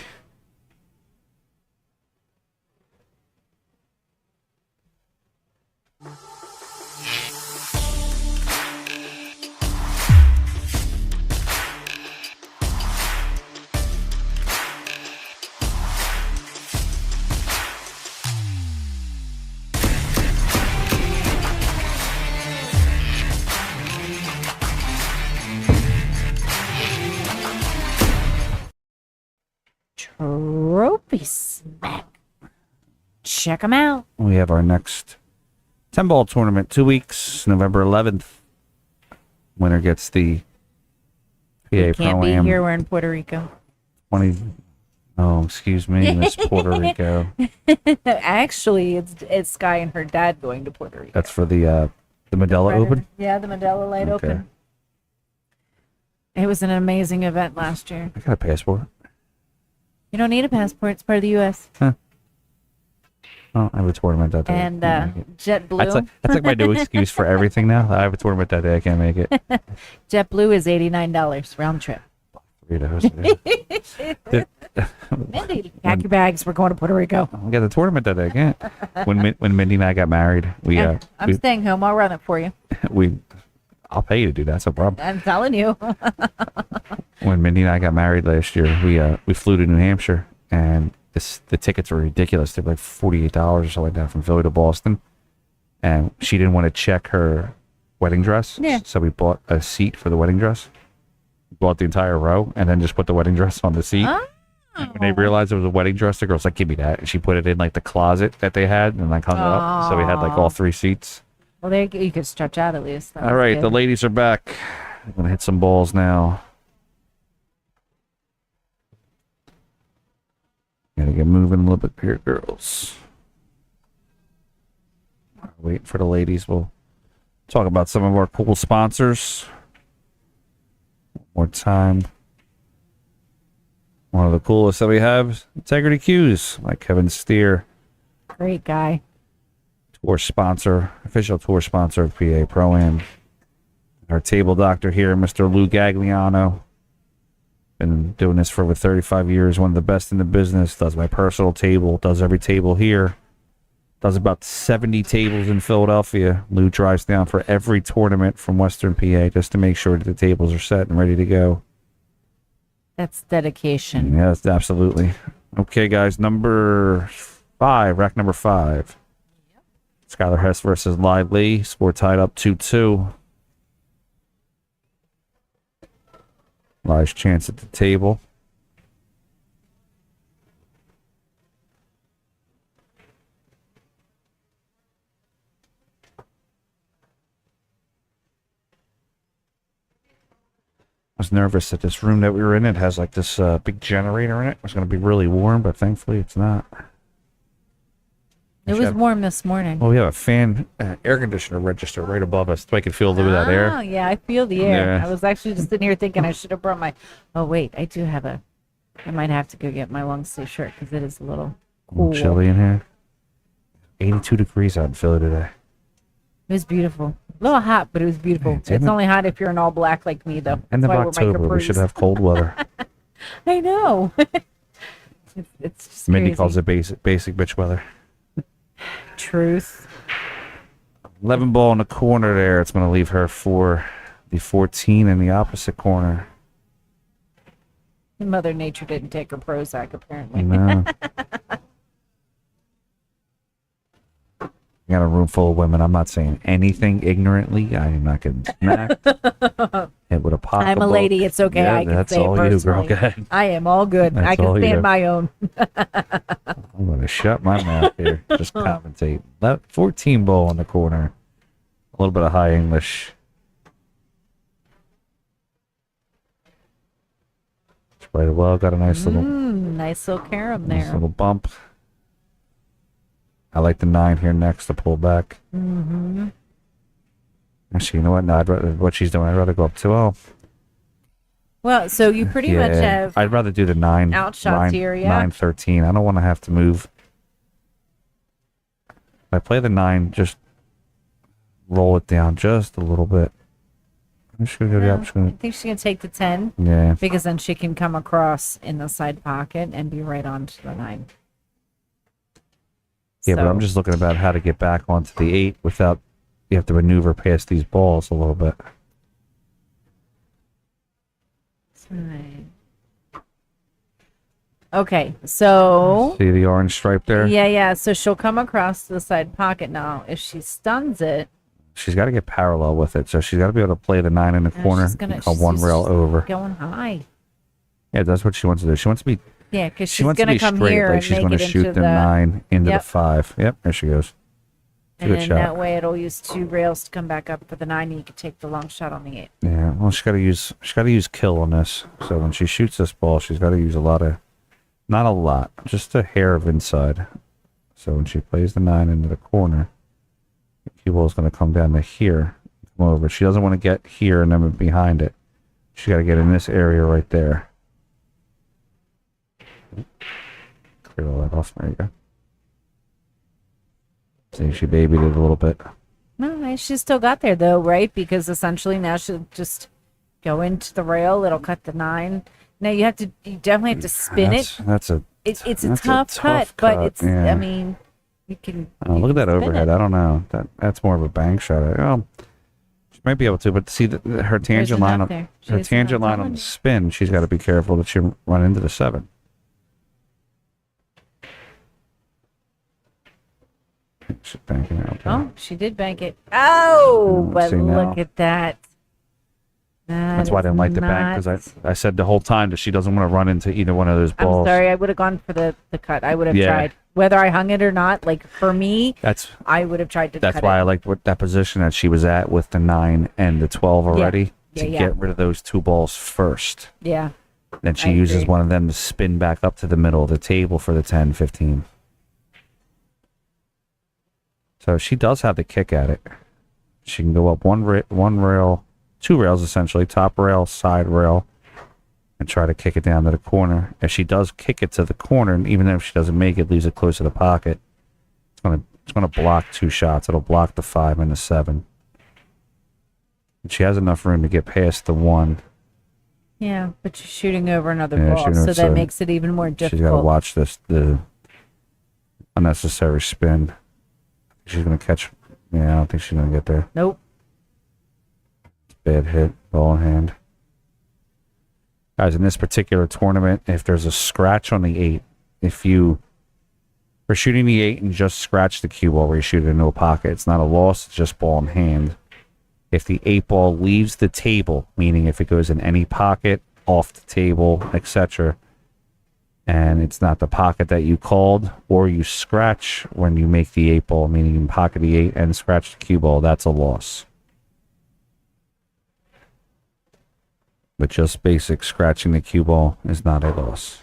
Trophy smack. Check them out. We have our next 10-ball tournament, 2 weeks, November 11th. Winner gets the PA Can't Pro-Am. be here. We're in Puerto Rico. 20. Oh, excuse me, Miss Puerto Rico. Actually, it's Sky and her dad going to Puerto Rico. That's for the Medela Open? Yeah, the Medela Light Okay. Open. It was an amazing event last year. I got a passport. You don't need a passport. It's part of the U.S. Huh. Oh, I have a tournament that day. And JetBlue. That's like my new excuse for everything now. I have a tournament that day. I can't make it. JetBlue is $89 round trip. Burritos. Mindy, pack your bags. We're going to Puerto Rico. We got the tournament that day again. When Mindy and I got married, I'm staying home. I'll run it for you. I'll pay you to do that. That's no problem. I'm telling you. When Mindy and I got married last year, we flew to New Hampshire, and the tickets were ridiculous. They were like $48 or something like that from Philly to Boston, and she didn't want to check her wedding dress. Yeah. So we bought a seat for the wedding dress. Bought the entire row, and then just put the wedding dress on the seat. Oh. And when they realized it was a wedding dress, the girl's like, "Give me that!" And she put it in like the closet that they had, and like hung it up. So we had like all 3 seats. Well, there you could stretch out at least. That All was right, good. the ladies are back. I'm gonna hit some balls now. Gotta get moving a little bit here, girls. Waiting for the ladies. We'll talk about some of our cool sponsors. One more time. One of the coolest that we have is Integrity Cues, like Kevin Steer. Great guy. Tour sponsor, official tour sponsor of PA Pro-Am. Our table doctor here, Mr. Lou Gagliano. Been doing this for over 35 years, one of the best in the business. Does my personal table, does every table here. Does about 70 tables in Philadelphia. Lou drives down for every tournament from Western PA just to make sure that the tables are set and ready to go. That's dedication. Yes, absolutely. Okay, guys, number 5, rack number 5. Skylar Hess versus Lai Lee. Score tied up 2-2. Lai's chance at the table. I was nervous that this room that we were in, it has like this big generator in it. It was going to be really warm, but thankfully it's not. It was warm this morning. Well, we have a fan, air conditioner register right above us, so I could feel a little bit of that air. Oh, yeah, I feel the air. Yeah. I was actually just sitting here thinking I should have brought my... Oh, wait, I do have I might have to go get my long sleeve shirt because it is a little A little cool. chilly in here. 82 degrees out in Philly today. It was beautiful. A little hot, but it was beautiful. It's It's in only hot if you're in all black like me, though. End That's of why I wear my October, we should capris. have cold weather. I know. it's just Mindy crazy. calls it basic bitch weather. Truth. 11 ball in the corner there. It's going to leave her for the 14 in the opposite corner. Mother Nature didn't take her Prozac, apparently. No. I got a room full of women. I'm not saying anything ignorantly. I am not getting smacked. Hit with a pocketbook. I'm a lady. It's okay. Yeah, I can that's say all it you, girl. personally. Go ahead. I am all good. That's I can all you. stand my own. I'm going to shut my mouth here. Just commentate. 14 ball in the corner. A little bit of high English. Played it well. Got a nice little, Nice little carom nice there. little bump. I like the 9 here next to pull back. Mm-hmm. Actually, you know what? No, I'd rather, what she's doing, I'd rather go up 2-0. Well, so you pretty much have... I'd rather do the 9. outshots here, yeah. 9-13. I don't want to have to move. If I play the 9, just roll it down just a little bit. I'm just going to go the I option. think she's going to take the 10 Yeah. because then she can come across in the side pocket and be right on to the 9. Yeah, but So- I'm just looking about how to get back onto the 8 without you have to maneuver past these balls a little bit. Right. Okay, so... See the orange stripe there? Yeah. So she'll come across to the side pocket now. If she stuns it... She's got to get parallel with it, so she's got to be able to play the 9 in the corner she's gonna- and come she's one just rail over. going high. Yeah, that's what she wants to do. She wants to be Yeah, because She she's wants to going be to come straight, here like and she's make going it to into shoot the the 9 into Yep. the 5. Yep, there she goes. And Good then shot. that way it'll use 2 rails to come back up for the 9 and you can take the long shot on the 8. Yeah, well, she's got to use kill on this. So when she shoots this ball, she's got to use a lot of, not a lot, just a hair of inside. So when she plays the 9 into the corner, the cue ball is going to come down to here, come over. She doesn't want to get here and then behind it. She's got to get in this area right there. Clear all that off. There you go. See, she babied it a little bit. No, she still got there though, right? Because essentially now she'll just go into the rail. It'll cut the 9. Now you definitely have to spin it. That's a It's a that's tough cut, but it's, yeah. I mean, you can. Oh, you look at can that spin overhead. it. I don't know. That's more of a bank shot. Oh, she might be able to, but see her tangent line enough on there. She her has tangent enough line on on the it. spin. She's got to be careful that she run into the 7. She's banking out there. Oh, she did bank it. Oh, Mm, but see look now. at that. That's why I didn't like the bank, because I said the whole time that she doesn't want to run into either one of those I'm balls. sorry. I would have gone for the cut. I would have Yeah. tried. Whether I hung it or not, like for me, That's I would have tried to that's cut why it. I liked that position that she was at with the 9 and the 12 already to Yeah. get rid of those 2 balls first. Yeah. Then she I uses agree. one of them to spin back up to the middle of the table for the 10, 15. So she does have the kick at it. She can go up one rail, 2 rails essentially, top rail, side rail, and try to kick it down to the corner. If she does kick it to the corner, and even if she doesn't make it, leaves it close to the pocket, it's gonna block 2 shots. It'll block the 5 and the 7. And she has enough room to get past the 1. Yeah, but she's shooting over another Yeah, ball, shooting so over- that so makes it even more difficult. She's got to watch the unnecessary spin. She's gonna catch. Yeah, I don't think she's gonna get there. Nope. Bad hit, ball in hand. Guys, in this particular tournament, if there's a scratch on the 8, if you are shooting the 8 and just scratch the cue ball where you shoot it into a pocket, it's not a loss, it's just ball in hand. If the 8 ball leaves the table, meaning if it goes in any pocket, off the table, etc., and it's not the pocket that you called, or you scratch when you make the 8 ball, meaning you pocket the 8 and scratch the cue ball, that's a loss. But just basic scratching the cue ball is not a loss.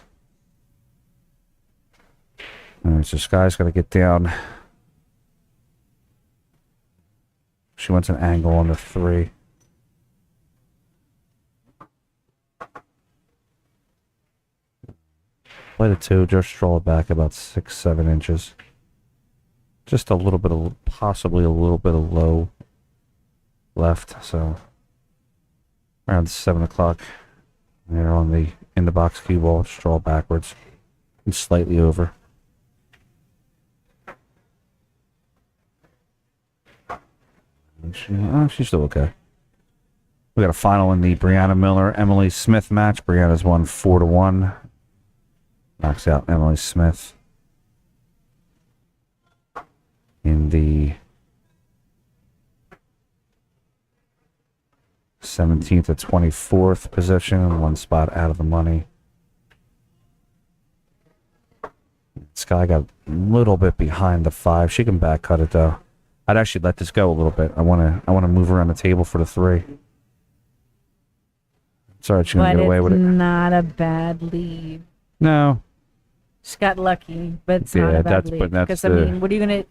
All right, so Sky's got to get down. She wants an angle on the 3. Play the 2, just draw it back about 6, 7 inches. Just a little bit of, possibly a little bit of low left, so around 7 o'clock. There on the InTheBox cue ball, just draw backwards and slightly over. She's still okay. We got a final in the Brianna Miller-Emily Smith match. Brianna's won 4-1. Knocks out Emily Smith in the 17th to 24th position, 1 spot out of the money. Sky got a little bit behind the 5. She can back cut it though. I'd actually let this go a little bit. I wanna move around the table for the 3. It's alright, she's gonna But get away with it's it. not a bad lead. No. She got lucky, but it's Yeah, not a bad that's- lead. but that's Because I the- mean, what are you gonna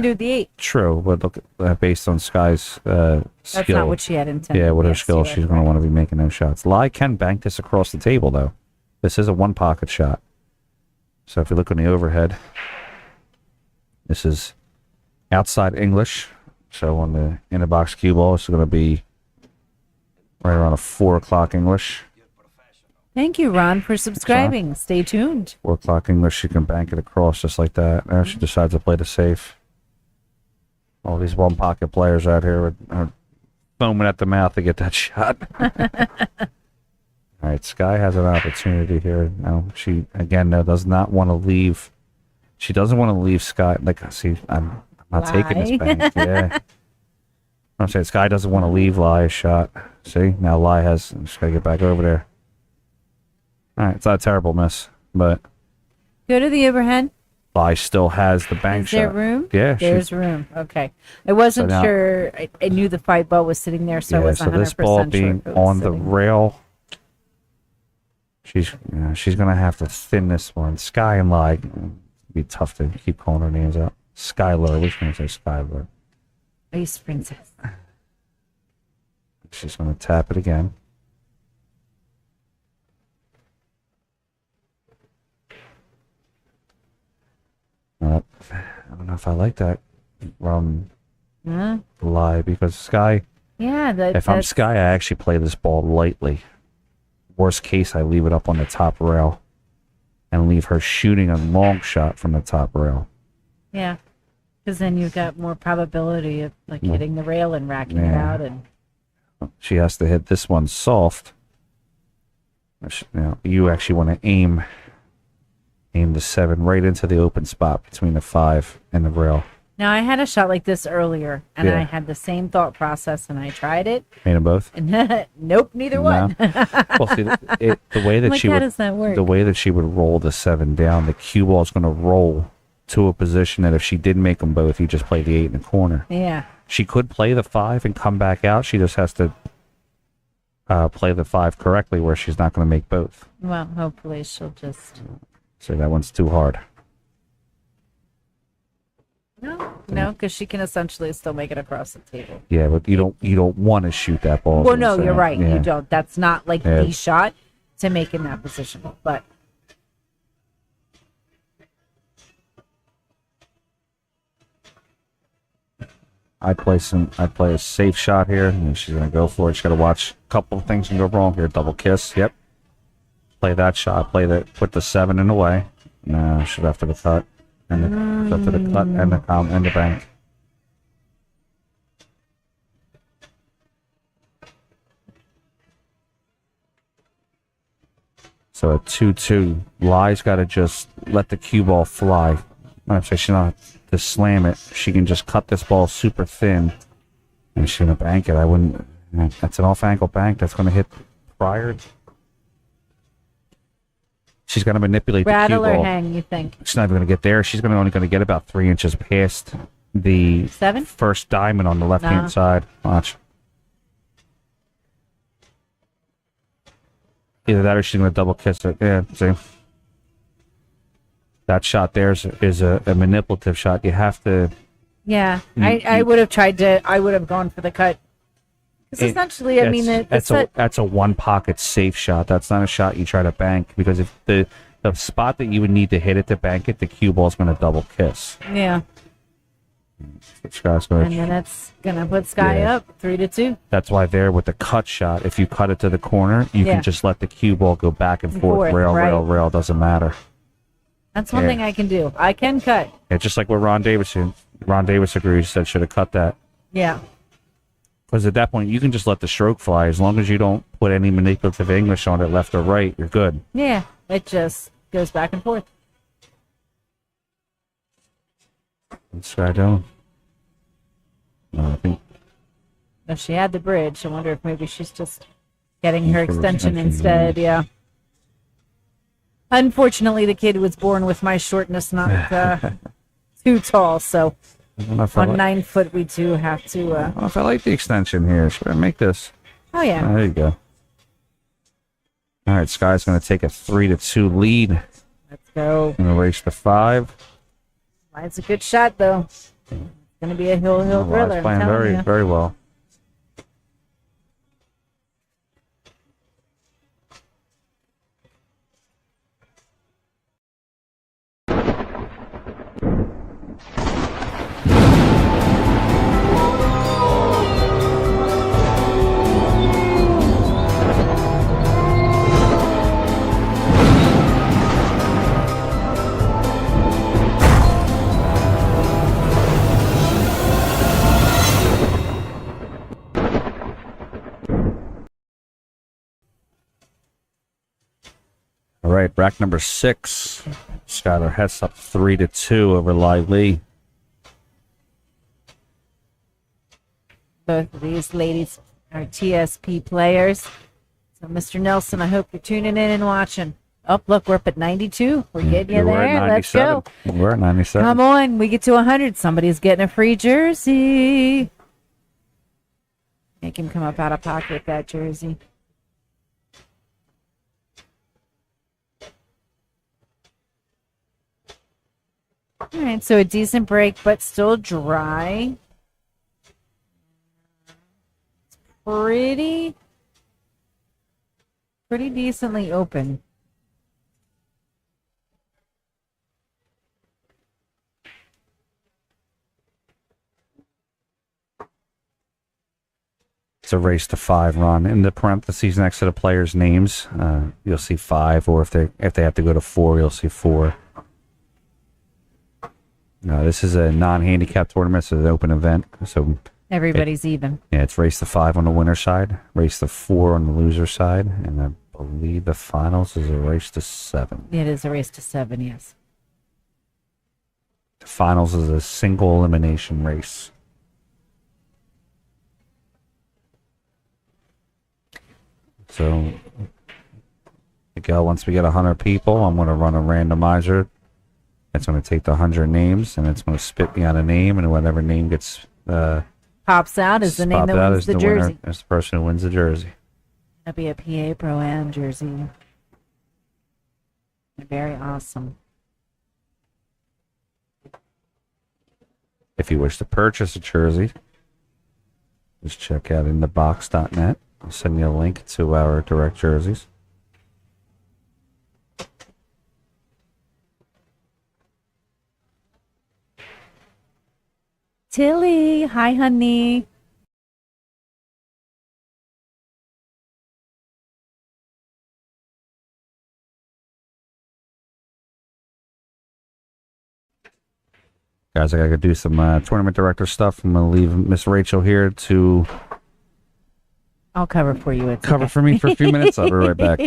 do with the 8? True, but look, based on Sky's skill. That's not what she had intended. Yeah, with her Yes, skill, you are she's going to want to be making those shots. Lai can bank this across the table, though. This is a 1-pocket shot. So if you look on the overhead, this is outside English. So on the InTheBox cue ball, it's going to be right around a 4 o'clock English. Thank you, Ron, for subscribing. Stay tuned. 4 o'clock English, she can bank it across just like that. Now she decides to play the safe. All these 1-pocket players out here are foaming at the mouth to get that shot. All right, Sky has an opportunity here. Now, she, again, though, does not want to leave. She doesn't want to leave Sky. Like, see, I'm not taking this bank. Yeah. I'm saying Sky doesn't want to leave Lai a shot. See, now Lai has, just got to get back over there. All right, it's not a terrible miss, but Go to the overhead. Lai still has the bank Is shot. there room? Yeah, There's room. Okay. I wasn't now- sure. I knew the 5 ball was sitting there, so I wasn't 100% this ball sure being if it was on the sitting. rail, she's gonna have to thin this one. Sky and Lai, be tough to keep calling her names out. Skylar, which one say Skylar? Ice Princess. She's gonna tap it again. I don't know if I like that from Huh? Lai, because Sky, Yeah. if I'm Sky, I actually play this ball lightly. Worst case, I leave it up on the top rail and leave her shooting a long shot from the top rail. Yeah. Because then you've got more probability of like Yeah. hitting the rail and racking it Yeah. out. And She has to hit this one soft. Now, you actually want to aim the 7 right into the open spot between the 5 and the rail. now I had a shot like this earlier, and Yeah. I had the same thought process, and I tried it. Made them both? And nope, neither one. Well, see, the way that Like, she how would, does that work? the way that she would roll the 7 down, the cue ball is going to roll to a position that if she did make them both, you just play the 8 in the corner. Yeah. She could play the 5 and come back out. She just has to play the 5 correctly, where she's not going to make both. Well, hopefully she'll just. So that one's too hard. No, because she can essentially still make it across the table. Yeah, but you don't want to shoot that ball. is Well, what no, I'm you're saying. right. Yeah. You don't. That's not like Yeah. the shot to make in that position. But I'd play a safe shot here, and she's gonna go for it. She's got to watch a couple of things can go wrong here. Double kiss. Yep. Play that shot. Put the 7 in the way. No, should after the cut and after the cut and the bank. So a 2-2. Lai's got to just let the cue ball fly. I'm saying she's not to slam it. She can just cut this ball super thin, and she's gonna bank it. I wouldn't. That's an off-ankle bank. That's gonna hit prior. She's got to manipulate the cue rattle or ball. hang, you think? She's not even gonna get there. She's only gonna get about 3 inches past the 7? first diamond on the left-hand No. side. Watch. Either that or she's going to double kiss it. Yeah, see? That shot there is a manipulative shot. You have to... Yeah. You- I would have tried to. I would have gone for the cut. Because essentially, I mean, that's a one-pocket safe shot. That's not a shot you try to bank, because if the spot that you would need to hit it to bank it, the cue ball is going to double kiss. yeah. Sky's gonna- And then it's gonna put Sky Yeah. up 3-2. That's why there with the cut shot, if you cut it to the corner, you Yeah. can just let the cue ball go back and forth. Rail, right. doesn't matter. That's one Yeah. thing I can do. I can cut. Yeah, just like what Ron Davis agrees, said should have cut that. Yeah. Because at that point, you can just let the stroke fly. As long as you don't put any manipulative English on it left or right, you're good. Yeah. It just goes back and forth. What's Sky doing? I think If she had the bridge, I wonder if maybe she's just getting her For extension extension, instead. Yeah. Unfortunately, the kid was born with my shortness, not too tall. So I don't know if I on like, 9 foot, we do have to. I don't know if I like the extension here. Should I make this? Oh yeah. There you go. All right, Sky's going to take a 3-2 lead. Let's go. Going to race to 5. It's a good shot though. It's gonna be a hill Oh, thriller. Lai's I'm playing telling very, you. very well. All right, rack number 6. Skylar Hess up 3-2 over Lai Lee. Both of these ladies are TSP players. So, Mr. Nelson, I hope you're tuning in and watching. Oh, look, we're up at 92. We're getting you We're at there. Let's 97. go. We're at 97. Come on, we get to 100. Somebody's getting a free jersey. Make him come up out of pocket with that jersey. All right, so a decent break, but still dry. It's pretty decently open. It's a race to 5 run. In the parentheses next to the players' names, you'll see 5, or if they have to go to 4, you'll see 4. This is a non-handicap tournament, so it's an open event. So Everybody's even. yeah, it's race to 5 on the winner side, race to 4 on the loser side, and I believe the finals is a race to 7. It is a race to 7, yes. The finals is a single elimination race. So, Miguel, once we get 100 people, I'm going to run a randomizer. It's going to take the 100 names, and it's going to spit me out a name, and whatever name gets Pops out is the name that popped out wins is the the jersey. winner. That's the person who wins the jersey. That'll be a PA Pro-Am jersey. Very awesome. If you wish to purchase a jersey, just check out InTheBox.net. I'll send you a link to our direct jerseys. Tilly, hi, honey. Guys, I got to do some tournament director stuff. I'm going to leave Miss Rachel here to I'll cover for you. It's cover okay. for me for a few minutes. I'll be right back.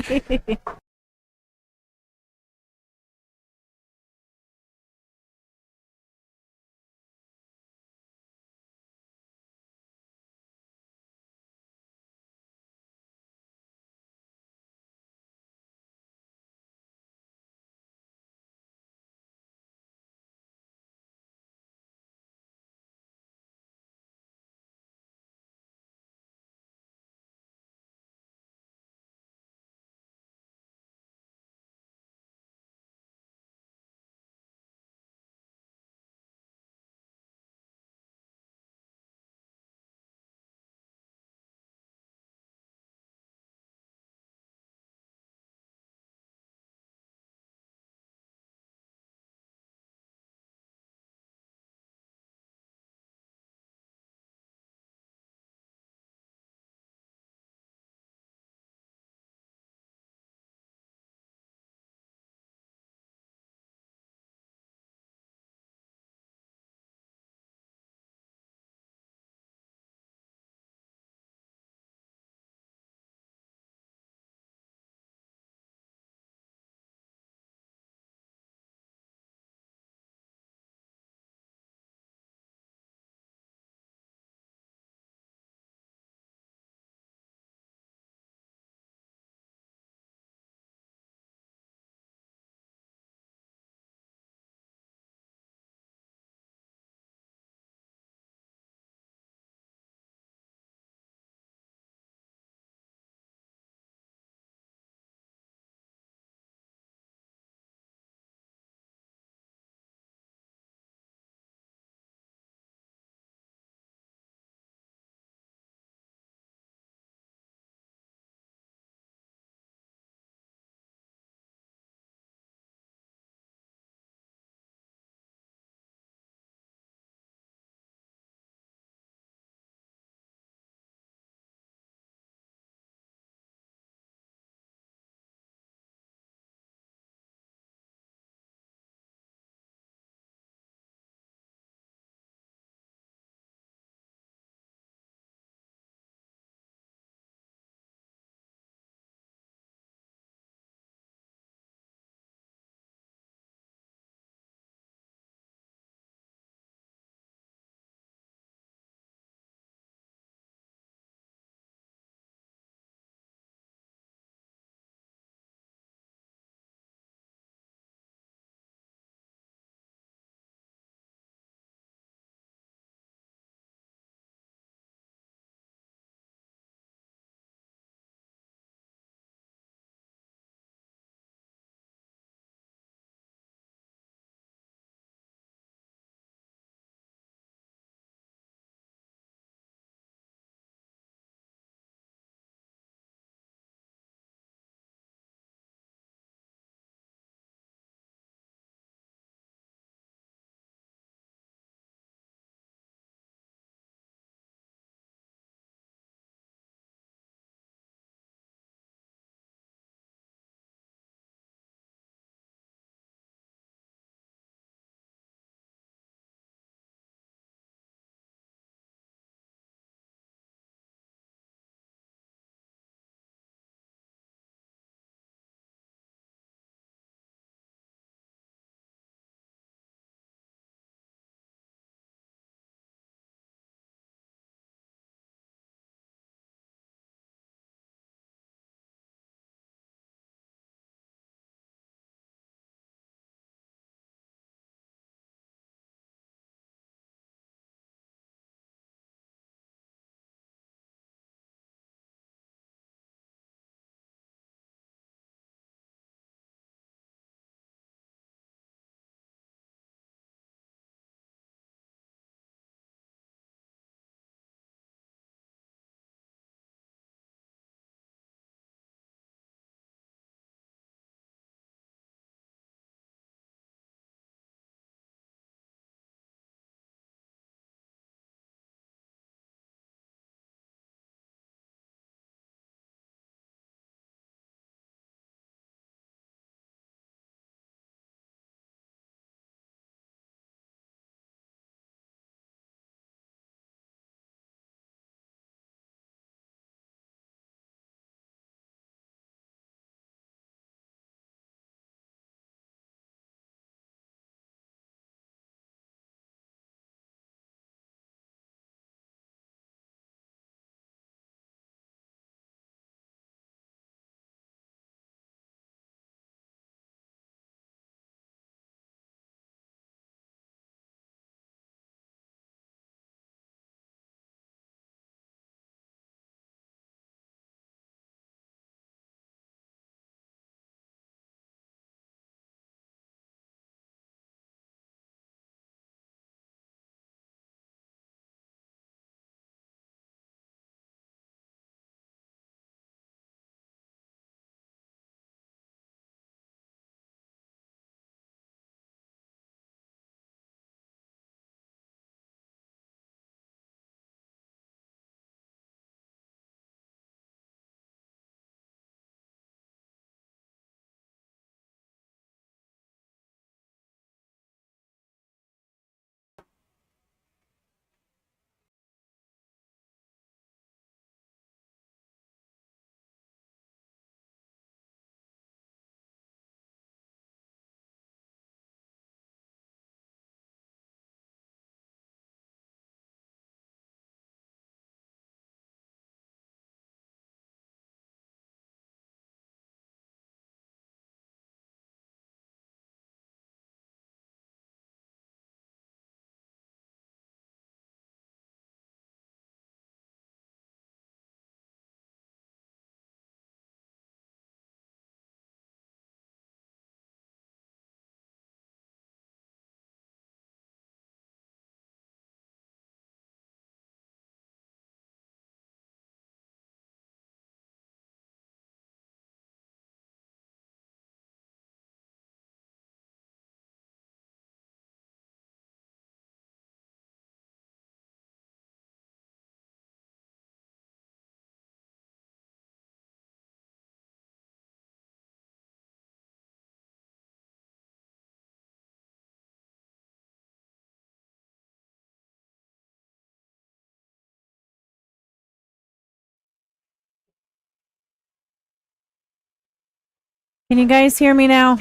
Can you guys hear me now?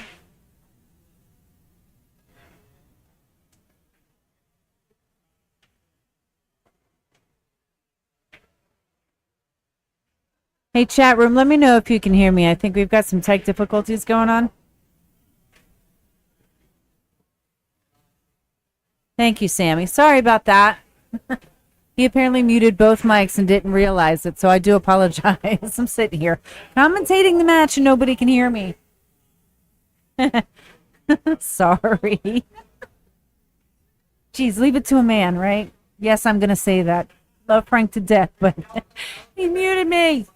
Hey, chat room, let me know if you can hear me. I think we've got some tech difficulties going on. Thank you, Sammy. Sorry about that. He apparently muted both mics and didn't realize it, so I do apologize. I'm sitting here commentating the match and nobody can hear me. Sorry. Geez, leave it to a man, right? Yes, I'm going to say that. Love Frank to death, but he muted me.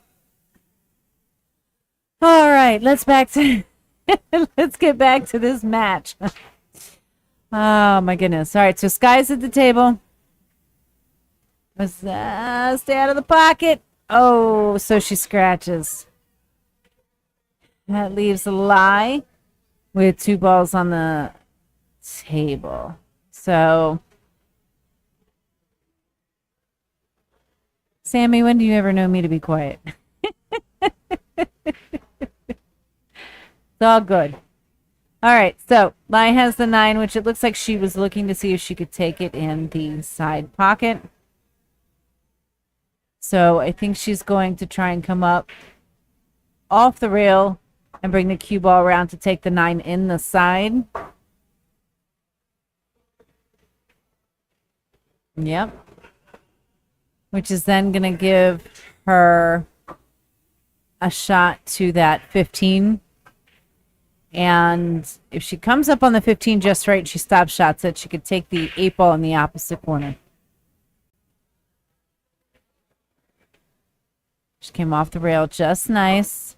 All right, let's get back to this match. Oh my goodness. All right, so Sky's at the table. Stay out of the pocket. Oh, so she scratches. That leaves a lie with 2 balls on the table. So, Sammy, when do you ever know me to be quiet? It's all good. All right, so Lai has the 9, which it looks like she was looking to see if she could take it in the side pocket. So I think she's going to try and come up off the rail and bring the cue ball around to take the 9 in the side. Yep. Which is then going to give her a shot to that 15. And if she comes up on the 15 just right, she stops shots it, she could take the 8 ball in the opposite corner. She came off the rail just nice.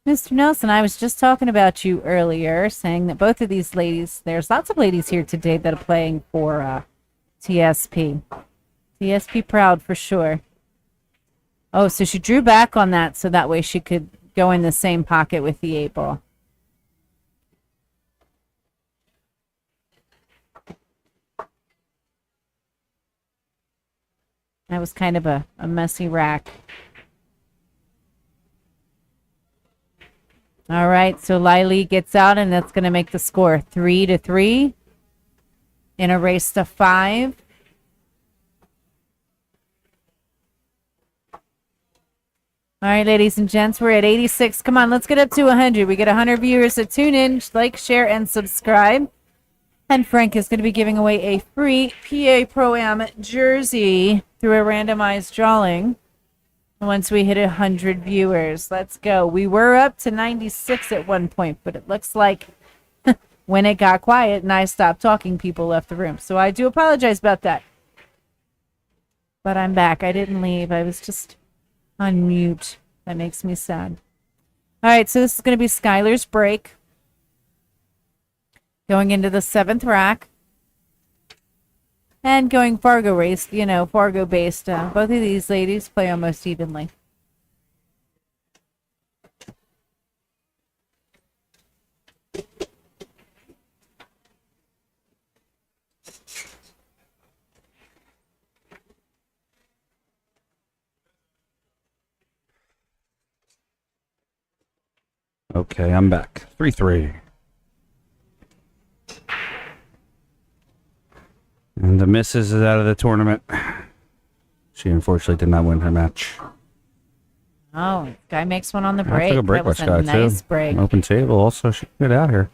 Mr. Nelson, I was just talking about you earlier, saying that both of these ladies, there's lots of ladies here today that are playing for TSP. TSP proud for sure. Oh, so she drew back on that so that way she could go in the same pocket with the 8 ball. That was kind of a messy rack. All right, so Lily gets out, and that's going to make the score 3-3 in a race to 5. All right, ladies and gents, we're at 86. Come on, let's get up to 100. We get 100 viewers, so tune in, like, share, and subscribe. And Frank is going to be giving away a free PA Pro-Am jersey through a randomized drawing once we hit 100 viewers. Let's go. We were up to 96 at one point, but it looks like when it got quiet and I stopped talking, people left the room. So I do apologize about that. But I'm back. I didn't leave. I was just on mute. That makes me sad. All right, so this is going to be Skylar's break. Going into the 7th rack. And going Fargo race, Fargo based. Both of these ladies play almost evenly. Okay, I'm back. 3-3. And the missus is out of the tournament. She unfortunately did not win her match. Oh, guy makes one on the I break. took a break That was by a Sky nice too. break. Open table also. She can get out here.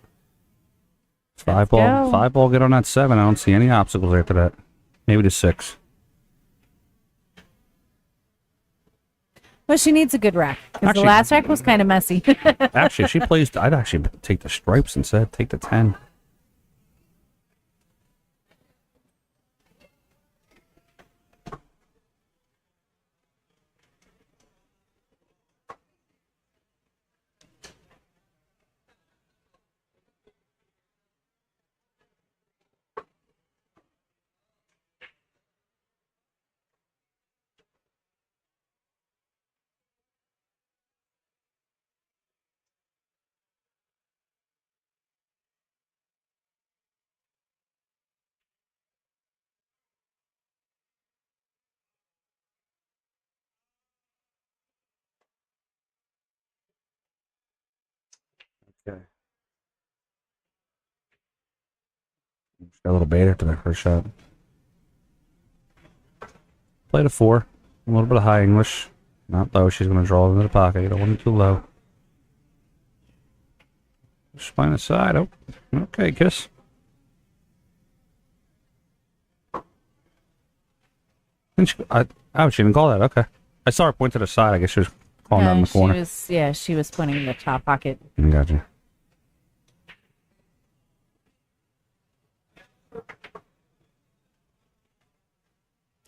Let's 5-ball. go. 5-ball get on that 7. I don't see any obstacles after that. Maybe the 6. Well, she needs a good rack. Because the Actually- last rack was kind of messy. Actually, if she plays, I'd actually take the stripes instead. Take the 10. Okay. She's got a little beta to make her shot. Play to 4. A little bit of high English. Not low. She's going to draw into the pocket. You don't want it too low. Just playing the side. Oh, okay, kiss. She didn't call that. Okay. I saw her point to the side. I guess she was calling that in the corner. She was pointing in the top pocket. Gotcha.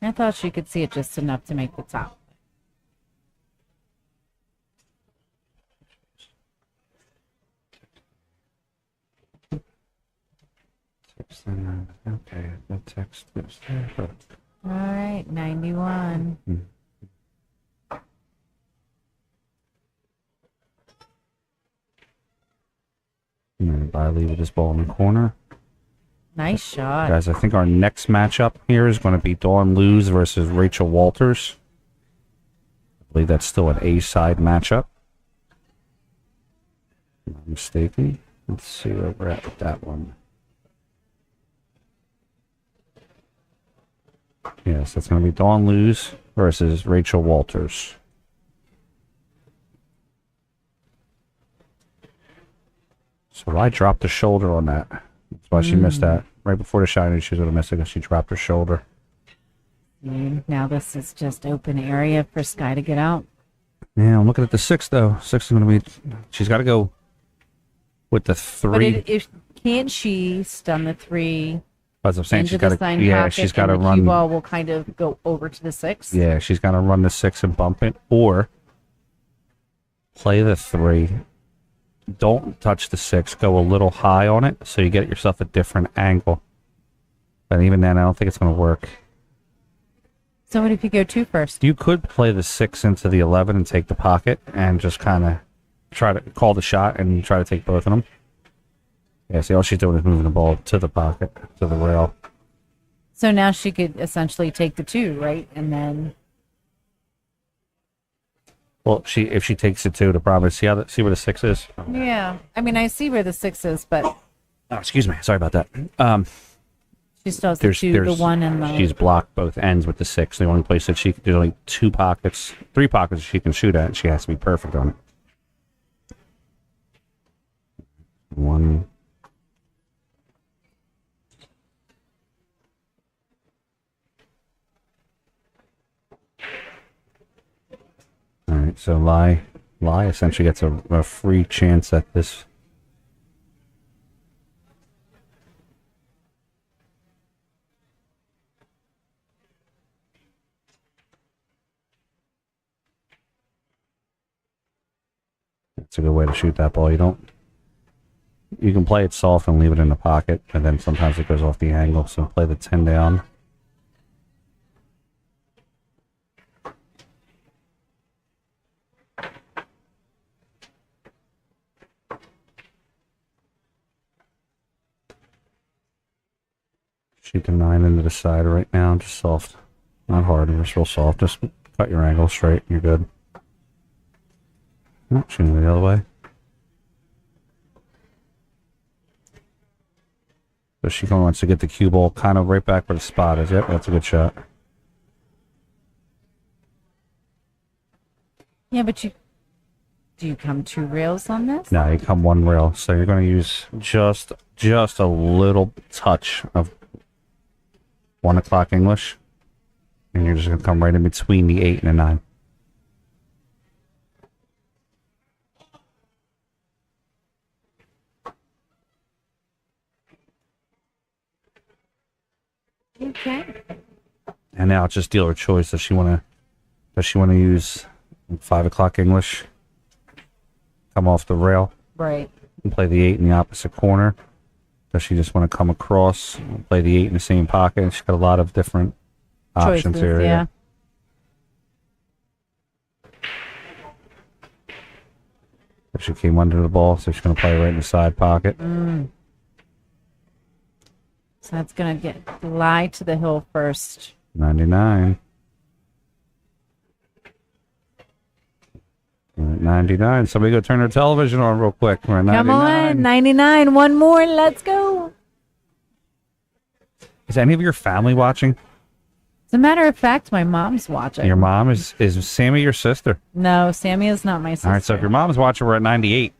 I thought she could see it just enough to make the top. Okay, the text is there. All right, 91. I leave this ball in the corner. Nice shot. Guys, I think our next matchup here is going to be Dawn Luz versus Rachel Walters. I believe that's still an A-side matchup. If I'm not mistaken. Let's see where we're at with that one. Yes, that's going to be Dawn Luz versus Rachel Walters. So I dropped the shoulder on that. That's why she missed that. Right before the shot, I knew she was going to miss it because she dropped her shoulder. Now this is just open area for Sky to get out. Yeah, I'm looking at the 6, though. 6 is going to be... She's got to go with the 3. But can't she stun the 3 As I'm saying, into she's got the to... sign Yeah, pocket, she's got to and the run... cue ball will kind of go over to the 6? Yeah, she's got to run the 6 and bump it, or play the 3. Don't touch the 6. Go a little high on it, so you get yourself a different angle. But even then, I don't think it's going to work. So what if you go 2 first? You could play the 6 into the 11 and take the pocket, and just kind of try to call the shot and try to take both of them. Yeah, see, all she's doing is moving the ball to the pocket, to the rail. So now she could essentially take the 2, right? And then... Well, if she takes it 2, the problem is see where the 6 is. Yeah. I mean, I see where the 6 is, but... Oh, excuse me. Sorry about that. She still has the 2, the 1, and the... She's blocked both ends with the 6. The only place that there's only 3 pockets she can shoot at, and she has to be perfect on it. 1. All right, so Lai essentially gets a free chance at this. That's a good way to shoot that ball. You can play it soft and leave it in the pocket, and then sometimes it goes off the angle, so play the 10 down. Shoot the 9 into the side right now, just soft. Not hard, just real soft. Just cut your angle straight, and you're good. Oh, shooting it the other way. So she wants to get the cue ball kind of right back where the spot is. Yep, that's a good shot. Yeah, but do you come 2 rails on this? No, you come 1 rail. So you're going to use just a little touch of 1 o'clock English. And you're just going to come right in between the 8 and the 9. Okay. And now it's just dealer choice. Does she want to use 5 o'clock English? Come off the rail. Right. And play the 8 in the opposite corner. Does she just want to come across and play the 8 in the same pocket? She's got a lot of different options Choices, here. yeah. She came under the ball, so she's going to play right in the side pocket. So that's going to get Lie to the hill first. 99. We're at 99. Somebody go turn their television on real quick. We're at 99. Come on, 99. One more. Let's go. Is any of your family watching? As a matter of fact, my mom's watching. Your mom is Sammy your sister? No, Sammy is not my sister. All right, so if your mom's watching, we're at 98.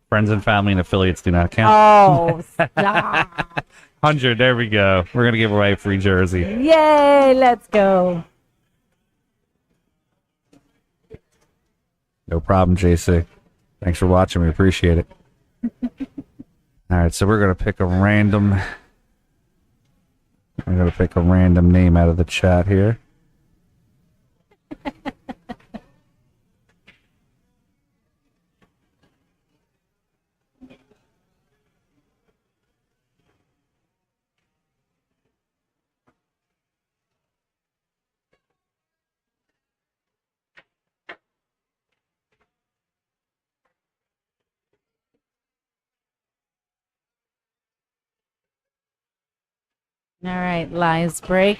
Friends and family and affiliates do not count. Oh, stop. 100, there we go. We're going to give away a free jersey. Yay, let's go. No problem, JC. Thanks for watching. We appreciate it. All right, so we're going to pick a random... I'm going to pick a random name out of the chat here. All right, lies break.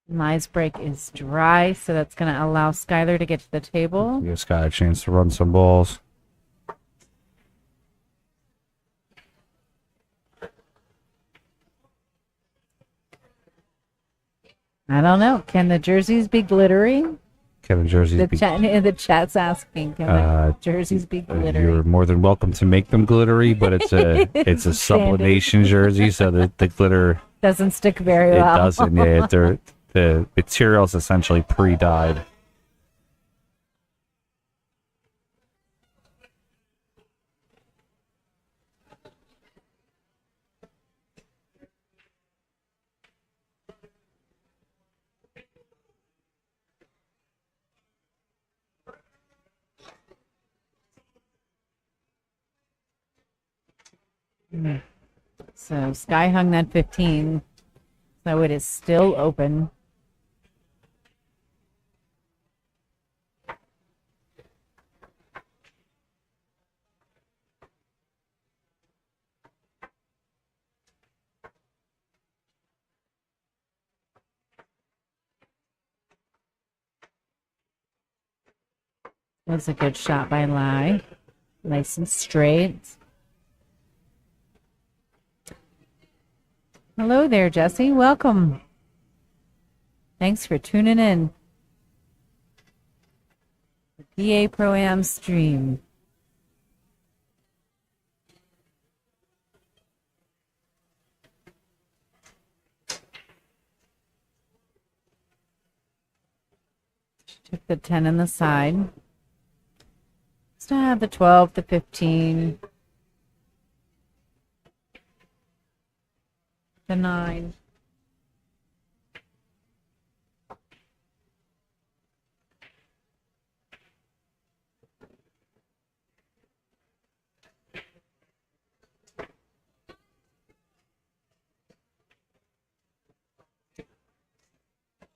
Lies break is dry, so that's going to allow Skylar to get to the table. Give Scott a chance to run some balls. I don't know. Can the jerseys be glittery? Can the jerseys be... The chat's asking, can the jerseys be glittery? You're more than welcome to make them glittery, but it's a sublimation jersey, so that the glitter... Doesn't stick very It well. doesn't, yeah. The material is essentially pre-dyed. So Sky hung that 15. So it is still open. That's a good shot by Lai. Nice and straight. Hello there, Jesse. Welcome. Thanks for tuning in. The PA Pro-Am stream. Took the 10 on the side. Still have the 12, the 15, the 9.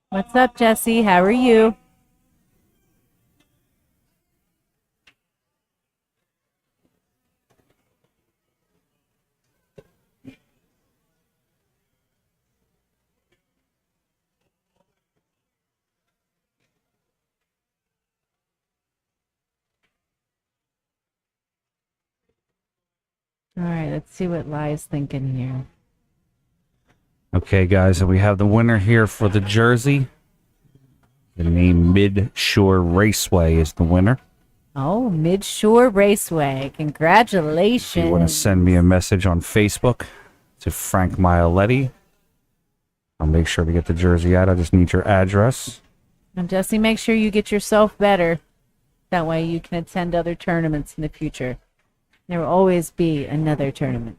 What's up, Jesse? How are you? All right, let's see what Lai's thinking here. Okay, guys, so we have the winner here for the jersey. The name Mid-Shore Raceway is the winner. Oh, Mid-Shore Raceway. Congratulations. If you want to send me a message on Facebook to Frank Mialetti, I'll make sure to get the jersey out. I just need your address. And Jesse, make sure you get yourself better. That way you can attend other tournaments in the future. There will always be another tournament.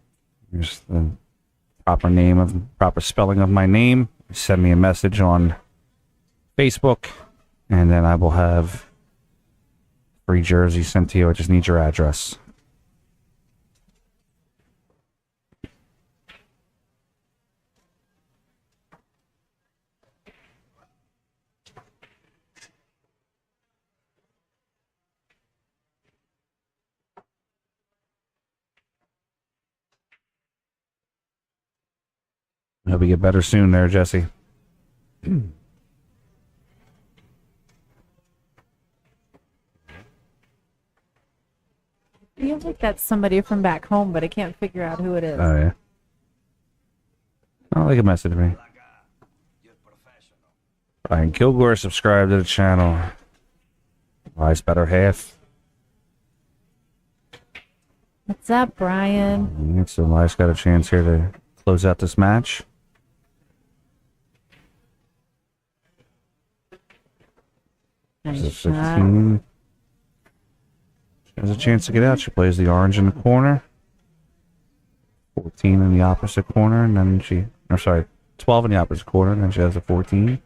Here's the proper spelling of my name. Send me a message on Facebook, and then I will have free jersey sent to you. I just need your address. Hope you get better soon there, Jesse. I feel like that's somebody from back home, but I can't figure out who it is. Oh, yeah. Oh, they can message me. Brian Kilgore, subscribe to the channel. Nice better half. What's up, Brian? So Elias got a chance here to close out this match. Nice This is shot. 15. She has a chance to get out. She plays the orange in the corner. 14 in the opposite corner, and then she... Or sorry, 12 in the opposite corner, and then she has a 14.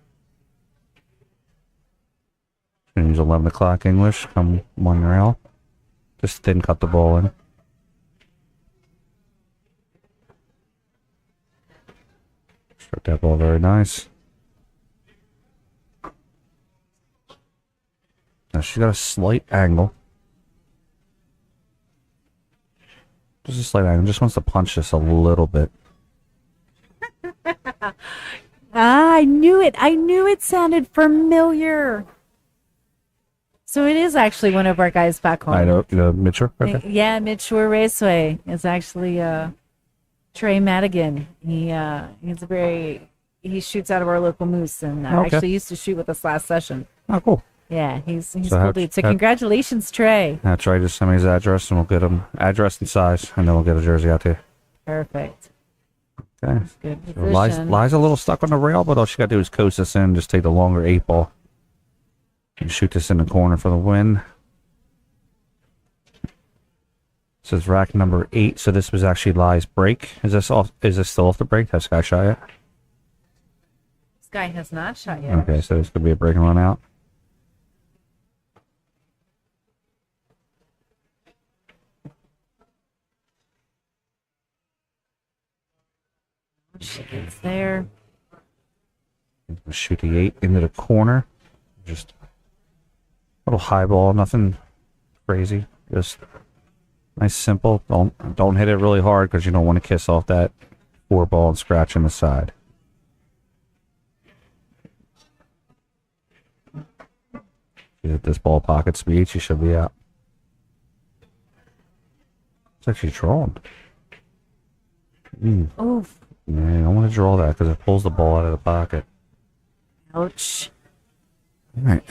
She's use 11 o'clock English, come one rail. Just didn't cut the ball in. Struck that ball very nice. Now she got a slight angle. Just a slight angle. Just wants to punch this a little bit. I knew it. I knew it sounded familiar. So it is actually one of our guys back home. I know, Mitchell. Okay. Yeah, Midshore Raceway is actually Trey Madigan. He shoots out of our local moose and Okay. actually used to shoot with us last session. Oh, cool. Yeah, he's So cool how- dude. So how- congratulations, Trey. Now try to send me his address, and we'll get him address and size, and then we'll get a jersey out there. Perfect. Okay. Good So position. Lies a little stuck on the rail, but all she got to do is coast this in, just take the longer 8-ball, and shoot this in the corner for the win. This is rack number 8, so this was actually Lie's break. Is this still off the break? Has Sky shot yet? This guy has not shot yet. Okay, so this could be a break and run out. She gets there. Shoot the 8 into the corner. Just a little high ball, nothing crazy. Just nice, simple. Don't hit it really hard because you don't want to kiss off that 4 ball and scratch on the side. You hit this ball pocket speed, she should be out. It's actually drawn. Oof. Yeah, I don't want to draw that because it pulls the ball out of the pocket. Ouch. All right.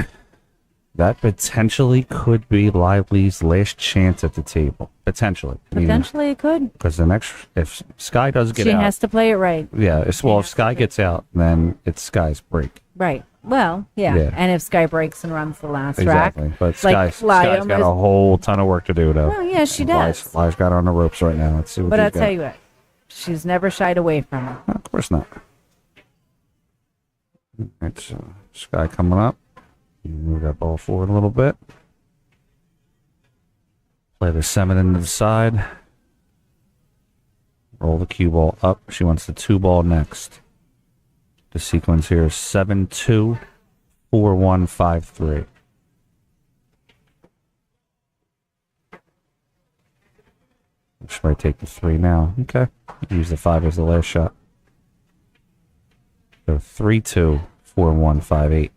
That potentially could be Lively's last chance at the table. Potentially. Potentially it could. Because the next, if Sky does get She out. has to play it right. Yeah, if Sky gets out, then it's Sky's break. Right. Well, yeah. Yeah. And if Sky breaks and runs the last Exactly. track. But like Sky's Liam got is- a whole ton of work to do, though. Well, yeah, she does. Li's got her on the ropes right now. Let's see what But he's I'll got. tell you what, she's never shied away from it. Of course not. It's Sky coming up. Move that ball forward a little bit. Play the 7 into the side. Roll the cue ball up. She wants the 2 ball next. The sequence here is 7-2, 4-1, 5-3. She might take the 3 now. Okay. Use the 5 as the last shot. So 3-2, 4-1, 5-8.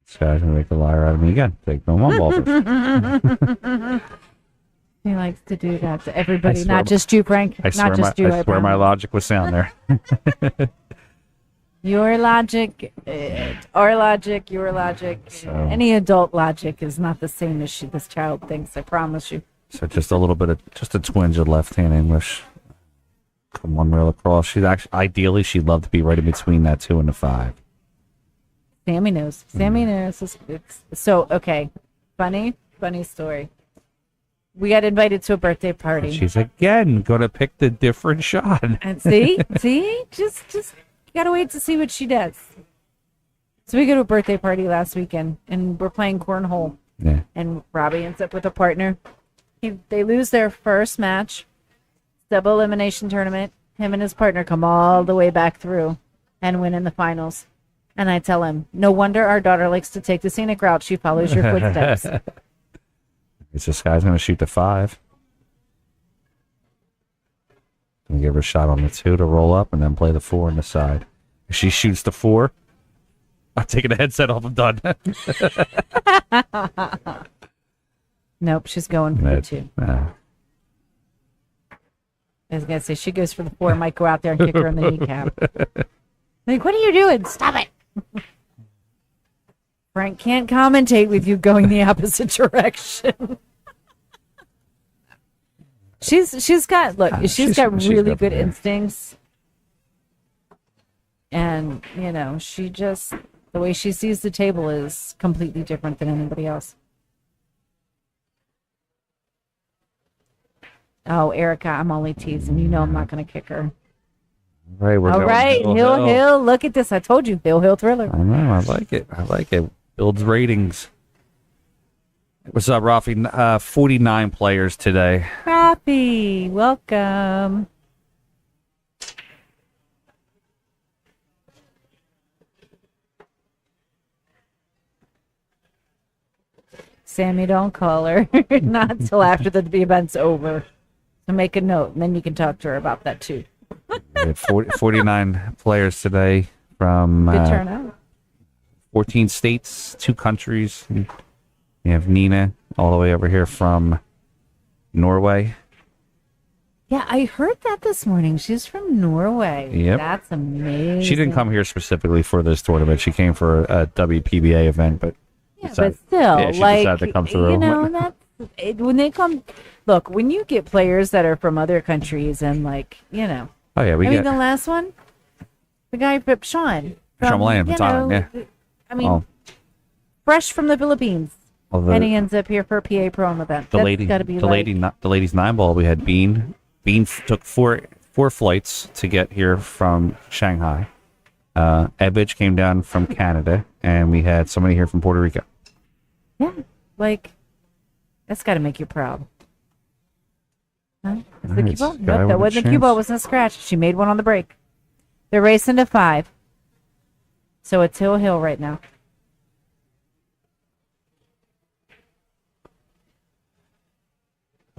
This guy's gonna make a liar out of me again. Take no one ball first. He likes to do that to everybody, I swear not just you, Frank. I swear, Not just you. I swear my logic was sound there. Your logic, our logic, your logic, So- any adult logic is not the same as this child thinks. I promise you. So just a little bit of, just a twinge of left-hand English. Come one rail across. She'd actually, ideally, she'd love to be right in between that 2 and the 5. Sammy knows. Sammy knows. It's so okay. Funny story. We got invited to a birthday party. She's again gonna pick the different shot. And see, just you gotta wait to see what she does. So we go to a birthday party last weekend, and we're playing cornhole. Yeah. And Robbie ends up with a partner, They lose their first match, double elimination tournament. Him and his partner come all the way back through and win in the finals. And I tell him, no wonder our daughter likes to take the scenic route. She follows your footsteps. It's this guy's going to shoot the 5. Gonna give her a shot on the 2 to roll up and then play the 4 on the side. If she shoots the 4, I'm taking the headset off. I'm done. Nope, she's going for the 2. I was going to say, she goes for the 4, might go out there and kick her in the kneecap. Like, what are you doing? Stop it. Frank can't commentate with you going the opposite direction. she's got really good instincts. And, you know, she just, the way she sees the table is completely different than anybody else. Oh, Erica, I'm only teasing. You know I'm not going to kick her. Right, we're all right, Hill. Look at this. I told you, Hill thriller. I know. I like it. Builds ratings. What's up, Rafi? 49 players today. Rafi, welcome. Sammy, don't call her. Not until after the event's over. So make a note, and then you can talk to her about that too. We had 49 players today from Good turnout. 14 states, 2 countries. We have Nina all the way over here from Norway. Yeah, I heard that this morning. She's from Norway. Yep. That's amazing. She didn't come here specifically for this tournament. She came for a WPBA event, but but still, she like, decided to come through. You know, that's when they come. Look, when you get players that are from other countries and, like, you know. Oh yeah, mean, the last one, the guy Sean Lamb from Thailand. Yeah. I mean, fresh from the Philippines, and he ends up here for a PA Pro event. The ladies 9-ball. We had Bean. Bean took four flights to get here from Shanghai. Ebbage came down from Canada, and we had somebody here from Puerto Rico. Yeah, like, that's got to make you proud. Huh? That's the cue ball? Nope, that wasn't the cue ball. It wasn't a scratch. She made one on the break. They're racing to 5. So it's Hill right now.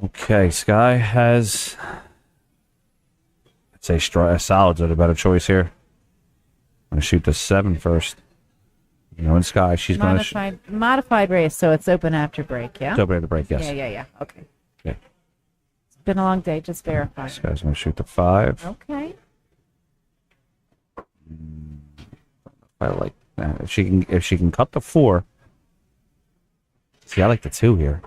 Okay, Sky has, I'd say Solids are the better choice here. I'm going to shoot the 7 first. You know, in Sky, she's going to... Modified race, so it's open after break, yeah? It's open after break, yes. Yeah. Okay. Okay. It's been a long day. Just verify. Sky's going to shoot the 5. Okay. I like that. If she can cut the 4. See, I like the 2 here.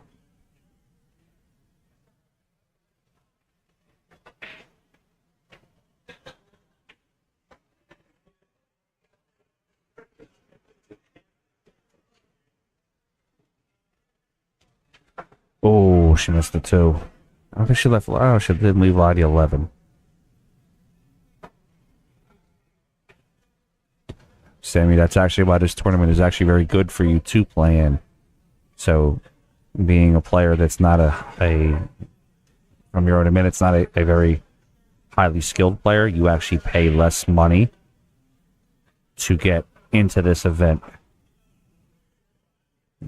Oh, she missed the 2. I don't think she left. Oh, she didn't leave Lottie 11. Sammy, that's actually why this tournament is actually very good for you to play in. So, being a player that's not from your own admit, it's not a very highly skilled player, you actually pay less money to get into this event.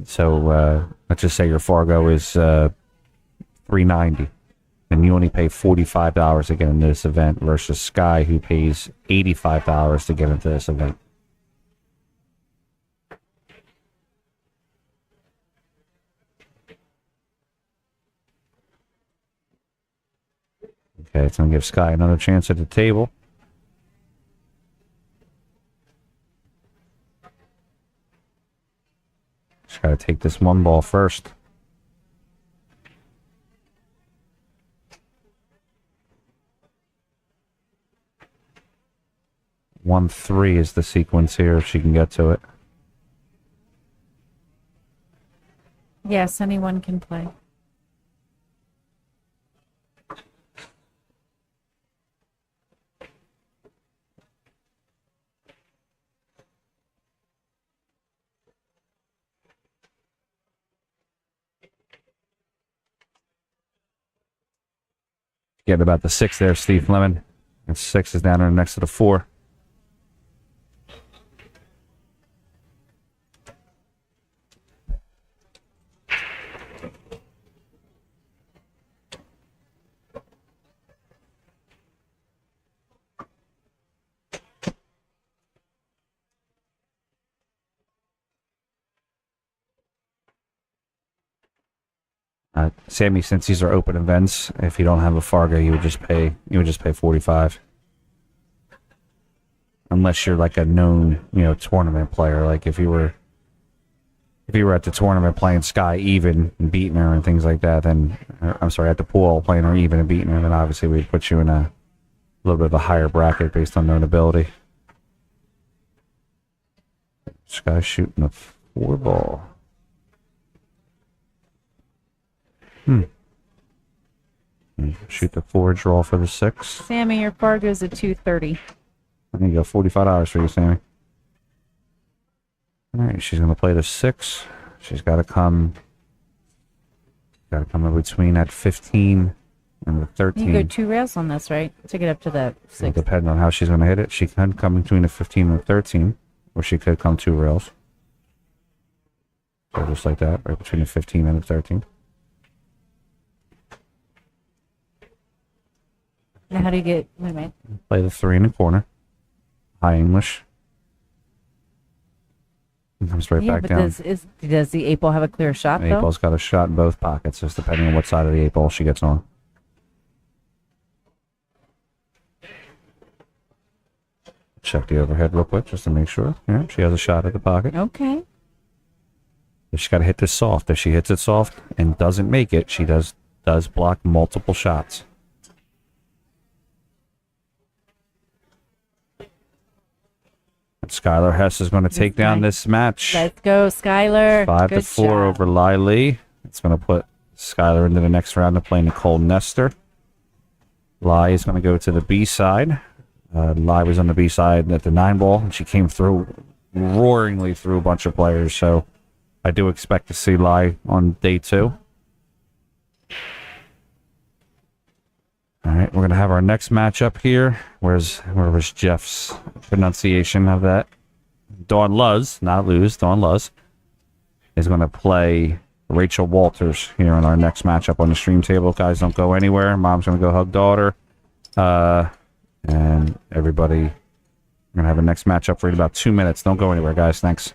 So, let's just say your Fargo is $390, and you only pay $45 to get into this event versus Sky, who pays $85 to get into this event. Okay, it's going to give Sky another chance at the table. Just got to take this 1 ball first. One 3 is the sequence here, if she can get to it. Yes, anyone can play. Getting about the 6 there, Steve Lemon. And 6 is down there next to the 4. Sammy, since these are open events, if you don't have a Fargo, you would just pay 45. Unless you're like a known, tournament player. Like if you were at the tournament playing Sky even and beating her and things like that, then I'm sorry, at the pool playing her even and beating her, then obviously we'd put you in a little bit of a higher bracket based on known ability. Sky shooting a 4 ball. Shoot the 4, draw for the 6. Sammy, your Fargo's at 230. I think you got $45 for you, Sammy. All right, she's gonna play the 6. She's got to come in between that 15 and the 13. You go 2 rails on this, right? To get up to the 6. Depending on how she's gonna hit it, she can come between the 15 and the 13, or she could come 2 rails. So just like that, right between the 15 and the 13. Now, how do you get? Wait a minute. Play the 3 in the corner. High English. And comes right back but down. Does the 8 ball have a clear shot, The 8 though? ball's got a shot in both pockets, just depending on what side of the 8 ball she gets on. Check the overhead real quick just to make sure. Yeah, she has a shot at the pocket. Okay. She's got to hit this soft. If she hits it soft and doesn't make it, she does block multiple shots. Skylar Hess is going to take down this match. Let's go, Skylar. 5-4 job. over Lai Lee. It's going to put Skylar into the next round to play Nicole Nestor. Lai is going to go to the B side. Lai was on the B side at the 9 ball, and she came through roaringly through a bunch of players. So I do expect to see Lai on day 2. All right, we're going to have our next matchup here. Where was Jeff's pronunciation of that? Dawn Luz, not lose, Dawn Luz, is going to play Rachel Walters here in our next matchup on the stream table. Guys, don't go anywhere. Mom's going to go hug daughter. And everybody, we're going to have a next matchup for in about 2 minutes. Don't go anywhere, guys. Thanks.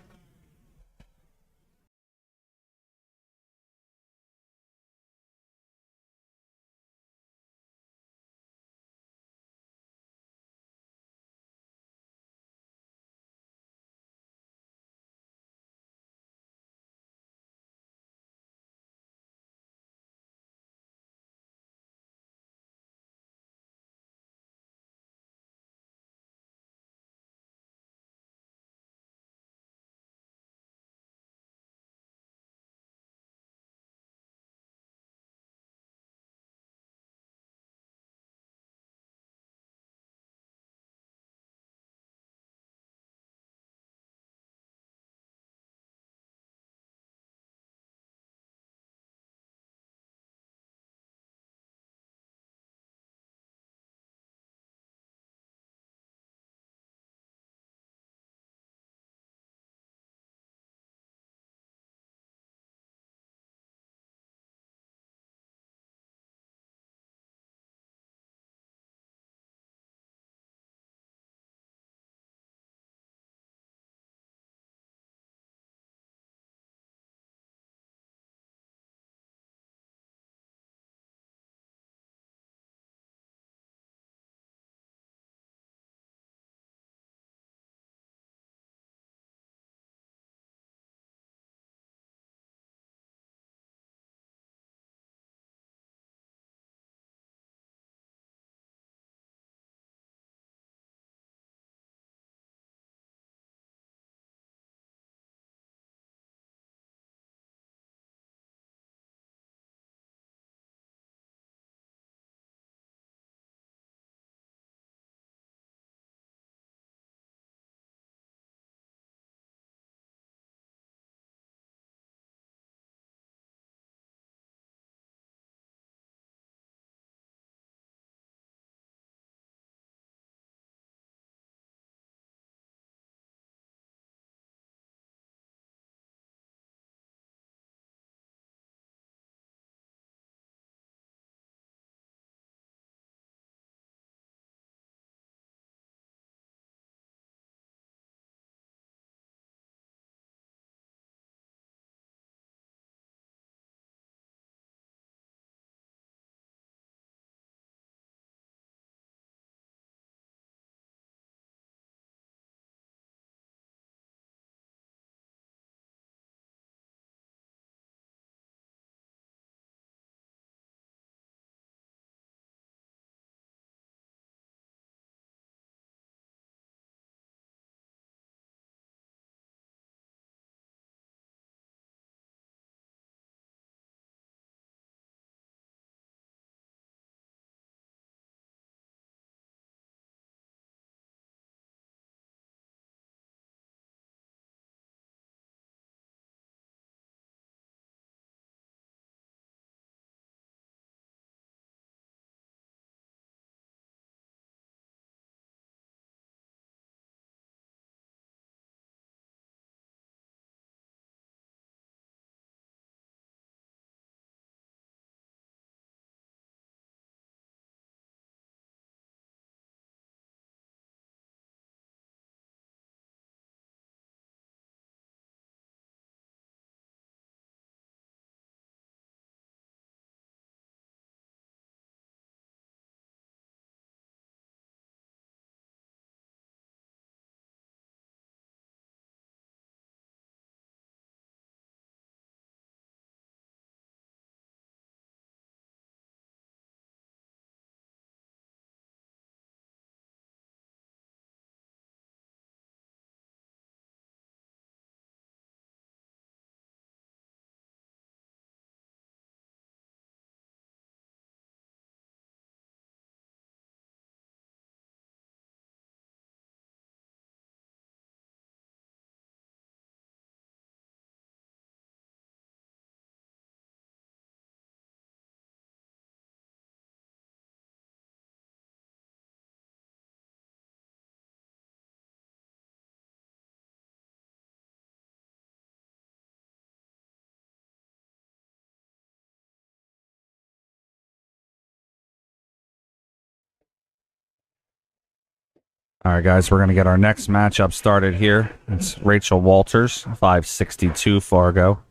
All right, guys, we're going to get our next matchup started here. It's Rachel Walters, 562 Fargo,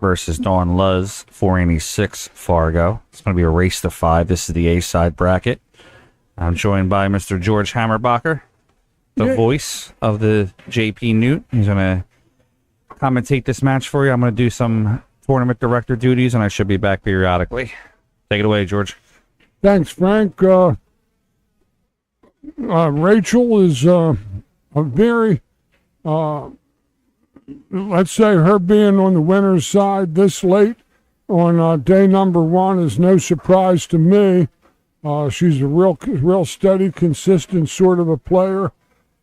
versus Dawn Luz, 486 Fargo. It's going to be a race to 5. This is the A-side bracket. I'm joined by Mr. George Hammerbacher, the voice of the JP Newt. He's going to commentate this match for you. I'm going to do some tournament director duties, and I should be back periodically. Take it away, George. Thanks, Frank. Rachel is a very, let's say her being on the winner's side this late on day number 1 is no surprise to me. She's a real steady, consistent sort of a player.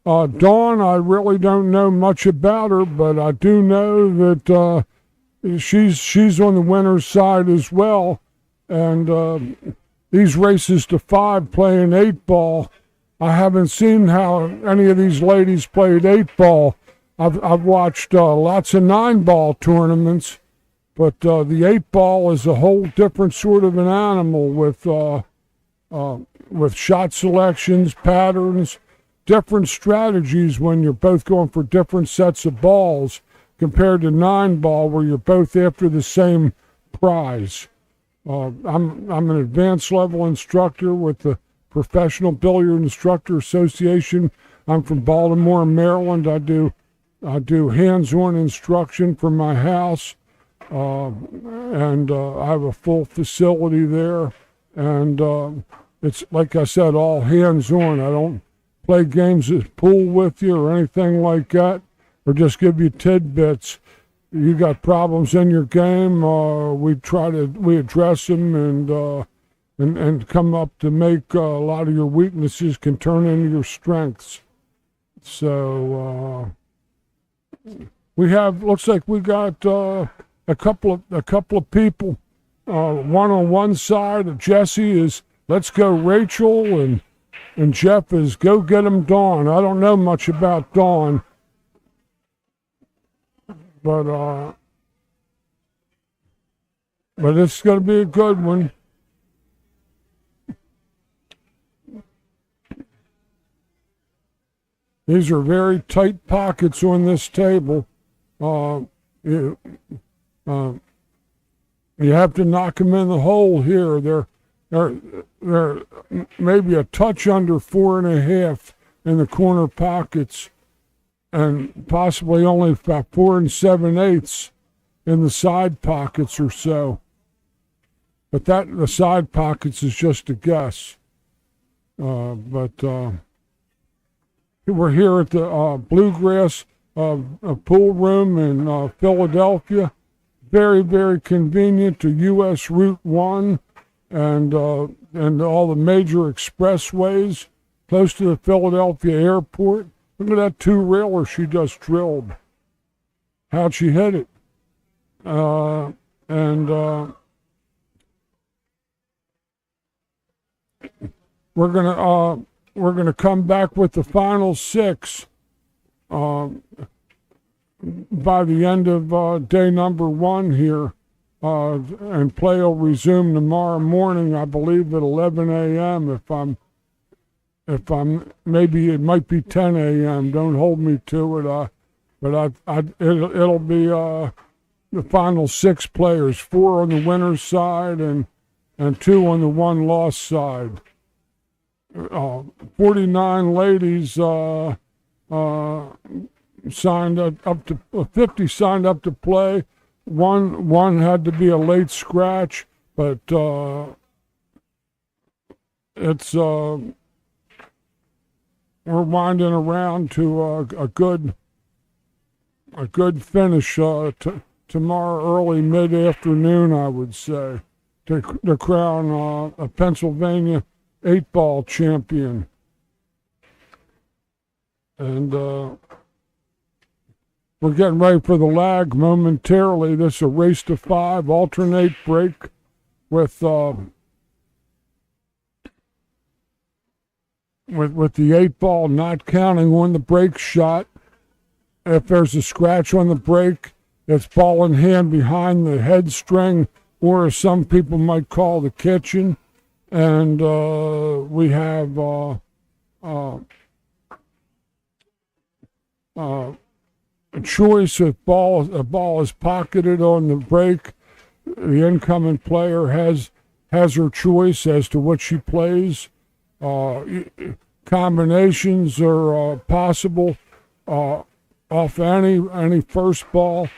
Dawn, I really don't know much about her, but I do know that she's on the winner's side as well. And these races to 5 playing 8-ball, I haven't seen how any of these ladies played 8-ball. I've watched lots of 9-ball tournaments, but the 8-ball is a whole different sort of an animal with shot selections, patterns, different strategies when you're both going for different sets of balls compared to 9-ball where you're both after the same prize. I'm an advanced level instructor with the Professional Billiard Instructor Association. I'm from Baltimore, Maryland. I do hands-on instruction from my house, and I have a full facility there. And it's, like I said, all hands-on. I don't play games of pool with you or anything like that, or just give you tidbits. You got problems in your game, we address them and come up to make a lot of your weaknesses can turn into your strengths. So looks like we got a couple of people. One on one side, Jesse is let's go Rachel, and Jeff is go get him Dawn. I don't know much about Dawn, but it's going to be a good one. These are very tight pockets on this table. You have to knock them in the hole here. They're maybe a touch under 4.5 in the corner pockets, and possibly only about 4 7/8 in the side pockets or so. But the side pockets is just a guess. We're here at the Bluegrass pool room in Philadelphia. Very, very convenient to U.S. Route 1 and all the major expressways, close to the Philadelphia airport. Look at that 2-railer she just drilled. How'd she hit it? We're gonna come back with the final 6 by the end of day number 1 here, and play will resume tomorrow morning, I believe at 11 a.m. If I'm maybe it might be 10 a.m. Don't hold me to it. But it'll be the final 6 players, 4 on the winner's side and 2 on the one-loss side. 49 ladies signed up to 50 signed up to play. One had to be a late scratch, but it's we're winding around to a good finish tomorrow early mid-afternoon, I would say, to crown a Pennsylvania 8-ball champion. And we're getting ready for the lag momentarily. This is a race to 5 alternate break with the 8-ball not counting on the break shot. If there's a scratch on the break, it's ball in hand behind the head string, or as some people might call the kitchen. And we have choice. If a ball is pocketed on the break, the incoming player has her choice as to what she plays. Combinations are possible off any first ball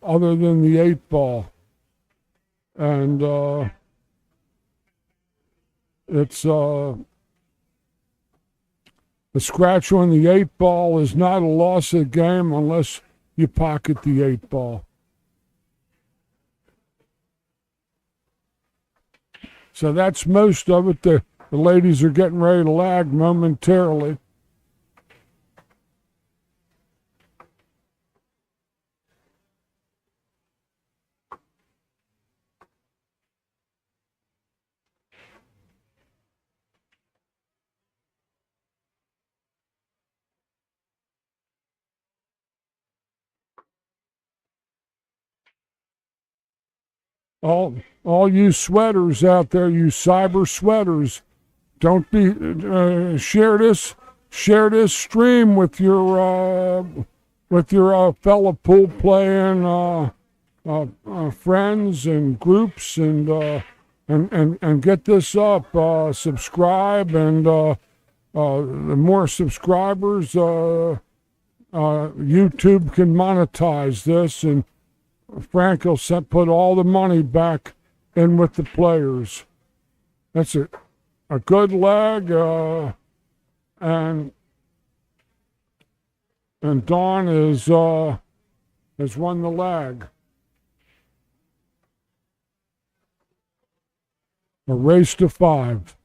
other than the 8 ball, and it's the scratch on the 8 ball is not a loss of the game unless you pocket the 8 ball. So that's most of it. The ladies are getting ready to lag momentarily. All you sweaters out there, you cyber sweaters, don't be share this stream with your fellow pool playing friends and groups, and get this up. Subscribe, and the more subscribers, YouTube can monetize this, and Frank will put all the money back in with the players. That's a good leg, and Dawn has won the leg. A race to 5.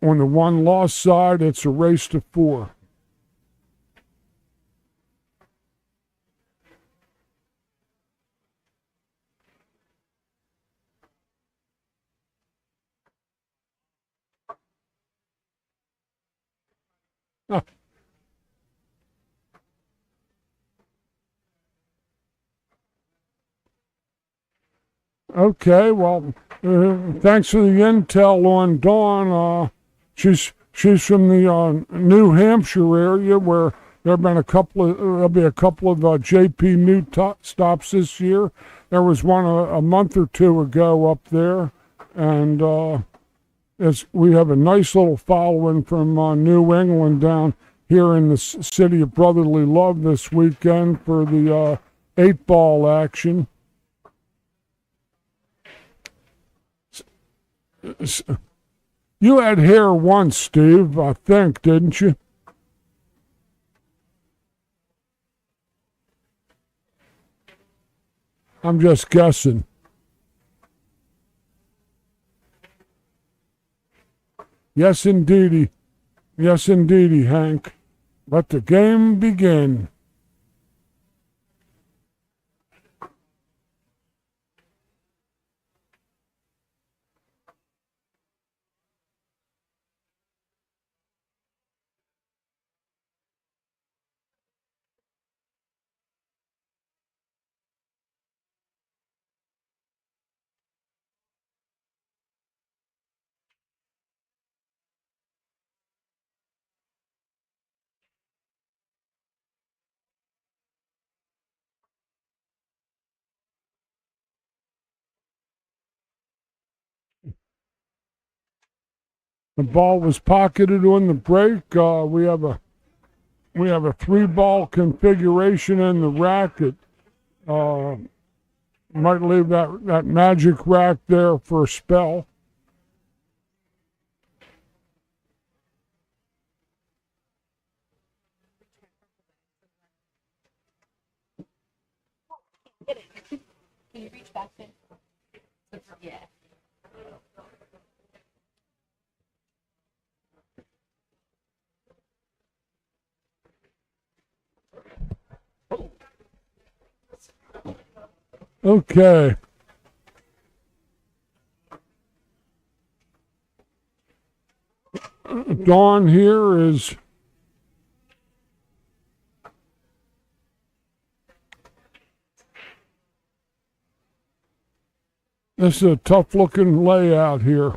On the 1-loss side, it's a race to 4. Okay, well, thanks for the intel on Dawn. She's from the New Hampshire area, where there'll be a couple of JP new stops this year. There was one a month or two ago up there, and we have a nice little following from New England down here in the city of brotherly love this weekend for the 8-ball action. You had hair once, Steve, I think, didn't you? I'm just guessing. Yes, indeedy. Yes, indeedy, Hank. Let the game begin. The ball was pocketed on the break. We have a 3-ball configuration in the racket. Might leave that magic rack there for a spell. Can you reach back in? Yeah. Okay. Dawn here is this is a tough looking layout here.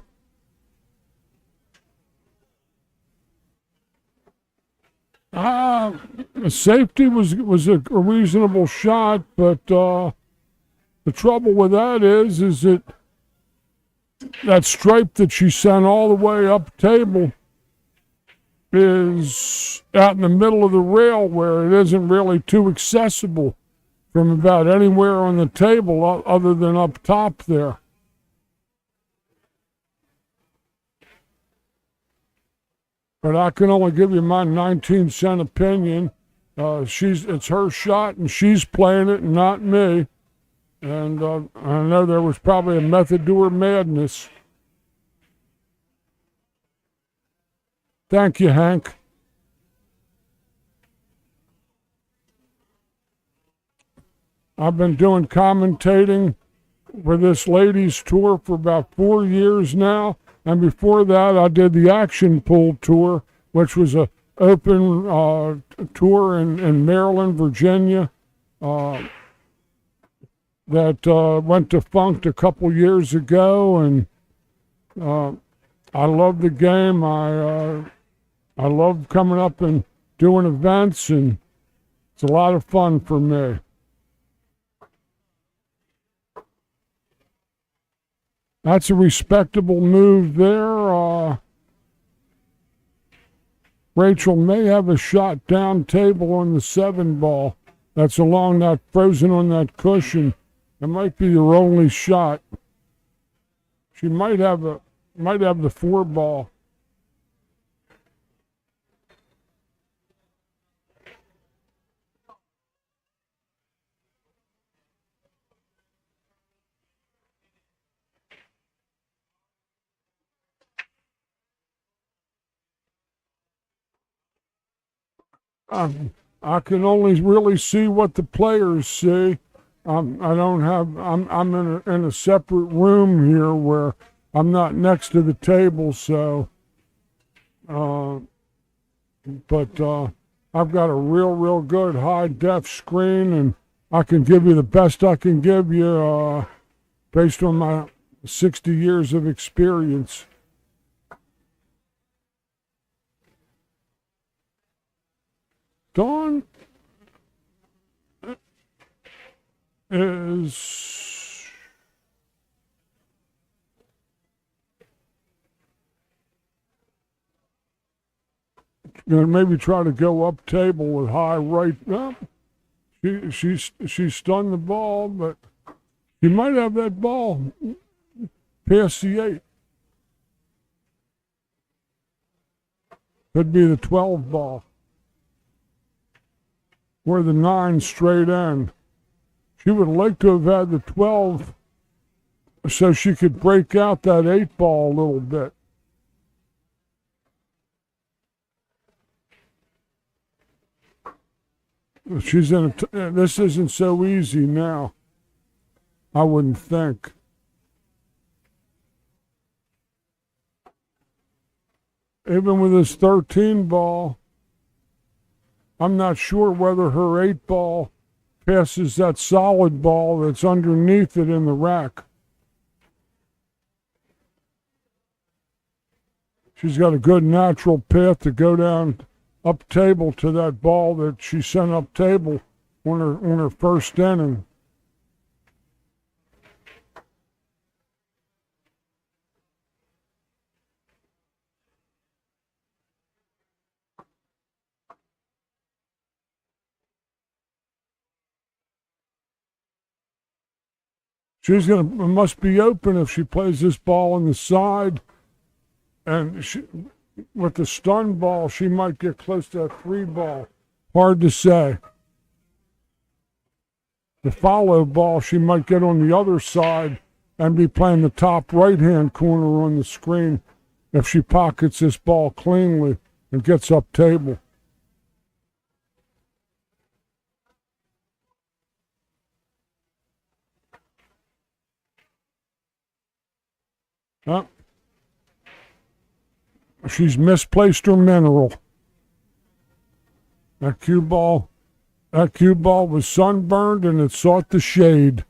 The safety was a reasonable shot, but the trouble with that is that stripe that she sent all the way up table is out in the middle of the rail where it isn't really too accessible from about anywhere on the table other than up top there. But I can only give you my 19-cent opinion. It's her shot, and she's playing it, and not me. And I know there was probably a method to her madness. Thank you, Hank. I've been doing commentating for this ladies tour for about 4 years now. And before that, I did the Action Pool Tour, which was a open tour in Maryland, Virginia, that went defunct a couple years ago. And I love the game. I love coming up and doing events, and it's a lot of fun for me. That's a respectable move there. Rachel may have a shot down table on the 7 ball. That's along that frozen on that cushion. It might be her only shot. She might have the 4 ball. I can only really see what the players see. I'm in a separate room here where I'm not next to the table, so. But I've got a real good high def screen, and I can give you the best I can give you based on my 60 years of experience. Dawn is going to maybe try to go up table with high right. No, she stunned the ball, but she might have that ball past the 8. Could be the 12 ball. Or the 9 straight end. She would like to have had the 12 so she could break out that 8 ball a little bit. She's in this isn't so easy now, I wouldn't think. Even with this 13 ball, I'm not sure whether her 8 ball passes that solid ball that's underneath it in the rack. She's got a good natural path to go down up table to that ball that she sent up table on her first inning. Must be open if she plays this ball on the side, and with the stun ball, she might get close to that 3 ball. Hard to say. The follow ball, she might get on the other side and be playing the top right-hand corner on the screen if she pockets this ball cleanly and gets up table. She's misplaced her mineral. That cue ball was sunburned and it sought the shade.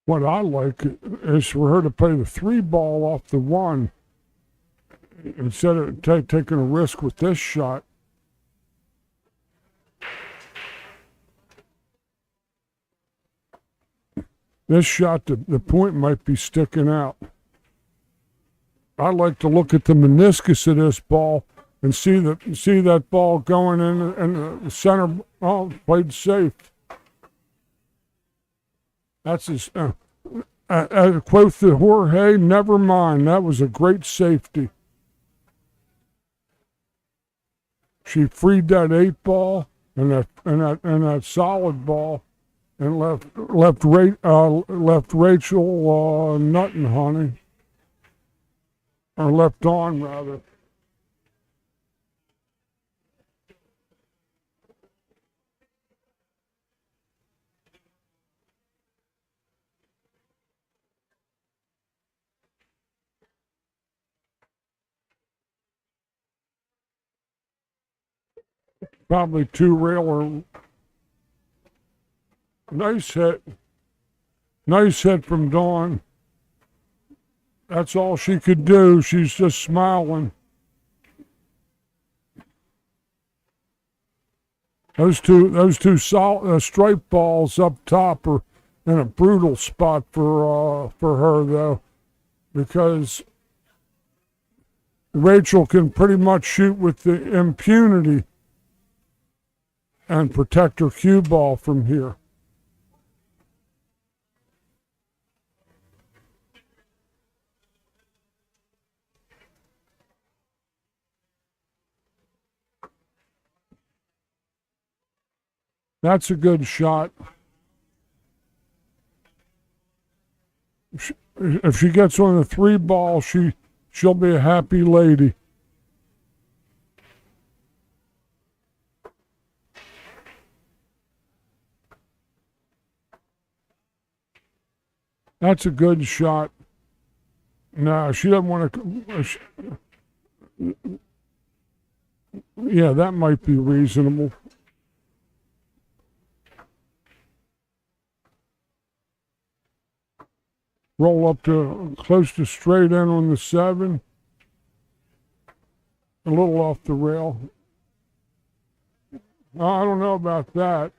What I like is for her to play the 3 ball off the 1 instead of taking a risk with this shot. This shot, the point might be sticking out. I like to look at the meniscus of this ball and see that ball going in the center. Oh, played safe. That's his. Quote the Jorge, never mind. That was a great safety. She freed that 8 ball and that solid ball, and left Rachel nutting, honey, or left on rather. Probably 2-railer. Nice hit. Nice hit from Dawn. That's all she could do. She's just smiling. Those two striped balls up top are in a brutal spot for her though, because Rachel can pretty much shoot with the impunity and protect her cue ball from here. That's a good shot. If she gets on the 3 ball, she'll be a happy lady. That's a good shot. No, she doesn't want to. Yeah, that might be reasonable. Roll up to close to straight in on the 7. A little off the rail. I don't know about that.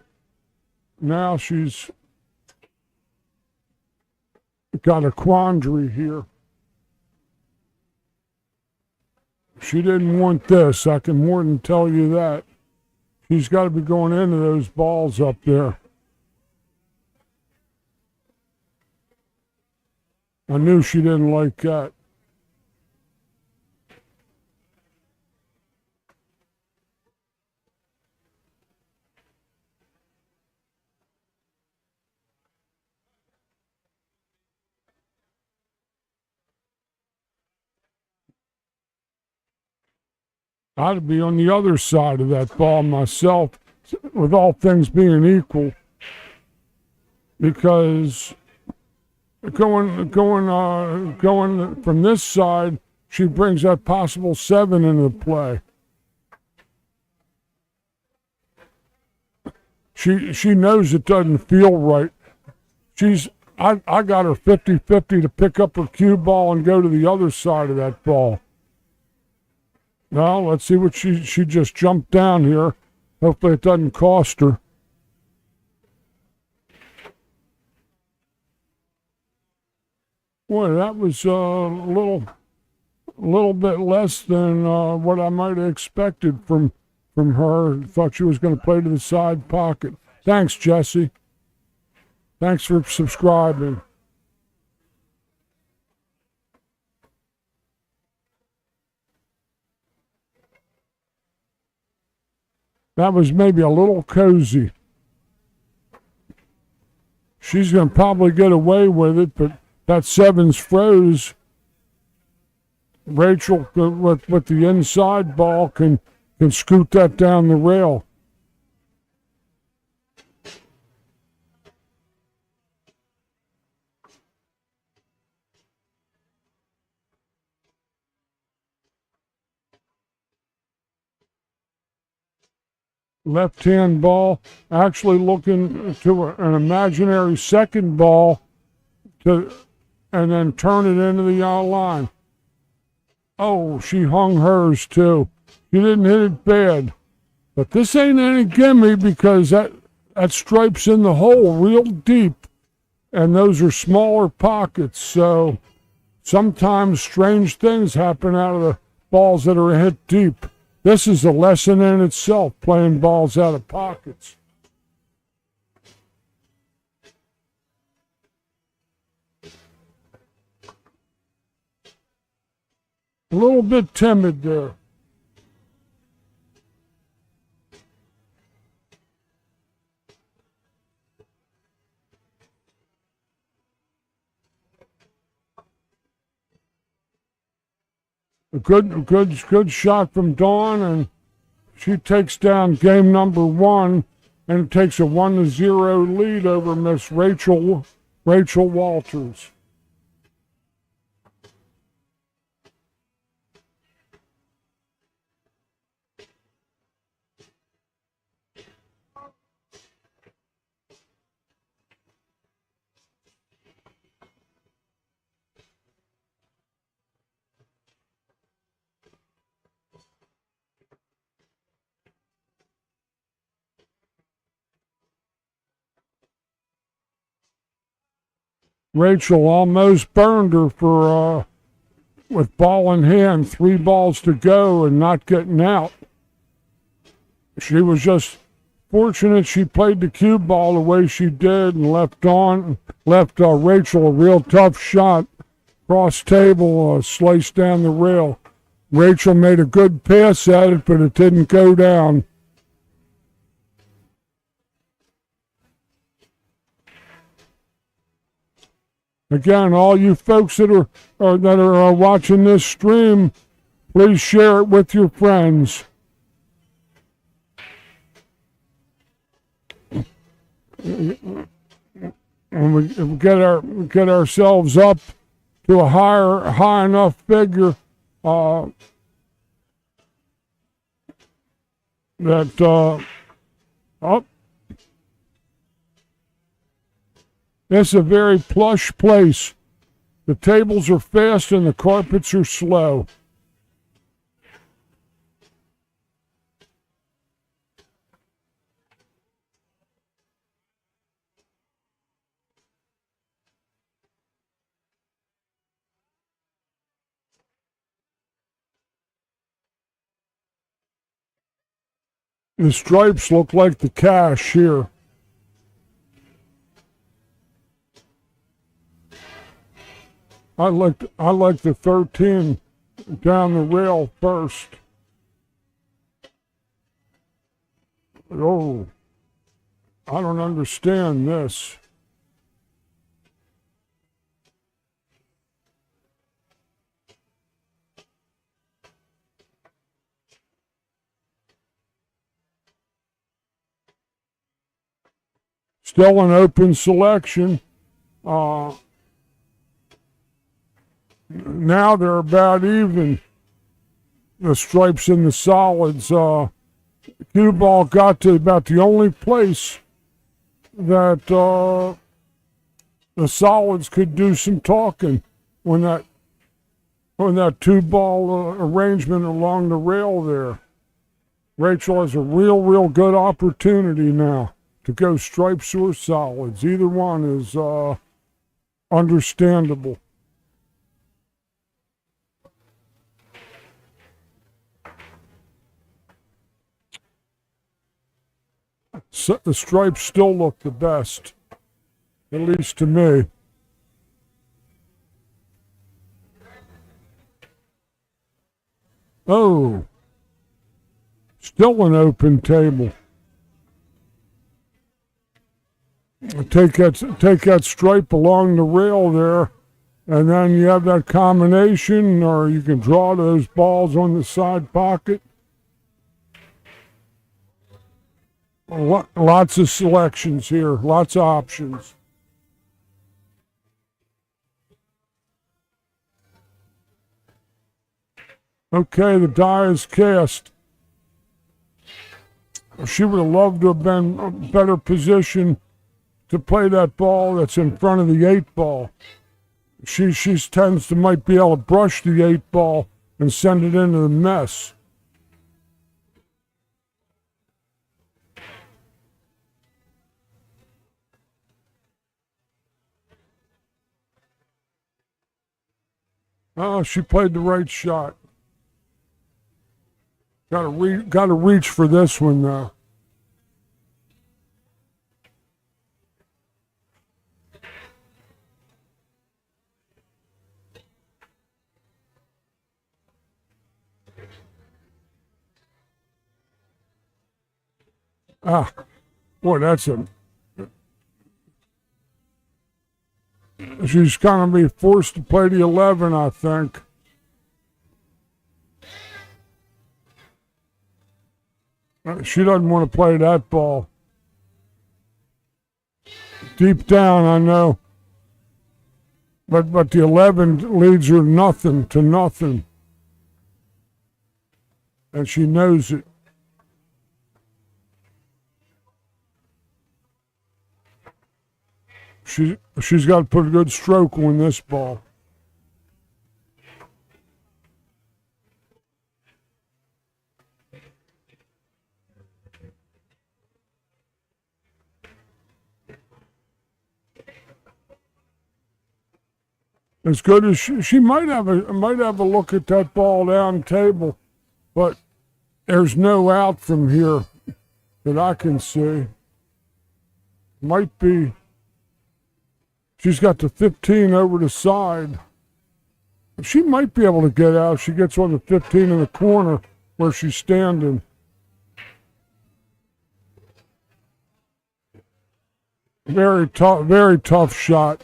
Now she's got a quandary here. She didn't want this. I can more than tell you that. She's got to be going into those balls up there. I knew she didn't like that. I'd be on the other side of that ball myself, with all things being equal, because going from this side, she brings that possible 7 into play. She knows it doesn't feel right. I got her 50-50 to pick up her cue ball and go to the other side of that ball. Now, let's see what she just jumped down here. Hopefully it doesn't cost her. Boy, that was a little bit less than what I might have expected from her. Thought she was going to play to the side pocket. Thanks, Jesse. Thanks for subscribing. That was maybe a little cozy. She's going to probably get away with it, but that 7's froze. Rachel, with the inside ball, can scoot that down the rail. Left-hand ball, actually looking to an imaginary second ball and then turn it into the line. Oh, she hung hers too. She didn't hit it bad. But this ain't any gimme because that stripe's in the hole real deep. And those are smaller pockets. So sometimes strange things happen out of the balls that are hit deep. This is a lesson in itself, playing balls out of pockets. A little bit timid there. A good shot from Dawn, and she takes down game number 1, and takes a 1-0 lead over Miss Rachel Walters. Rachel almost burned her for with ball in hand, 3 balls to go and not getting out. She was just fortunate she played the cue ball the way she did and left Rachel a real tough shot. Cross table, sliced down the rail. Rachel made a good pass at it, but it didn't go down. Again, all you folks that are watching this stream, please share it with your friends. And we get ourselves up to a high enough figure This is a very plush place. The tables are fast and the carpets are slow. The stripes look like the cash here. I like the 13 down the rail first. Oh, I don't understand this. Still an open selection. Now they're about even, the stripes and the solids. Cue ball got to about the only place that the solids could do some talking when that 2-ball arrangement along the rail there. Rachel has a real good opportunity now to go stripes or solids. Either one is understandable. So the stripes still look the best, at least to me. Oh, still an open table. Take that stripe along the rail there, and then you have that combination, or you can draw those balls on the side pocket. Lots of selections here, lots of options. Okay, the die is cast. She would have loved to have been in a better position to play that ball that's in front of the 8 ball. She tends to might be able to brush the 8 ball and send it into the mess. Oh, she played the right shot. Gotta reach for this one though. Ah, boy, that's a. She's gonna be forced to play the 11, I think. She doesn't want to play that ball. Deep down, I know. But the 11 leads her nothing to nothing. And she knows it. She's got to put a good stroke on this ball. As good as she might have a look at that ball down table, but there's no out from here that I can see. Might be. She's got the 15 over the side. She might be able to get out. She gets on the 15 in the corner where she's standing. Very tough shot.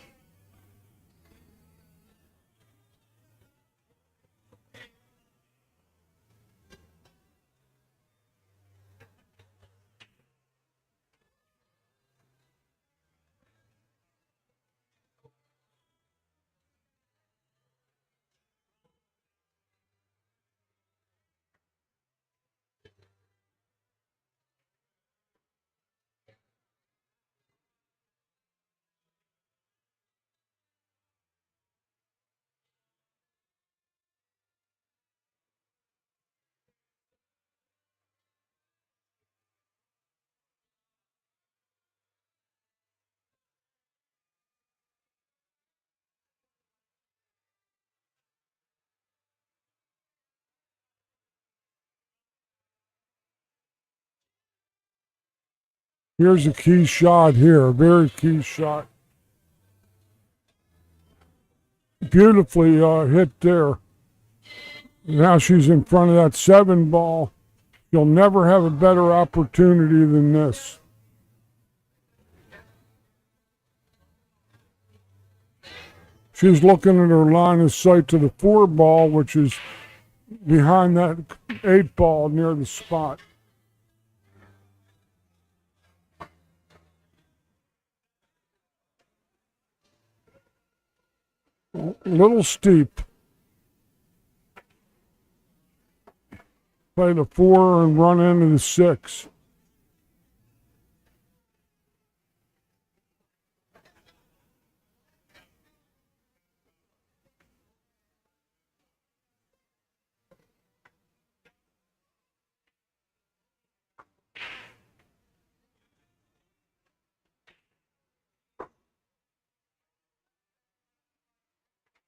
Here's a key shot here, a very key shot. Beautifully hit there. Now she's in front of that 7 ball. You'll never have a better opportunity than this. She's looking at her line of sight to the 4 ball, which is behind that 8 ball near the spot. A little steep. Play the 4 and run into the 6.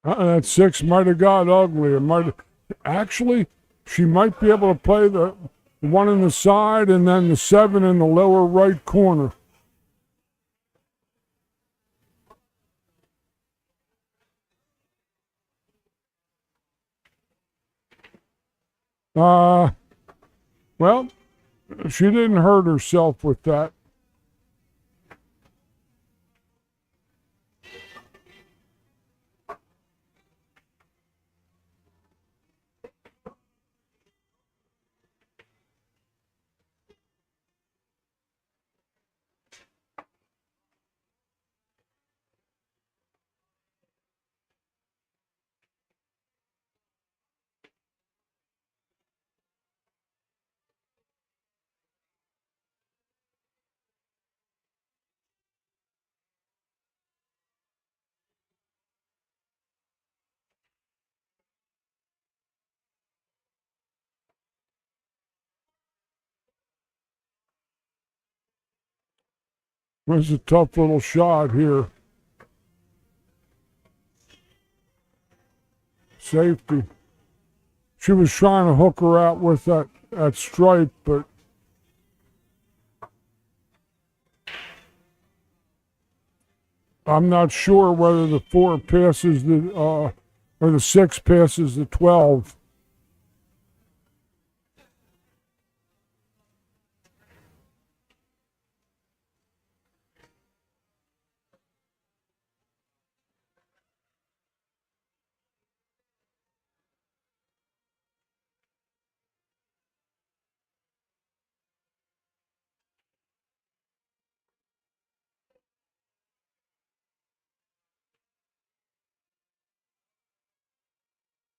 That 6 might have got ugly. It might actually. She might be able to play the 1 in the side and then the 7 in the lower right corner. Well, she didn't hurt herself with that. This is a tough little shot here. Safety. She was trying to hook her out with that stripe, but I'm not sure whether the 4 passes or the 6 passes the 12.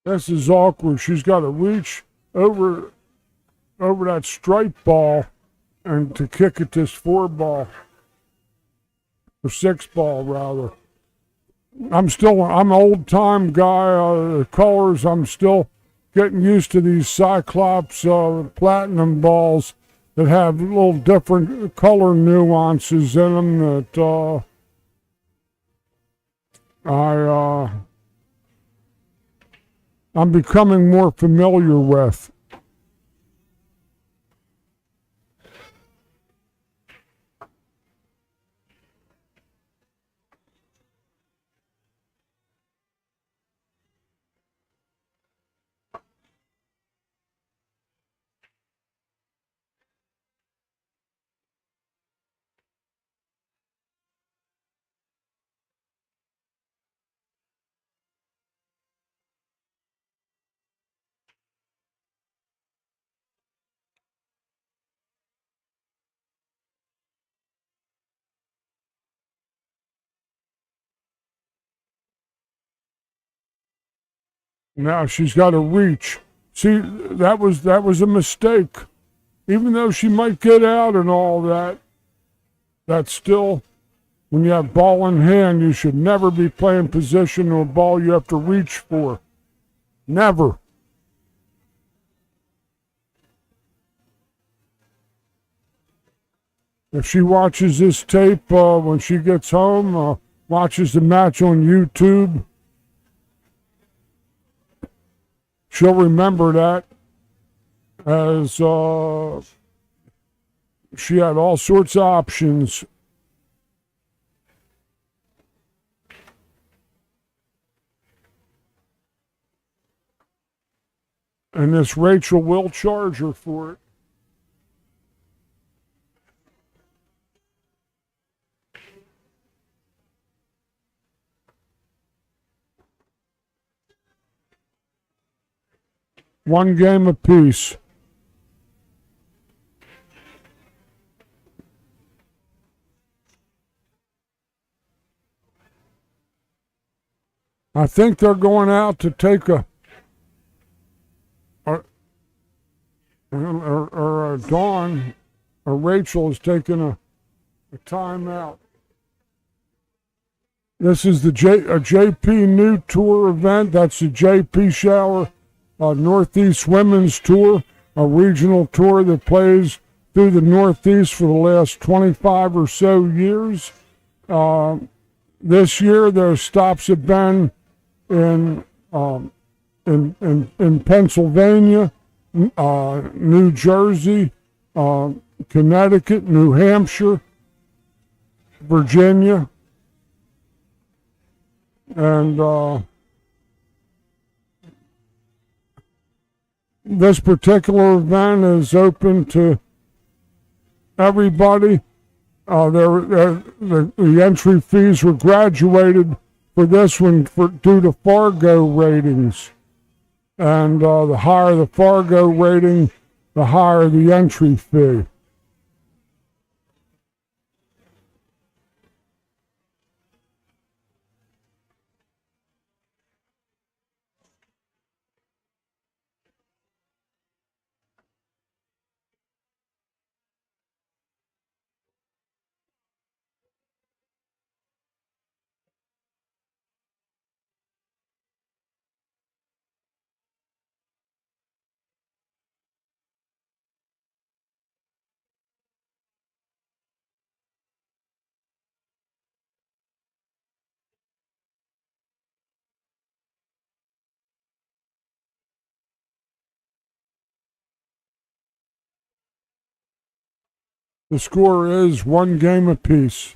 This is awkward. She's got to reach over that straight ball and to kick at this 4 ball or 6 ball rather. I'm an old time guy. The colors, I'm still getting used to these Cyclops platinum balls that have little different color nuances in them that I'm becoming more familiar with. Now she's got to reach. See, that was a mistake. Even though she might get out and all that, that's still, when you have ball in hand, you should never be playing position to a ball you have to reach for. Never. If she watches this tape when she gets home, watches the match on YouTube, she'll remember that as she had all sorts of options. And this Rachel will charge her for it. One game apiece. I think they're going out to take a Dawn or Rachel is taking a timeout. This is a JP New Tour event. That's the JP Pechauer Northeast Women's Tour, a regional tour that plays through the Northeast for the last 25 or so years. This year, their stops have been in Pennsylvania, New Jersey, Connecticut, New Hampshire, Virginia, and this particular event is open to everybody. The entry fees were graduated for this one due to Fargo ratings. And the higher the Fargo rating, the higher the entry fee. The score is 1 game apiece.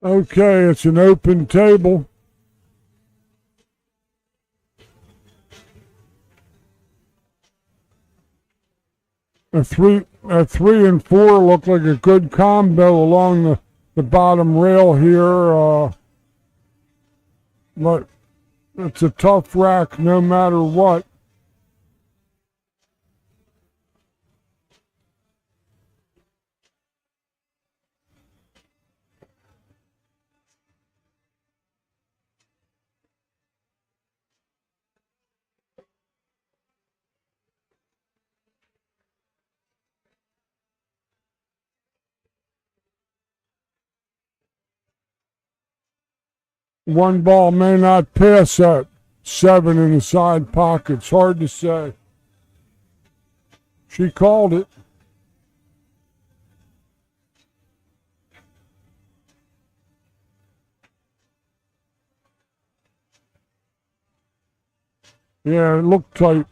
Okay, it's an open table. A three and four look like a good combo along the bottom rail here. But it's a tough rack no matter what. One ball may not pass that 7 in the side pockets. Hard to say. She called it. Yeah, it looked tight.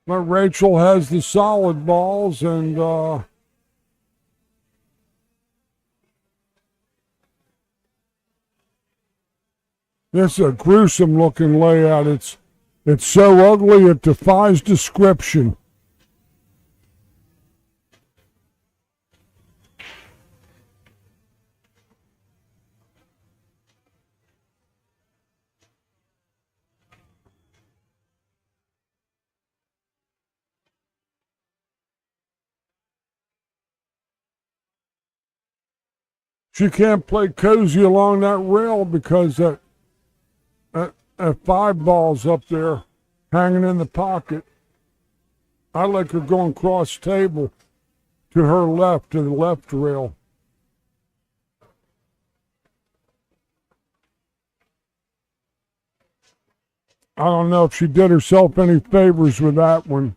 But Rachel has the solid balls, and this is a gruesome looking layout. It's so ugly it defies description. She can't play cozy along that rail because that 5 ball's up there hanging in the pocket. I like her going cross table to her left, to the left rail. I don't know if she did herself any favors with that one.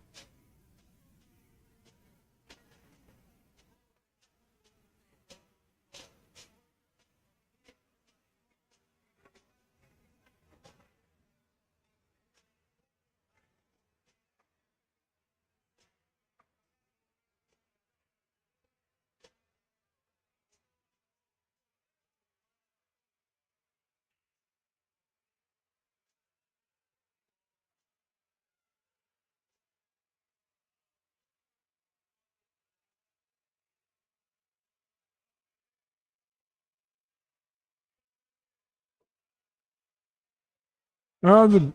Now the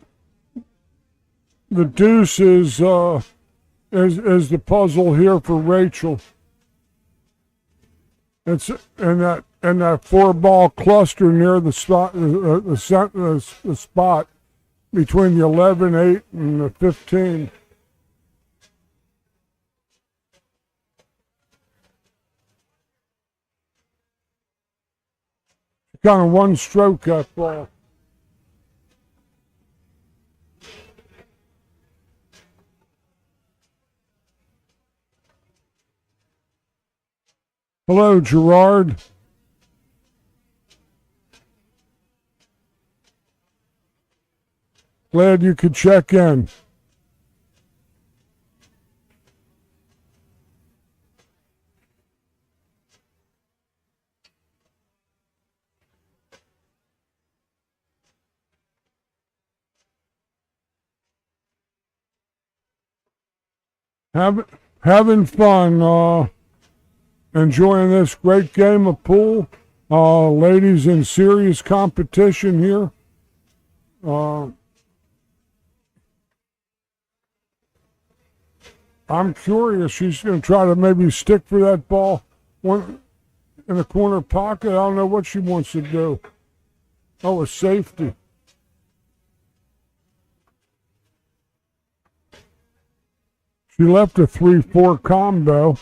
deuce is the puzzle here for Rachel. It's in that 4-ball cluster near the spot, the spot between the 11, 8, and the 15. Kind of one stroke that ball. Hello, Gerard. Glad you could check in. Having fun. Enjoying this great game of pool. Ladies in serious competition here. I'm curious. She's going to try to maybe stick for that ball one in the corner pocket. I don't know what she wants to do. Oh, a safety. She left a 3-4 combo.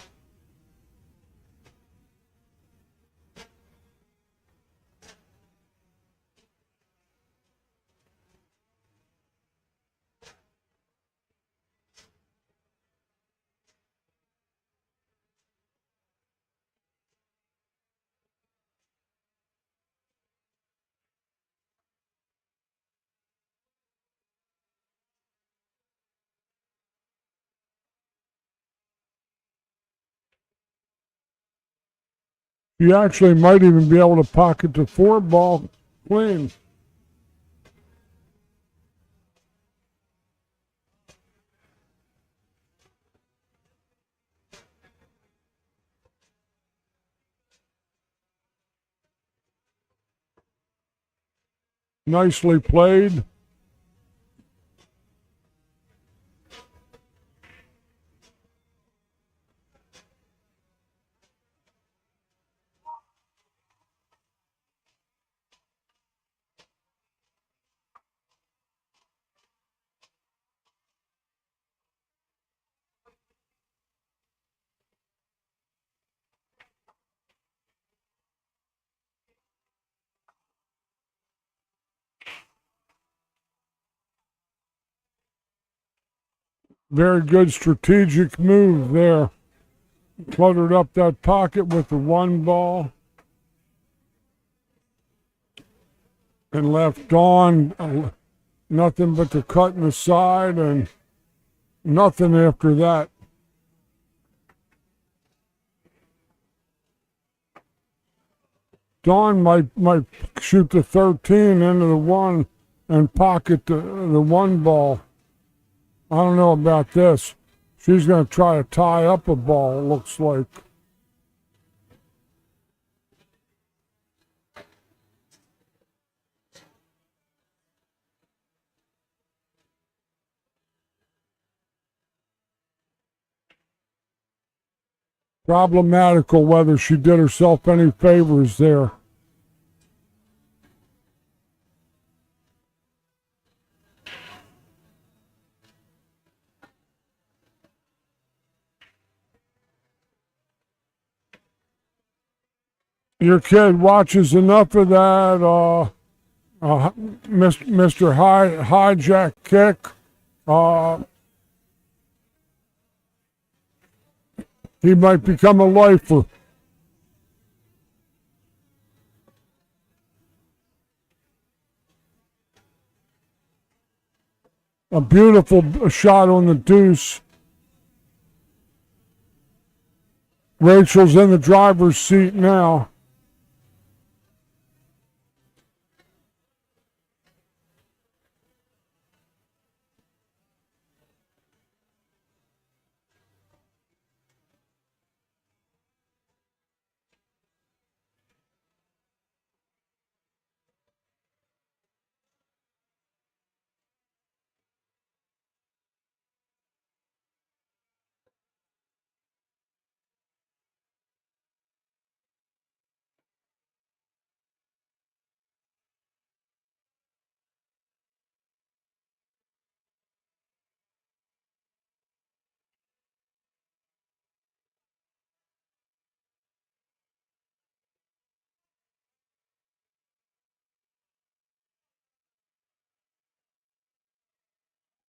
She actually might even be able to pocket the 4 ball clean. Nicely played. Very good strategic move there. Cluttered up that pocket with the 1 ball. And left Dawn nothing but the cut in the side and nothing after that. Dawn might shoot the 13 into the 1 and pocket the 1 ball. I don't know about this. She's going to try to tie up a ball, it looks like. Problematical whether she did herself any favors there. Your kid watches enough of that Mr. Hijack kick. He might become a lifer. A beautiful shot on the deuce. Rachel's in the driver's seat now.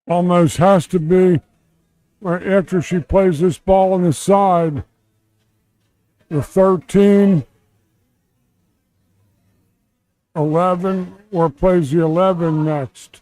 Almost has to be after she plays this ball on the side. The 13, 11, or plays the 11 next.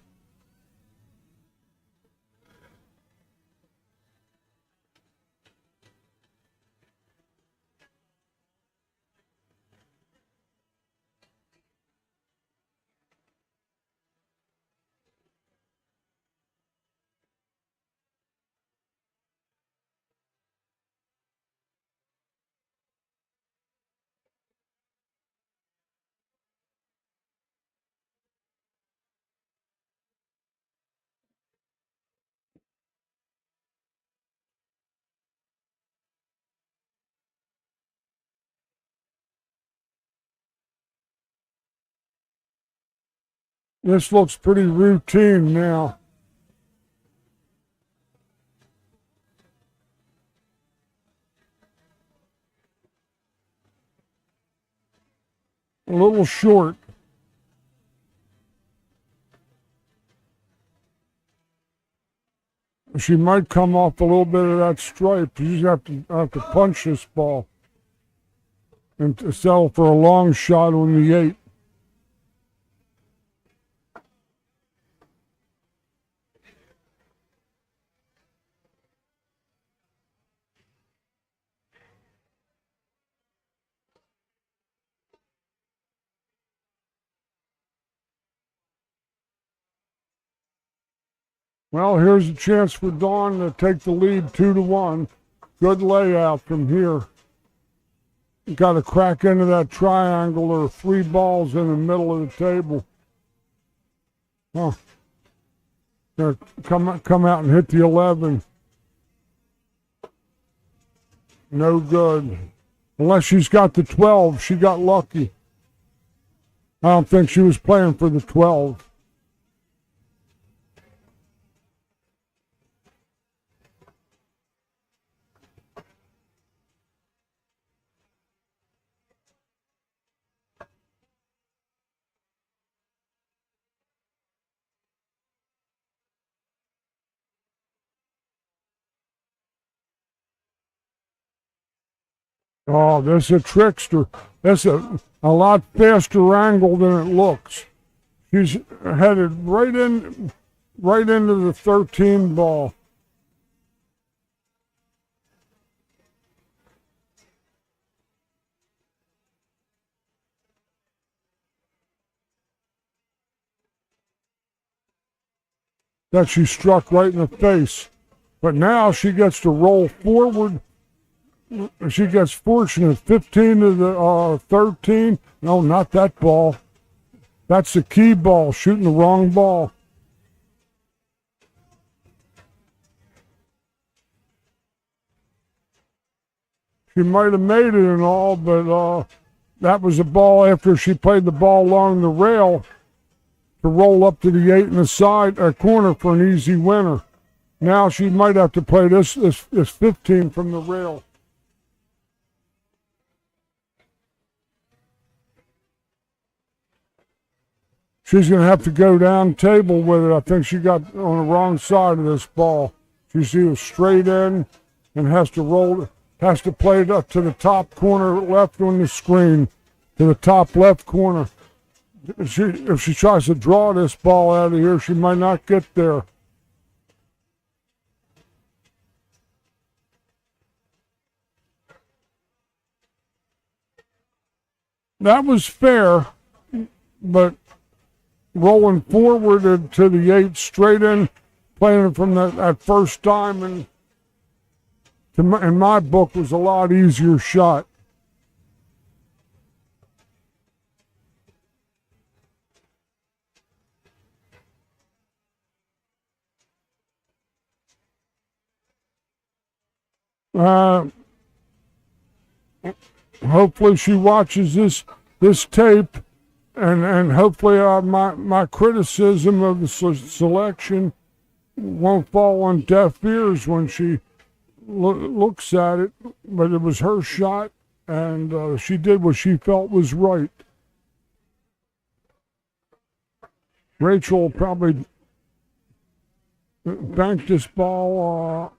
This looks pretty routine now. A little short. She might come off a little bit of that stripe. You just have to punch this ball and to settle for a long shot on the 8. Well, here's a chance for Dawn to take the lead 2-1. Good layout from here. Got to crack into that triangle. There are 3 balls in the middle of the table. Oh, come out and hit the 11. No good. Unless she's got the 12. She got lucky. I don't think she was playing for the 12. Oh, this is a trickster. That's a lot faster angle than it looks. She's headed right into the 13 ball. That she struck right in the face. But now she gets to roll forward. She gets fortunate. 15 to the 13. No, not that ball. That's the key ball, shooting the wrong ball. She might have made it and all, but that was a ball after she played the ball along the rail to roll up to the 8 in the side corner for an easy winner. Now she might have to play this 15 from the rail. She's going to have to go down table with it. I think she got on the wrong side of this ball. She's either straight in and has to play it up to the top corner left on the screen, to the top left corner. If she tries to draw this ball out of here, she might not get there. That was fair, but rolling forward to the 8 straight in, playing it from that first diamond, in my book, was a lot easier shot. Hopefully she watches this tape, and hopefully my criticism of the selection won't fall on deaf ears when she looks at it. But it was her shot, and she did what she felt was right. Rachel will probably bank this ball.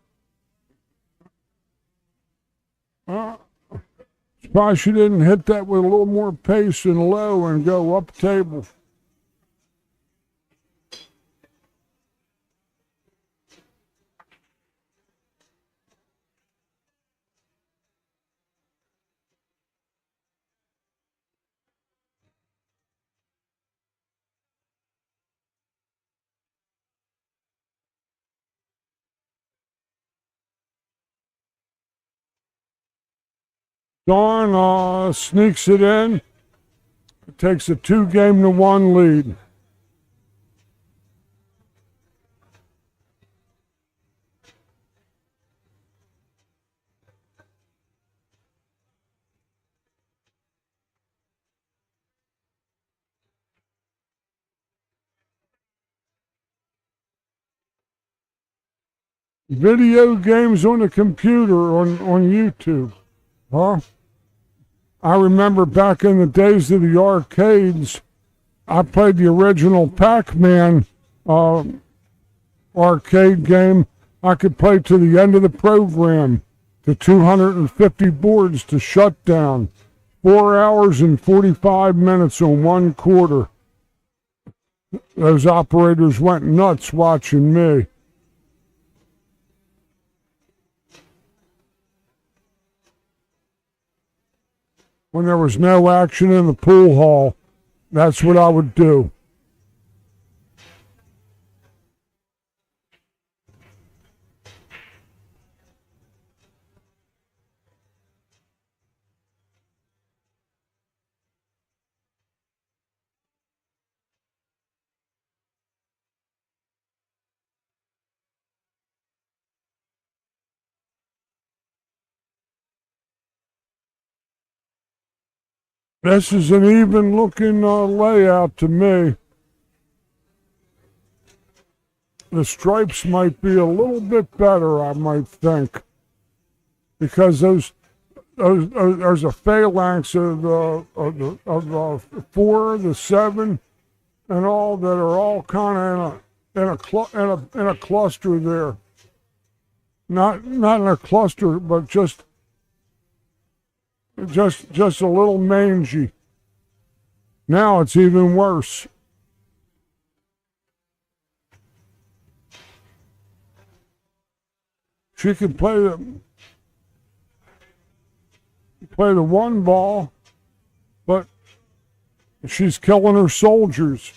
Surprised she didn't hit that with a little more pace and low and go up table. Dawn sneaks it in, takes a 2-1 lead. Video games on the computer on YouTube. Huh? I remember back in the days of the arcades, I played the original Pac-Man arcade game. I could play to the end of the program, to 250 boards to shut down. 4 hours and 45 minutes on one quarter. Those operators went nuts watching me. When there was no action in the pool hall, that's what I would do. This is an even looking layout to me. The stripes might be a little bit better, I might think, because there's a phalanx of the 4, the 7, and all that are all kind of in a cluster there. Not in a cluster, but just a little mangy. Now it's even worse. She could play the one ball, but she's killing her soldiers.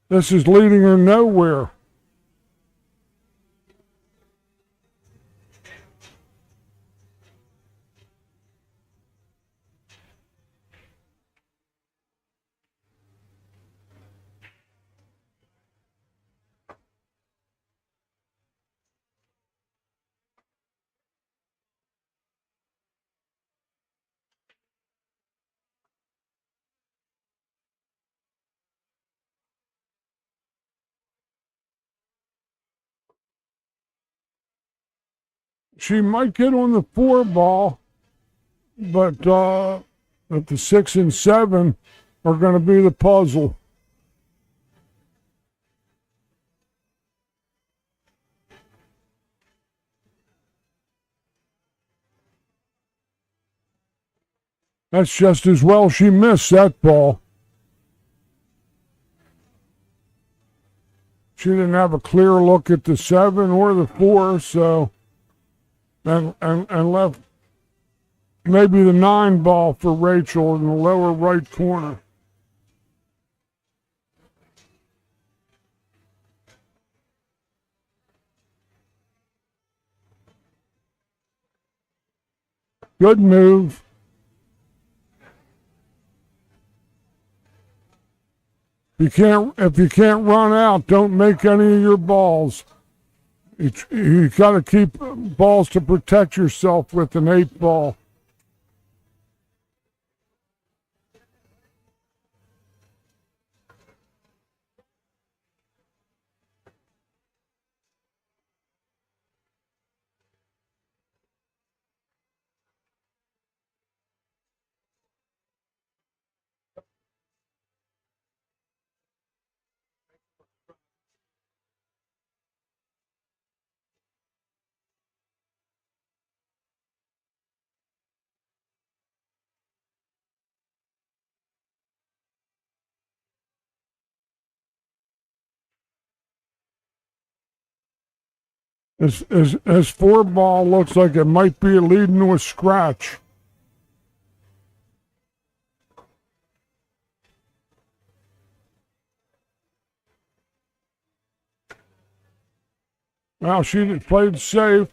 This is leading her nowhere. She might get on the 4 ball, but the 6 and 7 are going to be the puzzle. That's just as well she missed that ball. She didn't have a clear look at the 7 or the 4, so and left maybe the 9 ball for Rachel in the lower right corner. Good move. If you can't run out, don't make any of your balls. You got to keep balls to protect yourself with an 8 ball. His 4 ball looks like it might be leading to a scratch. Now she played safe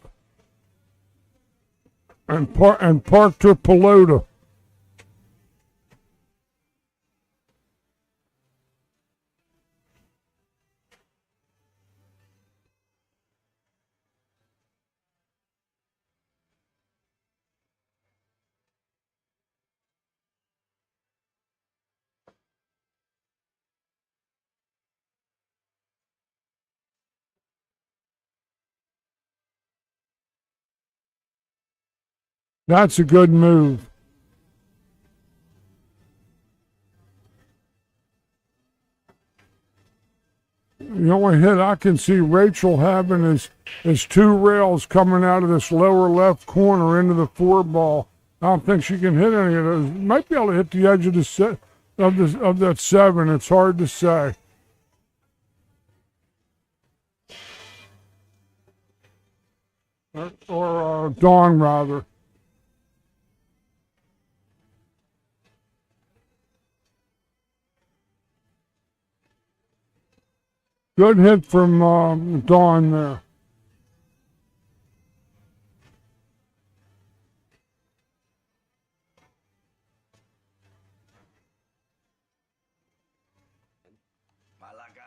and parked her pelota. That's a good move. The only hit I can see Rachel having is two rails coming out of this lower left corner into the four ball. I don't think she can hit any of those. Might be able to hit the edge of the set of that seven. It's hard to say. Or Dawn rather. Good hit from Dawn there. Malaga,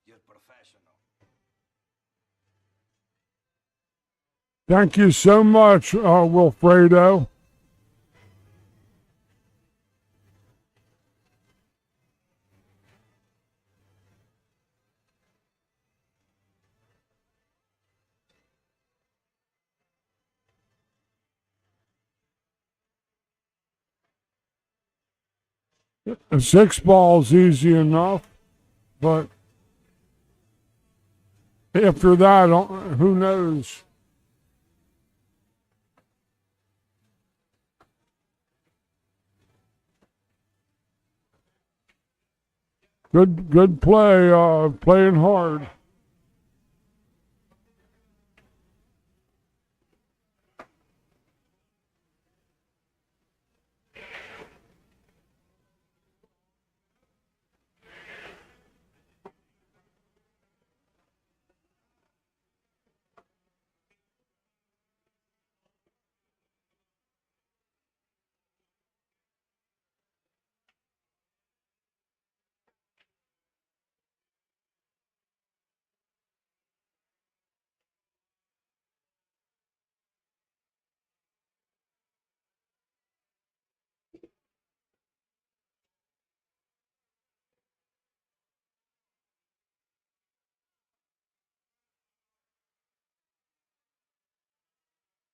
you're professional. Thank you so much, Wilfredo. A six ball's easy enough, but after that, who knows? Good play, playing hard.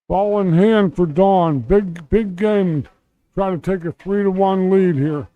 Ball in hand for Dawn. Big game. Try to take a 3-1 lead here.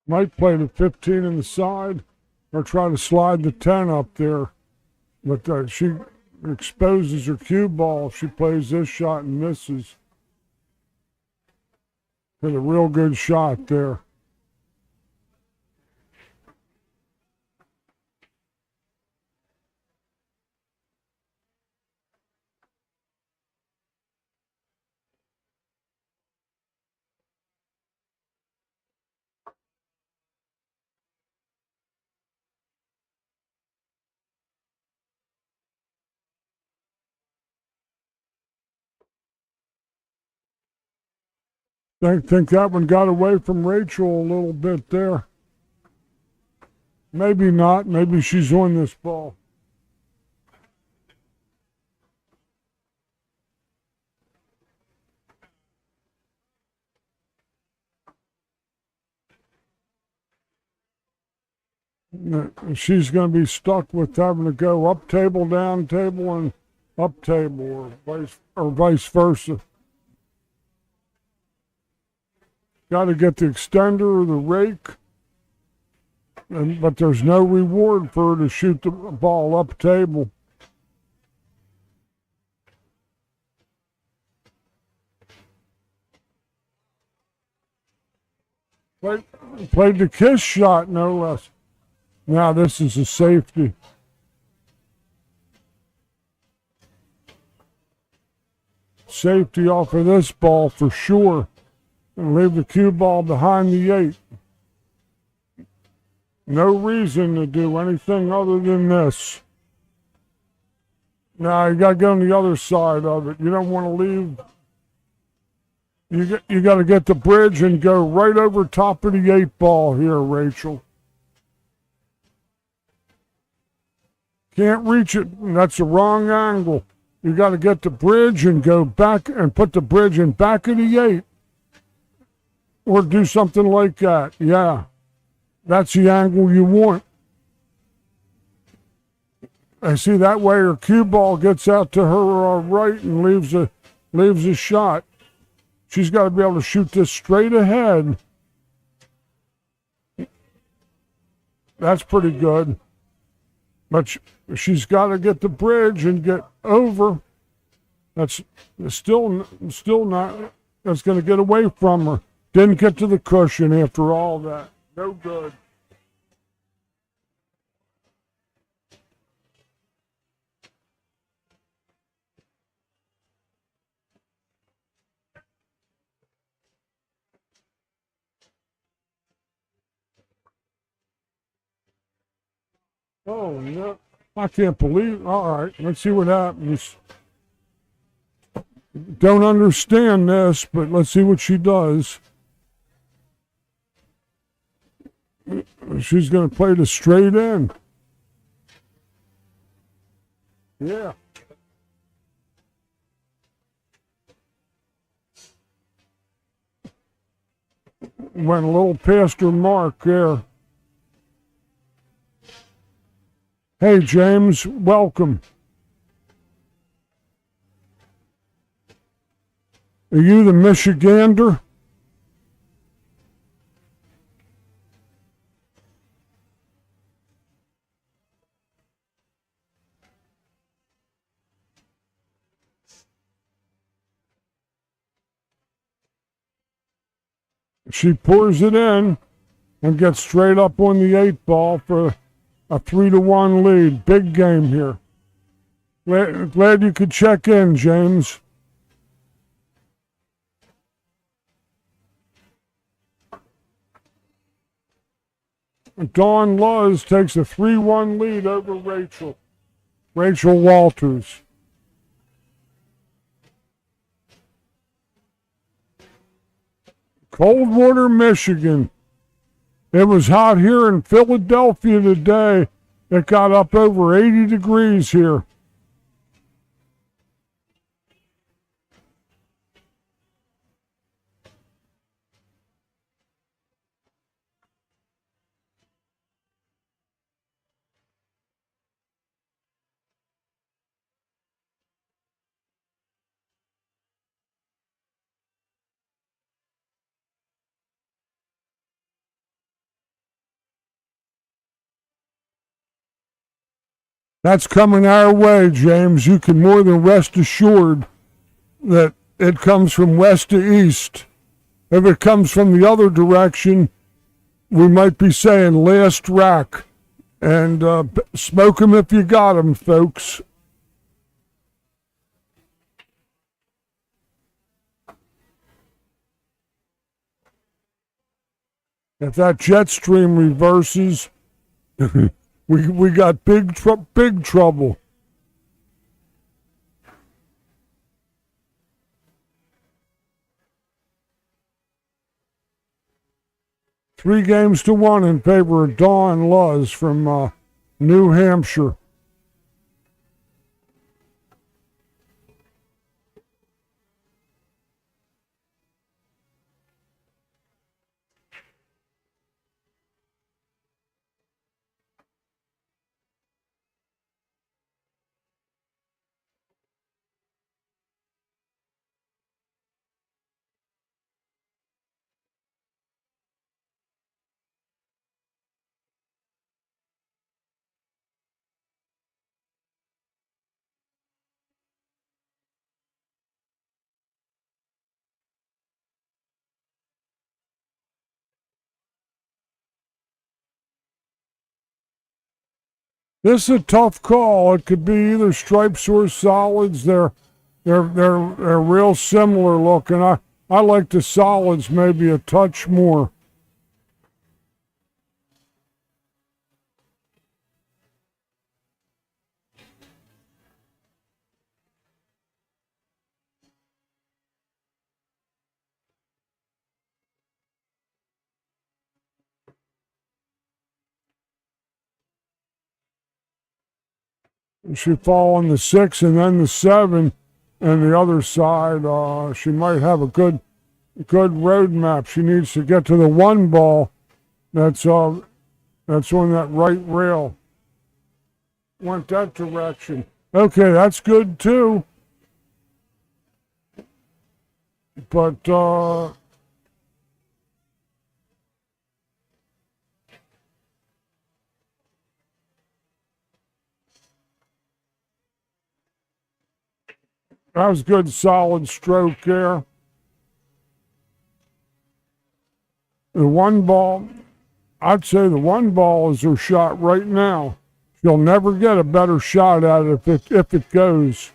Might play the 15 in the side or try to slide the 10 up there. But she exposes her cue ball if she plays this shot and misses. Hit a real good shot there. Think that one got away from Rachel a little bit there. Maybe not. Maybe she's on this ball. She's going to be stuck with having to go up table, down table, and up table, or vice versa. Got to get the extender or the rake, but there's no reward for her to shoot the ball up table. Played the kiss shot, no less. Now this is a safety. Safety off of this ball for sure. And leave the cue ball behind the 8. No reason to do anything other than this. Now you got to get on the other side of it. You don't want to leave. You got to get the bridge and go right over top of the 8 ball here, Rachel. Can't reach it. That's the wrong angle. You got to get the bridge and go back and put the bridge in back of the 8. Or do something like that. Yeah. That's the angle you want. I see that way her cue ball gets out to her right and leaves a shot. She's got to be able to shoot this straight ahead. That's pretty good. But she's got to get the bridge and get over. That's still not. That's going to get away from her. Didn't get to the cushion after all that. No good. Oh, no. I can't believe. All right, let's see what happens. Don't understand this, but let's see what she does. She's going to play the straight in. Yeah. Went a little past her mark there. Hey, James, welcome. Are you the Michigander? She pours it in and gets straight up on the 8 ball for a 3-1 lead. Big game here. Glad you could check in, James. Dawn Luz takes a 3-1 lead over Rachel Walters. Coldwater, Michigan. It was hot here in Philadelphia today. It got up over 80 degrees here. That's coming our way, James. You can more than rest assured that it comes from west to east. If it comes from the other direction, we might be saying last rack. And smoke 'em if you got 'em, folks. If that jet stream reverses, we got big trouble. 3-1 in favor of Dawn Luz from New Hampshire. This is a tough call. It could be either stripes or solids. They're real similar looking. I like the solids maybe a touch more. She fall on the 6 and then the 7, and the other side. She might have a good road map. She needs to get to the 1 ball. That's on that right rail. Went that direction. Okay, that's good too. But that was good, solid stroke there. The 1 ball, I'd say the 1 ball is her shot right now. She'll never get a better shot at it if it goes.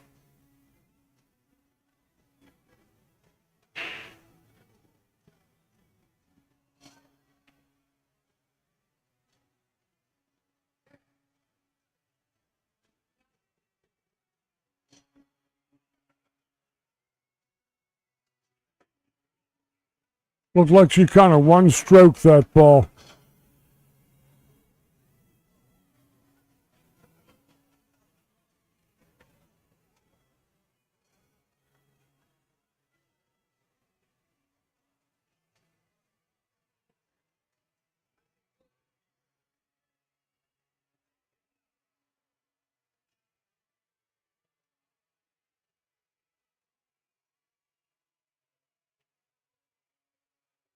Looked like she kind of one-stroke that ball.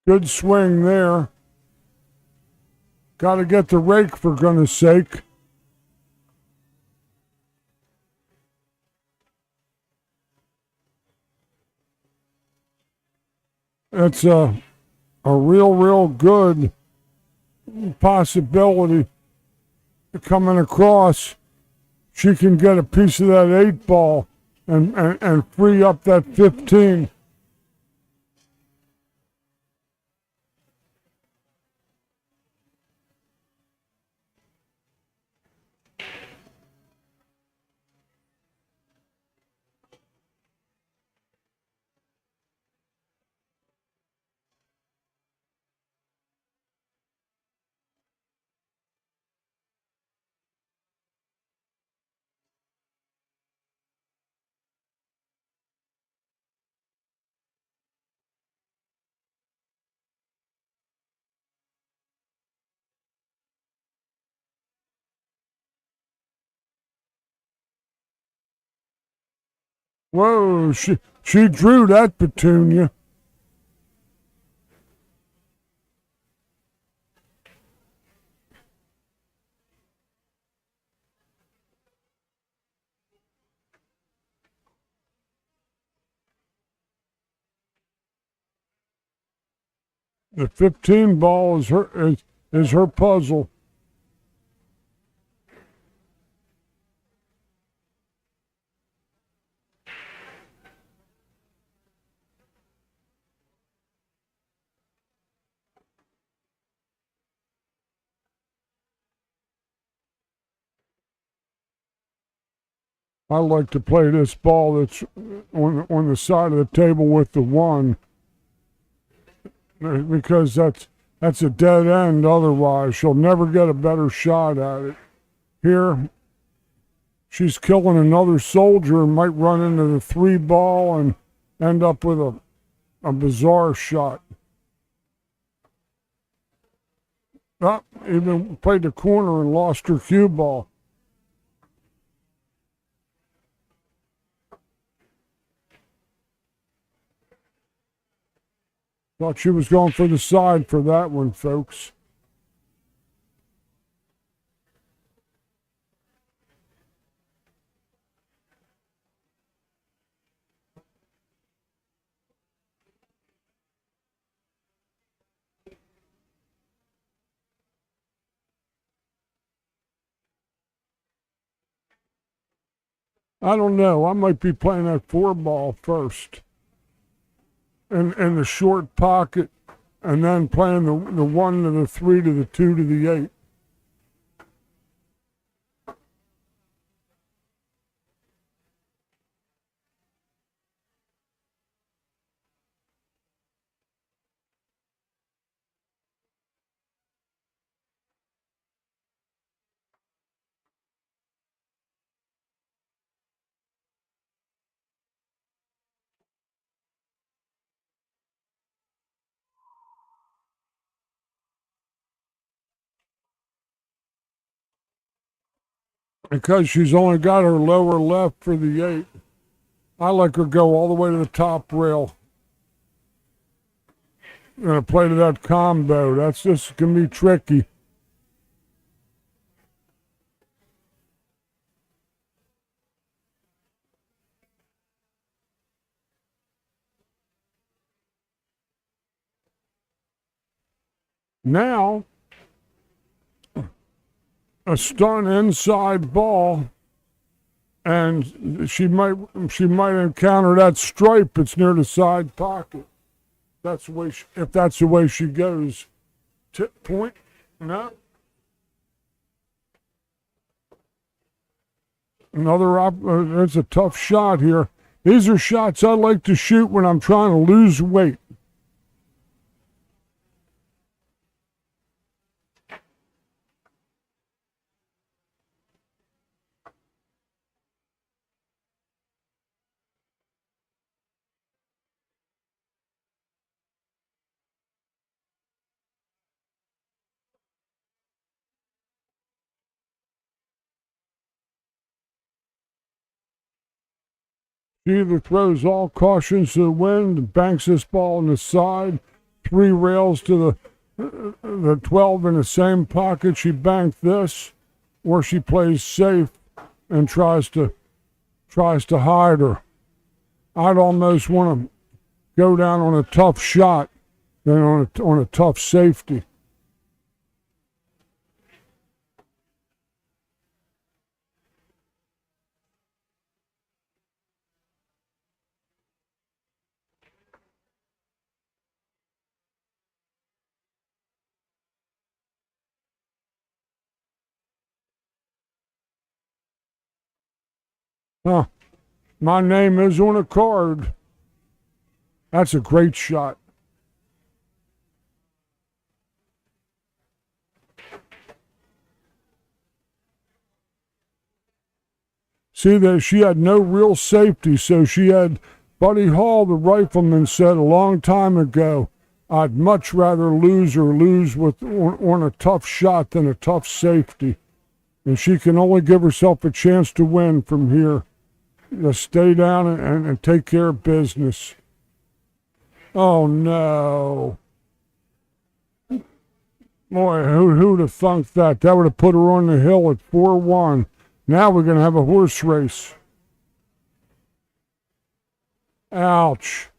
Good swing there. Got to get the rake for goodness sake. It's a real good possibility coming across. She can get a piece of that 8 ball and free up that 15. Whoa, she drew that petunia. The 15 ball is her puzzle. I like to play this ball that's on the side of the table with the 1, because that's That's a dead end otherwise. She'll never get a better shot at it. Here, she's killing another soldier and might run into the 3 ball and end up with a bizarre shot. Oh, even played the corner and lost her cue ball. Thought she was going for the side for that one, folks. I don't know. I might be playing that 4 ball first. In the short pocket, and then playing the 1 to the 3 to the 2 to the 8. Because she's only got her lower left for the 8. I like her go all the way to the top rail. I'm going to play to that combo. This can be tricky. Now, a stun inside ball, and she might encounter that stripe. It's near the side pocket. That's the way. If that's the way she goes, tip point. No. It's a tough shot here. These are shots I like to shoot when I'm trying to lose weight. She either throws all cautions to the wind and banks this ball on the side, 3 rails to the 12 in the same pocket. She banked this, or she plays safe and tries to hide her. I'd almost want to go down on a tough shot than on a tough safety. Huh. My name is on a card. That's a great shot. See that she had no real safety, so she had Buddy Hall, the rifleman, said a long time ago, I'd much rather lose on a tough shot than a tough safety. And she can only give herself a chance to win from here. Just stay down and take care of business. Oh no. Boy, who'd have thunk that? That would have put her on the hill at 4-1. Now we're going to have a horse race. Ouch.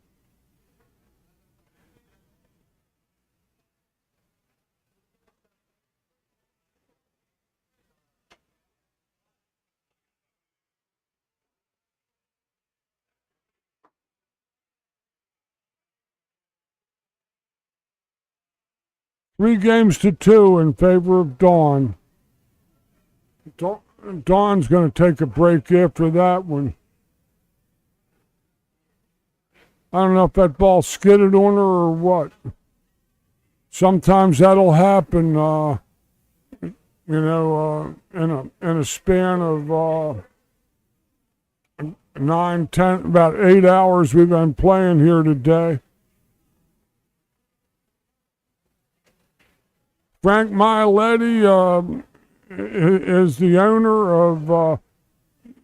Three games to 2 in favor of Dawn. Dawn's going to take a break after that one. I don't know if that ball skidded on her or what. sometimes that'll happen. In a span of 9, 10, about 8 hours we've been playing here today. Frank Miletti is the owner of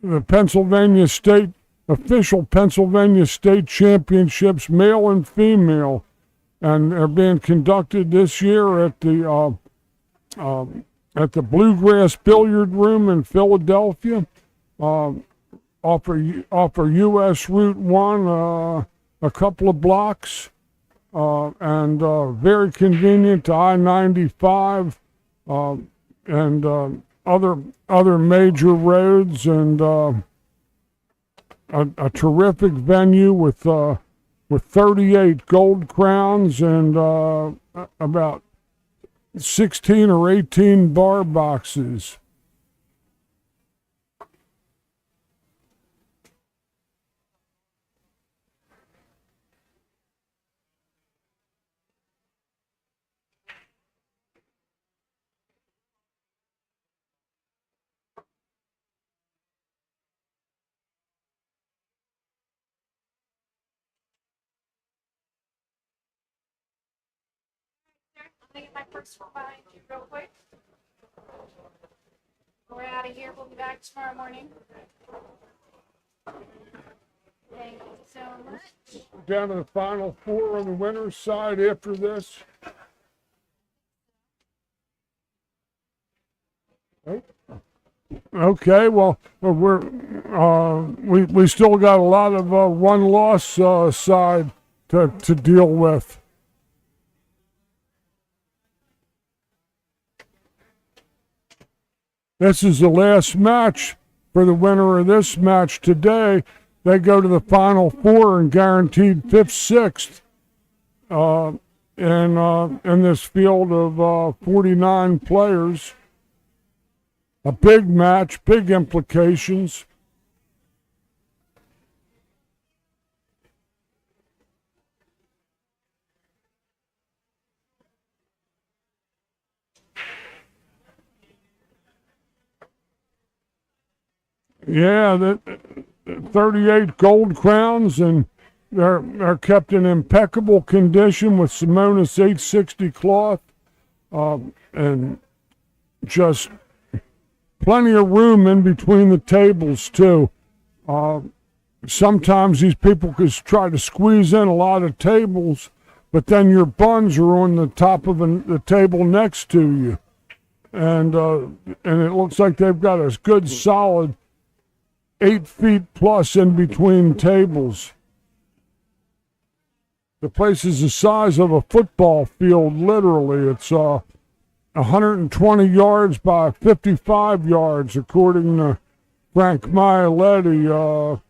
the Pennsylvania State official Pennsylvania State Championships, male and female, and they're being conducted this year at the Bluegrass Billiard Room in Philadelphia, off of US Route 1, a couple of blocks, and very convenient to I-95 and other major roads, and a terrific venue with 38 gold crowns and about 16 or 18 bar boxes. I'm gonna get my purse from behind you real quick. We're out of here. We'll be back tomorrow morning. Thank you so much. Down to the final four on the winner's side after this. Okay, well, we still got a lot of one loss side to deal with. This is the last match for the winner of this match today. They go to the final four and guaranteed 5th, 6th in this field of 49 players. A big match, big implications. Yeah, the 38 gold crowns, and they're kept in impeccable condition with Simonis 860 cloth, and just plenty of room in between the tables too. Sometimes these people could try to squeeze in a lot of tables, but then your buns are on the top of the table next to you, and it looks like they've got a good solid 8 feet plus in between tables. The place is the size of a football field, literally. It's 120 yards by 55 yards, according to Frank Miletti,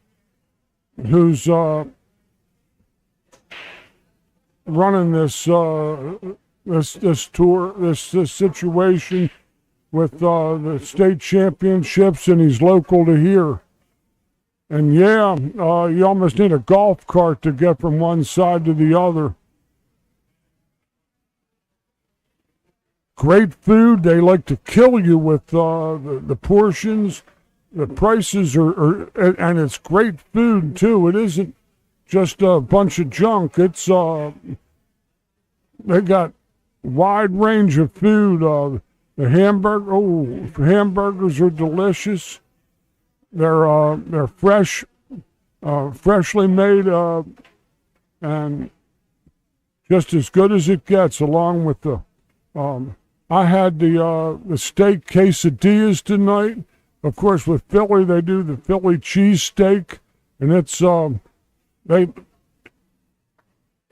who's running this tour, this situation with the state championships, and he's local to here. And yeah, you almost need a golf cart to get from one side to the other. Great food. They like to kill you with the portions. The prices are, and it's great food too. It isn't just a bunch of junk. It's they got wide range of food. The hamburgers are delicious. They're fresh, freshly made, and just as good as it gets. Along with the, I had the steak quesadillas tonight. Of course, with Philly, they do the Philly cheesesteak, and it's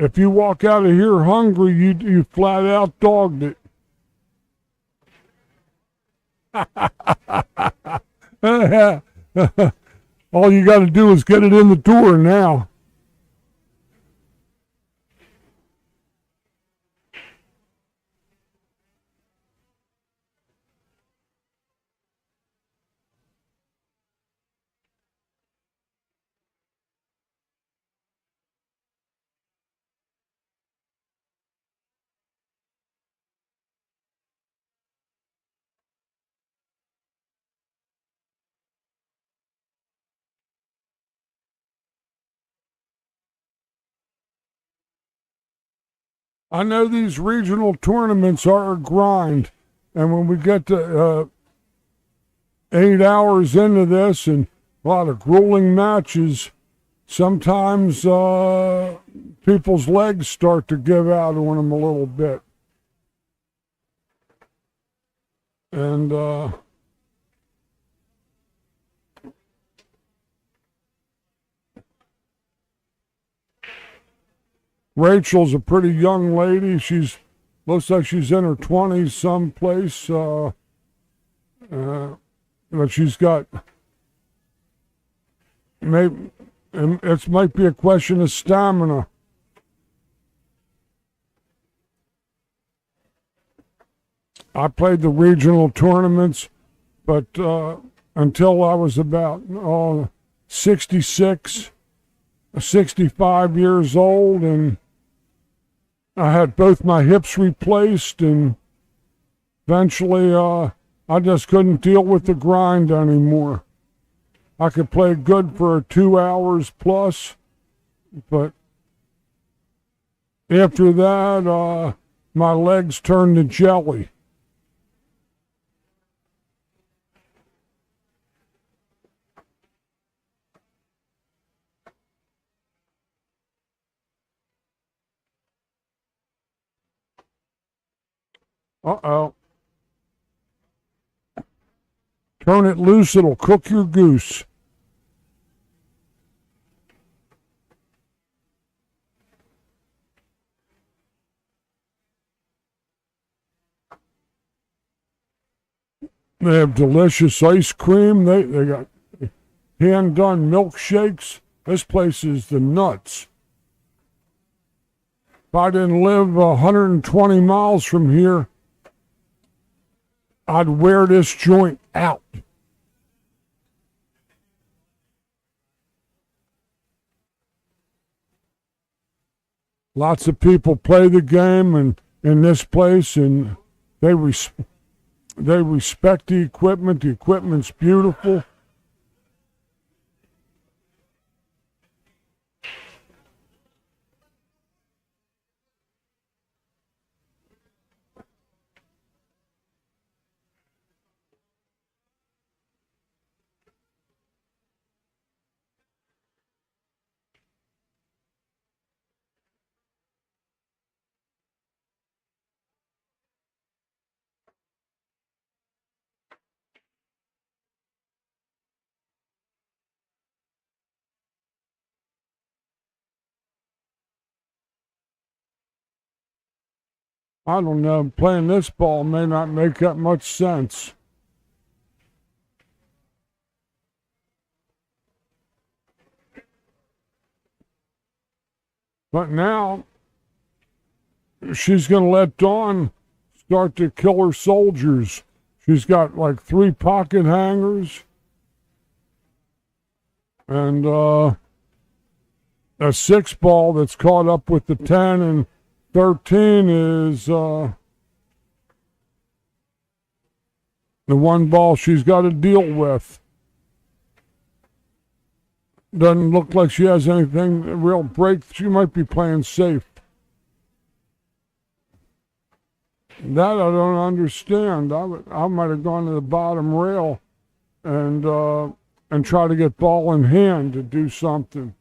if you walk out of here hungry, you flat out dogged it. All you got to do is get it in the door now. I know these regional tournaments are a grind, and when we get to 8 hours into this and a lot of grueling matches, sometimes people's legs start to give out on them a little bit. And Rachel's a pretty young lady. She's looks like she's in her 20s someplace. But she's got maybe it might be a question of stamina. I played the regional tournaments, but until I was about 66, 65 years old, and I had both my hips replaced, and eventually I just couldn't deal with the grind anymore. I could play good for 2 hours plus, but after that, my legs turned to jelly. Uh-oh. Turn it loose, it'll cook your goose. They have delicious ice cream. They got hand-done milkshakes. This place is the nuts. If I didn't live 120 miles from here, I'd wear this joint out. Lots of people play the game and in this place, and they respect the equipment. The equipment's beautiful. I don't know, playing this ball may not make that much sense. But now, she's going to let Dawn start to kill her soldiers. She's got like 3 pocket hangers. And a 6 ball that's caught up with the 10, and 13 is the 1 ball she's got to deal with. Doesn't look like she has anything real break. She might be playing safe. That I don't understand. I might have gone to the bottom rail and try to get ball in hand to do something.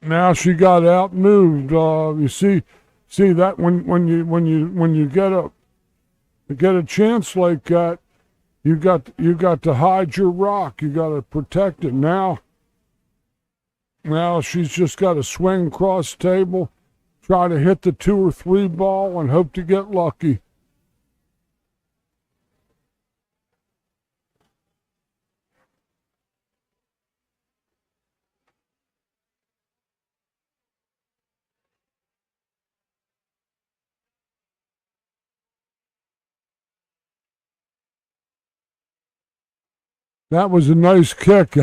Now she got outmoved. You see that when you get a chance like that, you got to hide your rock. You got to protect it. Now she's just got to swing across table, try to hit the 2 or 3 ball, and hope to get lucky. That was a nice kick.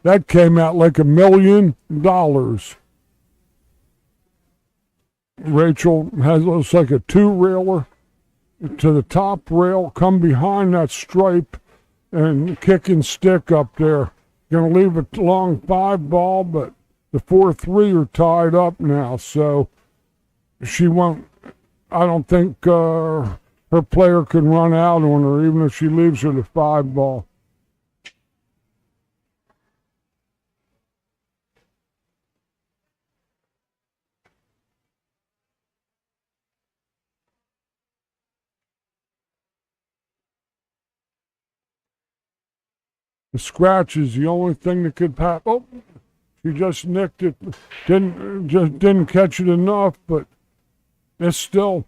That came out like $1 million. Rachel looks like a two-railer to the top rail, come behind that stripe, and kick and stick up there. Going to leave a long 5 ball, but the 4-3 are tied up now, so she won't. I don't think her player can run out on her, even if she leaves her the 5 ball. The scratch is the only thing that could happen. Oh, she just nicked it. Didn't catch it enough, but it's still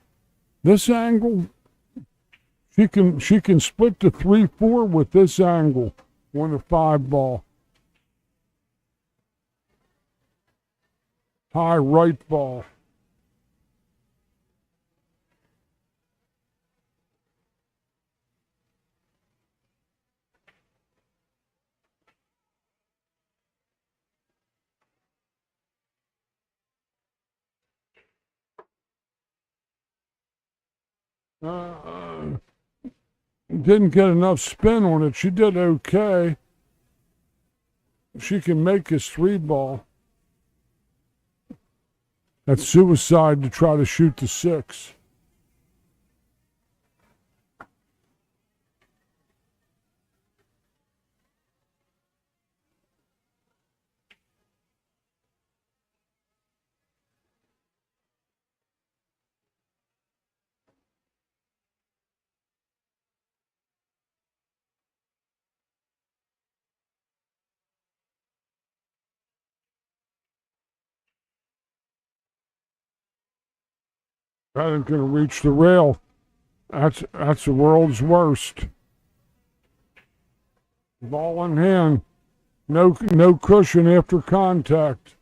this angle. She can split the 3-4 with this angle on the 5 ball. High right ball. Didn't get enough spin on it. She did okay. She can make his 3 ball. That's suicide to try to shoot the 6. That ain't gonna reach the rail. That's the world's worst. Ball in hand. No cushion after contact.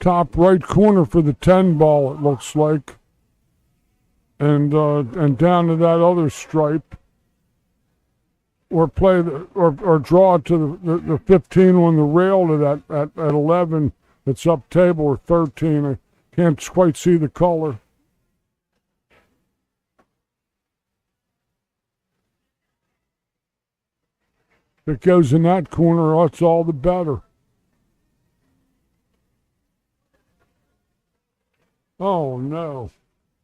Top right corner for the 10 ball, it looks like. And down to that other stripe. Or draw it to the 15 on the rail to that at 11 that's up table, or 13. I can't quite see the color. If it goes in that corner, that's all the better. Oh no.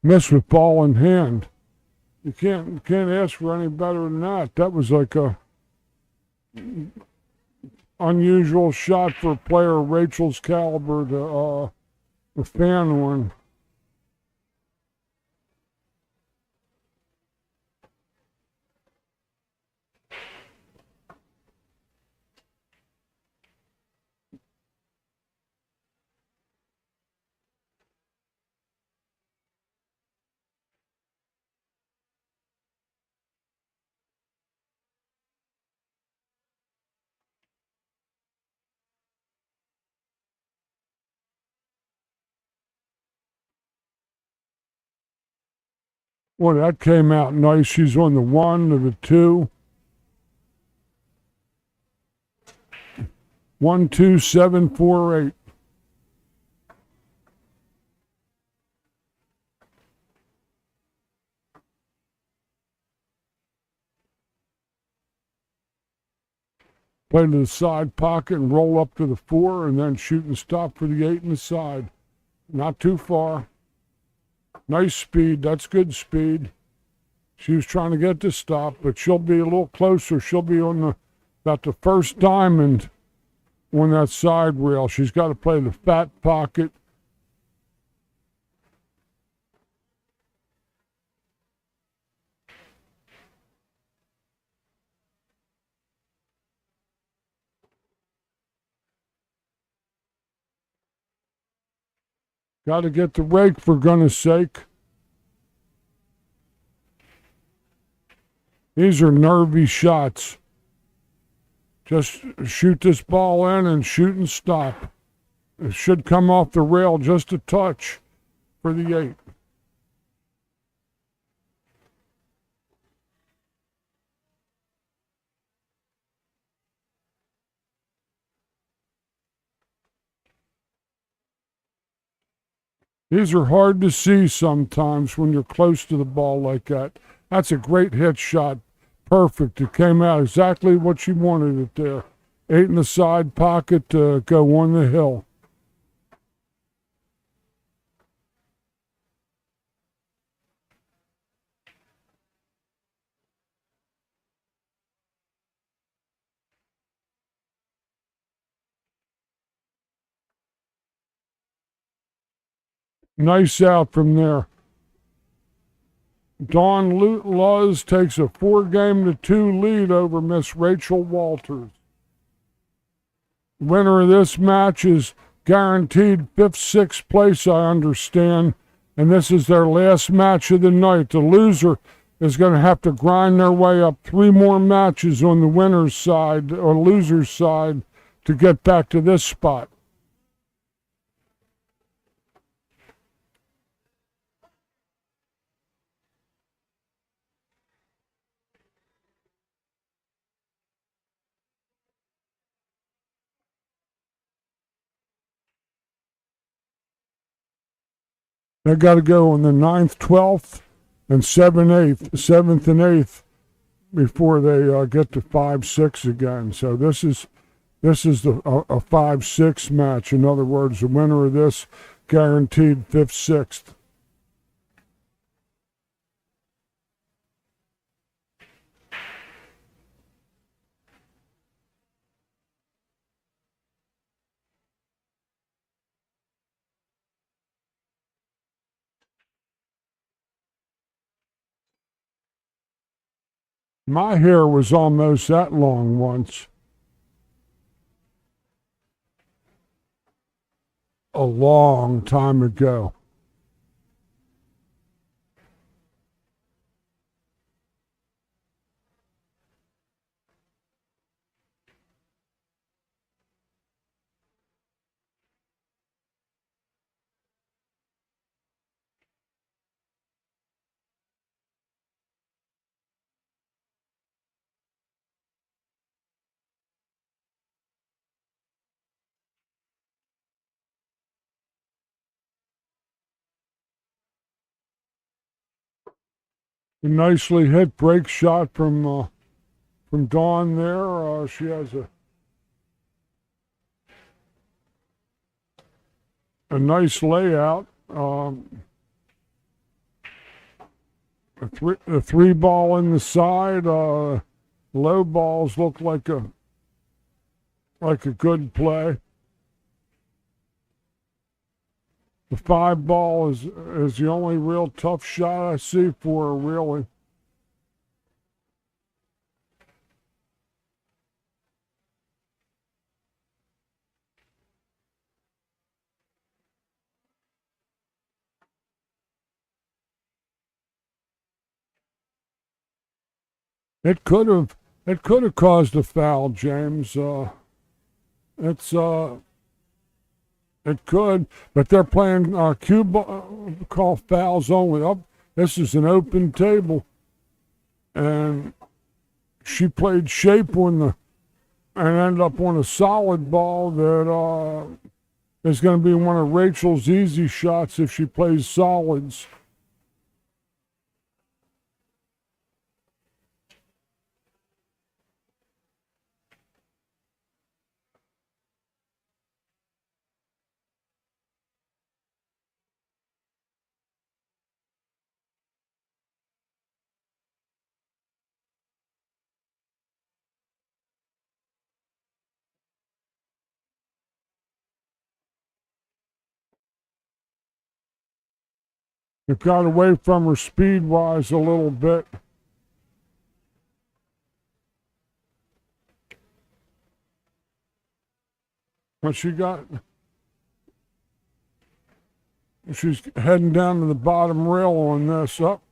Miss with ball in hand. You can't ask for any better than that. That was like a unusual shot for a player of Rachel's caliber to fan one. Well, that came out nice. She's on the 1 to the 2. 1, 2, 7, 4, 8. Play to the side pocket and roll up to the 4, and then shoot and stop for the 8 in the side. Not too far. Nice speed. That's good speed. She was trying to get to stop, but she'll be a little closer. She'll be on about the first diamond on that side rail. She's got to play the fat pocket. Got to get the rake, for goodness sake. These are nervy shots. Just shoot this ball in and shoot and stop. It should come off the rail just a touch for the 8. These are hard to see sometimes when you're close to the ball like that. That's a great hit shot. Perfect. It came out exactly what you wanted it there. 8 in the side pocket to go on the hill. Nice out from there. Dawn Luz takes a 4-2 lead over Miss Rachel Walters. Winner of this match is guaranteed 5th, 6th place, I understand. And this is their last match of the night. The loser is going to have to grind their way up 3 more matches on the winner's side or loser's side to get back to this spot. They got to go on the 9th, 12th, and 7th and 8th before they get to 5-6 again. So this is a 5-6 match. In other words, the winner of this guaranteed 5th, 6th. My hair was almost that long once. A long time ago. A nicely hit break shot from Dawn there. She has a nice layout. A 3-ball in the side. Low balls look like a good play. The 5-ball is the only real tough shot I see for her, really. It could have caused a foul, James. It could, but they're playing cue call fouls only. Up, this is an open table, and she played shape and ended up on a solid ball that is going to be one of Rachel's easy shots if she plays solids. It got away from her speed-wise a little bit. But she's heading down to the bottom rail on this. Up.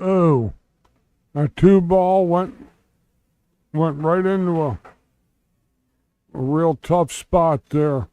Oh, that two ball went right into a real tough spot there.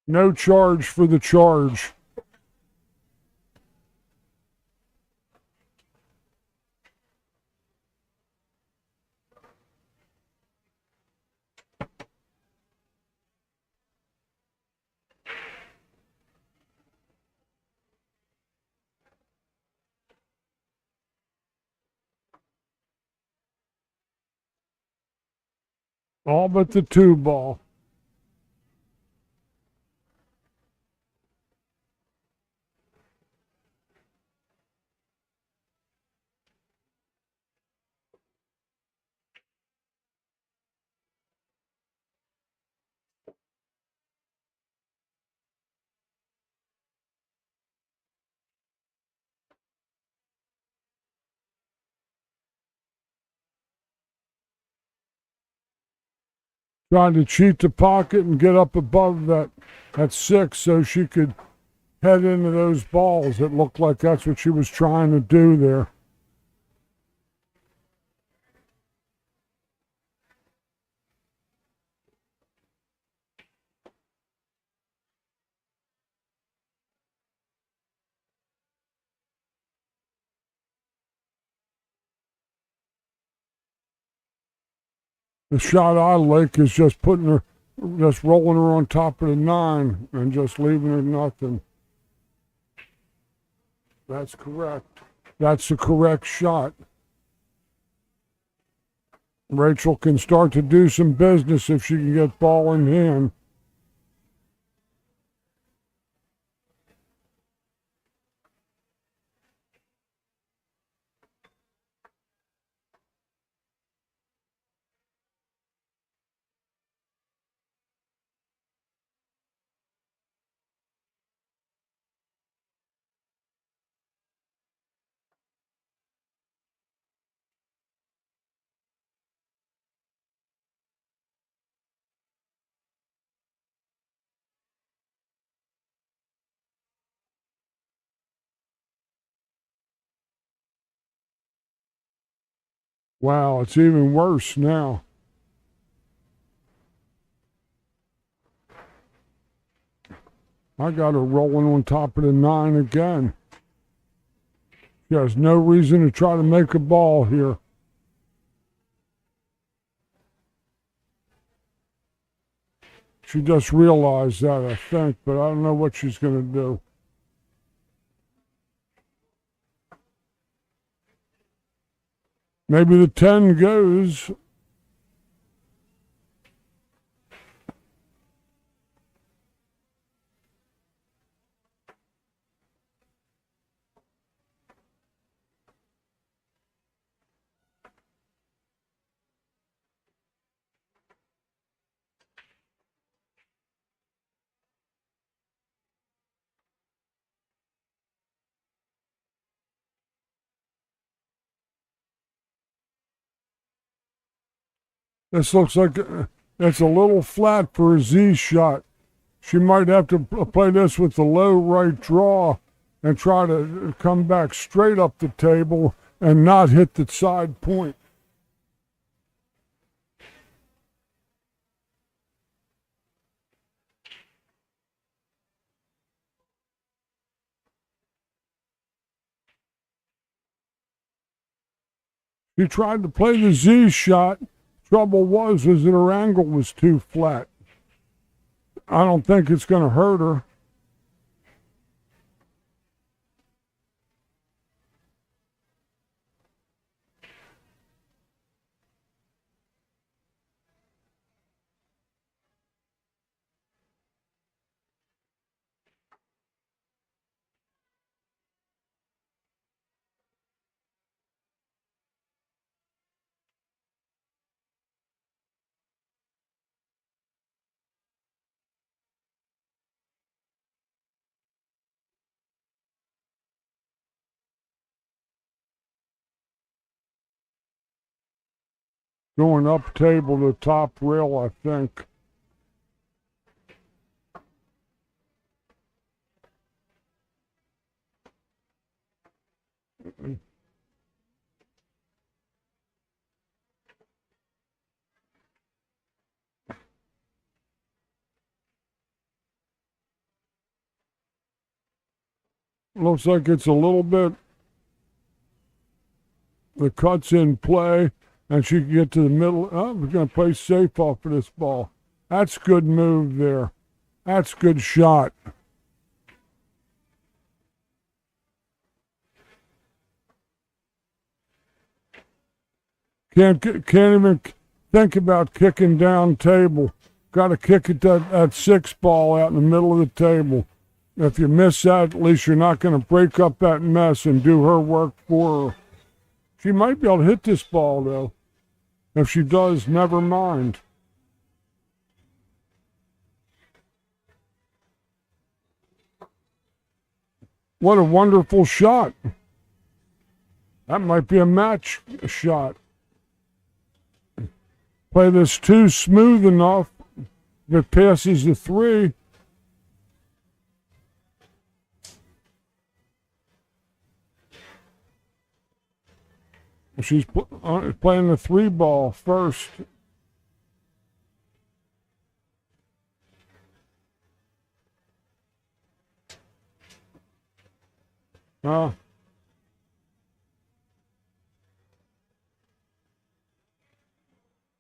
No charge for the charge. All but the two ball. Trying to cheat the pocket and get up above that six so she could head into those balls. It looked like that's what she was trying to do there. The shot I like is just rolling her on top of the nine and just leaving her nothing. That's correct. That's the correct shot. Rachel can start to do some business if she can get ball in hand. Wow, it's even worse now. I got her rolling on top of the nine again. She has no reason to try to make a ball here. She just realized that, I think, but I don't know what she's going to do. Maybe the 10 goes. This looks like it's a little flat for a Z shot. She might have to play this with the low right draw and try to come back straight up the table and not hit the side point. She tried to play the Z shot. Trouble was that her angle was too flat. I don't think it's going to hurt her. Going up table to top rail, I think. Looks like it's a little bit, the cut's in play, and she can get to the middle. Oh, we're going to play safe off of this ball. That's good move there. That's good shot. Can't even think about kicking down table. Got to kick it that 6 ball out in the middle of the table. If you miss that, at least you're not going to break up that mess and do her work for her. She might be able to hit this ball, though. If she does, never mind. What a wonderful shot. That might be a match shot. Play this 2 smooth enough. If it passes the 3. She's playing the 3 ball first. Got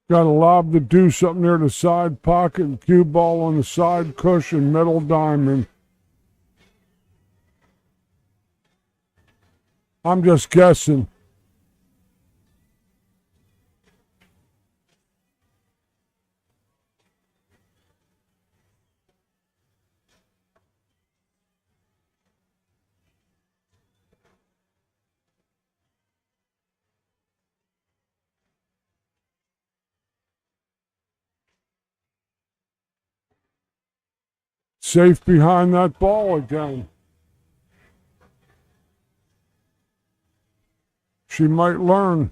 to lob the deuce up near the side pocket, cue ball on the side cushion, middle diamond. I'm just guessing. Safe behind that ball again. She might learn.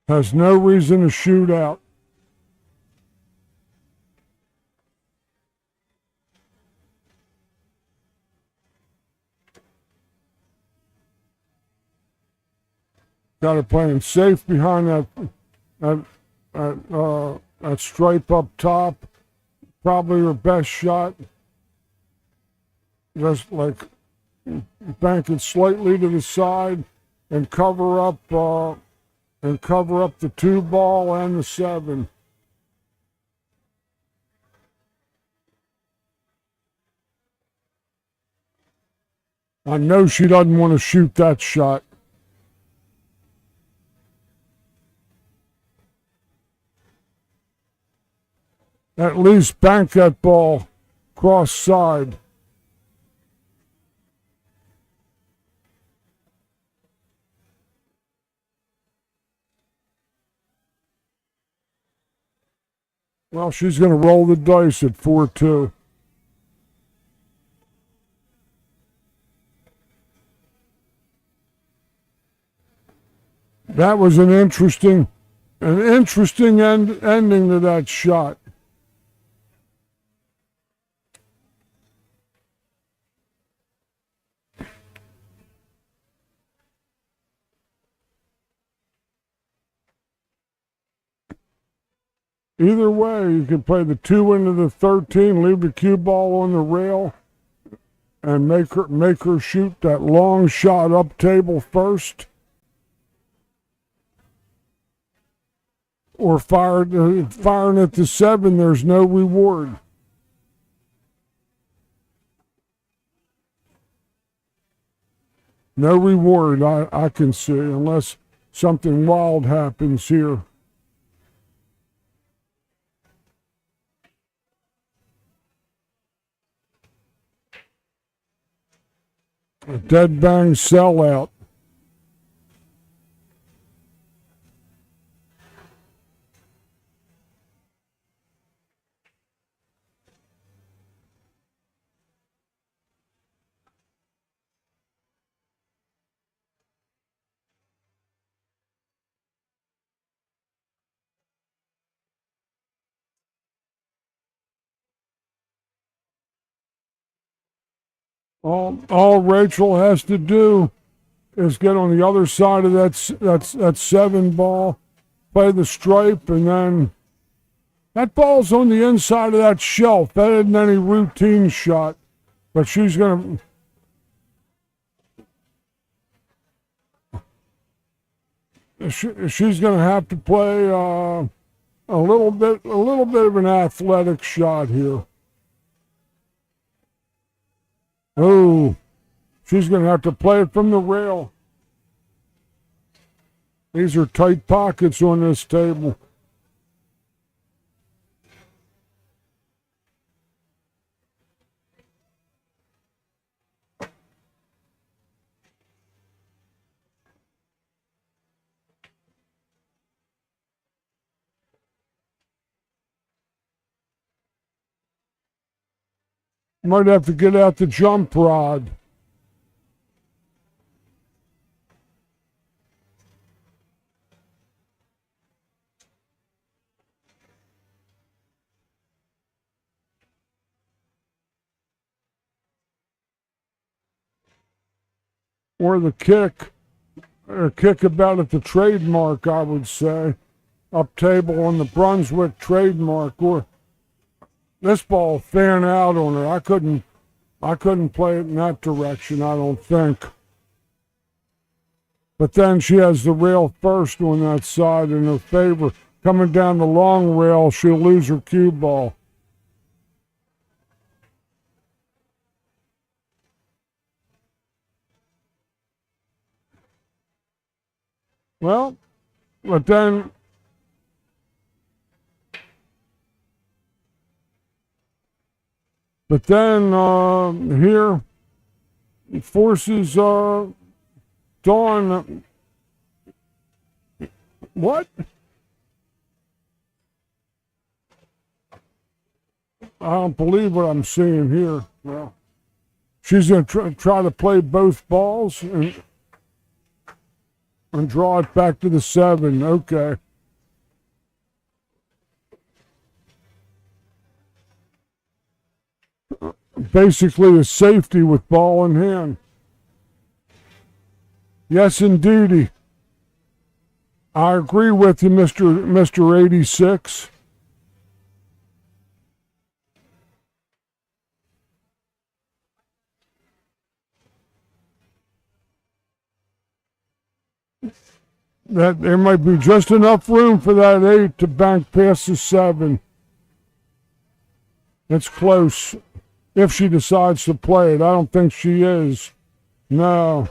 Has no reason to shoot out. Got her playing safe behind that stripe up top. Probably her best shot. Just like bank it slightly to the side and cover up the 2 ball and the 7. I know she doesn't want to shoot that shot. At least bank that ball cross side. Well, she's going to roll the dice at 4-2. That was an interesting ending to that shot. Either way, you can play the 2 into the 13, leave the cue ball on the rail, and make her shoot that long shot up table first, or firing at the 7. There's no reward. No reward I can see unless something wild happens here. A dead bang sellout. All Rachel has to do is get on the other side of that 7 ball, play the stripe, and then that ball's on the inside of that shelf. That isn't any routine shot, but she's gonna. She's gonna have to play a little bit of an athletic shot here. Oh, she's going to have to play it from the rail. These are tight pockets on this table. Might have to get out the jump rod. Or the kick. Or kick about at the trademark, I would say. Up table on the Brunswick trademark. Or this ball fan out on her. I couldn't play it in that direction, I don't think. But then she has the rail first on that side in her favor. Coming down the long rail, she'll lose her cue ball. Well, but then here it forces Dawn. What? I don't believe what I'm seeing here. Well, she's going to try to play both balls and draw it back to the 7. Okay. Basically a safety with ball in hand. Yes, indeedy. I agree with you, Mr. 86. That there might be just enough room for that 8 to bank past the 7. It's close. If she decides to play it, I don't think she is. No.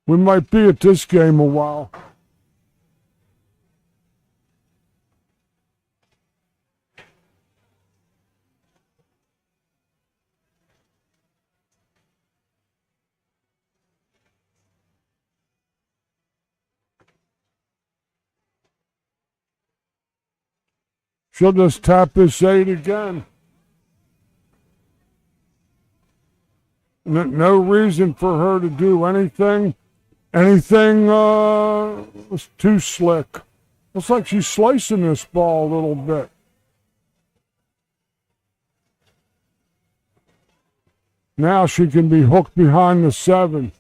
We might be at this game a while. She'll just tap this 8 again. No reason for her to do anything was too slick. Looks like she's slicing this ball a little bit. Now she can be hooked behind the 7.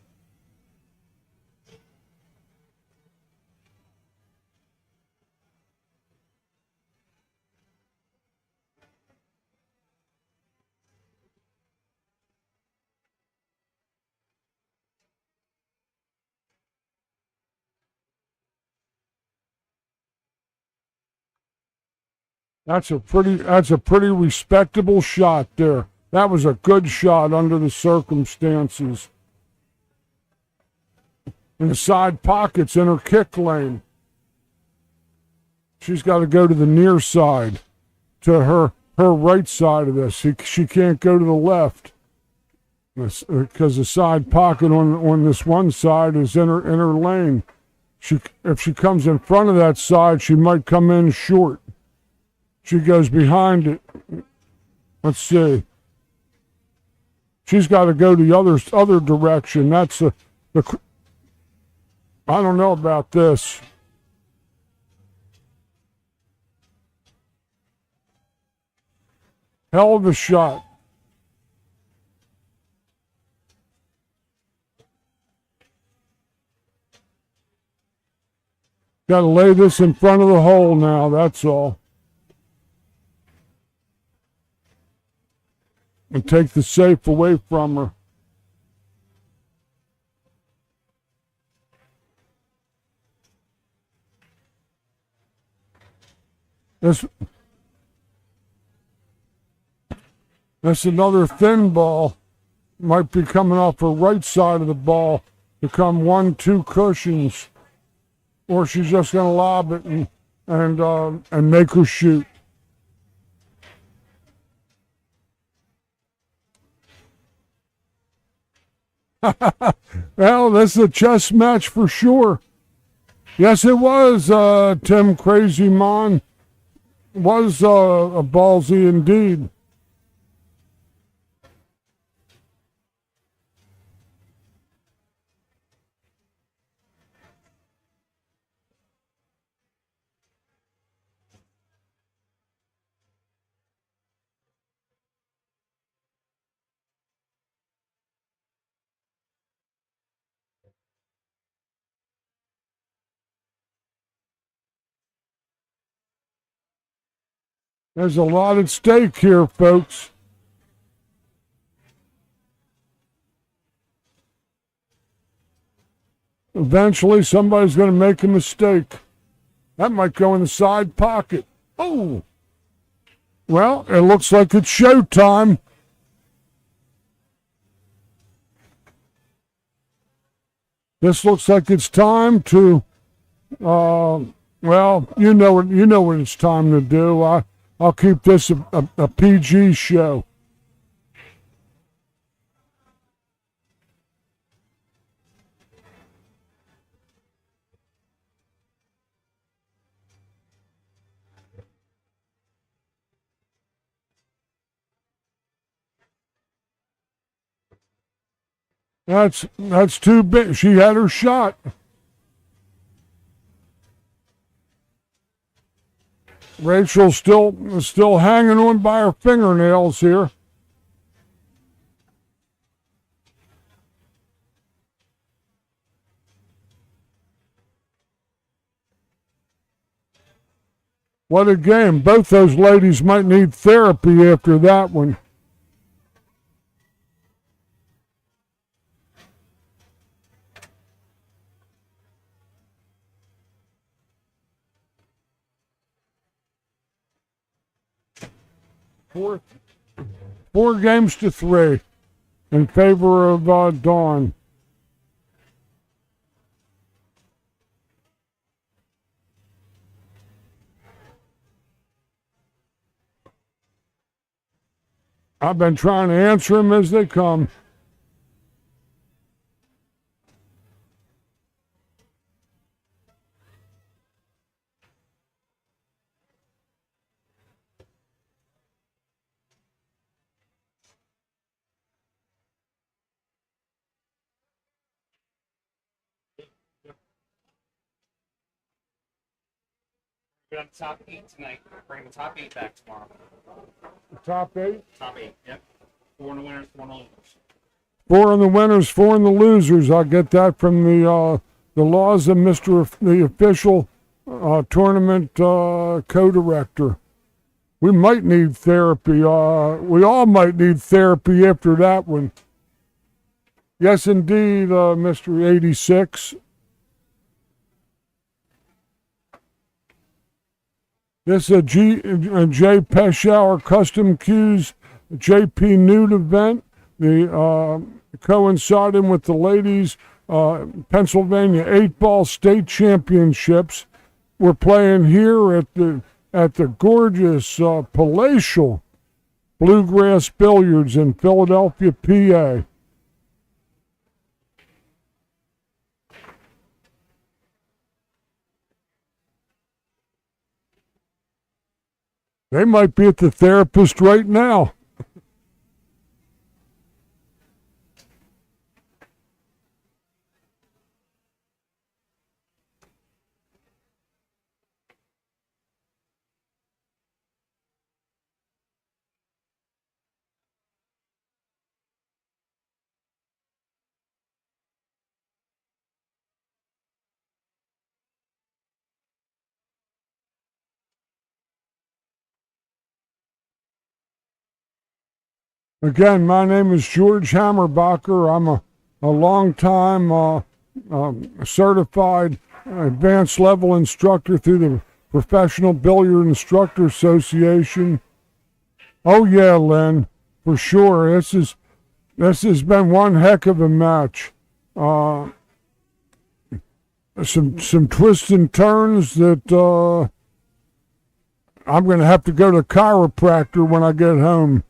That's a pretty respectable shot there. That was a good shot under the circumstances. And the side pockets in her kick lane. She's got to go to the near side, to her right side of this. She can't go to the left because the side pocket on this one side is in her lane. If she comes in front of that side, she might come in short. She goes behind it. Let's see. She's got to go the other direction. That's the. I don't know about this. Hell of a shot. Got to lay this in front of the hole now, that's all. And take the safe away from her. That's another thin ball. Might be coming off her right side of the ball to come 1-2 cushions. Or she's just going to lob it and make her shoot. Well, this is a chess match for sure. Yes, it was, Tim Crazy Mon. Was a ballsy indeed. There's a lot at stake here, folks. Eventually, somebody's going to make a mistake. That might go in the side pocket. Oh! Well, it looks like it's showtime. This looks like it's time to, well, you know what it's time to do. I'll keep this a PG show. That's too big. She had her shot. Rachel's still hanging on by her fingernails here. What a game. Both those ladies might need therapy after that one. Four games to 3 in favor of Dawn. I've been trying to answer them as they come. We're on top 8 tonight. Bring the top 8 back tomorrow. Top 8? Top 8, yep. 4 in the winners, 4 in the losers. 4 in the winners, 4 in the losers. I'll get that from the laws of the official tournament co-director. We might need therapy. We all might need therapy after that one. Yes, indeed, Mr. 86. This is a J. Pechauer Custom Cues JP Nude event. The coinciding with the ladies Pennsylvania 8-ball state championships. We're playing here at the gorgeous palatial Bluegrass Billiards in Philadelphia, PA. They might be at the therapist right now. Again, my name is George Hammerbacher. I'm a long-time certified advanced level instructor through the Professional Billiard Instructor Association. Oh yeah, Lynn, for sure. This has been one heck of a match. Some twists and turns that I'm going to have to go to chiropractor when I get home.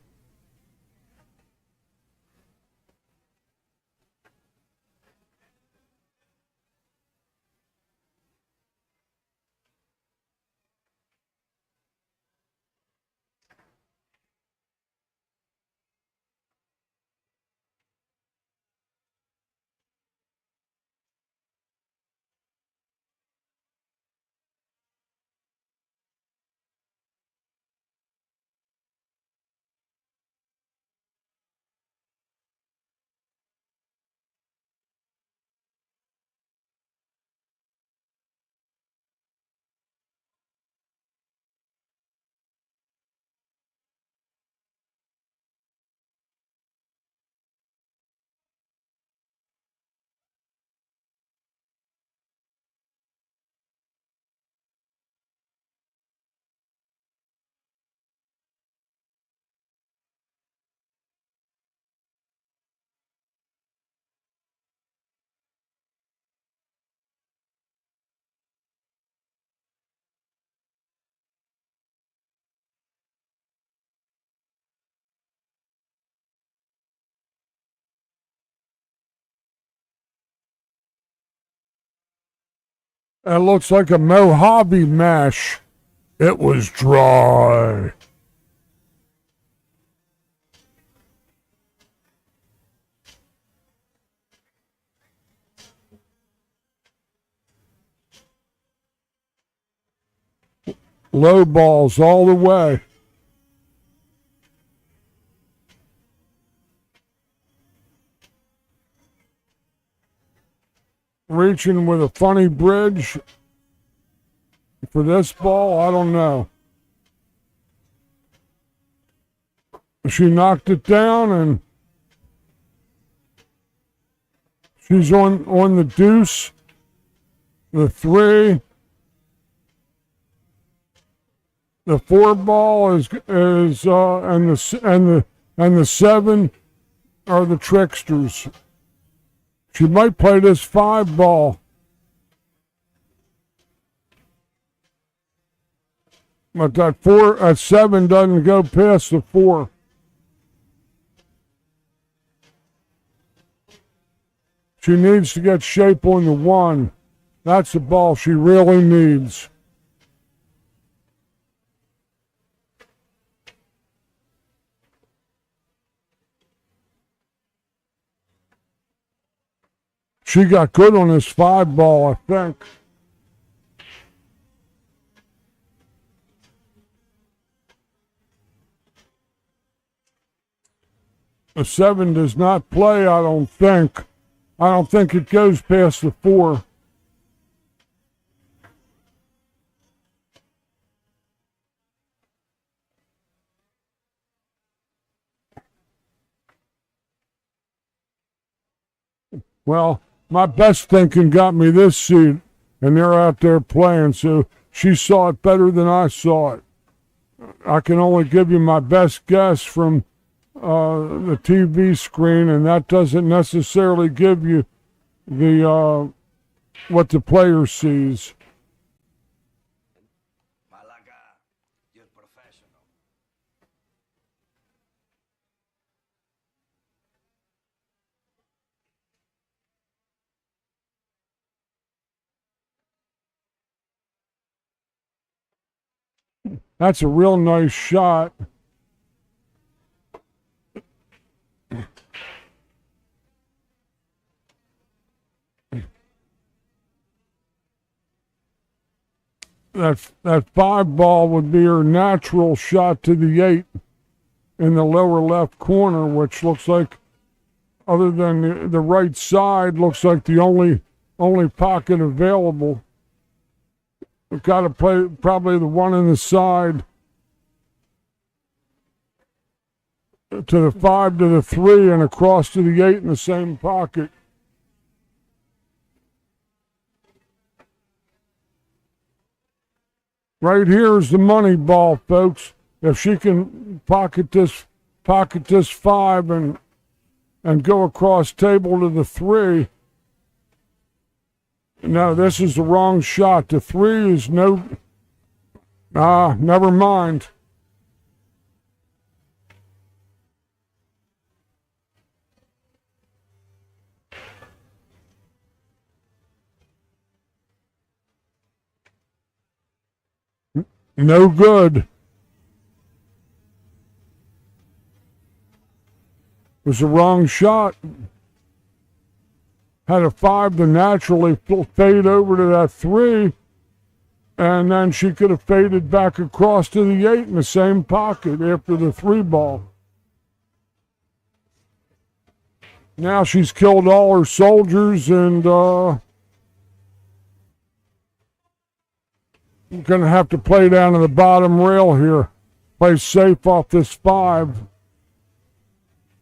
It looks like a Mojave mash. It was dry. Low balls all the way. Reaching with a funny bridge for this ball, I don't know. She knocked it down and she's on the deuce, the 3. The 4 ball is and the 7 are the tricksters. She might play this 5 ball. But that 7 doesn't go past the 4. She needs to get shape on the 1. That's the ball she really needs. She got good on this 5 ball, I think. A 7 does not play, I don't think. I don't think it goes past the 4. Well, my best thinking got me this seat. and they're out there playing. So she saw it better than I saw it. I can only give you my best guess from the TV screen, and that doesn't necessarily give you the what the player sees. Malaga, you're professional. That's a real nice shot. That 5 ball would be her natural shot to the 8 in the lower left corner, which looks like, other than the right side, looks like the only pocket available. We've got to play probably the one in the side to the 5 to the 3 and across to the 8 in the same pocket. Right here is the money ball, folks. If she can pocket this 5 and go across table to the 3. No, this is the wrong shot. The 3 is no. Never mind. No good. It was the wrong shot. Had a 5 to naturally fade over to that 3, and then she could have faded back across to the 8 in the same pocket after the 3 ball. Now she's killed all her soldiers, and you're going to have to play down to the bottom rail here. Play safe off this 5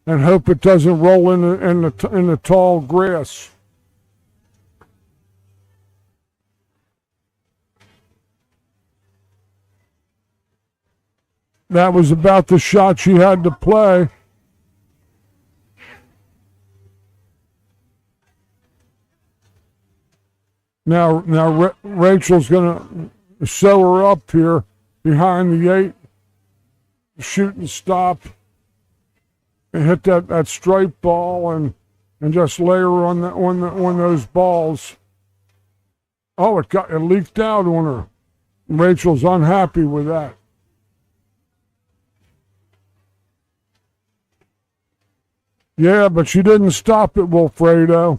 and hope it doesn't roll in the tall grass. That was about the shot she had to play. Now Rachel's going to sew her up here behind the 8, shoot and stop, and hit that straight ball and just lay her on those balls. Oh, it leaked out on her. Rachel's unhappy with that. Yeah, but she didn't stop it, Wilfredo.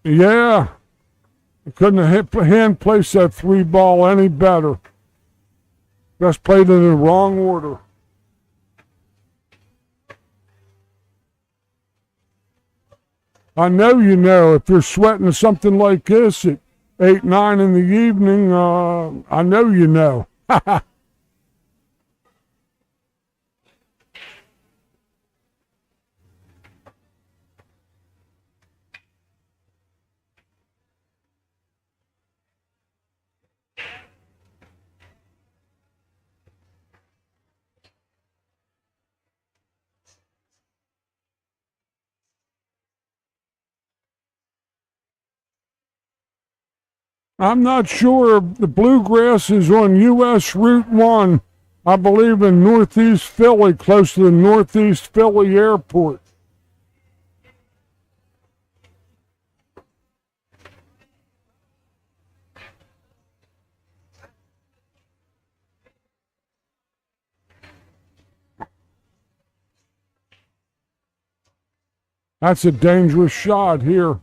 Yeah. Couldn't have hand placed that 3 ball any better. Just played it in the wrong order. I know you know, if you're sweating something like this at 8, 9 in the evening, I know you know. I'm not sure. The Bluegrass is on U.S. Route 1, I believe in Northeast Philly, close to the Northeast Philly Airport. That's a dangerous shot here.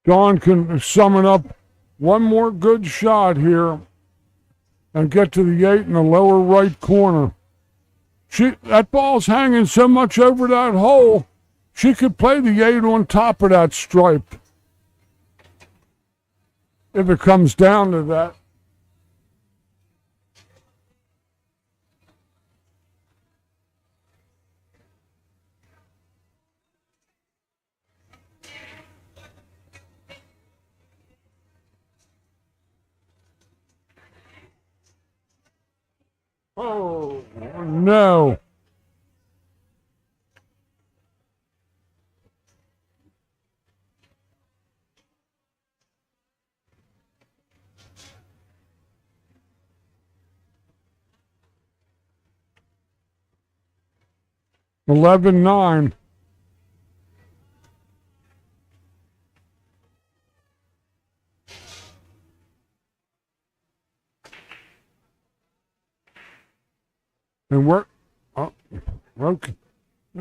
Dawn can summon up one more good shot here and get to the 8 in the lower right corner. That ball's hanging so much over that hole, she could play the 8 on top of that stripe. if it comes down to that. Oh, no. Eleven nine. And we're, okay.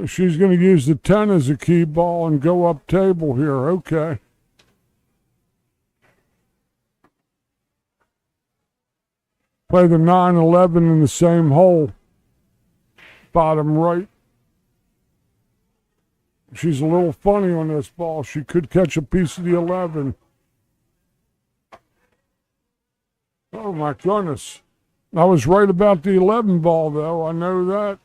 She's going to use the 10 as a key ball and go up table here. Okay. Play the 9-11 in the same hole. Bottom right. She's a little funny on this ball. She could catch a piece of the 11. Oh my goodness. I was right about the 11 ball, though. I know that.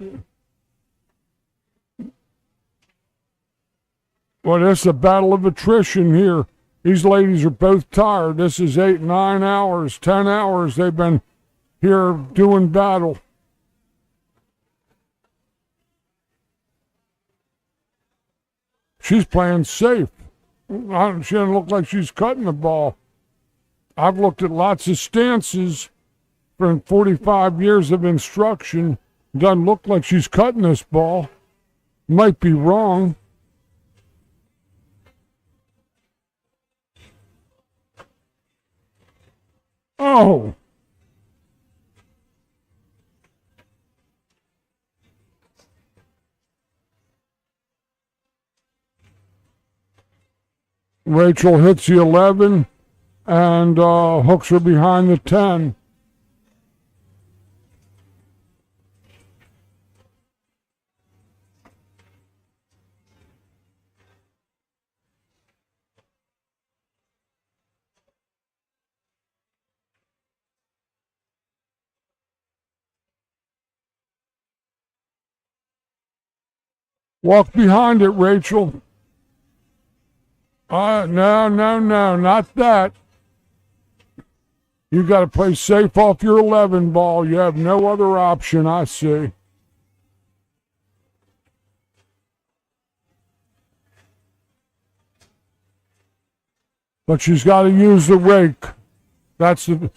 Well, this is a battle of attrition here. These ladies are both tired. This is 8, 9 hours, 10 hours they've been here doing battle. She's playing safe. She doesn't look like she's cutting the ball. I've looked at lots of stances for 45 years of instruction. Doesn't look like she's cutting this ball. Might be wrong. Oh. Rachel hits the 11 and hooks her behind the 10. Walk behind it, Rachel. No, not that. You got to play safe off your 11 ball. You have no other option, I see. But she's got to use the rake. That's the...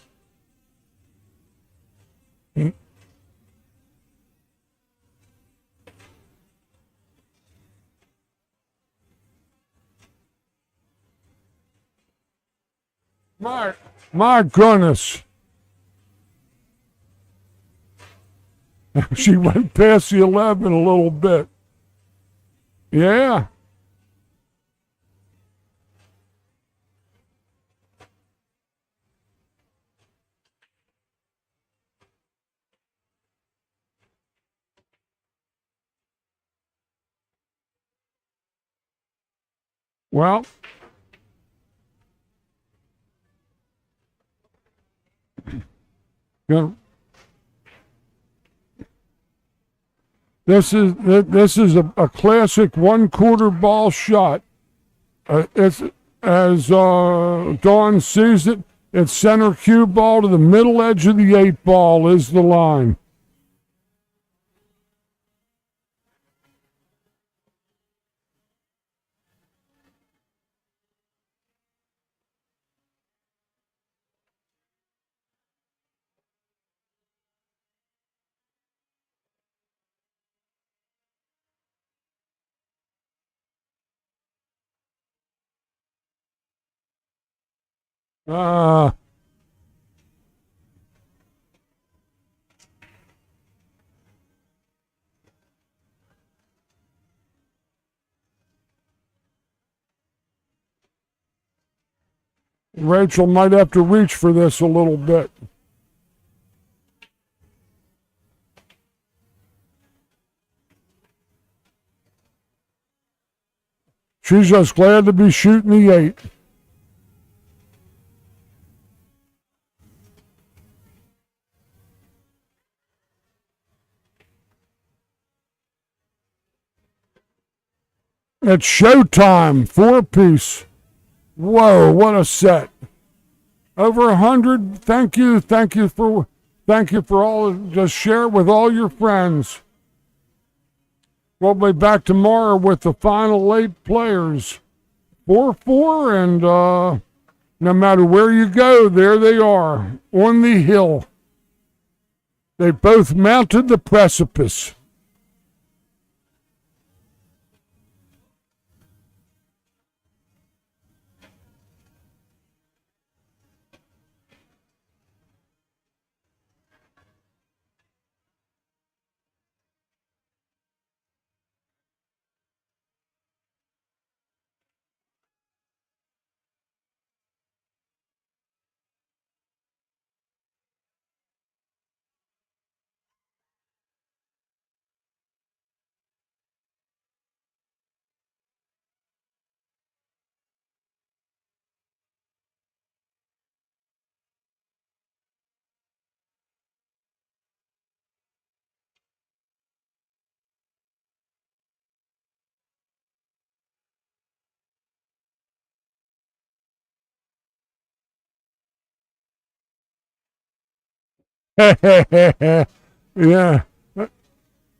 My goodness. She went past the 11 a little bit. Yeah. Well, this is a classic 1/4 ball shot. It's as Dawn sees it. It's center cue ball to the middle edge of the 8 ball is the line. Rachel might have to reach for this a little bit. She's just glad to be shooting the 8. It's showtime. 4-piece. Whoa, what a set. Over 100. Thank you for all. Just share it with all your friends. We'll be back tomorrow with the final 8 players. 4-4, and no matter where you go, there they are on the hill. They both mounted the precipice. Yeah.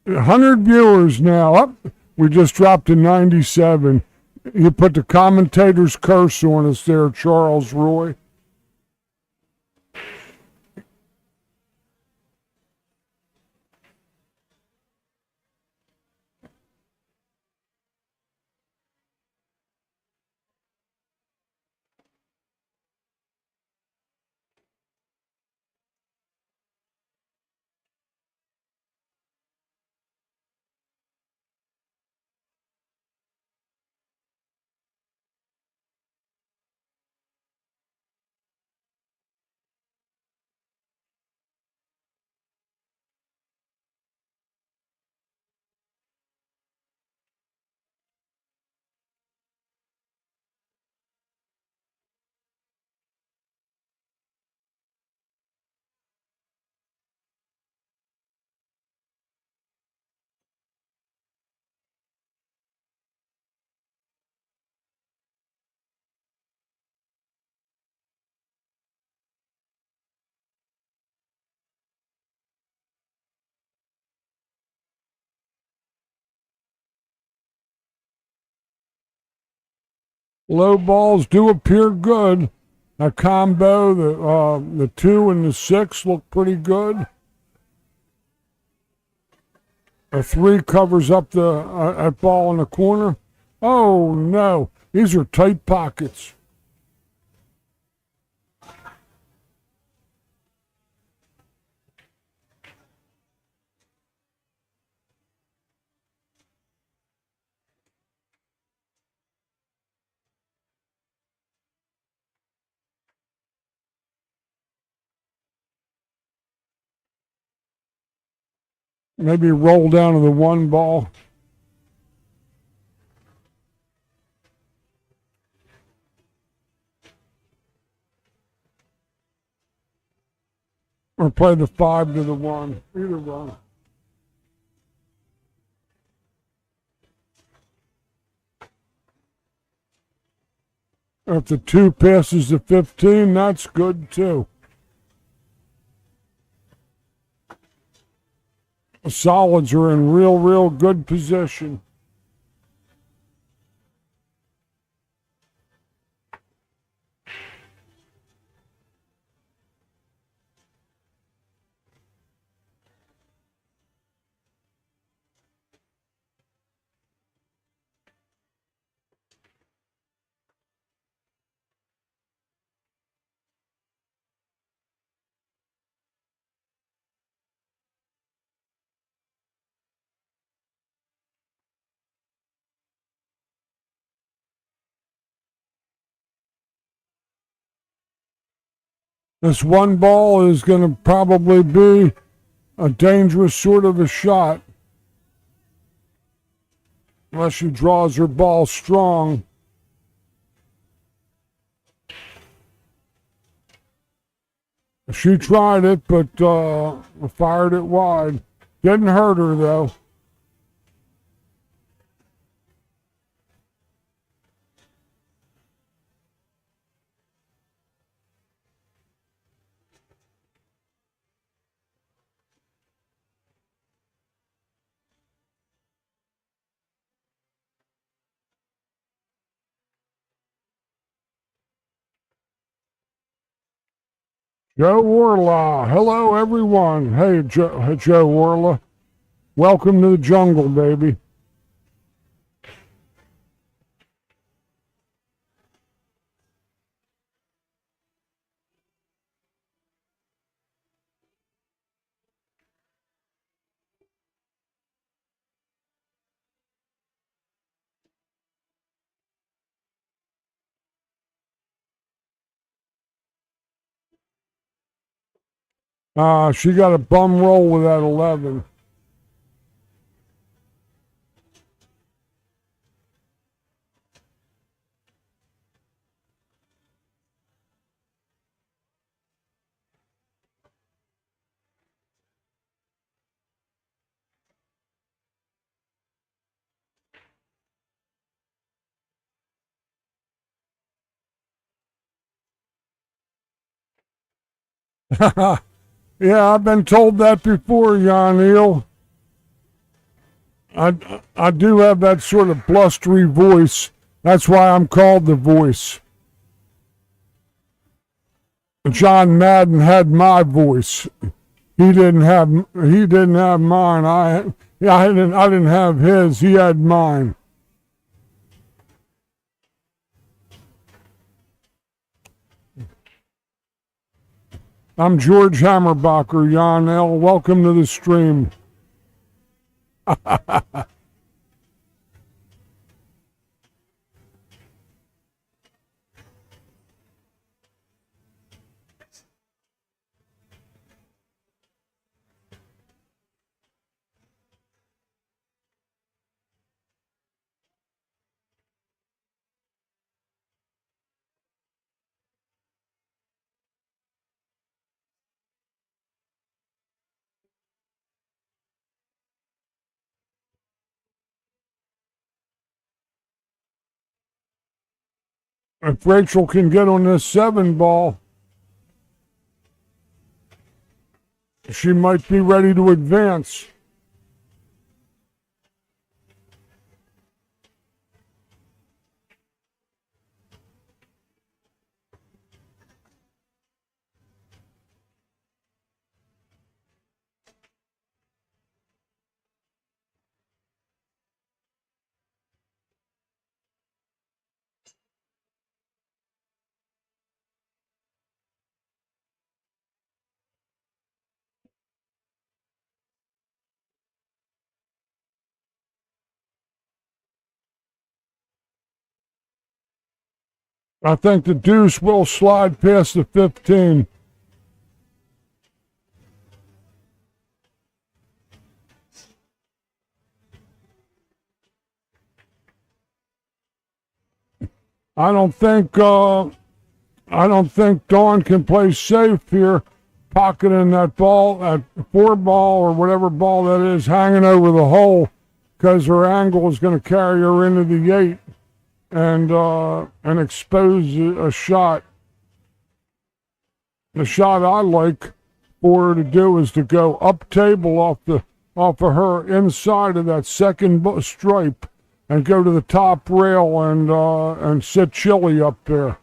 100 viewers now. Up. We just dropped to 97. You put the commentator's curse on us there, Charles Roy. Low balls do appear good. A combo, the 2 and the 6 look pretty good. A 3 covers up that ball in the corner. Oh no, these are tight pockets. Maybe roll down to the 1 ball. Or play the 5 to the 1. Either one. If the 2 passes the 15, that's good too. The solids are in real good position. This 1 ball is going to probably be a dangerous sort of a shot. Unless she draws her ball strong. She tried it, but fired it wide. Didn't hurt her, though. Joe Orla. Hello, everyone. Hey, Joe Orla. Welcome to the jungle, baby. She got a bum roll with that 11. Yeah, I've been told that before, Yanil. I do have that sort of blustery voice. That's why I'm called the voice. John Madden had my voice. He didn't have mine. I didn't have his. He had mine. I'm George Hammerbacher, Yanel. Welcome to the stream. If Rachel can get on this 7 ball, she might be ready to advance. I think the deuce will slide past the 15. I don't think Dawn can play safe here, pocketing that ball, that 4 ball or whatever ball that is, hanging over the hole, because her angle is going to carry her into the 8 and expose a shot. The shot I like for her to do is to go up table off of her inside of that second stripe and go to the top rail and sit chilly up there.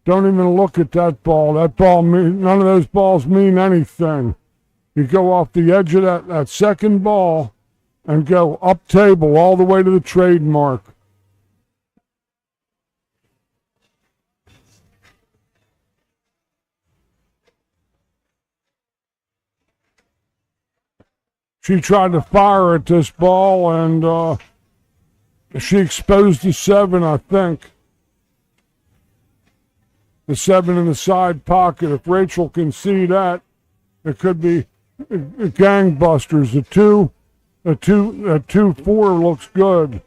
Don't even look at that ball. None of those balls mean anything. You go off the edge of that second ball and go up table all the way to the trademark. She tried to fire at this ball, and she exposed the 7, I think. The 7 in the side pocket. If Rachel can see that, it could be gangbusters. The 2-4 looks good.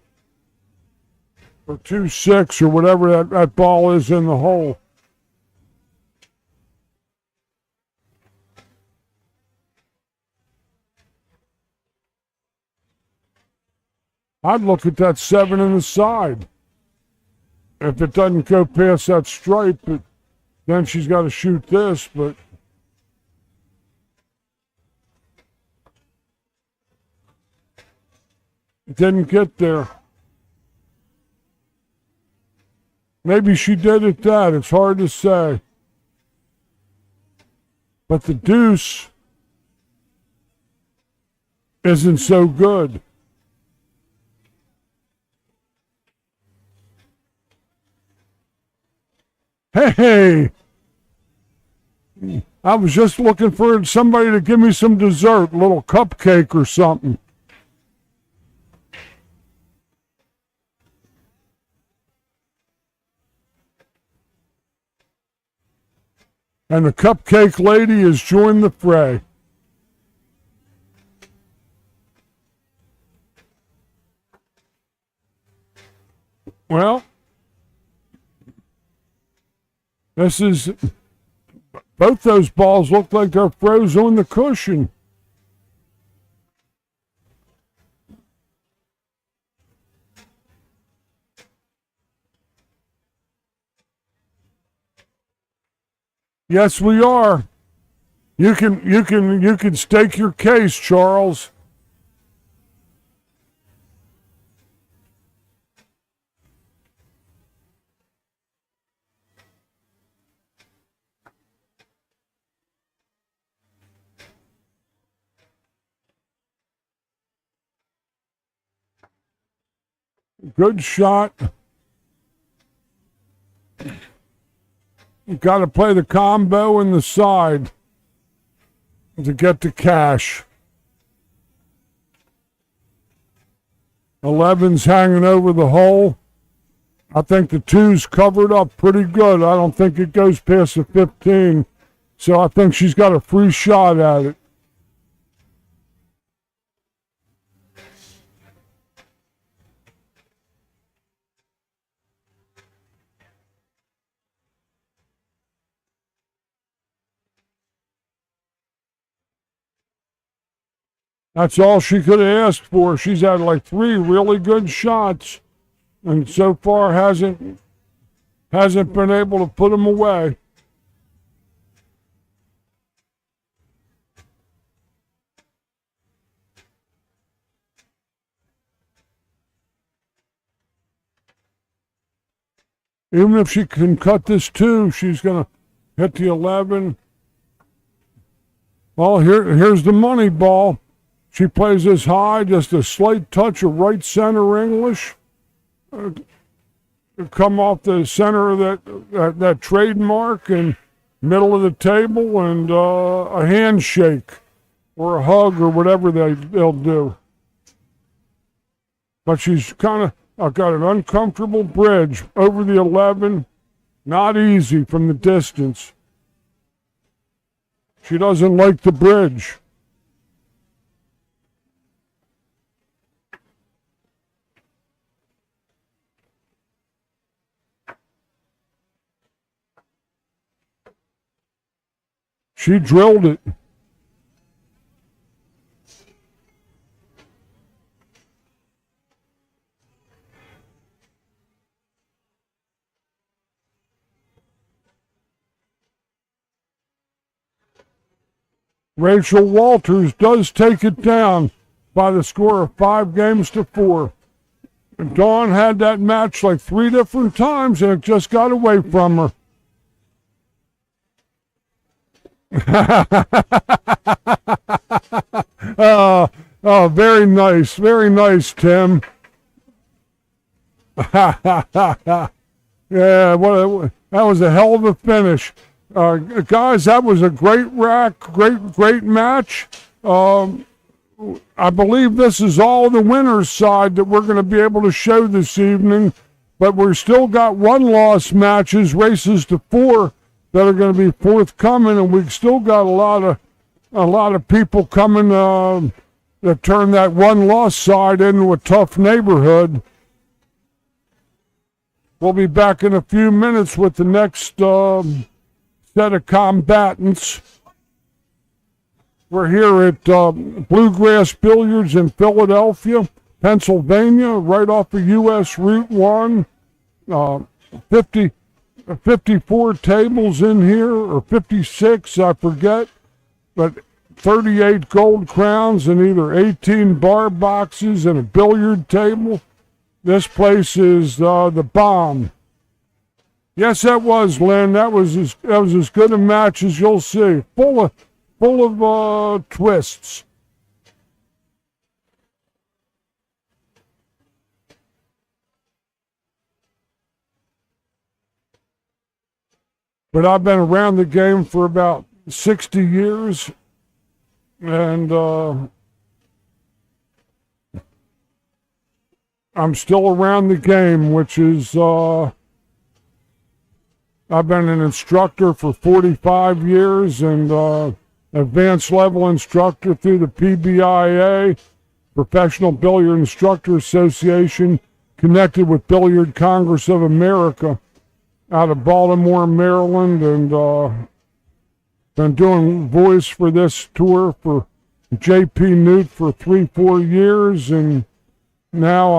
Or 2-6 or whatever that ball is in the hole. I'd look at that 7 in the side. If it doesn't go past that stripe, then she's got to shoot this, but it didn't get there. Maybe she did at that. It's hard to say. but the deuce isn't so good. Hey, I was just looking for somebody to give me some dessert, a little cupcake or something. And the cupcake lady has joined the fray. Well, both those balls look like they're froze on the cushion. Yes, we are. You can stake your case, Charles. Good shot. You got to play the combo in the side to get the cash. 11's hanging over the hole. I think the 2's covered up pretty good. I don't think it goes past the 15. So I think she's got a free shot at it. That's all she could have asked for. She's had like 3 really good shots, and so far hasn't been able to put them away. Even if she can cut this 2, she's going to hit the 11. Well, here's the money ball. She plays this high, just a slight touch of right center English. Come off the center of that trademark and middle of the table, and a handshake or a hug or whatever they'll do. But she's kind of got an uncomfortable bridge over the 11. Not easy from the distance. She doesn't like the bridge. She drilled it. Rachel Walters does take it down by the score of 5-4. Dawn had that match like 3 different times, and it just got away from her. Oh, very nice, Tim. Yeah, that was a hell of a finish. Guys, that was a great rack, great match. I believe this is all the winners' side that we're going to be able to show this evening, but we've still got 1-loss matches, races to 4 that are going to be forthcoming, and we've still got a lot of people coming that turn that 1-loss side into a tough neighborhood. We'll be back in a few minutes with the next set of combatants. We're here at Bluegrass Billiards in Philadelphia, Pennsylvania, right off of U.S. Route 1. 54 tables in here, or 56, I forget, but 38 gold crowns and either 18 bar boxes and a billiard table. This place is the bomb. Yes, that was, Lynn. That was as good a match as you'll see. Full of twists. But I've been around the game for about 60 years, and I'm still around the game, which is, I've been an instructor for 45 years and advanced level instructor through the PBIA, Professional Billiard Instructor Association, connected with Billiard Congress of America out of Baltimore, Maryland, and been doing voice for this tour for J.P. Newt for 3-4 years, and now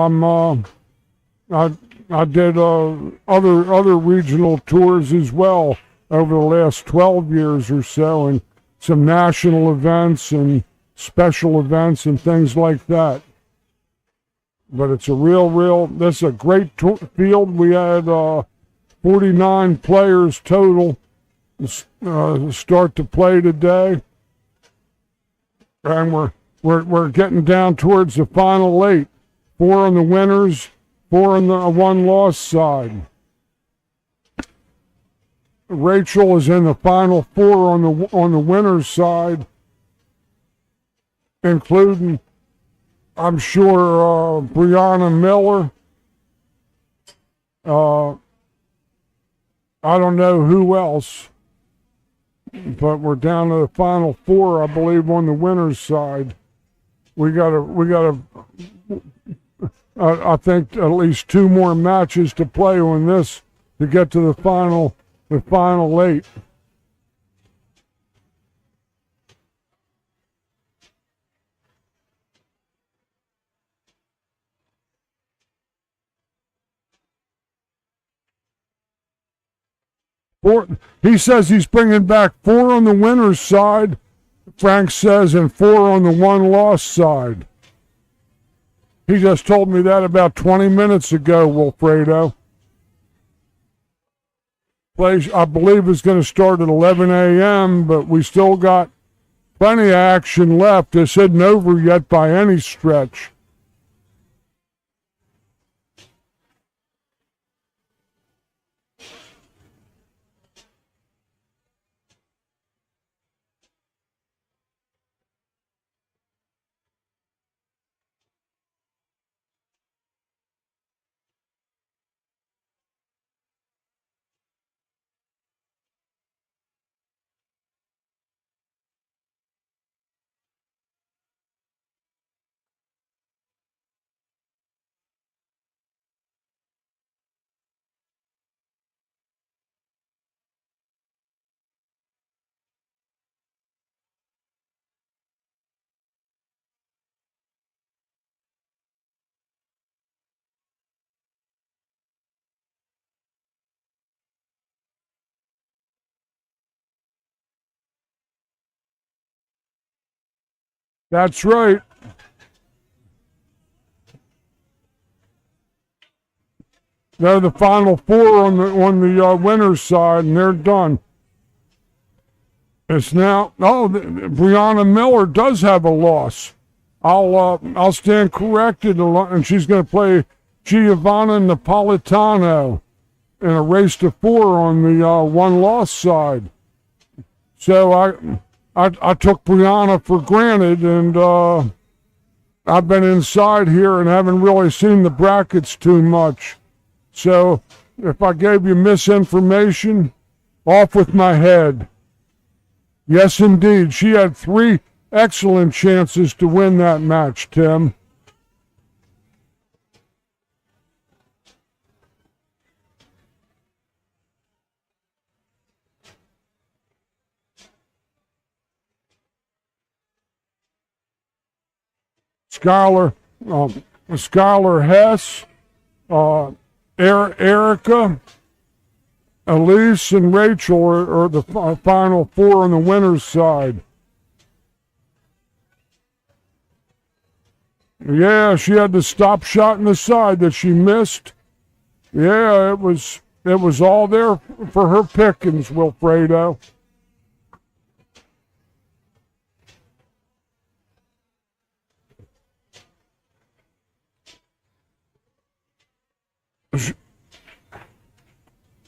I did other regional tours as well over the last 12 years or so, and some national events and special events and things like that. But it's a this is a great field. We had 49 players total start to play today, and we're getting down towards the final 8. 4 on the winners, 4 on the one-loss side. Rachel is in the final 4 on the winners side, including, I'm sure, Brianna Miller. I don't know who else, but we're down to the final 4, I believe, on the winners side. I think at least 2 more matches to play on this to get to the final 8. He says he's bringing back 4 on the winner's side, Frank says, and 4 on the one-loss side. He just told me that about 20 minutes ago, Wilfredo. Play, I believe, is going to start at 11 a.m., but we still got plenty of action left. This isn't over yet by any stretch. That's right. They're the final 4 on the winner's side, and they're done. It's now. Oh, Brianna Miller does have a loss. I'll stand corrected, and she's going to play Giovanna Napolitano in a race to 4 on the one-loss side. So I took Brianna for granted, and I've been inside here and haven't really seen the brackets too much. So if I gave you misinformation, off with my head. Yes, indeed. She had 3 excellent chances to win that match, Tim. Skylar Hess, Erica, Elise, and Rachel are the final 4 on the winner's side. Yeah, she had the stop shot in the side that she missed. Yeah, it was it was all there for her pickings, Wilfredo.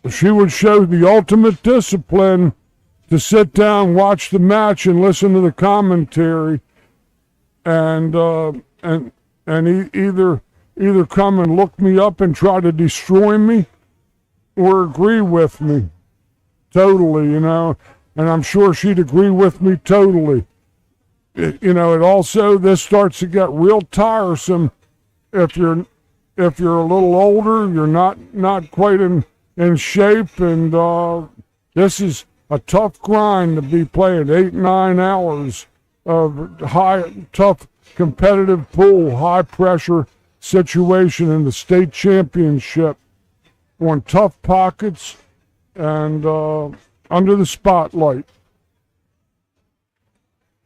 She would show the ultimate discipline to sit down, watch the match, and listen to the commentary, and either come and look me up and try to destroy me, or agree with me totally, you know. And I'm sure she'd agree with me totally. It also, this starts to get real tiresome if you're a little older, you're not quite in shape, and this is a tough grind to be playing 8-9 hours of tough competitive pool, high pressure situation in the state championship on tough pockets and under the spotlight.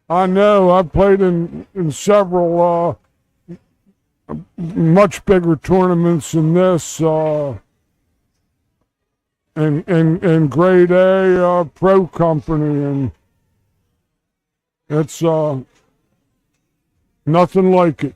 I know I've played in several much bigger tournaments than this, in grade A pro company, and it's nothing like it.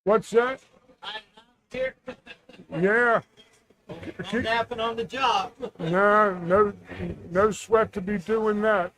What's that? Yeah. Napping on the job. No sweat to be doing that.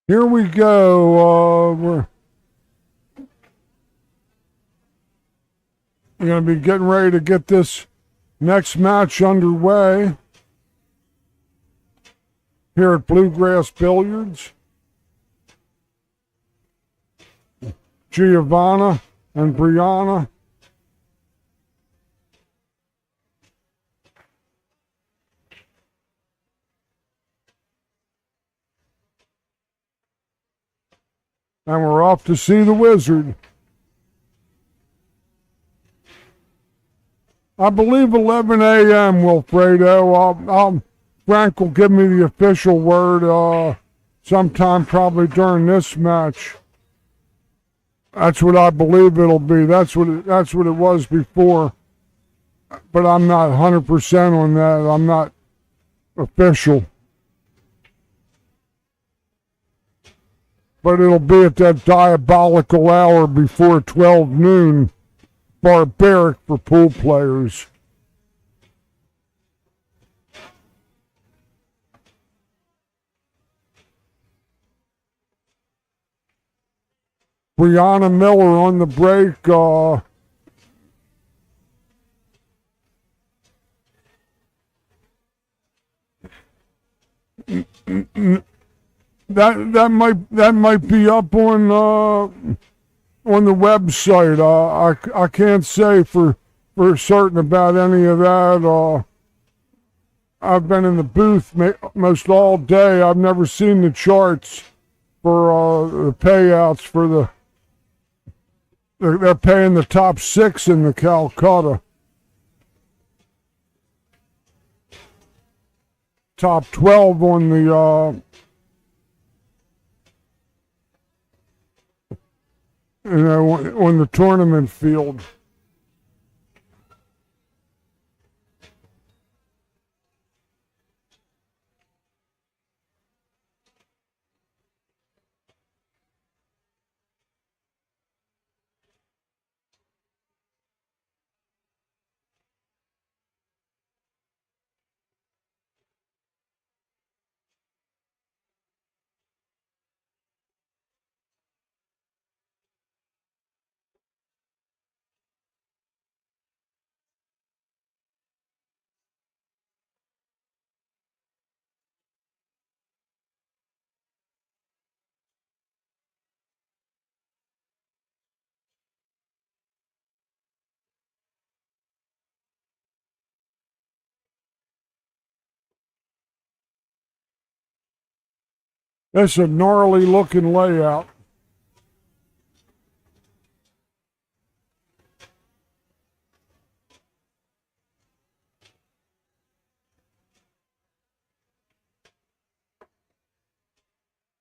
Here we go. We're going to be getting ready to get this next match underway here at Bluegrass Billiards. Giovanna and Brianna. And we're off to see the Wizard. I believe 11 a.m., Wilfredo. Frank will give me the official word sometime probably during this match. That's what I believe it'll be. That's what it was before. But I'm not 100% on that. I'm not official. But it'll be at that diabolical hour before 12 noon. Barbaric for pool players. Brianna Miller on the break. That might be up on the website. I can't say for certain about any of that. I've been in the booth most all day. I've never seen the charts for the payouts for the. They're paying the top 6 in the Calcutta. Top 12 on the on the tournament field. That's a gnarly looking layout.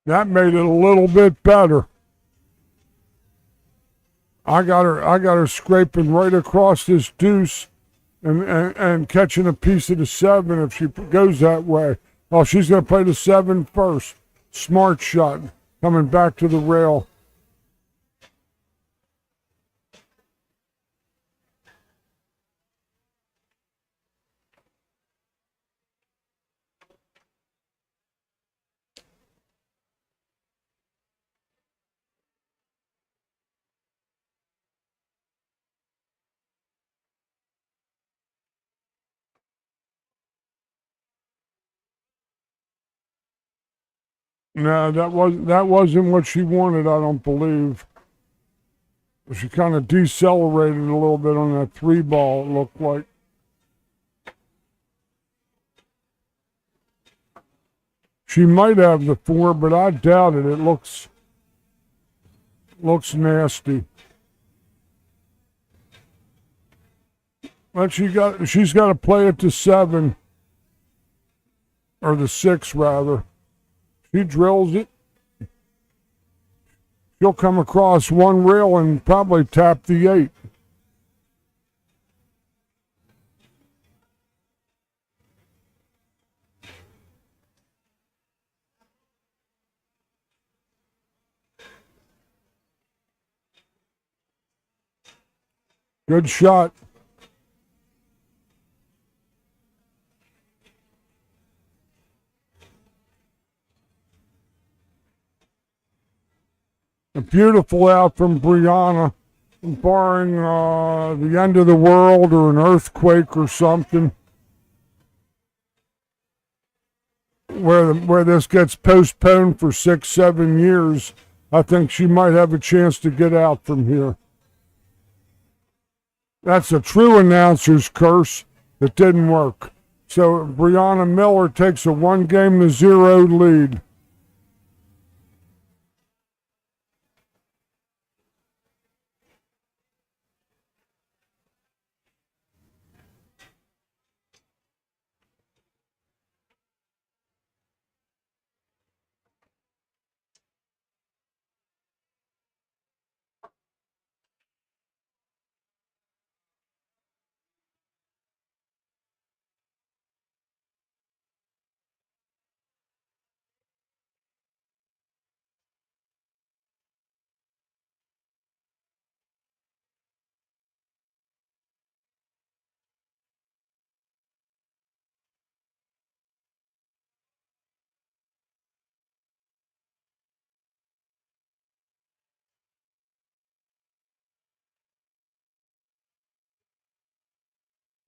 That made it a little bit better. I got her scraping right across this deuce and catching a piece of the 7 if she goes that way. Oh, she's going to play the 7 first. Smart shot coming back to the rail. No, that wasn't what she wanted, I don't believe. She kind of decelerated a little bit on that 3 ball, it looked like. She might have the 4, but I doubt it. It looks nasty. But she's got to play it to 7, or the 6 rather. She drills it. She'll come across one rail and probably tap the 8. Good shot. A beautiful out from Brianna, barring the end of the world or an earthquake or something, where this gets postponed for 6-7 years. I think she might have a chance to get out from here. That's a true announcer's curse. It didn't work. So Brianna Miller takes a 1-0 lead.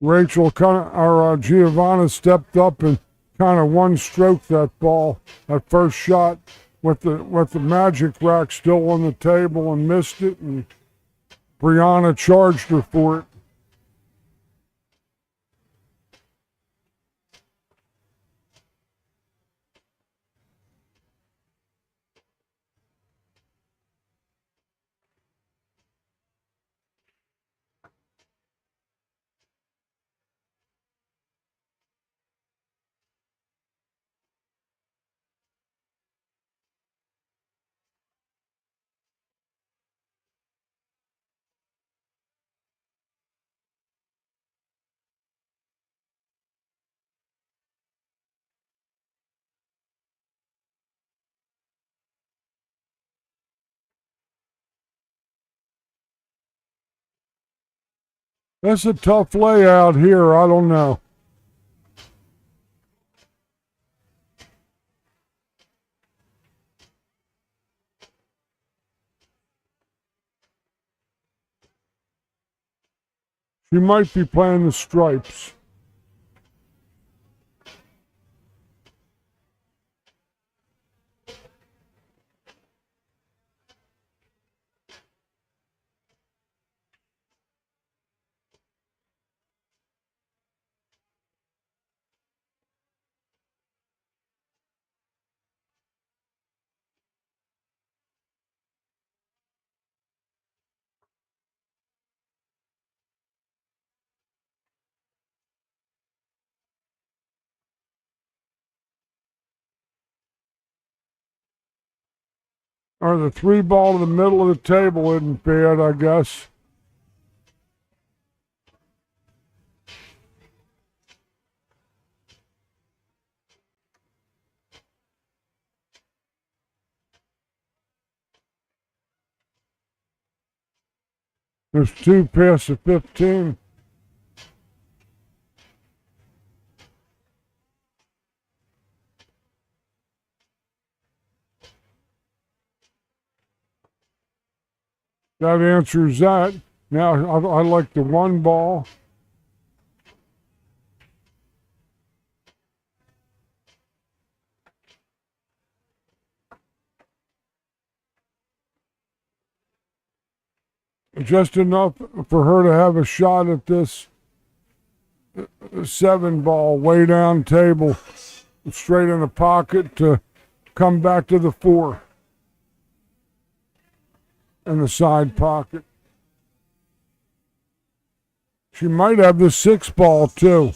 Rachel Giovanna stepped up and kind of one stroke that ball at first shot with the magic rack still on the table and missed it, and Brianna charged her for it. That's a tough layout here. I don't know. She might be playing the stripes. Or the three ball to the middle of the table isn't bad, I guess. There's two past the 15. That answers that. Now I like the one ball. Just enough for her to have a shot at this 7 ball way down table, straight in the pocket to come back to the 4 in the side pocket. She might have the 6 ball too.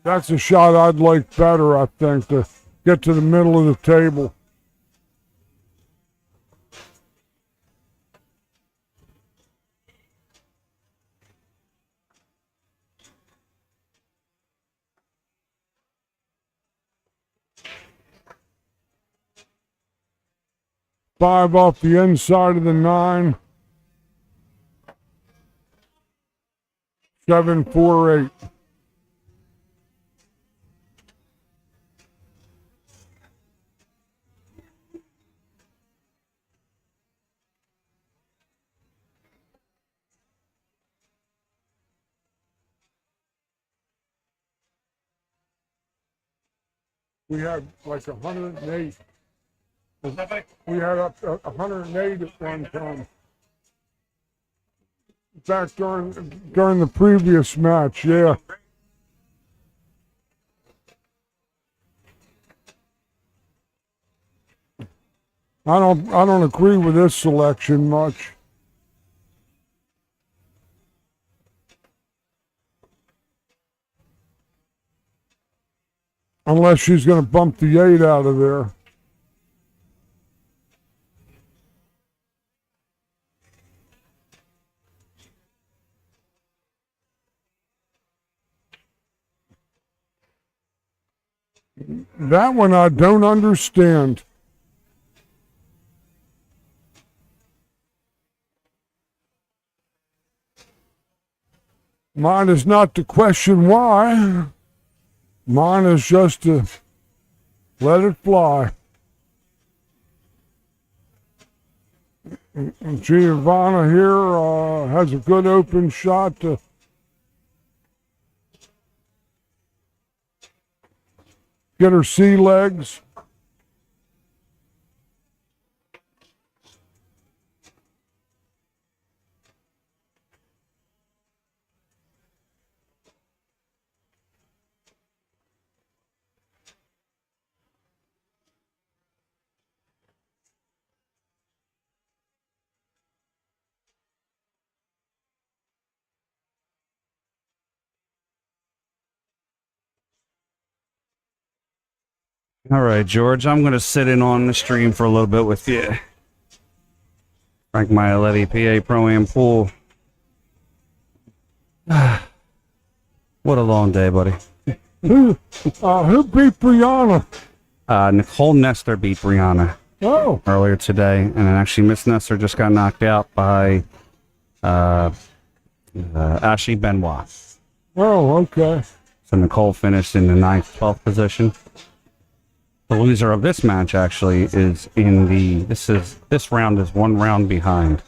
That's a shot I'd like better, I think, to get to the middle of the table. Five off the inside of the 9. 7, 4, 8. We had like 108. We had up 108 at one time. Back during the previous match, yeah. I don't agree with this selection much. Unless she's going to bump the 8 out of there. That one I don't understand. Mine is not to question why. Mine is just to let it fly. Giovanna here has a good open shot to get her sea legs. All right, George, I'm going to sit in on the stream for a little bit with you. Frank Mialetti, PA Pro-Am Pool. What a long day, buddy. Who beat Brianna? Nicole Nestor beat Brianna Oh, earlier today, and then actually Miss Nestor just got knocked out by Ashley Benoit. oh, okay. So Nicole finished in the 9th, 12th position. The loser of this match actually is in the this round is 1 round behind.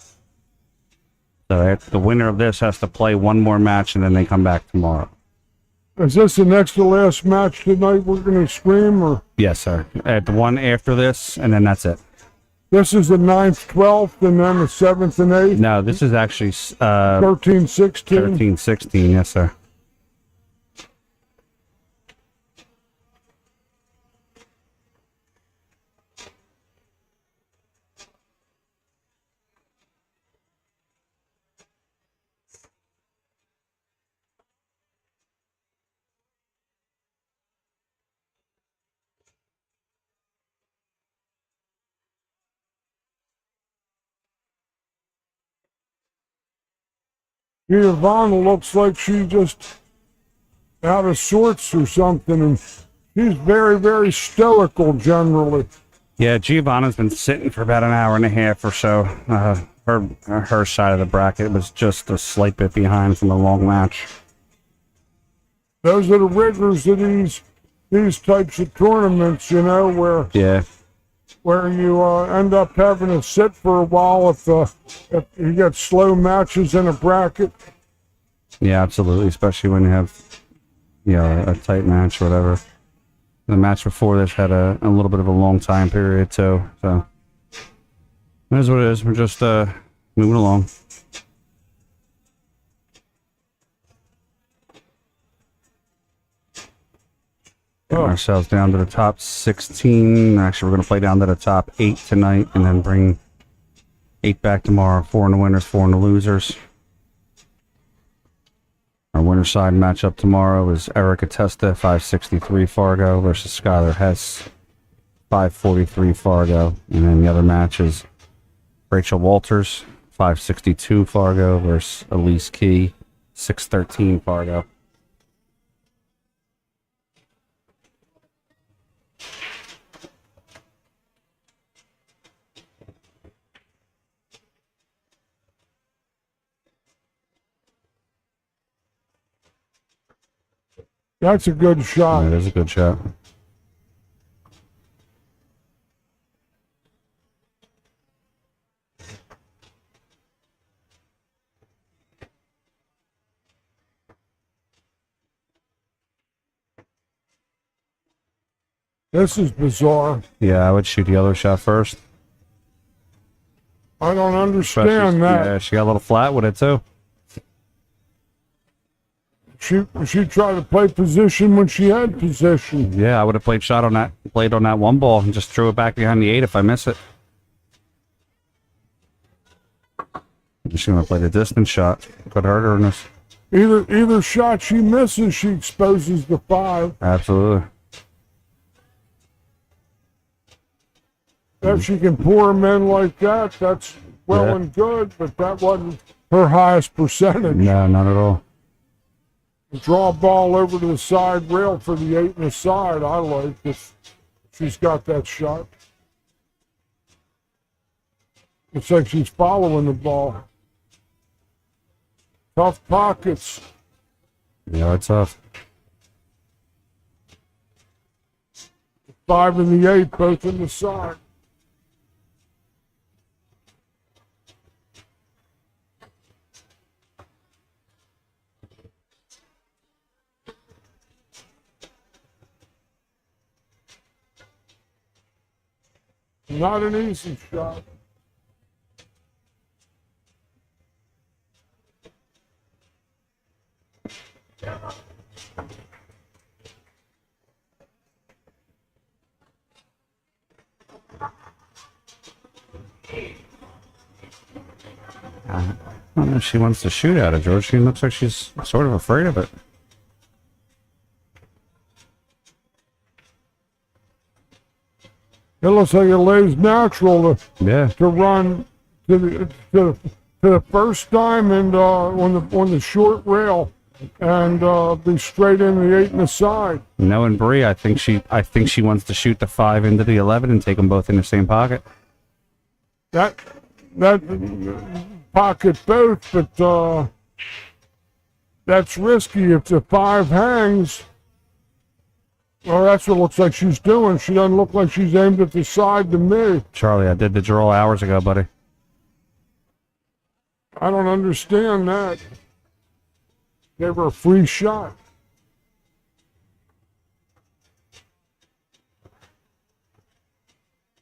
So the winner of this has to play 1 more match and then they come back tomorrow. Is this the next to last match tonight we're going to stream, or Yes, sir. At the one after this, and then that's it. this is the 9th, 12th, and then the 7th and 8th, No, this is actually 13, 16? 13, 16. Yes, sir. Giovanna looks like she just out of sorts or something, and she's very, very stoical generally. Yeah, Giovanna's been sitting for about an hour and a half or so. Her side of the bracket was just a slight bit behind from the long match. Those are the rigors of these types of tournaments, you know, Yeah. where you end up having to sit for a while if you get slow matches in a bracket. Yeah, absolutely. Especially when you have, a tight match or whatever. The match before this had a little bit of a long time period too. So it is what it is. We're just moving along. Getting ourselves down to the top 16. Actually, we're going to play down to the top 8 tonight and then bring 8 back tomorrow. 4 in the winners, 4 in the losers. Our winner side matchup tomorrow is Erica Testa, 563 Fargo, versus Skylar Hess, 543 Fargo. And then the other match is Rachel Walters, 562 Fargo, versus Elise Key, 613 Fargo. That's a good shot. That is a good shot. This is bizarre. Yeah, I would shoot the other shot first. I don't understand Especially- that. Yeah, she got a little flat with it too. She tried to play position when she had position. Yeah, I would have played on that one ball and just threw it back behind the 8 if I miss it. She's gonna play the distance shot. Could hurt her in this. Either shot she misses, she exposes the 5. Absolutely. If she can pour them in like that, that's well Yeah. and good, but that wasn't her highest percentage. No, not at all. Draw a ball over to the side rail for the 8 in the side, I like, if she's got that shot. Looks like she's following the ball. Tough pockets. Yeah, it's tough. 5 and the 8, both in the side. Not an easy shot. I don't know if she wants to shoot at it, George. She looks like she's sort of afraid of it. It looks like it lays natural Yeah. to run to the first diamond on the short rail and be straight in the 8 and the side. Knowing Bree, I think she wants to shoot the 5 into the 11 and take them both in the same pocket. That pocket both, but that's risky if the 5 hangs. Well, that's what it looks like she's doing. She doesn't look like she's aimed at the side to me. Charlie, I did the draw hours ago, buddy. I don't understand that. Gave her a free shot.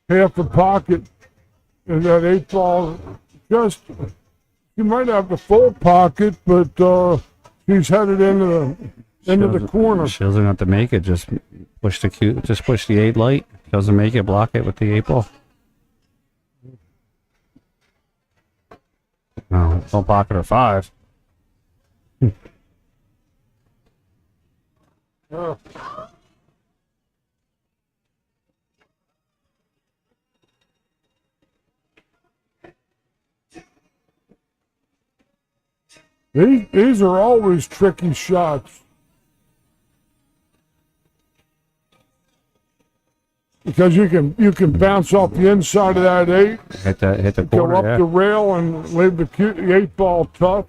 Half the pocket in that 8 ball. Just, she might have the full pocket, but she's headed into the corner. She doesn't have to make it. Just push the 8 light. Doesn't make it. Block it with the 8 ball. No, don't pocket her 5. Yeah. These are always tricky shots. Because you can bounce off the inside of that 8, Hit the go corner, up yeah. the rail and leave the 8 ball tough.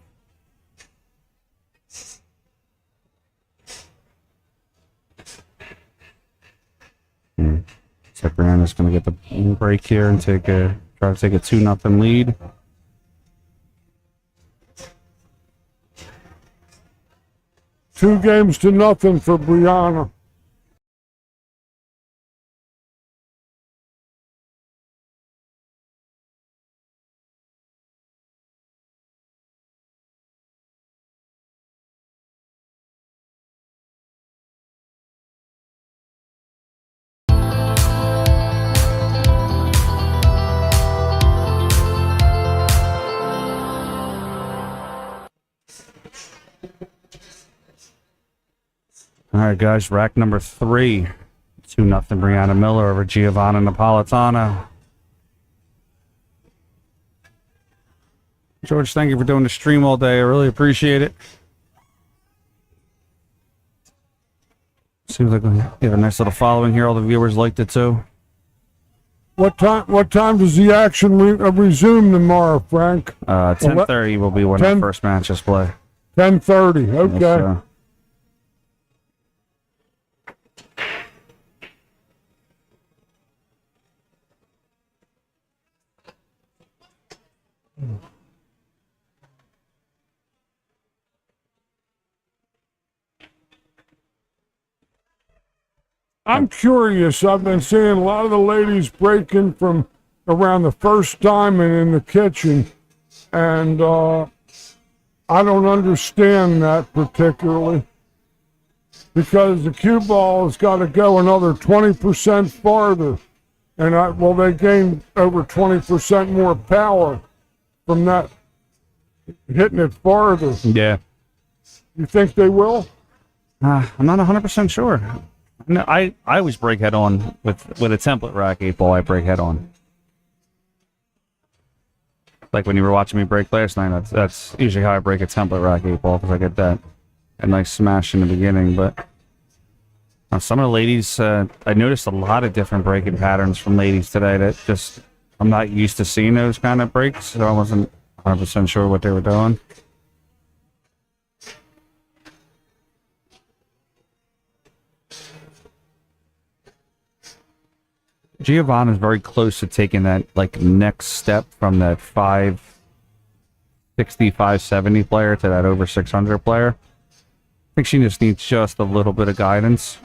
So Brianna's going to get the break here and try to take a 2-0 lead. Two games to nothing for Brianna. All right, guys, rack number 3. 2-0 Brianna Miller over Giovanna Napolitano. George, thank you for doing the stream all day. I really appreciate it. Seems like we have a nice little following here. All the viewers liked it too. What time does the action resume tomorrow, Frank? 10:30 will be when the first matches play. 10:30. Okay. Yes, sir. I'm curious. I've been seeing a lot of the ladies breaking from around the first diamond in the kitchen, and I don't understand that particularly because the cue ball has got to go another 20% farther, and they gain over 20% more power from that hitting it farther. Yeah. You think they will? I'm not 100% sure. No, I always break head on with a template rack 8 ball. I break head on. Like when you were watching me break last night, that's usually how I break a template rack 8 ball because I get a nice smash in the beginning. But some of the ladies, I noticed a lot of different breaking patterns from ladies today that just I'm not used to seeing those kind of breaks, so I wasn't 100% sure what they were doing. Giovanna is very close to taking that next step from that 560, 570 player to that over 600 player. I think she just needs just a little bit of guidance.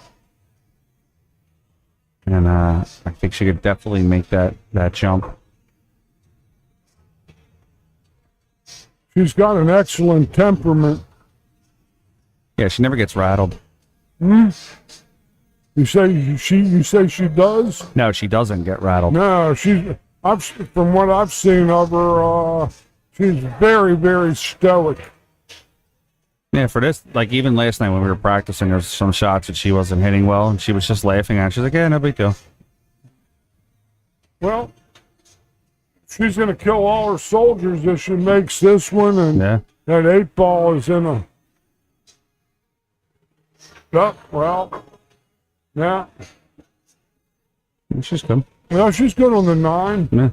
And I think she could definitely make that jump. She's got an excellent temperament. Yeah, she never gets rattled. You say she does? No, she doesn't get rattled. No, from what I've seen of her, she's very, very stoic. Yeah, for this, like even last night when we were practicing, there was some shots that she wasn't hitting well, and she was just laughing at it. She's like, yeah, no big deal. Well, she's going to kill all her soldiers if she makes this one, and Yeah. that 8-ball is in a... Oh, well, yeah. She's good. Well, she's good on the 9. Yeah.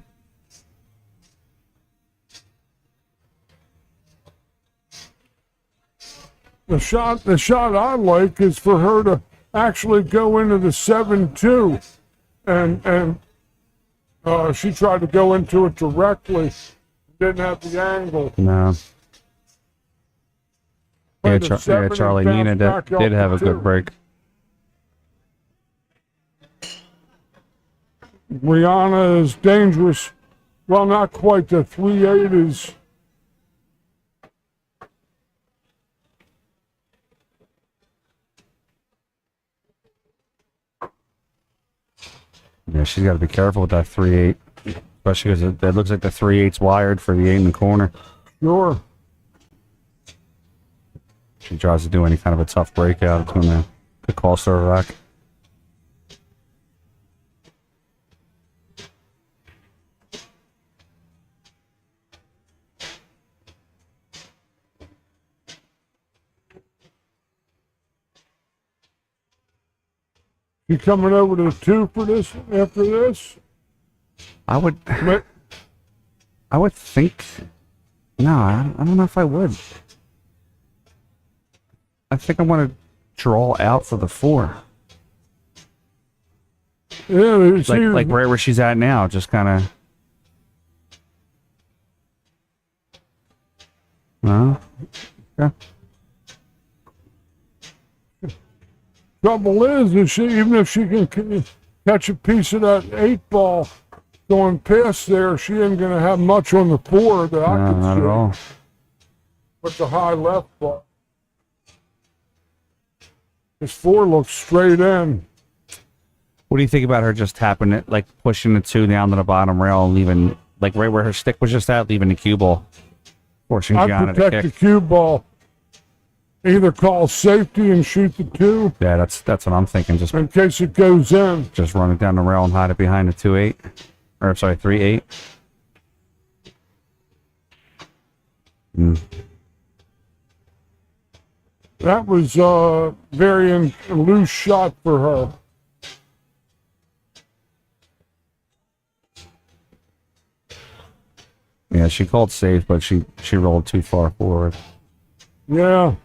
The shot I like is for her to actually go into the 7-2, and she tried to go into it directly, didn't have the angle. No. Yeah, Played a 7 and Charlie bounced Nina back did up have a to good 2. break. Rihanna is dangerous. Well, not quite. The 3-8 is... Yeah, she's got to be careful with that 3-8, especially because it looks like the 3-8's wired for the 8 in the corner. Sure. She tries to do any kind of a tough breakout, it's going to cost her a rack. You coming over to the 2 for this, after this? I would Ma- think, no, I don't know if I would. I think I want to draw out for the 4. Yeah, it's Like right where she's at now, just kind of. No? Yeah. Trouble is she, even if she can catch a piece of that 8-ball going past there, she ain't going to have much on the 4 that I No, can not see. at all. With the high left ball. This 4 looks straight in. What do you think about her just tapping it, like pushing the 2 down to the bottom rail and leaving, like right where her stick was just at, leaving the cue ball? Forcing I Gianna to protect the kick. cue ball. Either call safety and shoot the 2 Yeah, that's what I'm thinking. Just in case it goes in. run it down the rail and hide it behind the 2-8. Or, sorry, 3-8. That was a very loose shot for her. Yeah, she called safe, but she rolled too far forward. Yeah.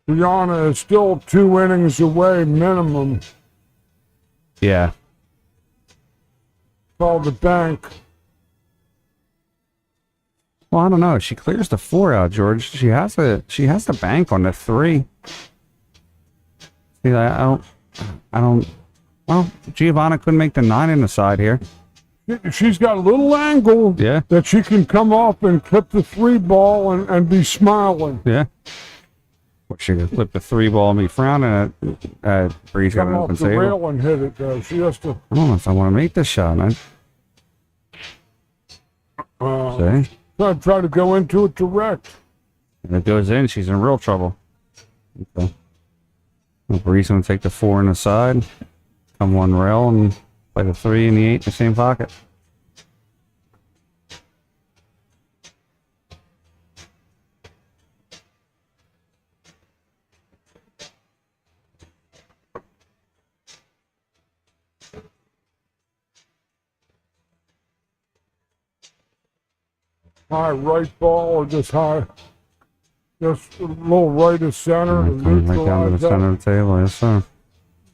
Rihanna is still 2 innings away minimum. Yeah. Call the bank. Well, I don't know. She clears the 4 out, George. She has the bank on the 3. See, I don't. Well, Giovanna couldn't make the 9 in the side here. She's got a little angle Yeah. that she can come off and clip the 3 ball and be smiling. Yeah. What, she could flip the 3 ball and be frowning at Bree's got Come an off open the table. rail and hit it though. She has to I don't know if I want to make this shot, man. See? try to go into it direct. If it goes in, she's in real trouble. Okay. Well, Bree's going to take the 4 in the side, come 1 rail, and play the 3 and the 8 in the same pocket. High right ball or just a little right of center to Coming right down to the neutralize center that. of the table, yes, sir.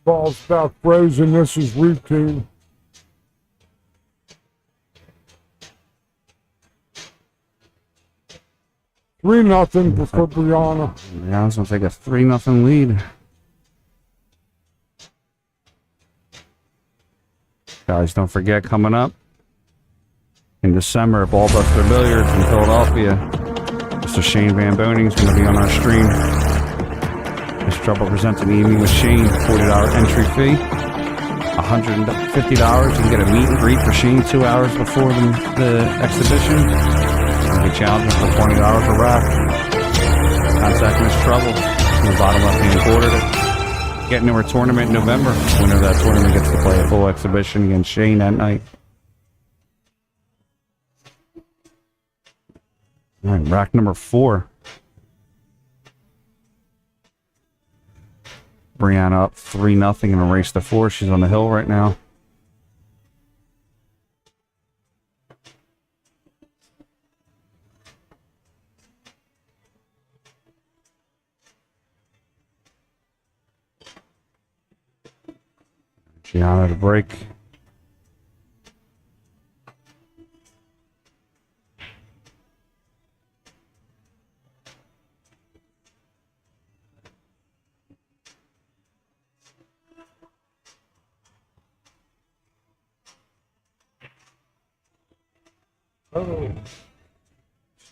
Ball's about frozen. This is routine. 3-0 for Brianna. Brianna's going to take a 3-0 lead. Guys, don't forget, coming up in December, Ballbuster Billiards in Philadelphia. Mr. Shane Van Boning's going to be on our stream. Miss Trouble presents an evening with Shane, $40 entry fee. $150, you can get a meet and greet for Shane 2 hours before the exhibition. You can challenge him for $20 a rack. Contact Miss Trouble in the bottom left-hand corner to get into her tournament in November. Winner of that tournament gets to play a full exhibition against Shane that night. All right, rack number 4. Brianna up 3-0 in a race to 4. She's on the hill right now. Gianna to break.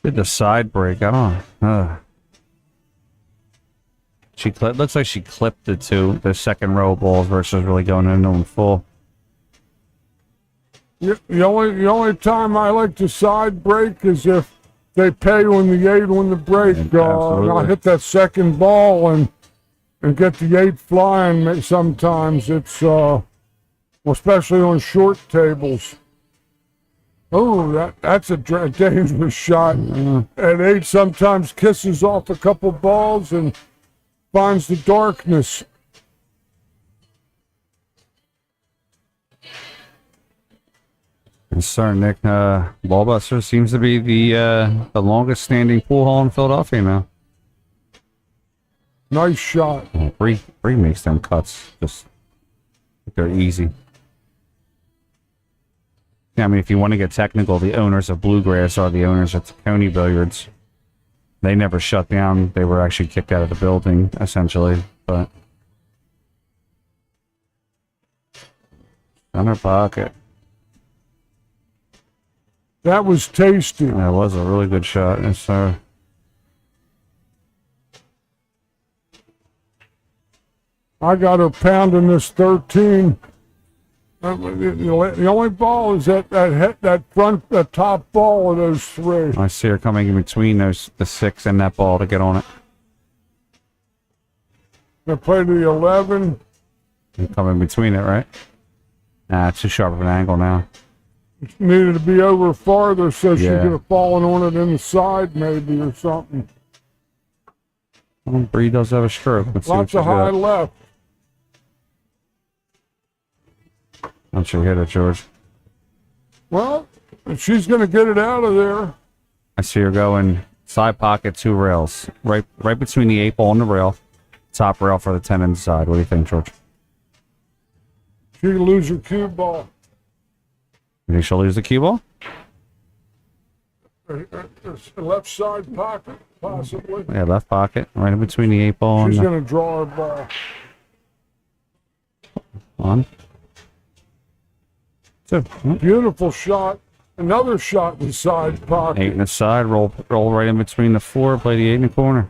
Did the side break? I don't know. Looks like she clipped the second row balls versus really going into them full. The only time I like to side break is if they pay when the 8 on the break. I hit that second ball and get the 8 flying. Sometimes it's especially on short tables. Oh, that's a dangerous shot. And 8 sometimes kisses off a couple balls and finds the darkness. Yes, sir, Nick. Ballbuster seems to be the longest standing pool hall in Philadelphia now. Nice shot. Bree makes them cuts. Just they're easy. Yeah, I mean, if you want to get technical, the owners of Bluegrass are the owners of Tacony Billiards. They never shut down. They were actually kicked out of the building, essentially. But center pocket. That was tasty. That was a really good shot. Yes, sir. I got her pounding this 13. The only ball is that top ball of those 3. I see her coming in between the 6 and that ball to get on it. I played the 11. You come in between it, right? Nah, it's too sharp of an angle now. It needed to be over farther so she Yeah. could have fallen on it in the side maybe or something. Well, Bree does have a stroke. Let's see what Lots she's of high got. left. Don't you hit it, George? Well, she's going to get it out of there. I see her going side pocket, 2 rails. Right between the 8 ball and the rail. Top rail for the 10 inside. What do you think, George? She could lose her cue ball. You think she'll lose the cue ball? Left side pocket, possibly. Yeah, left pocket. Right in between the 8 ball She's and the... going to draw her ball. On. 2. Beautiful shot. Another shot in the side pocket. 8 in the side. Roll right in between the 4. Play the 8 in the corner.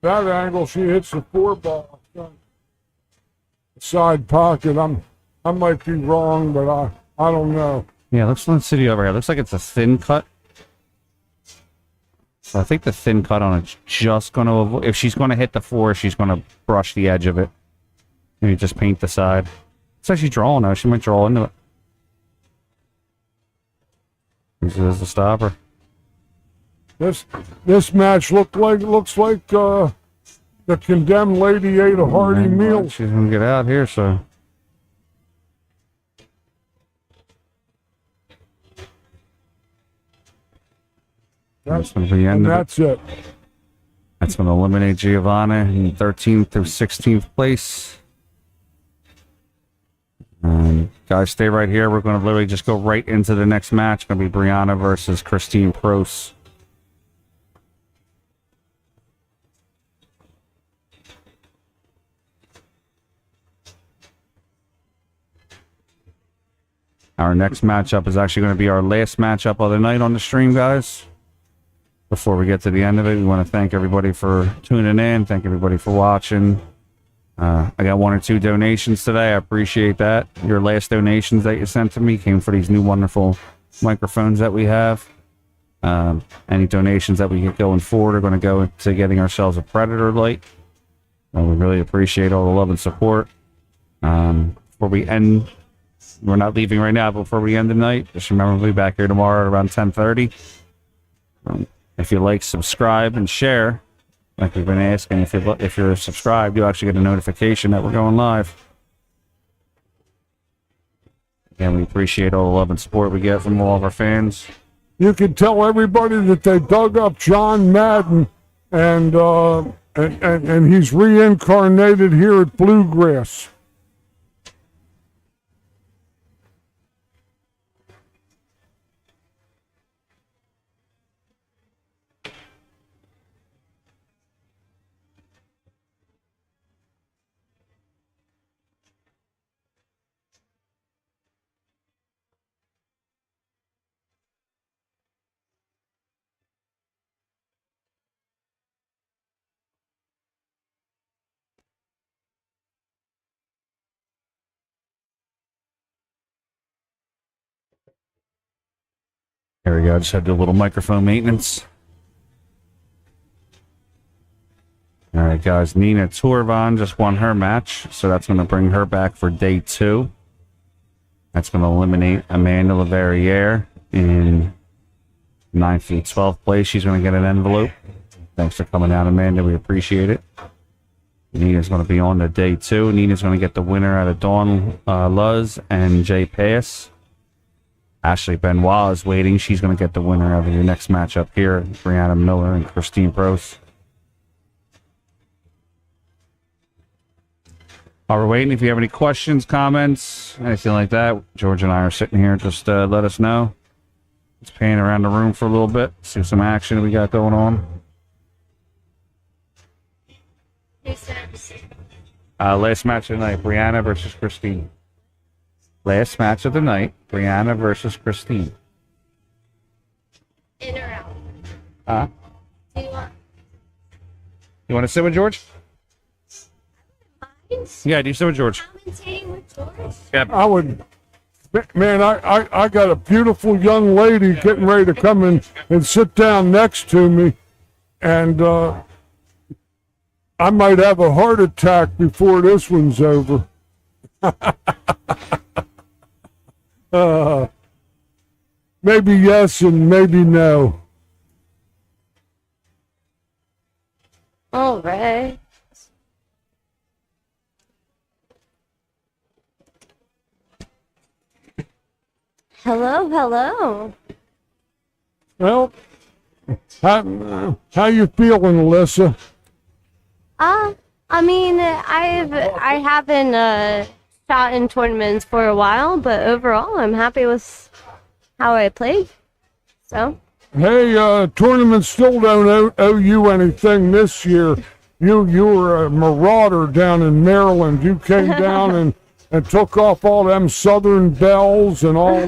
That angle, she hits the 4 ball. Side pocket. I might be wrong, but I don't know. Yeah, let's see the over here. Looks like it's a thin cut. So I think the thin cut on it's just going to avoid... If she's going to hit the 4, she's going to brush the edge of it. Maybe just paint the side. Looks like she's drawing now. She might draw into it. This is the stopper. This match looks like the condemned lady ate a hearty meal. She's going to get out here, so... That's going to be the end of it. That's it. That's going to eliminate Giovanna in 13th through 16th place. Guys, stay right here. We're going to literally just go right into the next match. It's going to be Brianna versus Christine Prost. Our next matchup is actually going to be our last matchup of the night on the stream, guys. Before we get to the end of it, we want to thank everybody for tuning in. Thank everybody for watching. I got 1 or 2 donations today. I appreciate that. Your last donations that you sent to me came for these new wonderful microphones that we have. Any donations that we get going forward are going to go to getting ourselves a Predator light. We really appreciate all the love and support. Before we end, we're not leaving right now, but before we end the night, just remember we'll be back here tomorrow at around 10:30. If you like, subscribe, and share, like we've been asking, if you're subscribed, you'll actually get a notification that we're going live. Again, we appreciate all the love and support we get from all of our fans. You can tell everybody that they dug up John Madden, and he's reincarnated here at Bluegrass. There we go. I just had to do a little microphone maintenance. All right, guys. Nina Torvan just won her match, so that's going to bring her back for day 2. That's going to eliminate Amanda LaVerriere in 9th and 12th place. She's going to get an envelope. Thanks for coming out, Amanda. We appreciate it. Nina's going to be on to day 2. Nina's going to get the winner out of Dawn Luz and Jay Pass. Ashley Benoit is waiting. She's going to get the winner of your next matchup here. Brianna Miller and Christine Prost. While we're waiting, if you have any questions, comments, anything like that, George and I are sitting here. Just let us know. Let's pan around the room for a little bit. See some action we got going on. Last match of the night, Brianna versus Christine. Last match of the night, Brianna versus Christine. In or out? Huh? Do you want? You want to sit with George? Mine? Yeah, do you sit with George? Commentating with George? Yeah. I would, man, I got a beautiful young lady getting ready to come in and sit down next to me, and I might have a heart attack before this one's over. Maybe yes and maybe no. All right. Hello, hello. Well, how you feeling, Alyssa? I mean, I haven't shot in tournaments for a while, but overall, I'm happy with how I played. So. Hey, tournaments still don't owe you anything this year. You were a marauder down in Maryland. You came down and took off all them Southern belles and all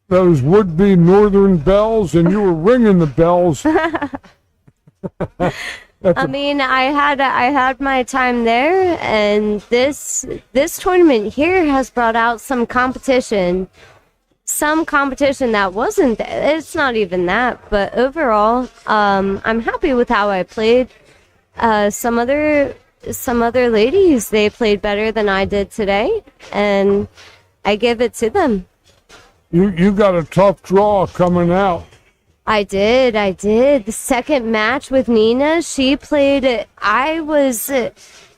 those would-be Northern belles, and you were ringing the bells. I mean, I had my time there, and this tournament here has brought out some competition that wasn't there. It's not even that, but overall, I'm happy with how I played. Some other ladies, they played better than I did today, and I give it to them. You got a tough draw coming out. I did. The second match with Nina, she played it.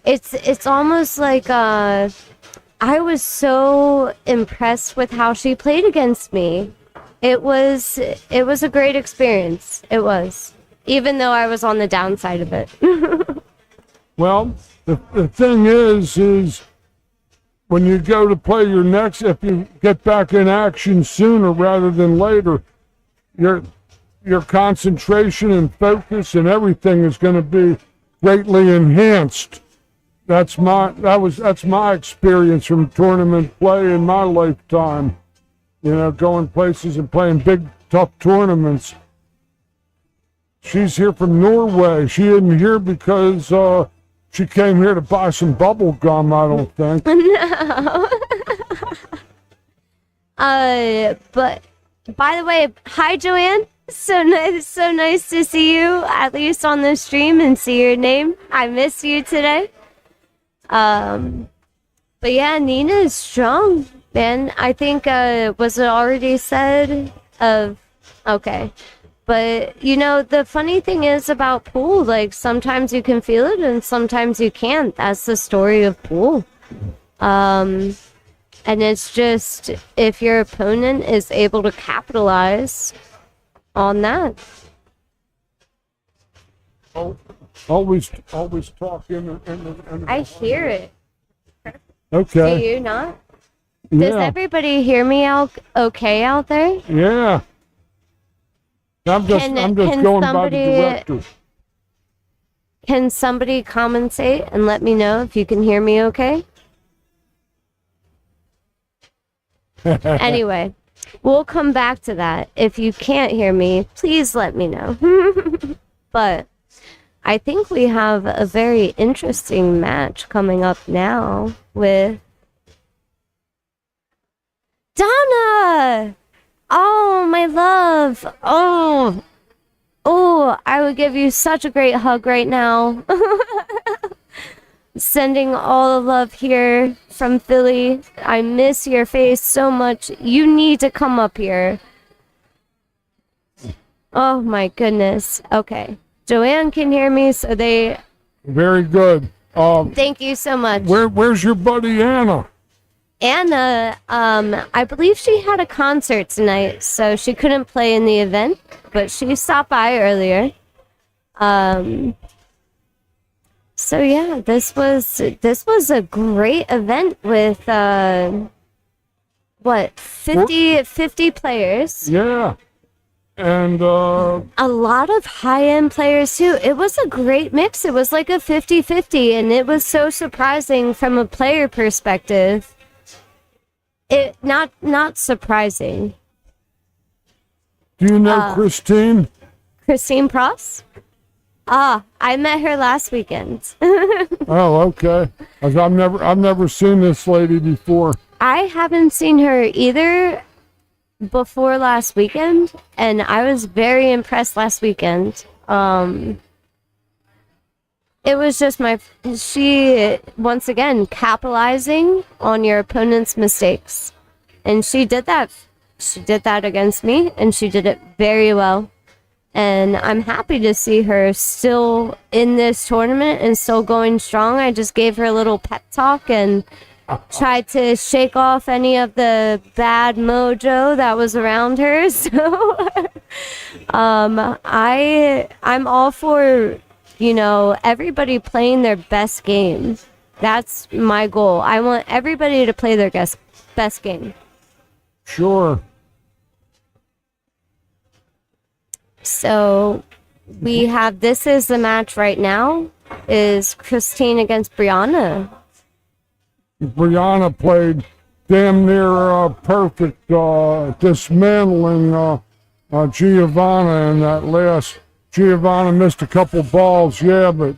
It's almost like I was so impressed with how she played against me. It was a great experience. It was, even though I was on the downside of it. Well, the thing is when you go to play your next, if you get back in action sooner rather than later, your concentration and focus and everything is going to be greatly enhanced. That's my experience from tournament play in my lifetime. going places and playing big, tough tournaments. She's here from Norway. She isn't here because she came here to buy some bubble gum, I don't think. No. But by the way, hi Joanne. So nice to see you, at least on the stream, and see your name. I miss you today. But yeah, Nina is strong, man. I think was it already said of okay. But the funny thing is about pool, like sometimes you can feel it and sometimes you can't. That's the story of pool. And it's just if your opponent is able to capitalize on that. Oh, always talk in I hear it. Okay. Do you not? Does everybody hear me okay out there? Yeah. I'm just going by the director. Can somebody commentate and let me know if you can hear me okay? Anyway, we'll come back to that. If you can't hear me, please let me know. But I think we have a very interesting match coming up now with Donna! Oh, my love. Oh, I would give you such a great hug right now. Sending all the love here from Philly. I miss your face so much. You need to come up here. Oh, my goodness. Okay. Joanne can hear me, so they... Very good. Thank you so much. Where's your buddy Anna? Anna, I believe she had a concert tonight, so she couldn't play in the event, but she stopped by earlier. So yeah, this was a great event with 50 players. Yeah. And a lot of high-end players too. It was a great mix. It was like a 50-50, and it was so surprising from a player perspective. It not surprising. do you know Christine? Christine Pross? I met her last weekend. Oh, okay. I've never seen this lady before. I haven't seen her either before last weekend, and I was very impressed last weekend. It was just she, once again, capitalizing on your opponent's mistakes. And she did that. She did that against me, and she did it very well. And I'm happy to see her still in this tournament and still going strong. I just gave her a little pep talk and tried to shake off any of the bad mojo that was around her. So I'm all for everybody playing their best game. That's my goal. I want everybody to play their best game. Sure. So we have, this is the match right now, is Christine against Brianna. Brianna played damn near perfect, dismantling Giovanna in that last. Giovanna missed a couple balls, yeah, but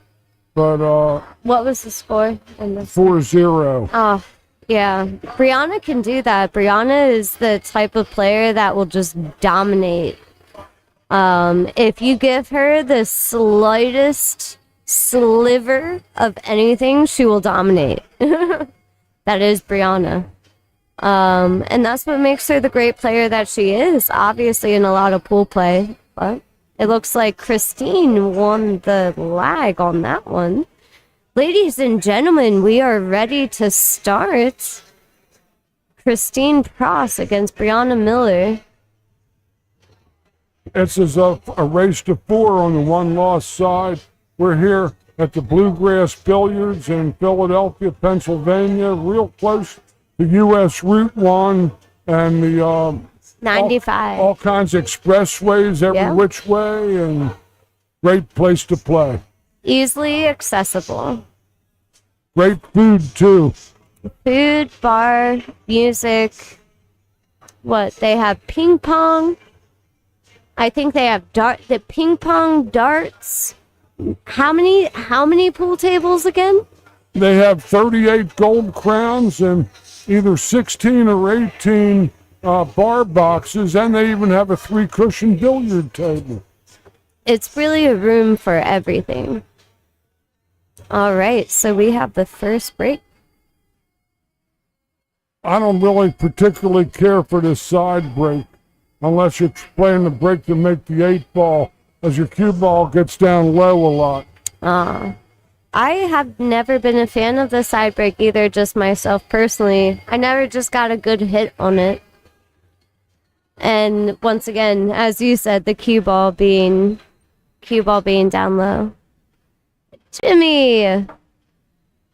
what was the score in this? 4-0. Oh, yeah. Brianna can do that. Brianna is the type of player that will just dominate. If you give her the slightest sliver of anything, she will dominate. That is Brianna. And that's what makes her the great player that she is, obviously in a lot of pool play. But it looks like Christine won the lag on that one. Ladies and gentlemen, we are ready to start. Christine Pross against Brianna Miller. This is a race to 4 on the one-loss side. We're here at the Bluegrass Billiards in Philadelphia, Pennsylvania, real close to U.S. Route 1 and the 95. all kinds of expressways every which way, and great place to play. Easily accessible. Great food, too. Food, bar, music. what they have ping pong. I think they have the ping pong darts. How many pool tables again? They have 38 gold crowns and either 16 or 18 bar boxes, and they even have a 3-cushion billiard table. It's really a room for everything. All right, so we have the first break. I don't really particularly care for this side break unless you're playing the break to make the 8-ball, as your cue ball gets down low a lot. I have never been a fan of the side break either, just myself personally. I never just got a good hit on it. And once again, as you said, the cue ball being down low. Jimmy!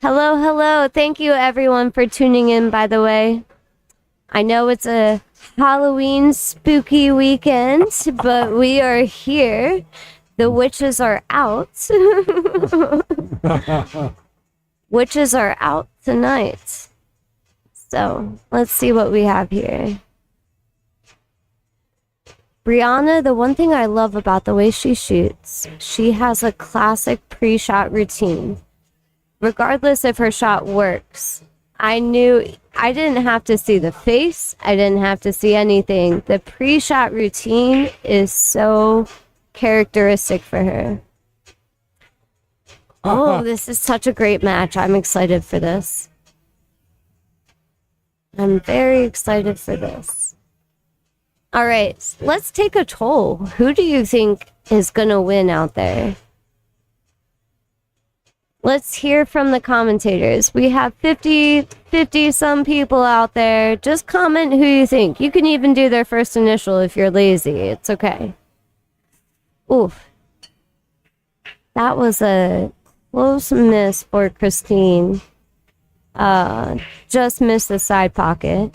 Hello. Thank you everyone for tuning in, by the way. I know it's a Halloween spooky weekend, but we are here. The witches are out. Witches are out tonight. So, let's see what we have here. Brianna, the one thing I love about the way she shoots, she has a classic pre-shot routine. Regardless if her shot works, I knew I didn't have to see the face. I didn't have to see anything. The pre-shot routine is so characteristic for her. Oh, this is such a great match. I'm excited for this. I'm very excited for this. All right, let's take a toll. Who do you think is going to win out there? Let's hear from the commentators. We have 50 some people out there. Just comment who you think. You can even do their first initial if you're lazy. It's okay. Oof. That was a close miss for Christine. Just missed the side pocket.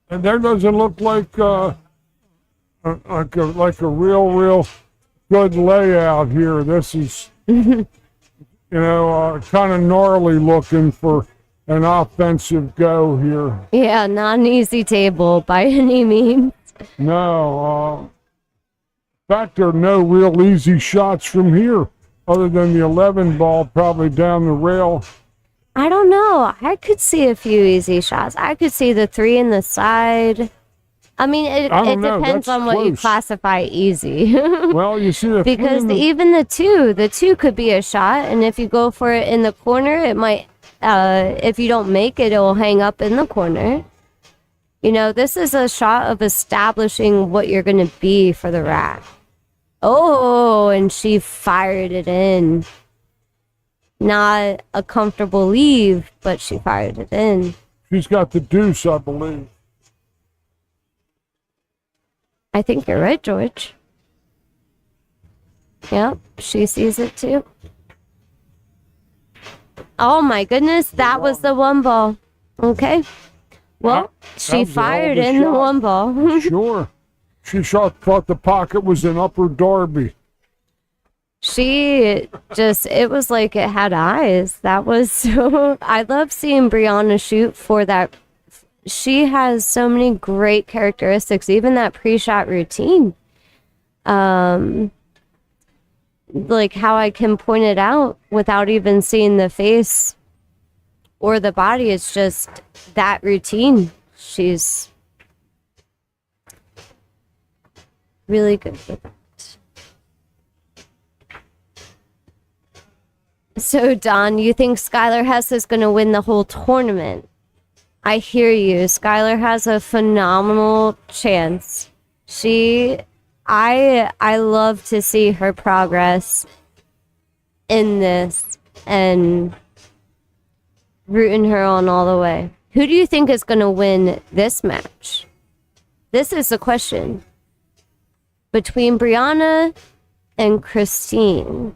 And there doesn't look like a real good layout here. This is, kind of gnarly looking for an offensive go here. Yeah, not an easy table by any means. No. In fact, there are no real easy shots from here other than the 11 ball probably down the rail. I don't know. I could see a few easy shots. I could see the 3 in the side. I mean, it depends on what you classify easy. Well, you see the because even the two could be a shot, and if you go for it in the corner, it might. If you don't make it, it will hang up in the corner. This is a shot of establishing what you're going to be for the rack. Oh, and she fired it in. Not a comfortable leave, but she fired it in. She's got the deuce, I believe. I think you're right, George. Yep, she sees it too. Oh my goodness, that was the 1 ball. Okay. Well, she fired in the 1 ball. Sure. She thought the pocket was an upper derby. It was like it had eyes. That was so, I love seeing Brianna shoot for that. She has so many great characteristics, even that pre-shot routine. Like how I can point it out without even seeing the face or the body. It's just that routine. She's really good with that. So, Don, you think Skylar Hess is going to win the whole tournament? I hear you. Skylar has a phenomenal chance. I love to see her progress in this and rooting her on all the way. Who do you think is going to win this match? This is the question. Between Brianna and Christine.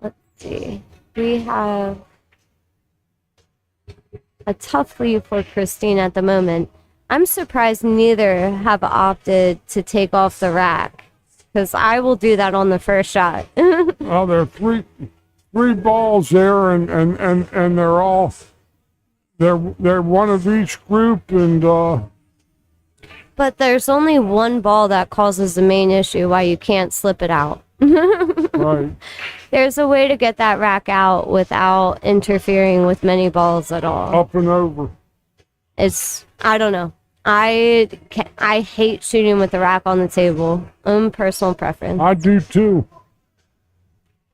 Let's see. We have a tough lead for Christine at the moment. I'm surprised neither have opted to take off the rack, because I will do that on the first shot. Well, there are three balls there, and they're all they're one of each group, and But there's only one ball that causes the main issue why you can't slip it out. right. There's a way to get that rack out without interfering with many balls at all. Up and over. I don't know. I hate shooting with the rack on the table. Personal preference. I do too.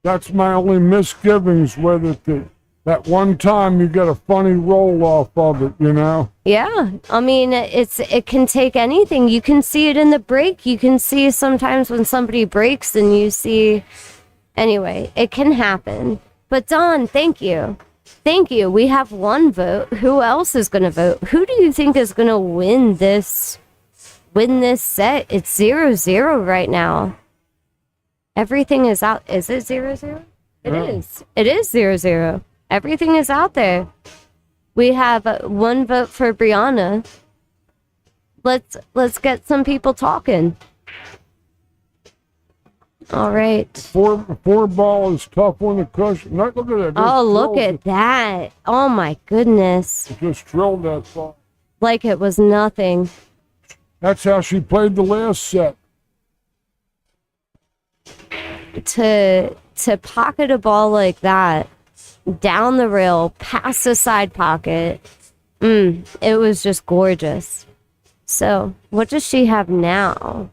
That's my only misgivings with it. That one time you get a funny roll off of it, you know? Yeah, I mean, it can take anything. You can see it in the break. You can see sometimes when somebody breaks and you see... Anyway, it can happen. But Dawn, thank you. Thank you. We have one vote. Who else is going to vote? Who do you think is going to win this set? It's 0-0 right now. Everything is out. Is it 0-0? It is. It is 0-0. Everything is out there. We have one vote for Brianna. Let's get some people talking. All right. Four ball is tough on the cushion. Look at that. Oh, look at that. Oh, my goodness. Just drilled that ball. Like it was nothing. That's how she played the last set. To pocket a ball like that, down the rail, past the side pocket, it was just gorgeous. So, what does she have now?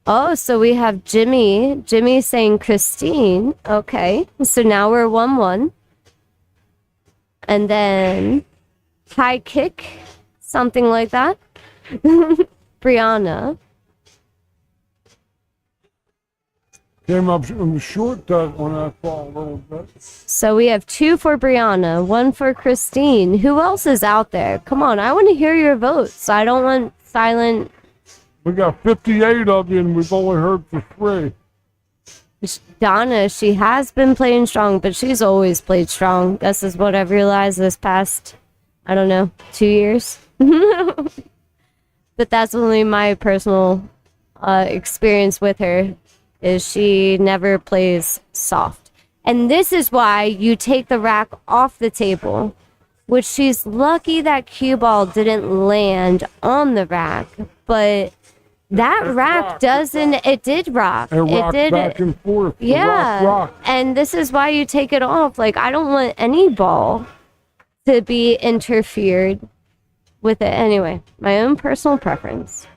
Oh, so we have Jimmy. Jimmy saying Christine. Okay, so now we're 1-1. And then high kick, something like that. Brianna. Came up short on that ball a little bit. So we have 2 for Brianna, 1 for Christine. Who else is out there? Come on, I want to hear your votes. I don't want silent. We got 58 of you, and we've only heard for 3. Donna, she has been playing strong, but she's always played strong. This is what I've realized this past, 2 years. But that's only my personal experience with her, is she never plays soft. And this is why you take the rack off the table, which she's lucky that cue ball didn't land on the rack, but that rack doesn't, it did rock. It rocked back and forth. Yeah. Rock. And this is why you take it off. Like, I don't want any ball to be interfered with it. Anyway, my own personal preference.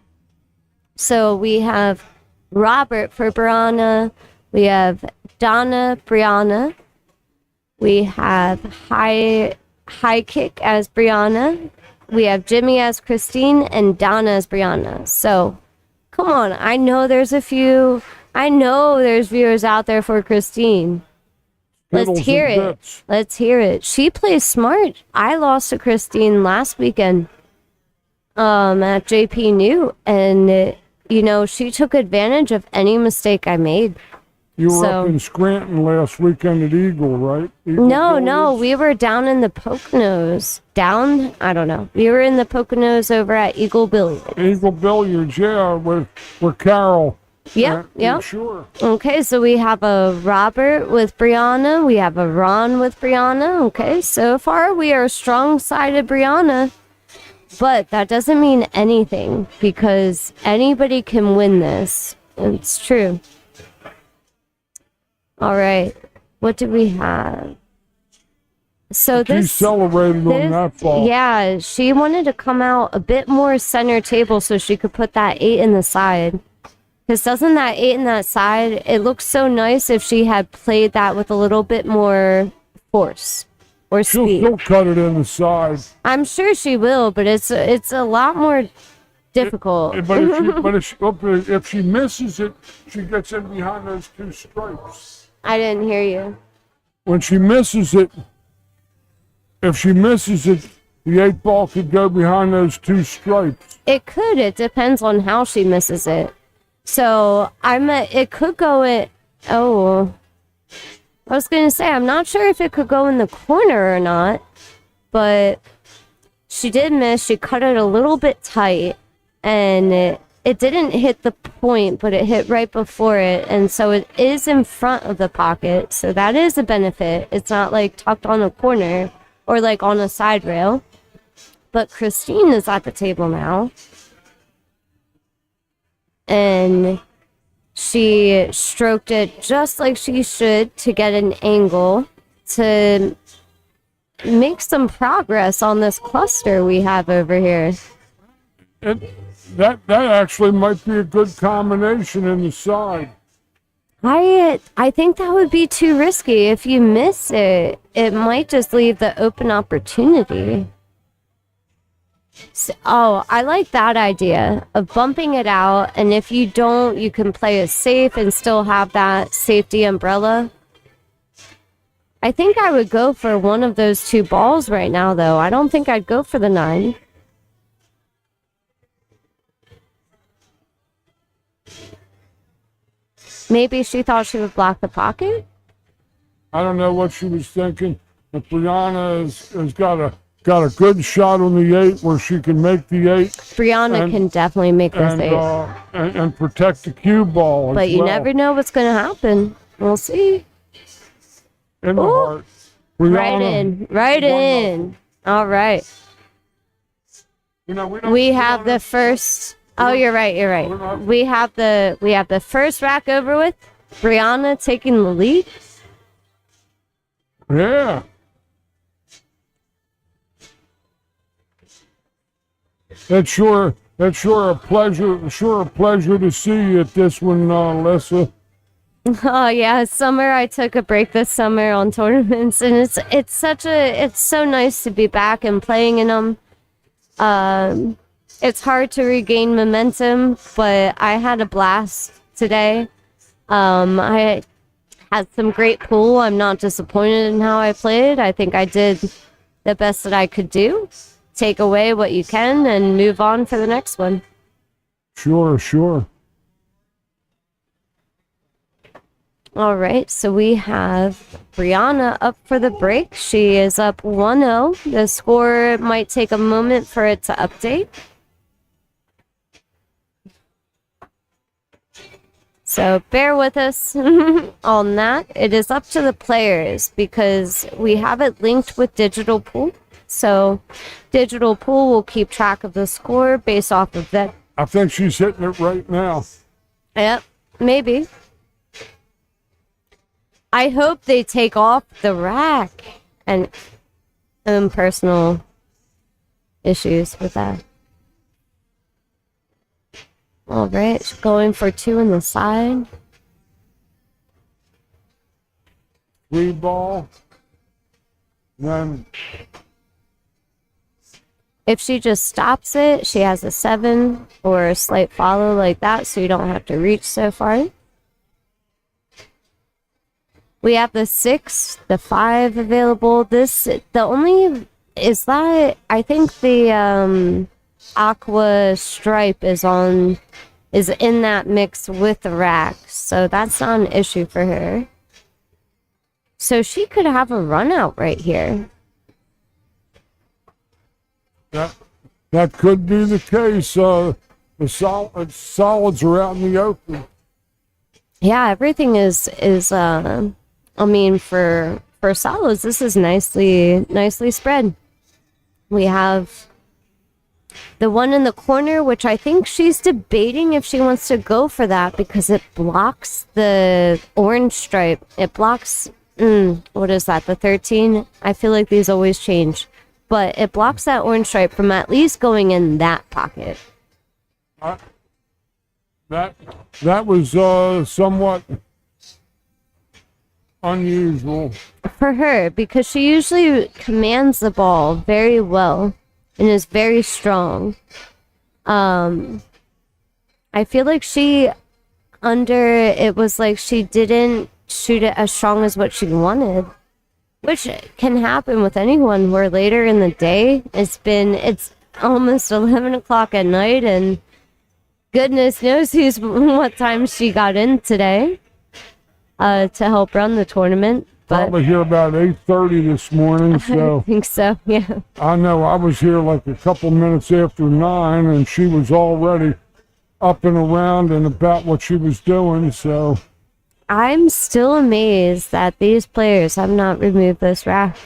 So we have Robert for Brianna. We have Donna, Brianna. We have high kick as Brianna. We have Jimmy as Christine and Donna as Brianna. So, come on. I know there's viewers out there for Christine. Let's hear it. Let's hear it. She plays smart. I lost to Christine last weekend at JP New, and she took advantage of any mistake I made. You were up in Scranton last weekend at Eagle, right? No, we were down in the Poconos. I don't know. We were in the Poconos over at Eagle Billiard. Eagle Billiards, yeah, with Carol. Yeah. Sure. Okay, so we have a Robert with Brianna. We have a Ron with Brianna. Okay, so far we are strong-sided Brianna. But that doesn't mean anything, because anybody can win this. It's true. All right. What do we have? So She celebrated on that ball. Yeah, she wanted to come out a bit more center table so she could put that 8 in the side. Because doesn't that 8 in that side, it looks so nice if she had played that with a little bit more force or speed. She'll cut it in the side. I'm sure she will, but it's a lot more difficult. But if she misses it, she gets in behind those 2 stripes. I didn't hear you. When she misses it, if she misses it, the 8 ball could go behind those 2 stripes. It could. It depends on how she misses it. So it could go at. Oh, I was gonna say I'm not sure if it could go in the corner or not, but she did miss. She cut it a little bit tight, and it didn't hit the point, but it hit right before it, and so it is in front of the pocket. So that is a benefit. It's not like tucked on the corner. or like on a side rail. But Christine is at the table now. And she stroked it just like she should to get an angle to make some progress on this cluster we have over here. That actually might be a good combination in the side. I think that would be too risky. If you miss it, it might just leave the open opportunity. So, I like that idea of bumping it out, and if you don't, you can play it safe and still have that safety umbrella. I think I would go for one of those two balls right now, though. I don't think I'd go for the 9. Maybe she thought she would block the pocket? I don't know what she was thinking, but Brianna has got a good shot on the 8 where she can make the 8. Brianna can definitely make this 8. And protect the cue ball. But you never know what's going to happen. We'll see. In the heart. Brianna, right in. All right. We have the first. Oh, you're right. We have the first rack over with. Brianna taking the lead. Yeah. That's sure a pleasure to see you at this one, Lessa. Oh yeah, summer. I took a break this summer on tournaments, and it's so nice to be back and playing in them. It's hard to regain momentum, but I had a blast today. I had some great pool. I'm not disappointed in how I played. I think I did the best that I could do. Take away what you can and move on for the next one. Sure. All right, so we have Brianna up for the break. She is up 1-0. The score might take a moment for it to update. So bear with us on that. It is up to the players because we have it linked with Digital Pool. So Digital Pool will keep track of the score based off of that. I think she's hitting it right now. Yep, maybe. I hope they take off the rack and personal issues with that. All right, going for 2 on the side. 3 ball. Then if she just stops it, she has a 7 or a slight follow like that, so you don't have to reach so far. We have the 6, the 5 available. The only is that I think the aqua stripe is in that mix with the rack, so that's not an issue for her. So she could have a run out right here. That could be the case. The solids are out in the open. Yeah, everything is I mean, for solids, this is nicely spread. We have the one in the corner, which I think she's debating if she wants to go for that because it blocks the orange stripe. It blocks, what is that, the 13? I feel like these always change. But it blocks that orange stripe from at least going in that pocket. That was somewhat unusual for her because she usually commands the ball very well and is very strong. I feel like it was like she didn't shoot it as strong as what she wanted, which can happen with anyone where later in the day it's almost 11 o'clock at night and goodness knows what time she got in today to help run the tournament. But probably here about 8:30 this morning. So I think so, yeah. I know I was here like a couple minutes after 9, and she was already up and around and about what she was doing. So I'm still amazed that these players have not removed this rack.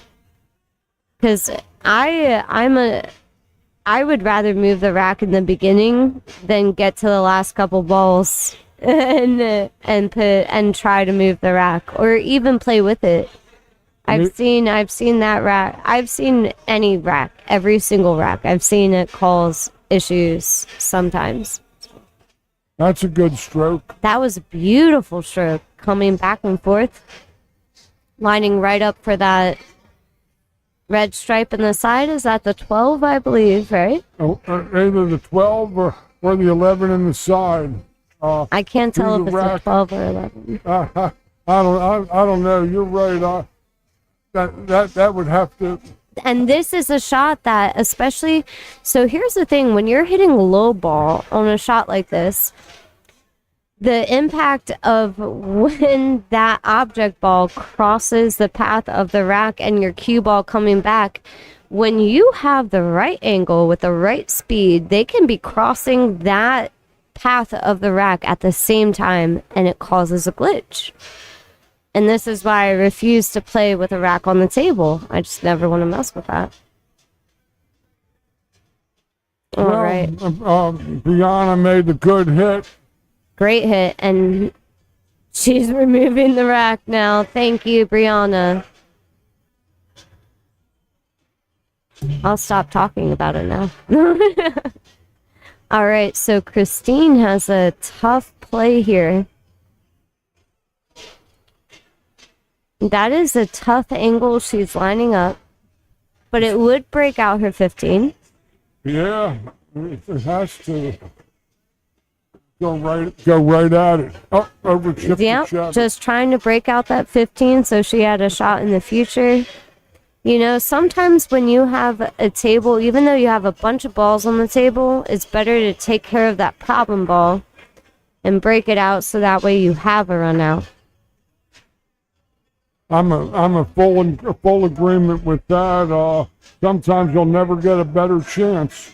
because I would rather move the rack in the beginning than get to the last couple balls and try to move the rack or even play with it. I've seen that rack. I've seen any rack, every single rack. I've seen it cause issues sometimes. That's a good stroke. That was a beautiful stroke, coming back and forth, lining right up for that red stripe in the side. Is that the 12, I believe, right? Oh, either the 12 or the 11 in the side. I can't tell if it's a rack. 12 or 11. I don't know. You're right. That would have to. And this is a shot that, especially, so here's the thing: when you're hitting low ball on a shot like this, the impact of when that object ball crosses the path of the rack and your cue ball coming back, when you have the right angle with the right speed, they can be crossing that path of the rack at the same time, and it causes a glitch. And this is why I refuse to play with a rack on the table. I just never want to mess with that. All right. Brianna made a good hit. Great hit. And she's removing the rack now. Thank you, Brianna. I'll stop talking about it now. All right. So Christine has a tough play here. That is a tough angle she's lining up, but it would break out her 15. Yeah, it has to go right at it. Oh, over chip Yep, to chip. just trying to break out that 15 so she had a shot in the future. You know, sometimes when you have a table, even though you have a bunch of balls on the table, it's better to take care of that problem ball and break it out so that way you have a run out. I'm a full agreement with that. Sometimes you'll never get a better chance.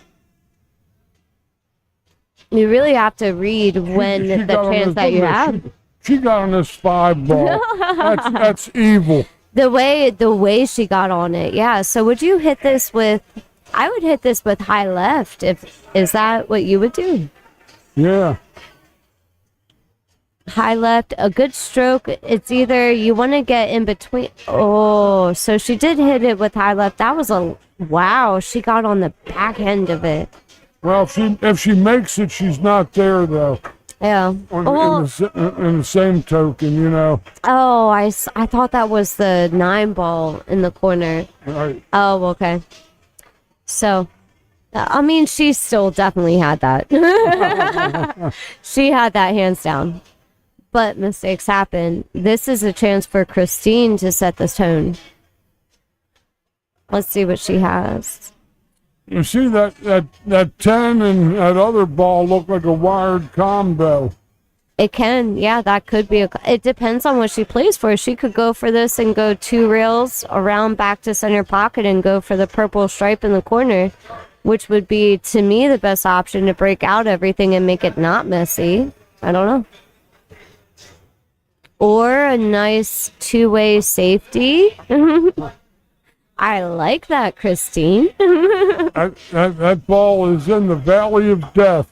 You really have to read when She the got on chance this- that you have. She got on this 5 ball. That's evil. The way she got on it, yeah. So would you hit this with? I would hit this with high left. Is that what you would do? Yeah. High left, a good stroke. It's either you want to get in between. Oh, so she did hit it with high left. That was wow. She got on the back end of it. Well, if she makes it, she's not there though. Yeah. In the same token, you know. Oh, I thought that was the 9 ball in the corner. Right. Oh, okay. So, I mean, she still definitely had that. She had that hands down. But mistakes happen. This is a chance for Christine to set the tone. Let's see what she has. You see that 10 and that other ball look like a wired combo. It can, yeah, that could be it depends on what she plays for. She could go for this and go 2 rails around back to center pocket and go for the purple stripe in the corner, which would be, to me, the best option to break out everything and make it not messy. I don't know. Or a nice 2-way safety. I like that, Christine. That ball is in the valley of death.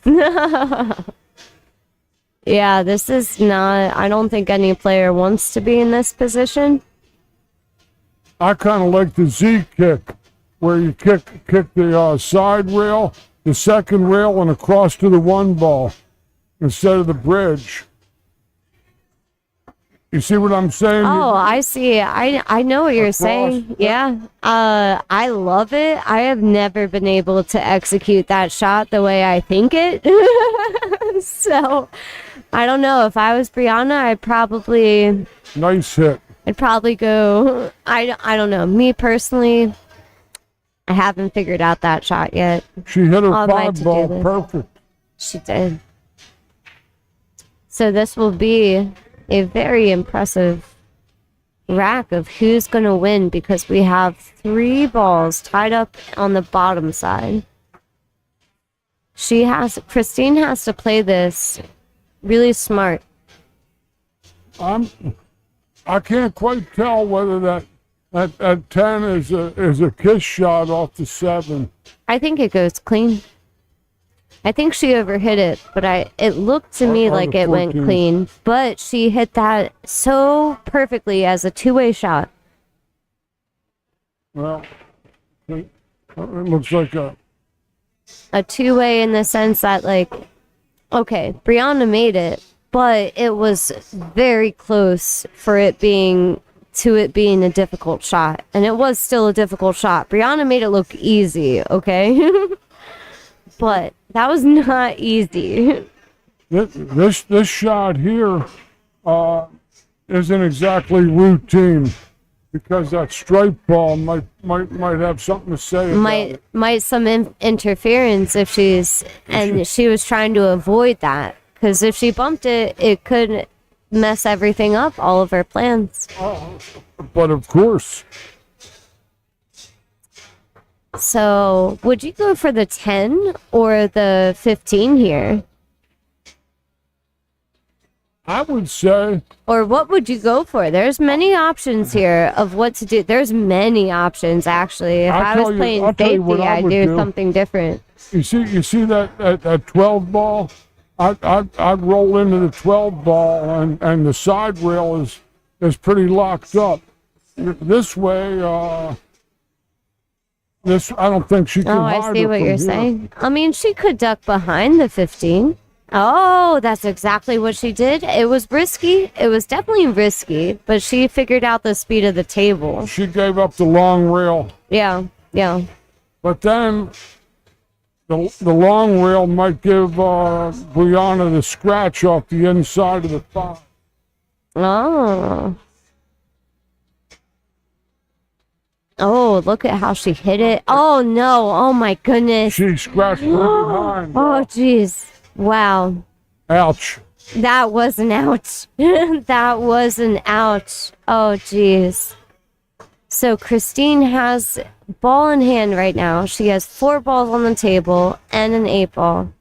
Yeah, this is not, I don't think any player wants to be in this position. I kind of like the Z kick, where you kick the side rail, the second rail, and across to the 1 ball instead of the bridge. You see what I'm saying? Oh, I see. I know what you're saying. Yeah. I love it. I have never been able to execute that shot the way I think it. So, I don't know. If I was Brianna, Nice hit. I'd probably go, I don't know. Me personally, I haven't figured out that shot yet. She hit her On my 5 to-do ball list. perfect. She did. So this will be a very impressive rack of who's going to win, because we have 3 balls tied up on the bottom side. Christine has to play this really smart. I can't quite tell whether at 10 is a kiss shot off the 7. I think it goes clean. I think she overhit it, but it looked to me Or like the it went 14. clean. But she hit that so perfectly as a two-way shot. Well, it looks like A two-way in the sense that, like, okay, Brianna made it, but it was very close for it being a difficult shot. And it was still a difficult shot. Brianna made it look easy, okay? But that was not easy. this shot here isn't exactly routine, because that stripe ball might have something to say about it. Might some interference if she was trying to avoid that, because if she bumped it, it could mess everything up, all of her plans. But of course, So would you go for the 10 or the 15 here? I would say Or what would you go for? There's many options here of what to do. There's many options, actually. If I was playing I'll tell you what safety, I I'd would do do. something different. you see that 12 ball. I'd roll into the 12 ball, and the side rail is pretty locked up. This way, this I don't think she can Oh, hide I see it what from you're here. saying. I mean, she could duck behind the 15. Oh, that's exactly what she did. It was risky. It was definitely risky, but she figured out the speed of the table. She gave up the long rail, Yeah, yeah. but then the long rail might give Brianna the scratch off the inside of the thigh. Oh. Oh, look at how she hit it. Oh, no. Oh, my goodness. She scratched from behind. Oh, jeez. Wow. Ouch. That was an ouch. That was an ouch. Oh, jeez. So Christine has ball in hand right now. She has 4 balls on the table and an 8 ball.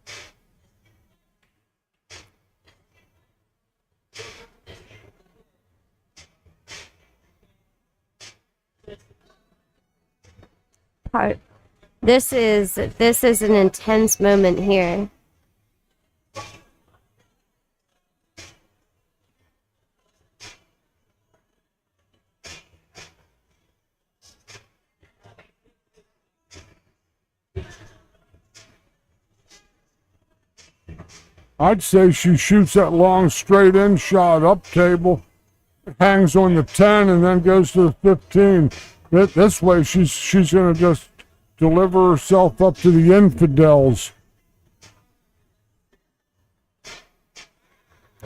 This is an intense moment here. I'd say she shoots that long straight in shot up table, hangs on the 10, and then goes to the 15. This way, she's going to just deliver herself up to the infidels.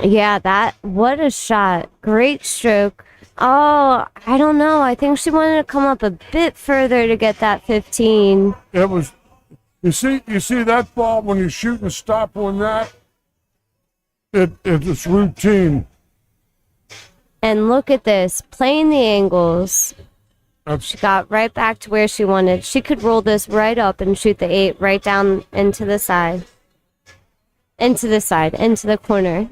Yeah, what a shot. Great stroke. Oh, I don't know. I think she wanted to come up a bit further to get that 15. It was, you see that ball when you shoot and stop on that? It's routine. And look at this, playing the angles. That's, She got right back to where she wanted. She could roll this right up and shoot the 8 right down into the side. Into the corner.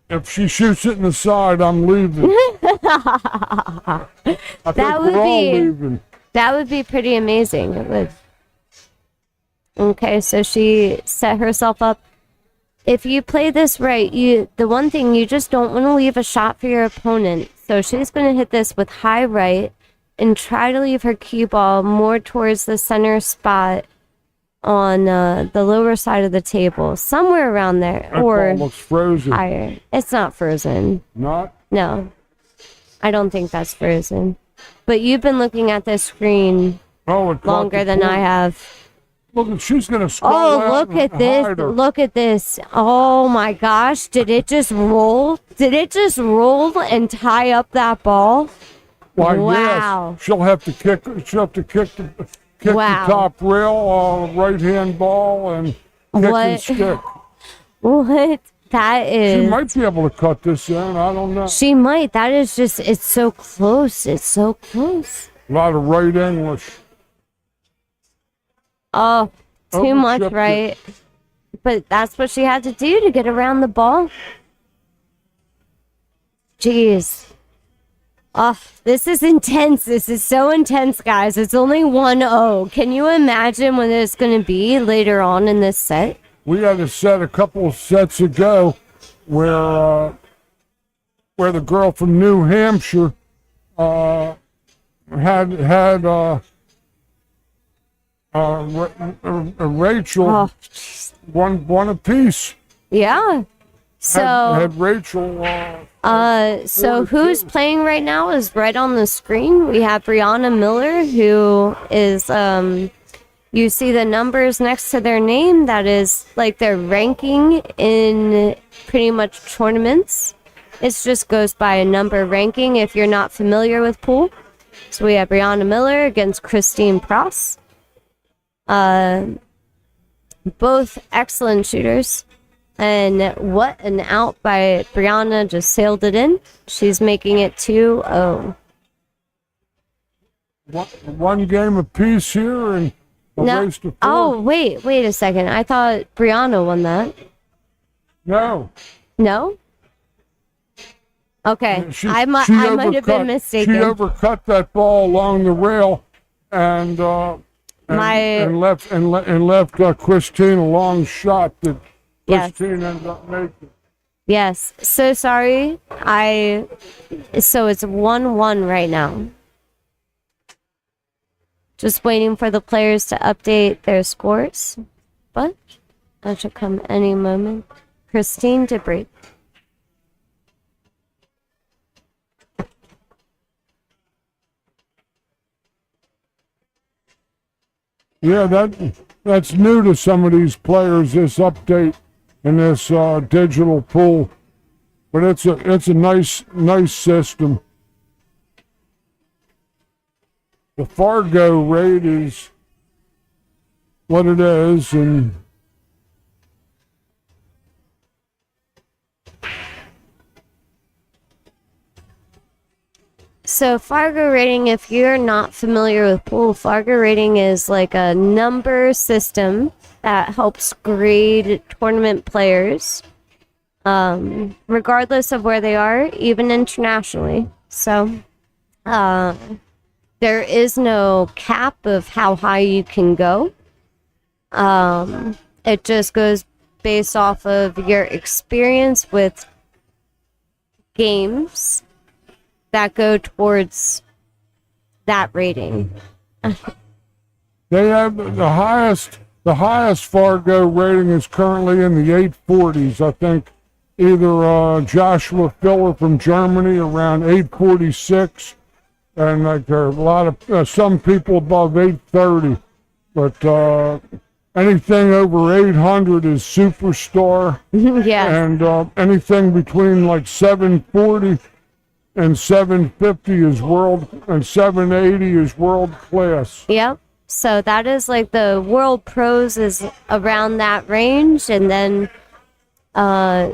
if she shoots it in the side, I'm leaving. I think we're all leaving. That would be pretty amazing. It would. Okay, so she set herself up. If you play this right, the one thing you just don't want to leave a shot for your opponent. So she's going to hit this with high right and try to leave her cue ball more towards the center spot on the lower side of the table, somewhere around there, That or ball looks frozen. higher. It's not frozen. Not? No, I don't think that's frozen. But you've been looking at this screen Oh, it caught longer the than I point. have. Look, she's going to scroll Oh, out look and at this. hide her. Look at this. Oh my gosh. Did it just roll? Did it just roll and tie up that ball? Why, Wow. yes. She'll have to kick the Wow. top rail, right hand ball, and kick and What? stick. What? That She is. might be able to cut this in. I don't know. She might. That is just, it's so close. It's so close. A lot of right English. Oh, too much, Overshipped it. right? But that's what she had to do to get around the ball. Jeez. Oh, this is intense. This is so intense, guys. It's only 1-0. Can you imagine what it's going to be later on in this set? We had a set a couple of sets ago where the girl from New Hampshire had Rachel Oh, one apiece. yeah. So, Had Rachel. so 4-2. who's playing right now is right on the screen. We have Brianna Miller, who is, you see the numbers next to their name. That is like their ranking in pretty much tournaments. It just goes by a number ranking if you're not familiar with pool. So we have Brianna Miller against Christine Pross. Both excellent shooters. And what an out by Brianna, just sailed it in. She's making it 2-0. One game apiece here and a No. race to 4. Oh, wait a second. I thought Brianna won that. No. No? Okay. I might She have been overcut- mistaken. She overcut that ball along the rail and left Christine a long shot that Yes. Christine ended up making. Yes. So sorry. So it's 1-1 right now. Just waiting for the players to update their scores. But that should come any moment. Christine Debris. Yeah, that's new to some of these players, this update and this digital pool. But it's a nice system. The Fargo rate is what it is, and So Fargo rating, if you're not familiar with pool, Fargo rating is like a number system that helps grade tournament players, regardless of where they are, even internationally. So there is no cap of how high you can go. It just goes based off of your experience with games that go towards that rating. they have the highest Fargo rating is currently in the 840s. I think either Joshua Filler from Germany around 846, and like there are a lot of some people above 830, but anything over 800 is superstar, Yeah. and anything between like 740 and 750 is and 780 is world class. Yep. So that is like the World Pros is around that range, and then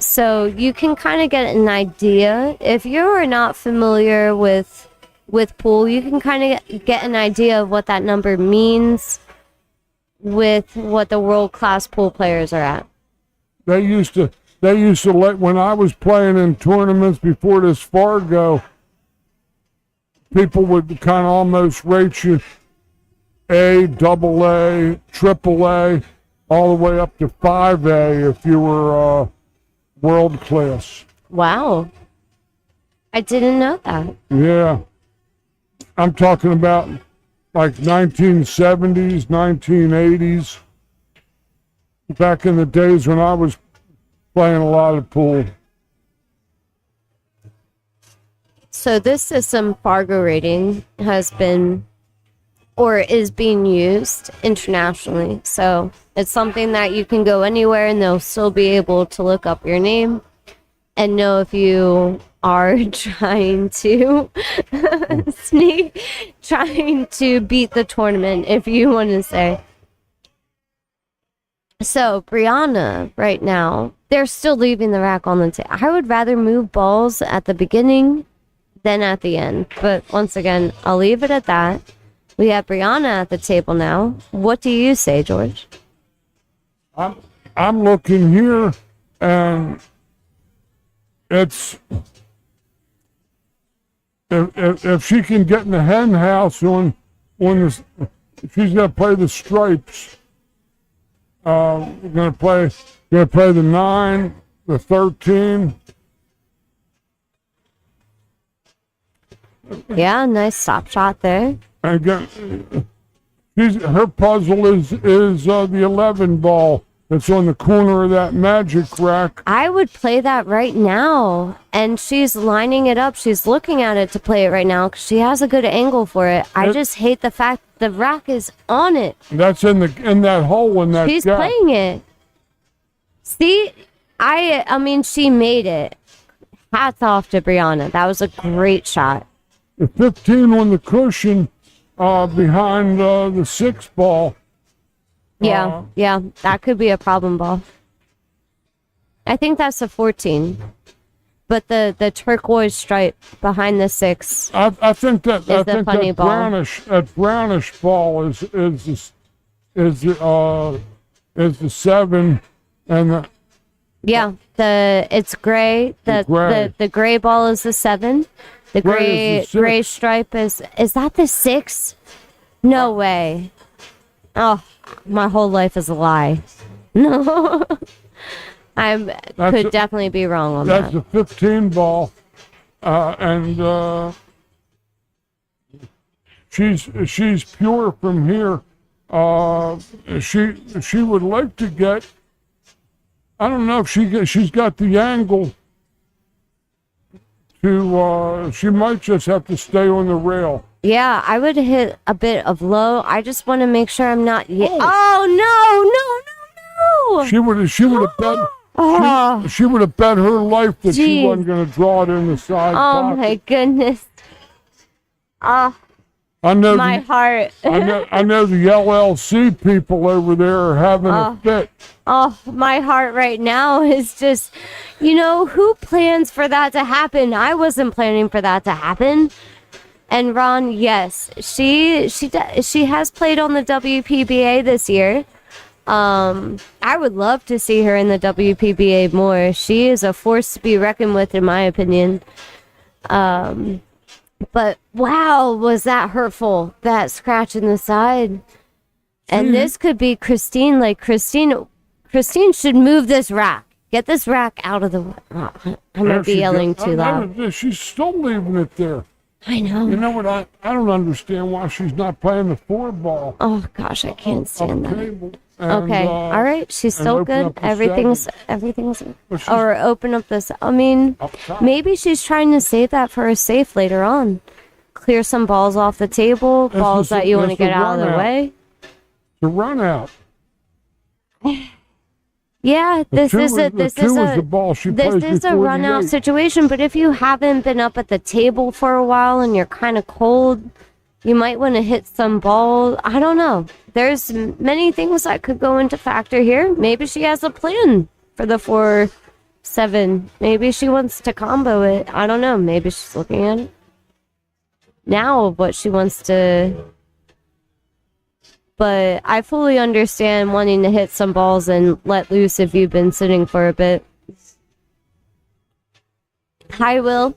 so you can kind of get an idea if you're not familiar with pool. You can kind of get an idea of what that number means with what the world class pool players are at. They used to let, when I was playing in tournaments before this Fargo, people would kind of almost rate you A, double A, triple A, all the way up to 5A if you were world class. Wow. I didn't know that. Yeah. I'm talking about like 1970s, 1980s, back in the days when I was playing a lot of pool. So this system, Fargo rating, has been or is being used internationally. So it's something that you can go anywhere and they'll still be able to look up your name and know if you are trying to trying to beat the tournament, if you want to say. So Brianna right now, they're still leaving the rack on the table. I would rather move balls at the beginning than at the end. But once again, I'll leave it at that. We have Brianna at the table now. What do you say, George? I'm looking here, and it's if she can get in the hen house on this, she's gonna play the stripes. We're gonna play the 9, the 13. Yeah, nice stop shot there. And again, her puzzle is the 11 ball that's on the corner of that magic rack. I would play that right now. And she's lining it up. She's looking at it to play it right now because she has a good angle for it. I just hate the fact the rack is on it. That's in that hole in that She's gap. playing it. See, I mean, she made it. Hats off to Brianna. That was a great shot. The 15 on the cushion behind the 6 ball. Yeah, yeah, that could be a problem ball. I think that's a 14. But the turquoise stripe behind the 6. I think that funny ball. brownish ball is the 7 and the Yeah, it's gray. The gray ball is the 7. The Gray is the 6. gray stripe is that the 6? No way. Oh, my whole life is a lie. No. Could definitely be wrong on that's that. the 15 ball, and she's pure from here. She would like to get. I don't know if she's got the angle. She might just have to stay on the rail. Yeah, I would hit a bit of low. I just want to make sure I'm not. Oh no! She would have bet. Oh, She would have bet her life that she Jeez. wasn't going to draw it in the side oh pocket. my goodness. Oh, I know my heart. I know the LLC people over there are having a fit. Oh, my heart right now is just, who plans for that to happen? I wasn't planning for that to happen. And Ron, yes, she has played on the WPBA this year. I would love to see her in the WPBA more. She is a force to be reckoned with, in my opinion. But wow, was that hurtful? That scratch in the side. And this could be Christine. Like Christine should move this rack. Get this rack out of the way. Oh, I might be yelling too loud. She's still leaving it there. I know. You know what? I don't understand why she's not playing the 4 ball. Oh gosh, I can't stand that. Table. Okay, all right. She's still open good. up the Everything's. But she's Or open up this. I mean, up top. maybe she's trying to save that for a safe later on. Clear some balls off the table. Balls that you want to get out of the way. The run out. Yeah, this is a run out situation. situation. But if you haven't been up at the table for a while and you're kind of cold, you might want to hit some balls. I don't know. There's many things that could go into factor here. Maybe she has a plan for the 4-7. Maybe she wants to combo it. I don't know. Maybe she's looking at it now of what she wants to. But I fully understand wanting to hit some balls and let loose if you've been sitting for a bit. Hi, Will.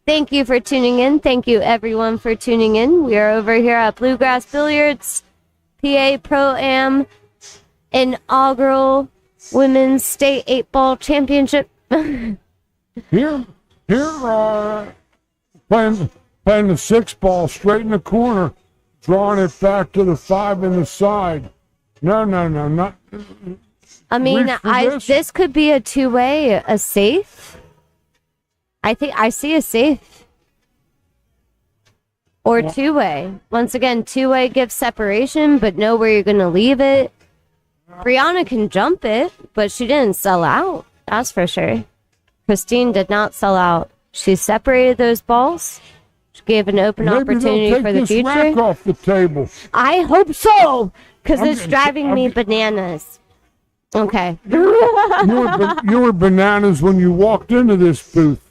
Thank you for tuning in. Thank you, everyone, for tuning in. We are over here at Bluegrass Billiards, PA Pro-Am, Inaugural Women's State 8-Ball Championship. Here, playing the 6 ball straight in the corner, drawing it back to the 5 in the side. No, not. I mean, Reach for this could be a two-way, a safe. I think I see a safe. Or two-way. Once again, two-way gives separation, but know where you're going to leave it. Brianna can jump it, but she didn't sell out. That's for sure. Christine did not sell out. She separated those balls. She gave an open opportunity for the future. Maybe they'll take this rack off the table. I hope so, because it's driving me bananas. Okay. You were bananas when you walked into this booth.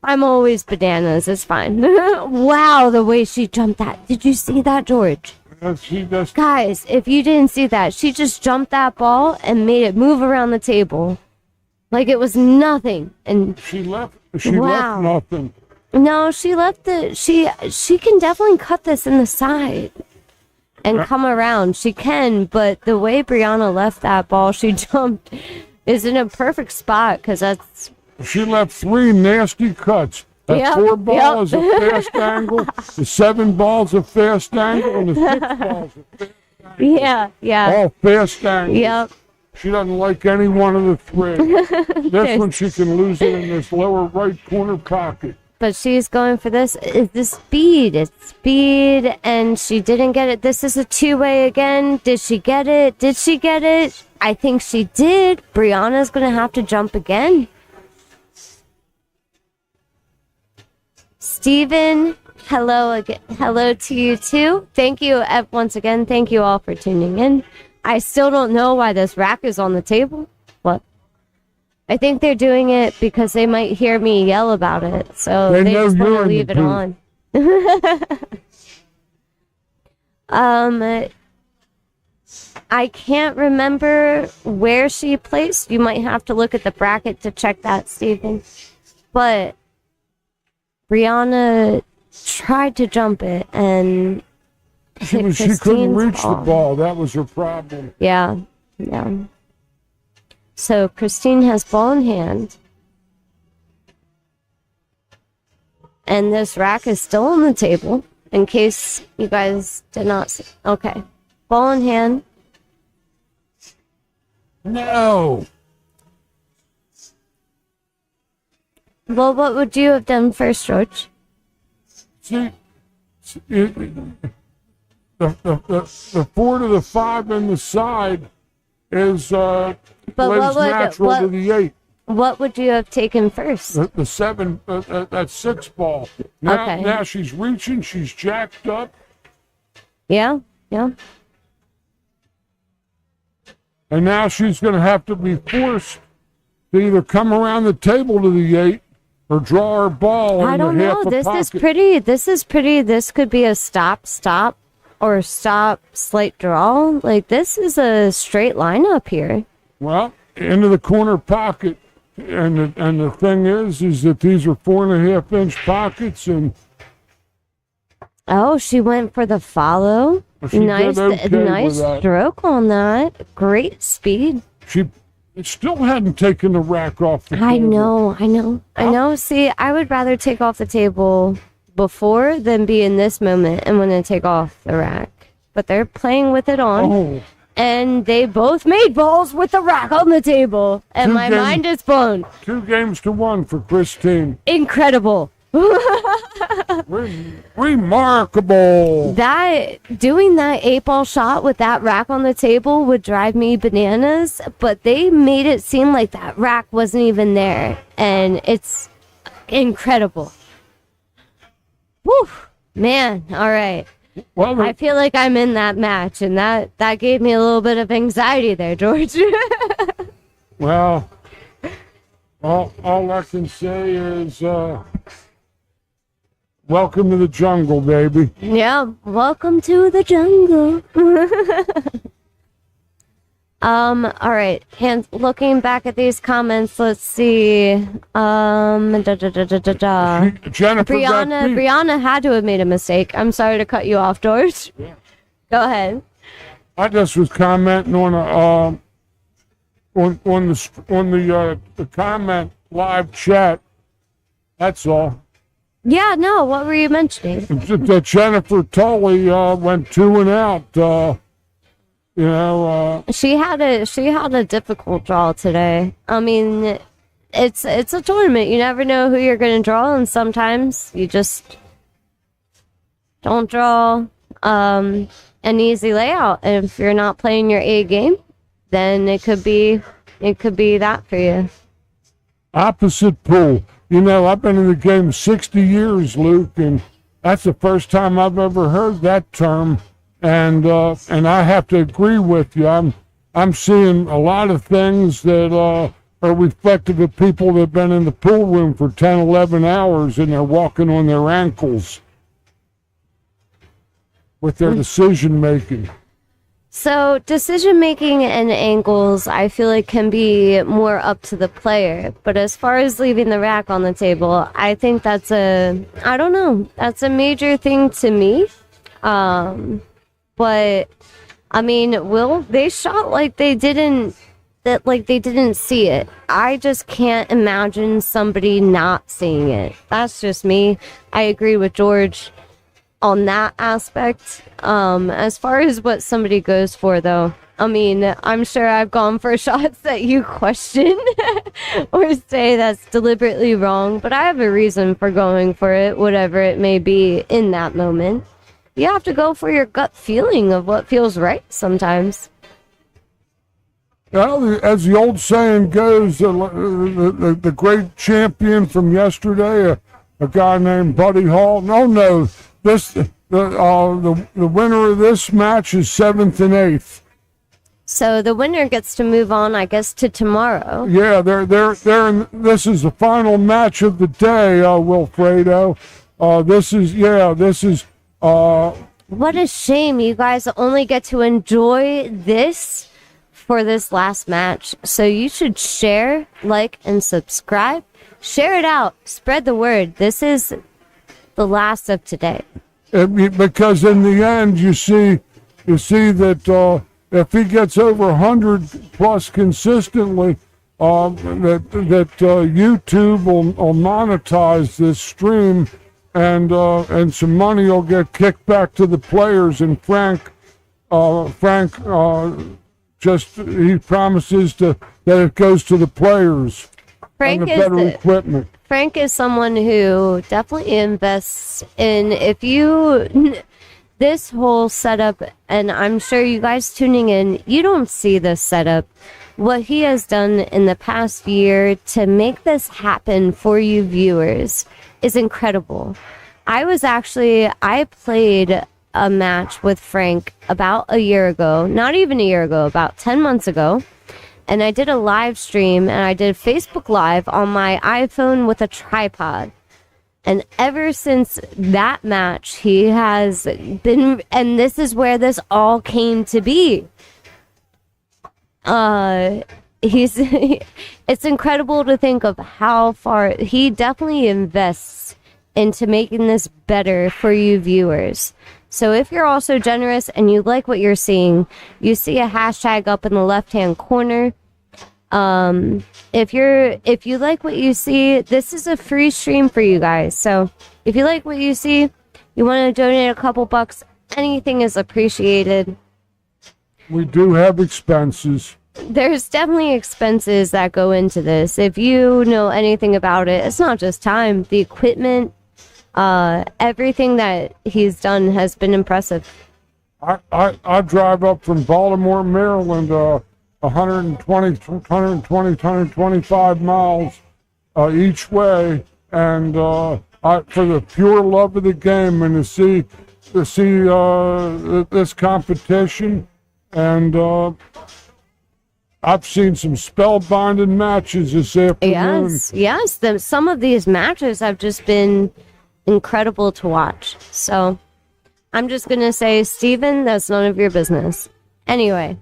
I'm always bananas. It's fine. Wow, the way she jumped that. Did you see that, George? She just Guys, if you didn't see that, she just jumped that ball and made it move around the table like it was nothing. And she left She Wow. left nothing. No, she left the she can definitely cut this in the side and come around. She can, but the way Brianna left that ball, she jumped is in a perfect spot because that's She left 3 nasty cuts. That Yep, 4 ball yep. is a fast angle, the 7 ball's a fast angle, and the 6 ball's a fast angle. yeah. All fast angles. Yep. She doesn't like any one of the 3. This one she can lose it in this lower right corner pocket. But she's going for this. Is the speed? It's speed, and she didn't get it. This is a 2-way again. Did she get it? Did she get it? I think she did. Brianna's gonna have to jump again. Steven, hello again. Hello to you too. Thank you once again. Thank you all for tuning in. I still don't know why this rack is on the table. What? I think they're doing it because they might hear me yell about it, so They they know just want you're to in leave the it on. I can't remember where she placed. You might have to look at the bracket to check that, Stephen. But Brianna tried to jump it and She hit couldn't Christine's reach the ball. That was her problem. Yeah. So Christine has ball in hand. And this rack is still on the table, in case you guys did not see. Okay. Ball in hand. No. Well, what would you have done first, George? See, the 4 to the 5 in the side is But lays natural to the 8. What would you have taken first? The 7, that 6 ball. Now, Okay. now she's reaching. She's jacked up. Yeah. And now she's going to have to be forced to either come around the table to the 8 or draw her ball I in don't the know. half a This pocket. is pretty. This could be a stop, or stop, slight draw. Like, this is a straight lineup here. Well, into the corner pocket. And the thing is that these are 4.5-inch pockets, and Oh, she went for the follow. She did Nice, okay nice with that. stroke on that. Great speed. she still hadn't taken the rack off the I table. know. See, I would rather take off the table before than be in this moment and want to take off the rack. But they're playing with it on, Oh, and they both made balls with the rack on the table, and my Two-game- mind is blown. 2-1 for Christine. Incredible. Remarkable. That doing that 8-ball shot with that rack on the table would drive me bananas, but they made it seem like that rack wasn't even there, and it's incredible. Whew, man, all right. Well, I feel like I'm in that match, and that gave me a little bit of anxiety there, George. well, all I can say is welcome to the jungle, baby. Yeah, welcome to the jungle. All right. And looking back at these comments, let's see. Jennifer got beat. Brianna had to have made a mistake. I'm sorry to cut you off, George. Yeah. Go ahead. I just was commenting on the comment live chat. That's all. Yeah, no, what were you mentioning? That Jennifer Tully went 2 and out. She had a difficult draw today. I mean, it's a tournament. You never know who you're going to draw, and sometimes you just don't draw an easy layout. And if you're not playing your A game, then it could be that for you. Opposite pool. I've been in the game 60 years, Luke, and that's the first time I've ever heard that term. And I have to agree with you. I'm seeing a lot of things that are reflective of people that have been in the pool room for 10, 11 hours, and they're walking on their ankles with their decision making. So decision making and angles, I feel like can be more up to the player. But as far as leaving the rack on the table, I think that's I don't know, that's a major thing to me. But I mean, they shot like they didn't see it. I just can't imagine somebody not seeing it. That's just me. I agree with George on that aspect. As far as what somebody goes for, though, I mean, I'm sure I've gone for shots that you question or say that's deliberately wrong, but I have a reason for going for it, whatever it may be in that moment. You have to go for your gut feeling of what feels right sometimes. Well, as the old saying goes, the great champion from yesterday, a guy named Buddy Hall. No, the winner of this match is 7th and 8th. So the winner gets to move on, I guess, to tomorrow. Yeah, this is the final match of the day, Wilfredo. This is. What a shame you guys only get to enjoy this for this last match. So you should share, like, and subscribe. Share it out. Spread the word. This is the last of today. Because in the end, you see that if he gets over 100 plus consistently, that YouTube will monetize this stream, and some money will get kicked back to the players. And Frank he promises that it goes to the players and the better equipment. Frank is someone who definitely invests in, this whole setup, and I'm sure you guys tuning in, you don't see this setup. What he has done in the past year to make this happen for you viewers is incredible. I played a match with Frank about a year ago, not even a year ago, about 10 months ago. And I did a live stream, and I did Facebook Live on my iPhone with a tripod. And ever since that match, he has been, and this is where this all came to be. It's incredible to think of how far he definitely invests into making this better for you viewers. So if you're also generous and you like what you're seeing, you see a hashtag up in the left-hand corner. If you like what you see, this is a free stream for you guys. So if you like what you see, you want to donate a couple bucks, anything is appreciated. We do have expenses. There's definitely expenses that go into this. If you know anything about it, it's not just time. The equipment, everything that he's done has been impressive. I drive up from Baltimore, Maryland, 125 miles each way, and for the pure love of the game and to see this competition, and I've seen some spellbinding matches this afternoon. Yes. Some of these matches have just been incredible to watch. So I'm just gonna say, Steven, that's none of your business. Anyway.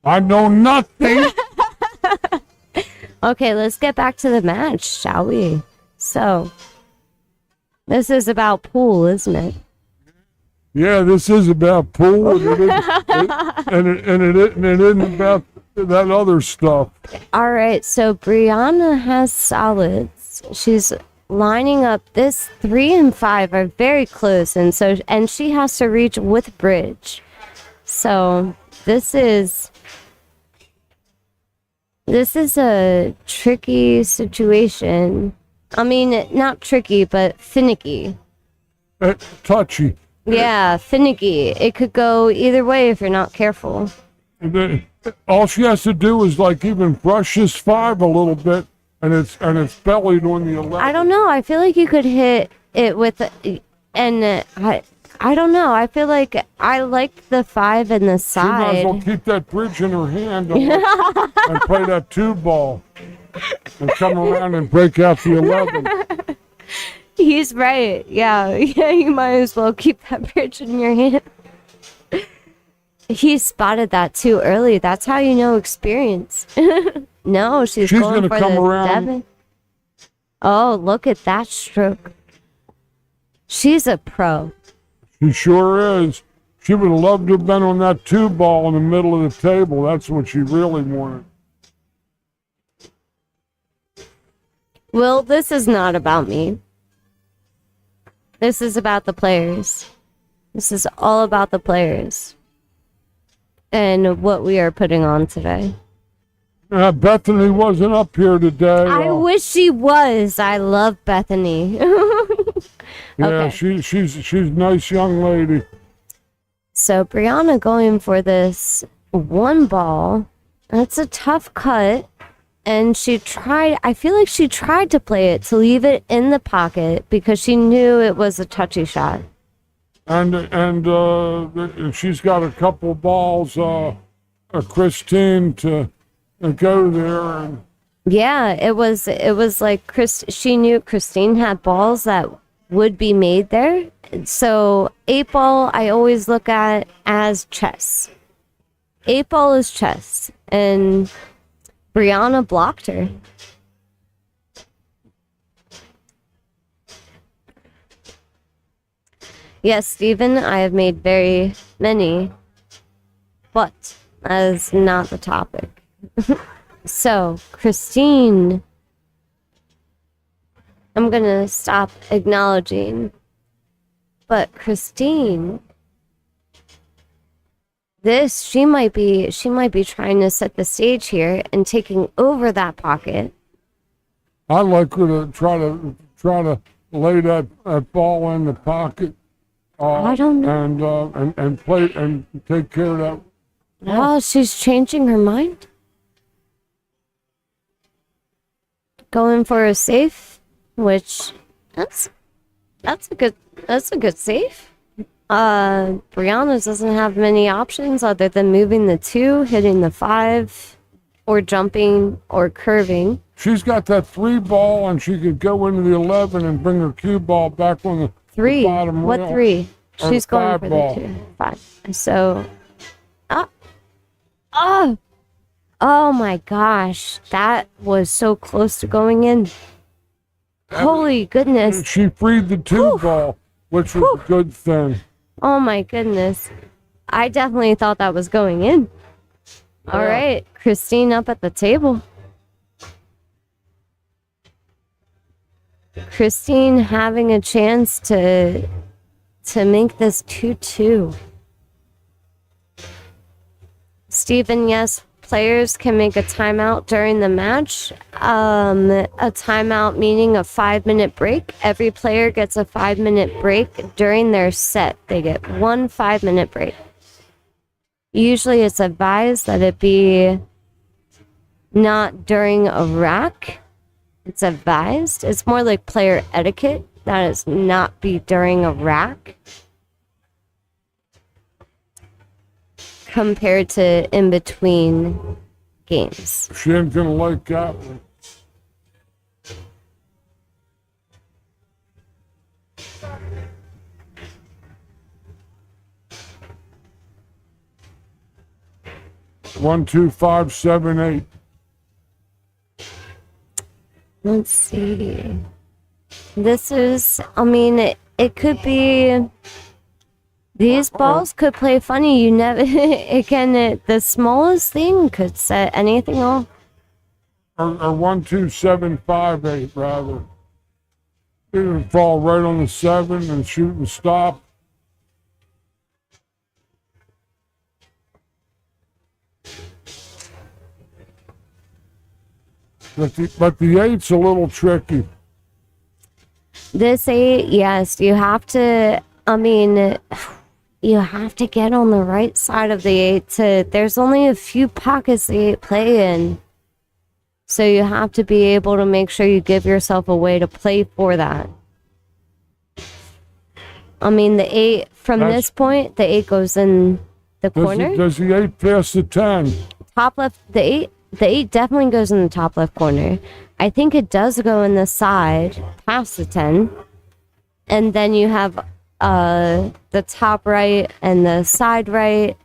I know nothing. Okay, let's get back to the match, shall we? So, this is about pool, isn't it? Yeah, this is about pool, and it isn't about that other stuff. All right, so Brianna has solids. She's lining up. This 3 and 5 are very close, and she has to reach with bridge. So this is a tricky situation. I mean, not tricky, but finicky. Touchy. Yeah, finicky. It could go either way if you're not careful. All she has to do is even brush this 5 a little bit, and it's bellied on the 11. I don't know. I feel like you could hit it with, and I don't know. I feel like I liked the 5 and the side. She might as well keep that bridge in her hand and play that 2 ball and come around and break out the 11. He's right. Yeah, yeah. You might as well keep that bridge in your hand. He spotted that too early. That's how you know experience. No, she's going gonna for come the around. 7. Oh, look at that stroke. She's a pro. She sure is. She would have loved to have been on that 2 ball in the middle of the table. That's what she really wanted. Well, this is not about me. This is about the players. This is all about the players and what we are putting on today. Bethany wasn't up here today. I wish she was. I love Bethany. Yeah, okay. she's a nice young lady. So Brianna going for this 1 ball. That's a tough cut. And I feel like she tried to play it to leave it in the pocket because she knew it was a touchy shot. And she's got a couple balls, Christine, to go there. And Yeah, it was like she knew Christine had balls that would be made there. So 8 ball I always look at as chess. 8 ball is chess. And Brianna blocked her. Yes, Stephen, I have made very many, but that is not the topic. So, Christine, I'm gonna stop acknowledging, but Christine, she might be trying to set the stage here and taking over that pocket. I like her to try to lay that ball in the pocket. I don't know. And play and take care of that. Oh, she's changing her mind. Going for a safe, which that's a good safe. Brianna doesn't have many options other than moving the 2, hitting the 5, or jumping or curving. She's got that 3 ball, and she could go into the 11 and bring her cue ball back on the 3. the bottom What rail. 3? Or She's the going 5 for ball. the 2. 5. So, oh my gosh, that was so close to going in. Holy goodness. She freed the 2 ball, which was a good thing. Oh my goodness. I definitely thought that was going in. All Yeah. right, Christine up at the table. Christine having a chance to make this 2-2. Stephen, yes, players can make a timeout during the match. A timeout meaning a 5-minute break. Every player gets a 5-minute break during their set. They get 1 5-minute break. Usually it's advised that it be not during a rack. It's advised. It's more like player etiquette that is not be during a rack compared to in between games. She ain't gonna like that one. One, 2, 5, 7, 8. Let's see. This is, I mean, it could be, these balls could play funny. You never, the smallest thing could set anything off. Or 1, 2, 7, 5, 8, rather. It would fall right on the 7 and shoot and stop. But the 8's a little tricky. This 8, yes, you have to, I mean, you have to get on the right side of the 8 there's only a few pockets the 8 play in. So you have to be able to make sure you give yourself a way to play for that. I mean, the 8, from this point, the 8 goes in the corner. Does the 8 pass the 10? Top left, the 8 definitely goes in the top left corner. I think it does go in the side, past the 10. and then you have the top right and the side right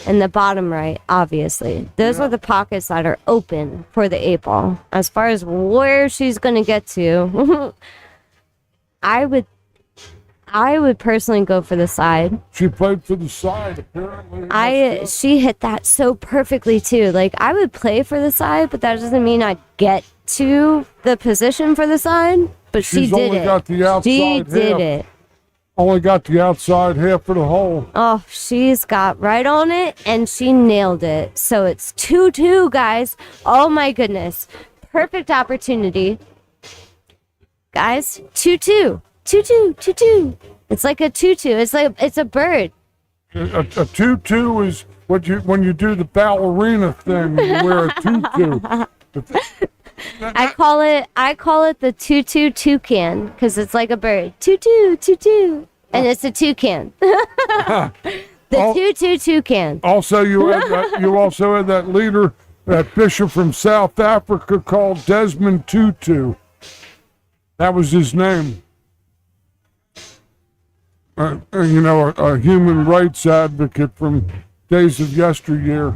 and the bottom right, obviously. Those are the pockets that are open for the 8-ball. As far as where she's going to get to, I would personally go for the side. She played for the side, apparently. She hit that so perfectly too. Like, I would play for the side, but that doesn't mean I get to the position for the side. But she She's did only it. got the outside She did half. it. Only got the outside half of the hole. Oh, she's got right on it, and she nailed it. So it's 2-2, guys. Oh my goodness. Perfect opportunity. Guys, 2-2. 2-2, 2-2. It's like a tutu. It's a bird. A tutu is when you do the ballerina thing, you wear a tutu. I call it the tutu toucan because it's like a bird. Tutu, tutu. And it's a toucan. The tutu toucan. Also, you also had that leader, that bishop from South Africa called Desmond Tutu. That was his name. A human rights advocate from days of yesteryear.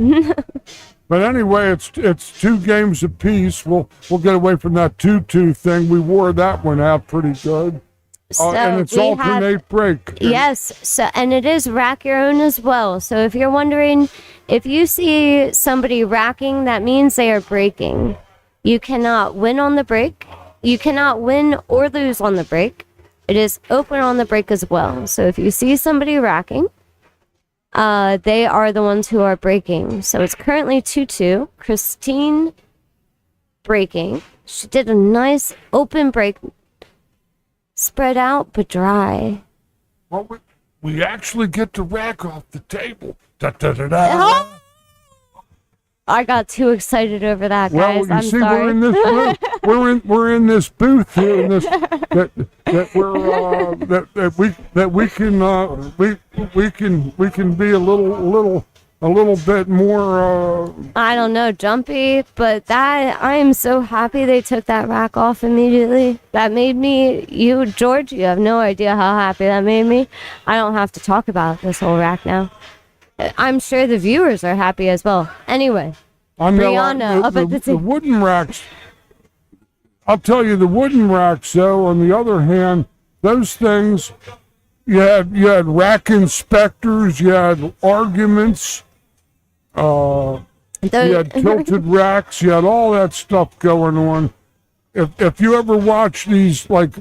But anyway, it's 2 games apiece. We'll get away from that tutu thing. We wore that one out pretty good. So and it's we alternate break. Yes. So, and it is rack your own as well. So if you're wondering, if you see somebody racking, that means they are breaking. You cannot win on the break. You cannot win or lose on the break. It is open on the break as well. So if you see somebody racking, they are the ones who are breaking. So it's currently 2-2. Christine breaking. She did a nice open break. Spread out but dry. Well, we actually get to rack off the table. Da, da, da, da. I got too excited over that, Well, guys. you I'm see, sorry. we're in this room. we're in this booth here, in this that we can be a little bit more. I don't know, jumpy, but that I am so happy they took that rack off immediately. That made me, George, you have no idea how happy that made me. I don't have to talk about this whole rack now. I'm sure the viewers are happy as well. Anyway, Brianna up at the wooden racks. I'll tell you, the wooden racks, though, on the other hand, those things, you had rack inspectors, you had arguments, you had tilted racks, you had all that stuff going on. If you ever watch these like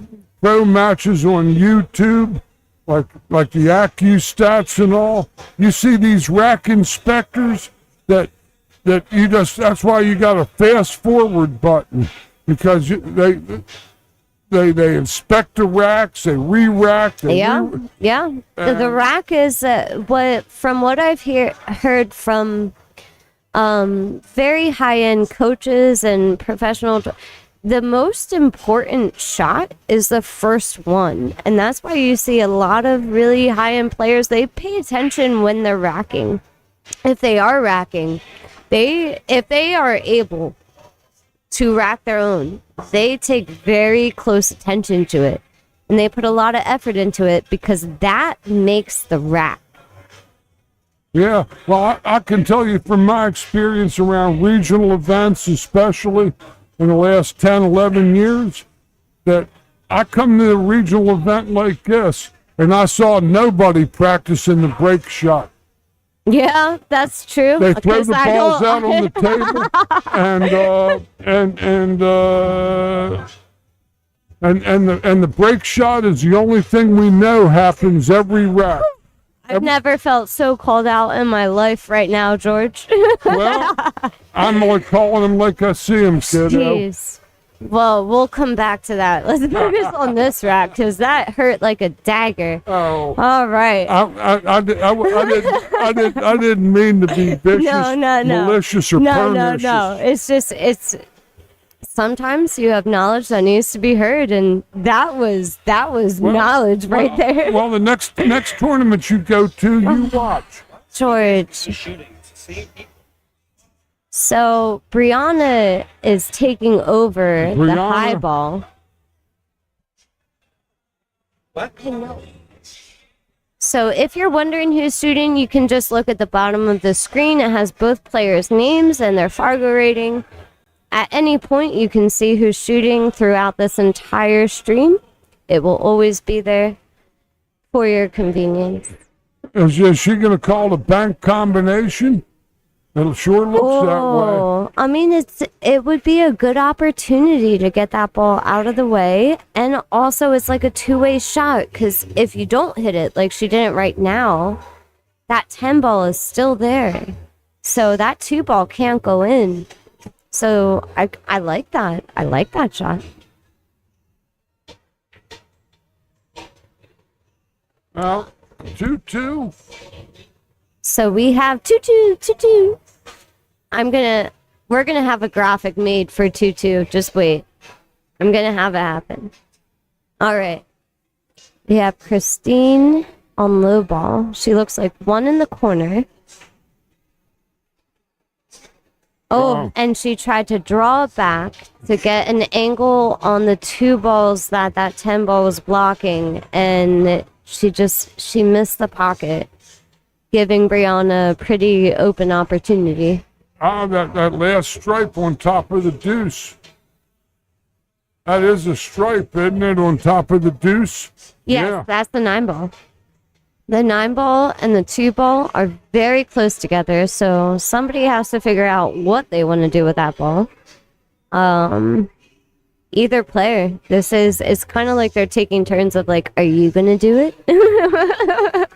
pro matches on YouTube, like the AccuStats and all, you see these rack inspectors that you just, that's why you got a fast forward button, because they inspect the racks, they re-rack. Yeah. The rack is from what I've heard from very high-end coaches and professional. The most important shot is the first one, and that's why you see a lot of really high-end players. They pay attention when they're racking. If they are racking, if they are able to rack their own, they take very close attention to it, and they put a lot of effort into it because that makes the rack. Yeah, well, I can tell you from my experience around regional events, especially in the last 10, 11 years, that I come to a regional event like this, and I saw nobody practicing the break shot. Yeah, that's true. They throw the balls out on the table, and the break shot is the only thing we know happens every rack. I've never felt so called out in my life right now, George. Well, I'm only calling them like I see them, kiddo. Jeez. Well, we'll come back to that. Let's focus on this rack because that hurt like a dagger. Oh. All right. I didn't mean to be vicious, malicious, or pernicious. No. It's sometimes you have knowledge that needs to be heard, and that was knowledge right there. Well, the next tournament you go to, you watch. George. So Brianna is taking over the high ball. What? I know. So if you're wondering who's shooting, you can just look at the bottom of the screen. It has both players' names and their Fargo rating. At any point, you can see who's shooting throughout this entire stream. It will always be there for your convenience. Is she going to call the bank combination? It sure looks that way. I mean, it would be a good opportunity to get that ball out of the way, and also it's like a two-way shot, because if you don't hit it like she didn't right now, that 10 ball is still there, so that 2 ball can't go in. So I like that. I like that shot. Well, 2-2. So we have 2-2. We're gonna have a graphic made for 2-2. Just wait. I'm gonna have it happen. All right. We have Christine on low ball. She looks like 1 in the corner. Oh, Wow. and she tried to draw it back to get an angle on the 2 balls that 10 ball was blocking, and she missed the pocket, giving Brianna a pretty open opportunity. That last stripe on top of the deuce. That is a stripe, isn't it, on top of the deuce? Yes, Yeah. that's the 9 ball. The 9 ball and the 2 ball are very close together, so somebody has to figure out what they want to do with that ball. Either player. It's kind of like they're taking turns of like, are you gonna do it?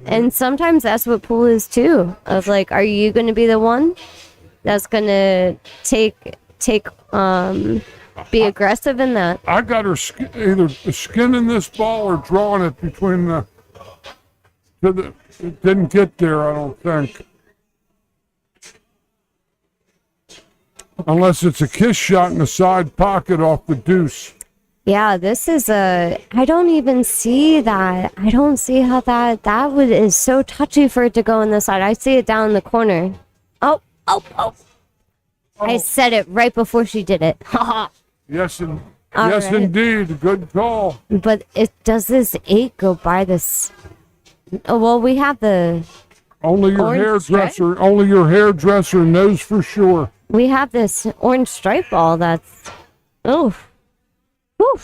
And sometimes that's what pool is too. Of like, are you gonna be the one that's gonna be aggressive in that? I got her either skinning this ball or drawing it between the. It didn't get there, I don't think. Unless it's a kiss shot in the side pocket off the deuce. Yeah, this is I don't even see that. I don't see how that is so touchy for it to go in the side. I see it down in the corner. Oh. I said it right before she did it. Yes, All yes, right. indeed. Good call. But does this 8 go by this? Oh, well, we have the Only your Orange hairdresser knows for sure. we have this orange stripe ball that's oof, a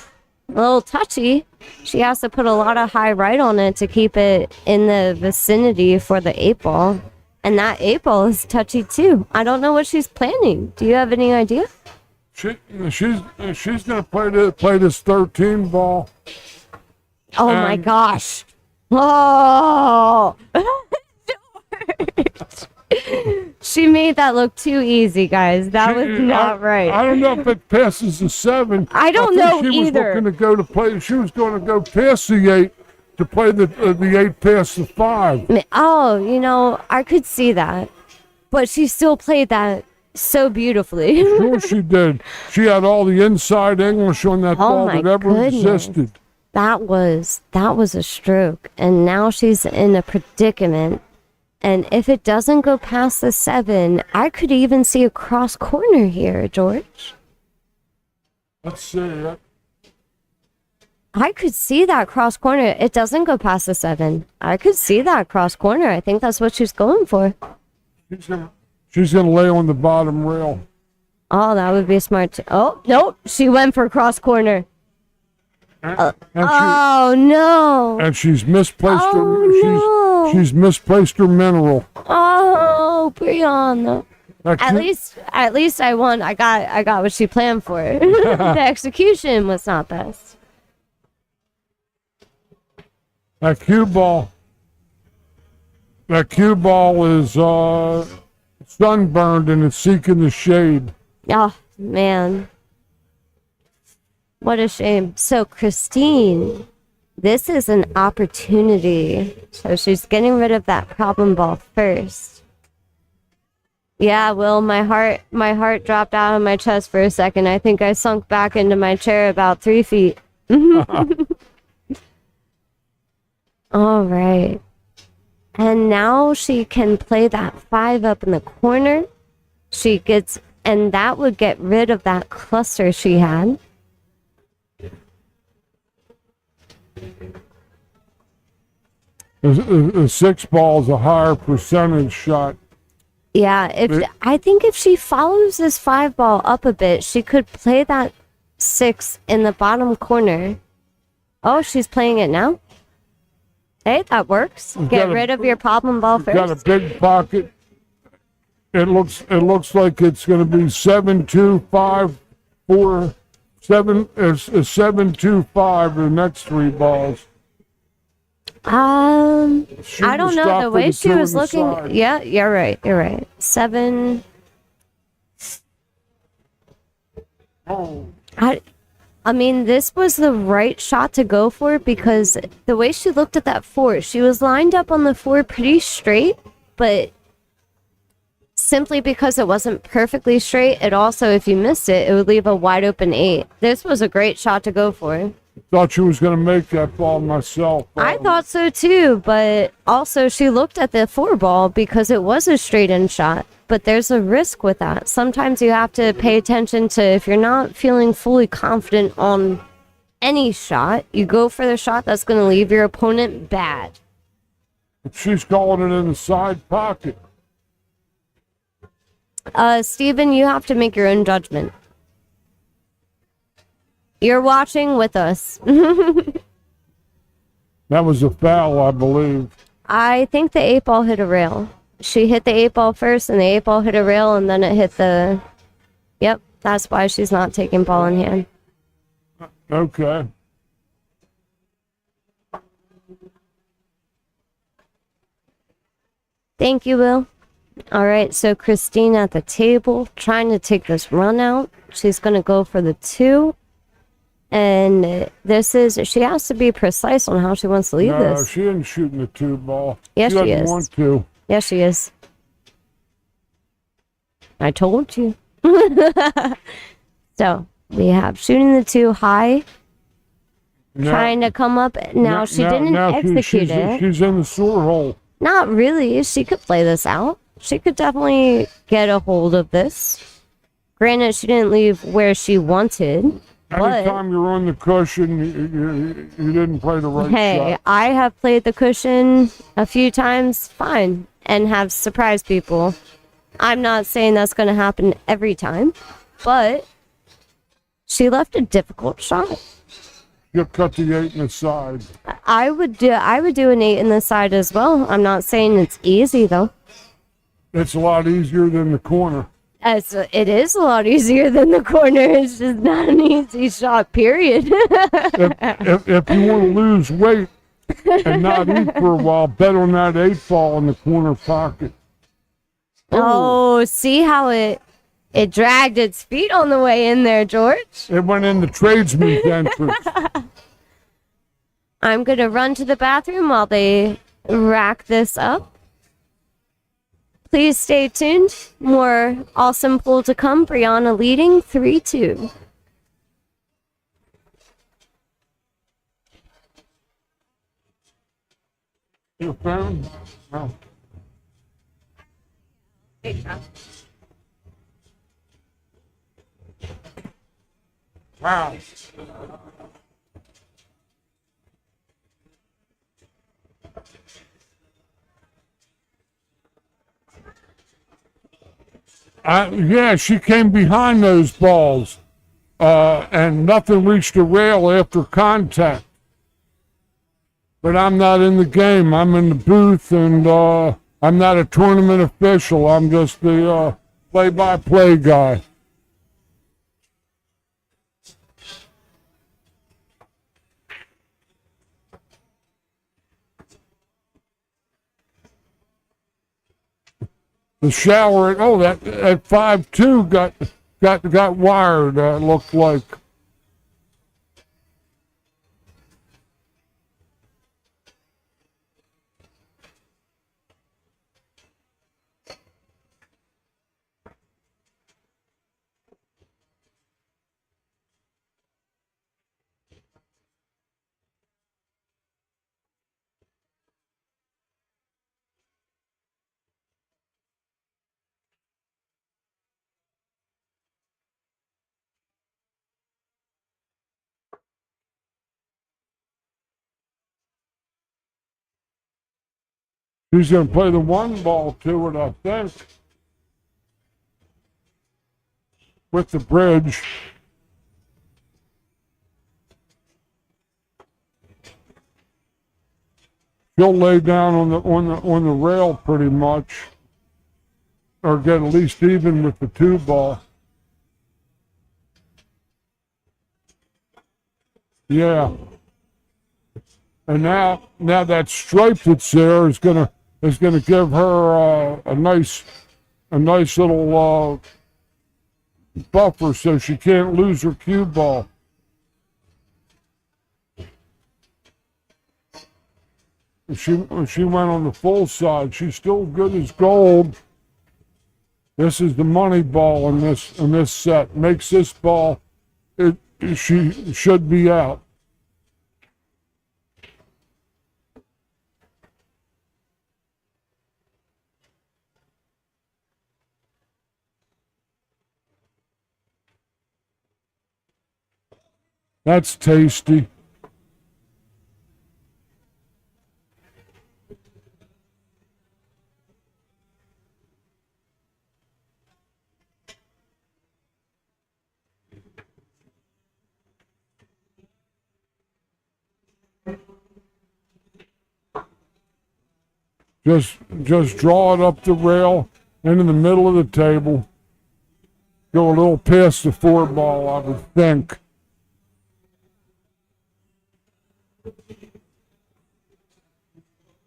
little touchy. She has to put a lot of high right on it to keep it in the vicinity for the 8 ball. And that 8 ball is touchy too. I don't know what she's planning. Do you have any idea? She's gonna play this 13 ball. Oh my And- gosh. Oh. She made that look too easy, guys. That was not right. I don't know if it passes the 7. I don't think know she either. Was looking to go to play. She was going to go past the 8 to play the 8 past the 5. Oh, I could see that. But she still played that so beautifully. Sure she did. She had all the inside English on that ball my that ever goodness. existed. That was a stroke. And now she's in a predicament. And if it doesn't go past the 7, I could even see a cross corner here, George. Let's see. I could see that cross corner. It doesn't go past the 7. I could see that cross corner. I think that's what she's going for. She's gonna lay on the bottom rail. Oh, that would be smart. Oh, nope. She went for cross corner. And Oh, no. she's misplaced Oh, her. She's misplaced her mineral. Oh, Brianna. That At least I won. I got what she planned for. The execution was not best. That cue ball is sunburned and it's seeking the shade. Oh, man. What a shame. So, Christine, this is an opportunity. So she's getting rid of that problem ball first. Yeah, Will, my heart dropped out of my chest for a second. I think I sunk back into my chair about 3 feet. All right. And now she can play that 5 up in the corner. And that would get rid of that cluster she had. The 6 ball is a higher percentage shot. Yeah, I think if she follows this 5 ball up a bit, she could play that 6 in the bottom corner. Oh, she's playing it now. Hey, that works. Get rid of your problem ball first. Got a big pocket. It looks like it's going to be 7, 2, 5, 4, 7. It's 7, 2, 5. The next 3 balls. I don't know stop the for way the she 2 was on the looking. side. Yeah, you're right. You're right. 7. Oh, I mean, this was the right shot to go for because the way she looked at that 4, she was lined up on the 4 pretty straight, but simply because it wasn't perfectly straight, it also, if you missed it, it would leave a wide open 8. This was a great shot to go for. thought she was going to make that ball myself. I thought so too, but also she looked at the 4 ball because it was a straight in shot. But there's a risk with that. Sometimes you have to pay attention to if you're not feeling fully confident on any shot, you go for the shot that's going to leave your opponent bad. She's calling it in the side pocket. Steven, you have to make your own judgment. You're watching with us. That was a foul, I believe. I think the 8 ball hit a rail. She hit the 8 ball first, and the 8 ball hit a rail, and then it hit the... Yep, that's why she's not taking ball in hand. Okay. Thank you, Will. All right, so Christine at the table, trying to take this run out. She's going to go for the 2. And she has to be precise on how she wants to leave No, this. she isn't shooting the 2 ball. Yes, she she doesn't is. want to. Yes, she is. I told you. So, we have shooting the 2 high, trying to come up. Now, she didn't execute it. She's in the sore hole. Not really. She could play this out. She could definitely get a hold of this. Granted, she didn't leave where she wanted. But, Anytime you're on the cushion, you didn't play the right hey, shot. I have played the cushion a few times fine and have surprised people. I'm not saying that's going to happen every time, but she left a difficult shot. You cut the 8 in the side. I would do an 8 in the side as well. I'm not saying it's easy though. It's a lot easier than the corner. It is a lot easier than the corner. It's just not an easy shot, period. If you want to lose weight and not eat for a while, bet on that 8 ball in the corner pocket. Oh, see how it dragged its feet on the way in there, George? It went in the tradesman's entrance. I'm going to run to the bathroom while they rack this up. Please stay tuned. More awesome pool to come. Brianna leading 3-2. Your phone? No. Wow. Yeah, she came behind those balls, and nothing reached the rail after contact. But I'm not in the game. I'm in the booth, and I'm not a tournament official. I'm just the play-by-play guy. The shower, that 5-2 got wired. Looked like. She's going to play the one ball to it, I think, with the bridge. She'll lay down on the rail pretty much, or get at least even with the two ball. Yeah. And now that stripe that's there is gonna give her a nice little buffer, so she can't lose her cue ball. If she went on the full side, she's still good as gold. This is the money ball in this set. Makes this ball, she should be out. That's tasty. Just draw it up the rail into the middle of the table. Go a little past the four ball, I would think.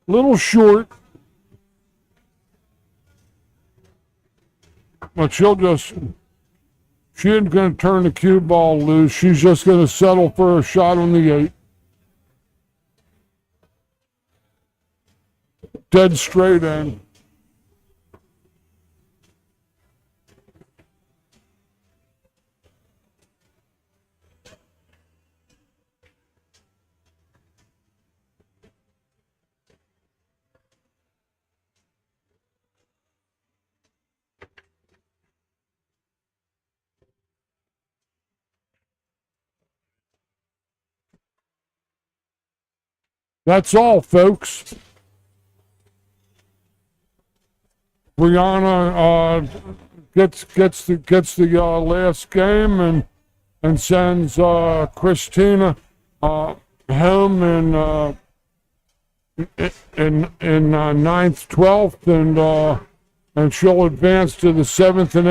Little short, but she ain't going to turn the cue ball loose. She's just going to settle for a shot on the 8. Dead straight in. That's all, folks. Brianna gets the last game and sends Christina home in 9th, 12th, and she'll advance to the 7th and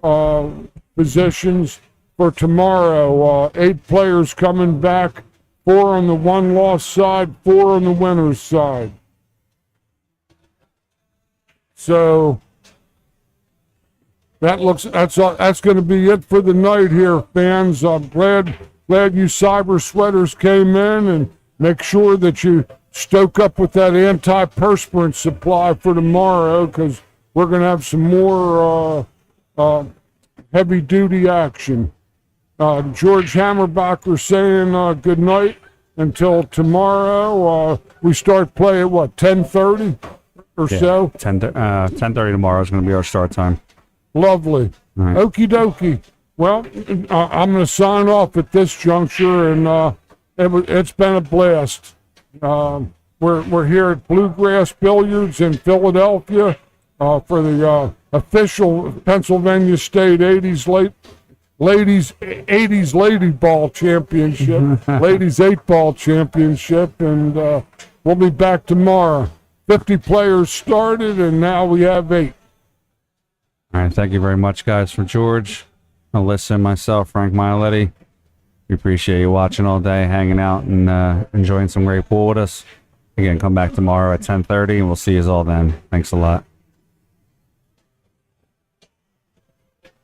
8th positions for tomorrow. 8 players coming back, 4 on the one-loss side, 4 on the winner's side. So that's going to be it for the night here, fans. I'm glad you cyber sweaters came in, and make sure that you stoke up with that antiperspirant supply for tomorrow, because we're going to have some more heavy duty action. George Hammerbacher saying good night until tomorrow. We start play at what, 10:30 or so? 10:30 tomorrow is going to be our start time. Lovely. Right. Okie dokie. Well, I'm going to sign off at this juncture, and it's been a blast. We're here at Bluegrass Billiards in Philadelphia for the official Pennsylvania State 80s Lady Ball Championship, Ladies 8-Ball Championship, and we'll be back tomorrow. 50 players started, and now we have 8. All right, thank you very much, guys. For George, Alyssa, and myself, Frank Miletti, we appreciate you watching all day, hanging out, and enjoying some great pool with us. Again, come back tomorrow at 10:30, and we'll see you all then. Thanks a lot.